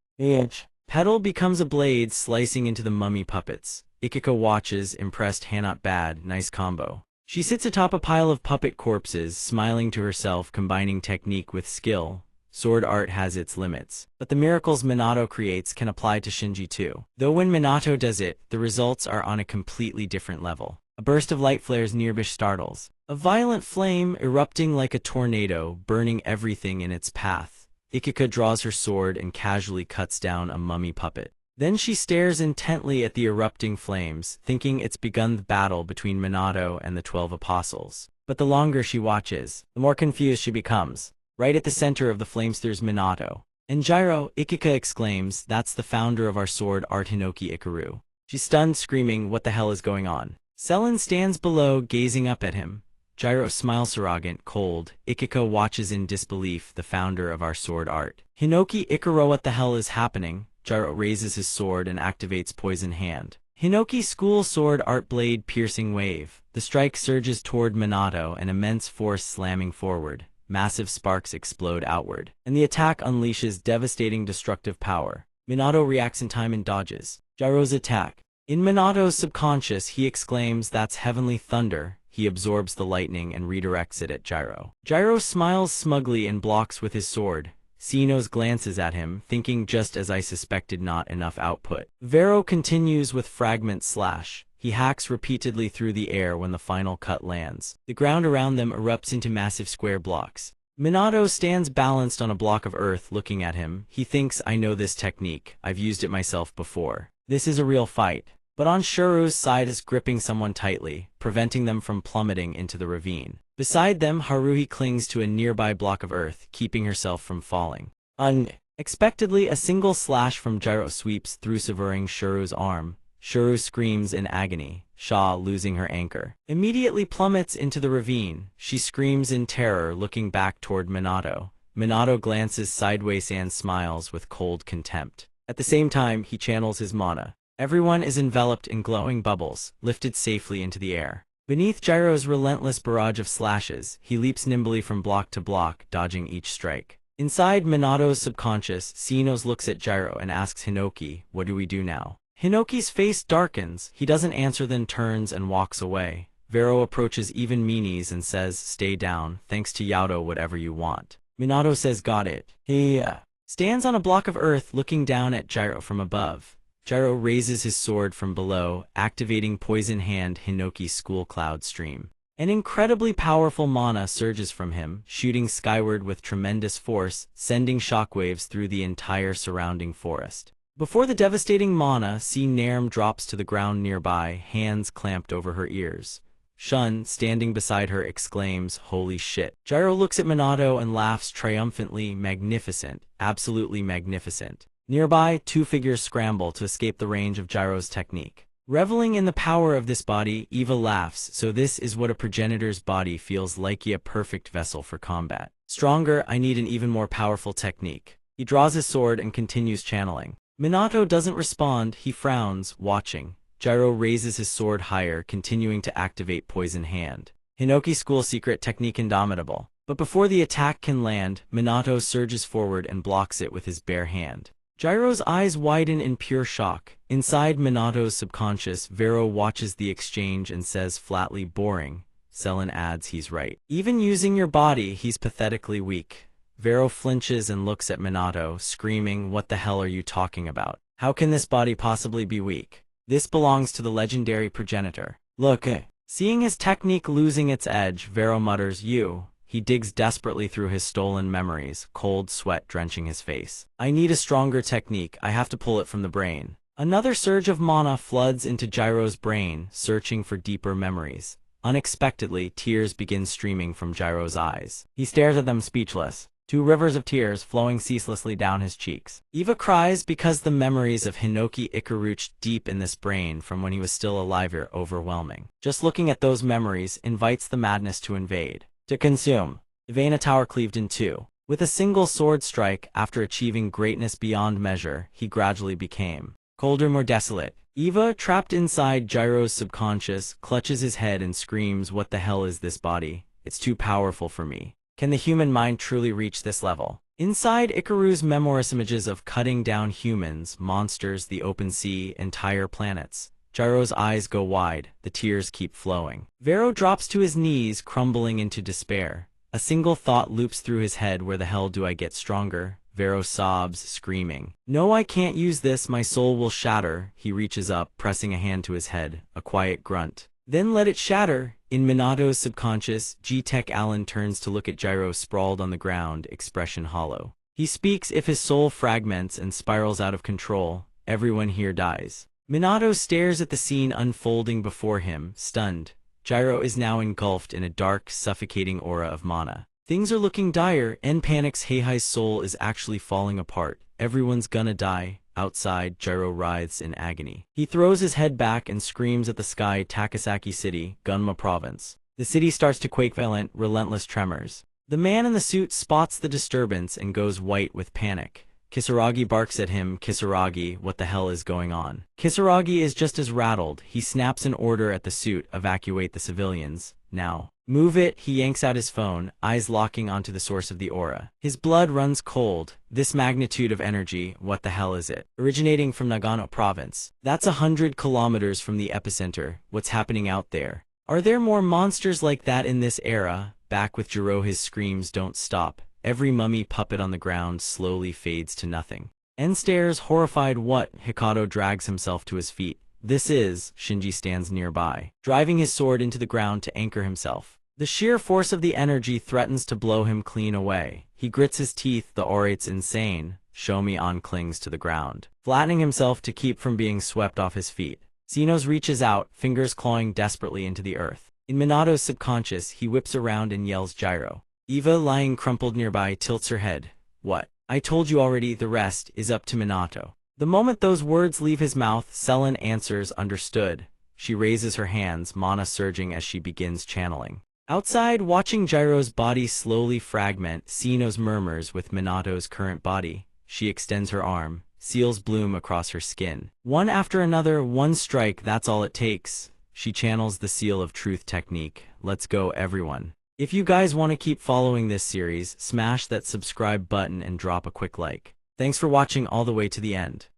Petal becomes a blade, slicing into the mummy puppets. Ikika watches, impressed. "Not bad, nice combo." She sits atop a pile of puppet corpses, smiling to herself, combining technique with skill. Sword art has its limits, but the miracles Minato creates can apply to Shinji too. Though when Minato does it, the results are on a completely different level. A burst of light flares nearby, startles. A violent flame erupting like a tornado, burning everything in its path. Ikika draws her sword and casually cuts down a mummy puppet. Then she stares intently at the erupting flames, thinking it's begun the battle between Minato and the 12 apostles. But the longer she watches, the more confused she becomes. Right at the center of the flames there's Minato. And Gyro, Ikika exclaims, "That's the founder of our sword art, Hinoki Ikaru." She's stunned, screaming, "What the hell is going on?" Selen stands below, gazing up at him. Gyro smiles arrogant, cold. Ikika watches in disbelief, "The founder of our sword art. Hinoki Ikaru, what the hell is happening?" Gyro raises his sword and activates Poison Hand. Hinoki school sword art blade piercing wave. The strike surges toward Minato, an immense force slamming forward. Massive sparks explode outward, and the attack unleashes devastating destructive power. Minato reacts in time and dodges Gyro's attack. In Minato's subconscious, he exclaims, "That's heavenly thunder." He absorbs the lightning and redirects it at Gyro. Gyro smiles smugly and blocks with his sword. Xenos glances at him, thinking, "Just as I suspected, not enough output." Vero continues with fragment slash. He hacks repeatedly through the air when the final cut lands. The ground around them erupts into massive square blocks. Minato stands balanced on a block of earth looking at him. He thinks, "I know this technique. I've used it myself before. This is a real fight." But on Shuru's side is gripping someone tightly, preventing them from plummeting into the ravine. Beside them, Haruhi clings to a nearby block of earth, keeping herself from falling. Unexpectedly, a single slash from Gyro sweeps through, severing Shuru's arm. Shuru screams in agony. Shaw, losing her anchor, immediately plummets into the ravine. She screams in terror, looking back toward Minato. Minato glances sideways and smiles with cold contempt. At the same time, he channels his mana. Everyone is enveloped in glowing bubbles, lifted safely into the air. Beneath Gyro's relentless barrage of slashes, he leaps nimbly from block to block, dodging each strike. Inside Minato's subconscious, Xenos looks at Gyro and asks Hinoki, "What do we do now?" Hinoki's face darkens. He doesn't answer, then turns and walks away. Vero approaches even Meanies and says, "Stay down, thanks to Yato, whatever you want." Minato says, "Got it." He stands on a block of earth looking down at Gyro from above. Gyro raises his sword from below, activating Poison Hand. Hinoki's school cloud stream. An incredibly powerful mana surges from him, shooting skyward with tremendous force, sending shockwaves through the entire surrounding forest. Before the devastating mana, Nerm drops to the ground nearby, hands clamped over her ears. Shun, standing beside her, exclaims, "Holy shit." Gyro looks at Minato and laughs triumphantly. "Magnificent, absolutely magnificent." Nearby, two figures scramble to escape the range of Gyro's technique. Reveling in the power of this body, Eva laughs. "So this is what a progenitor's body feels like, a perfect vessel for combat. Stronger, I need an even more powerful technique." He draws his sword and continues channeling. Minato doesn't respond. He frowns, watching. Gyro raises his sword higher, continuing to activate Poison Hand. Hinoki school secret technique indomitable. But before the attack can land, Minato surges forward and blocks it with his bare hand. Gyro's eyes widen in pure shock. Inside Minato's subconscious, Vero watches the exchange and says flatly, "Boring." Selen adds, "He's right. Even using your body, he's pathetically weak." Vero flinches and looks at Minato, screaming, "What the hell are you talking about? How can this body possibly be weak? This belongs to the legendary progenitor." "Look." Seeing his technique losing its edge, Vero mutters, "You." He digs desperately through his stolen memories, cold sweat drenching his face. "I need a stronger technique. I have to pull it from the brain." Another surge of mana floods into Gyro's brain, searching for deeper memories. Unexpectedly, tears begin streaming from Gyro's eyes. He stares at them speechless. Two rivers of tears flowing ceaselessly down his cheeks. Eva cries because the memories of Hinoki Ikaru deep in this brain from when he was still alive are overwhelming. Just looking at those memories invites the madness to invade, to consume. Ivana Tower cleaved in two. With a single sword strike, after achieving greatness beyond measure, he gradually became colder, more desolate. Eva, trapped inside Gyro's subconscious, clutches his head and screams, "What the hell is this body? It's too powerful for me. Can the human mind truly reach this level?" Inside Ikaru's memories, images of cutting down humans, monsters, the open sea, entire planets. Gyro's eyes go wide, the tears keep flowing. Vero drops to his knees, crumbling into despair. A single thought loops through his head, "Where the hell do I get stronger?" Vero sobs, screaming, "No, I can't use this, my soul will shatter." He reaches up, pressing a hand to his head, a quiet grunt. "Then let it shatter." In Minato's subconscious, G-Tech Allen turns to look at Gyro sprawled on the ground, expression hollow. He speaks if his soul fragments and spirals out of control, everyone here dies. Minato stares at the scene unfolding before him, stunned. Gyro is now engulfed in a dark, suffocating aura of mana. Things are looking dire, and panics. Heihai's soul is actually falling apart. Everyone's gonna die. Outside, Gyro writhes in agony. He throws his head back and screams at the sky. Takasaki City, Gunma Province. The city starts to quake. Violent, relentless tremors. The man in the suit spots the disturbance and goes white with panic. Kisaragi barks at him. Kisaragi, what the hell is going on? Kisaragi is just as rattled. He snaps an order at the suit. Evacuate the civilians. Now. Move it. He yanks out his phone, eyes locking onto the source of the aura. His blood runs cold. This magnitude of energy, what the hell is it? Originating from Nagano province. That's 100 kilometers from the epicenter. What's happening out there? Are there more monsters like that in this era? Back with Jiro, his screams don't stop. Every mummy puppet on the ground slowly fades to nothing. En stares, horrified. What? Hikato drags himself to his feet. This is. Shinji stands nearby, driving his sword into the ground to anchor himself. The sheer force of the energy threatens to blow him clean away. He grits his teeth. The orate's insane. Shomi-an clings to the ground, flattening himself to keep from being swept off his feet. Xenos reaches out, fingers clawing desperately into the earth. In Minato's subconscious, he whips around and yells Gyro. Eva, lying crumpled nearby, tilts her head. What? I told you already. The rest is up to Minato. The moment those words leave his mouth, Selen answers, understood. She raises her hands, mana surging as she begins channeling. Outside, watching Gyro's body slowly fragment, Xenos murmurs with Minato's current body. She extends her arm, seals bloom across her skin. One after another, one strike, that's all it takes. She channels the seal of truth technique. Let's go, everyone. If you guys want to keep following this series, smash that subscribe button and drop a quick like. Thanks for watching all the way to the end.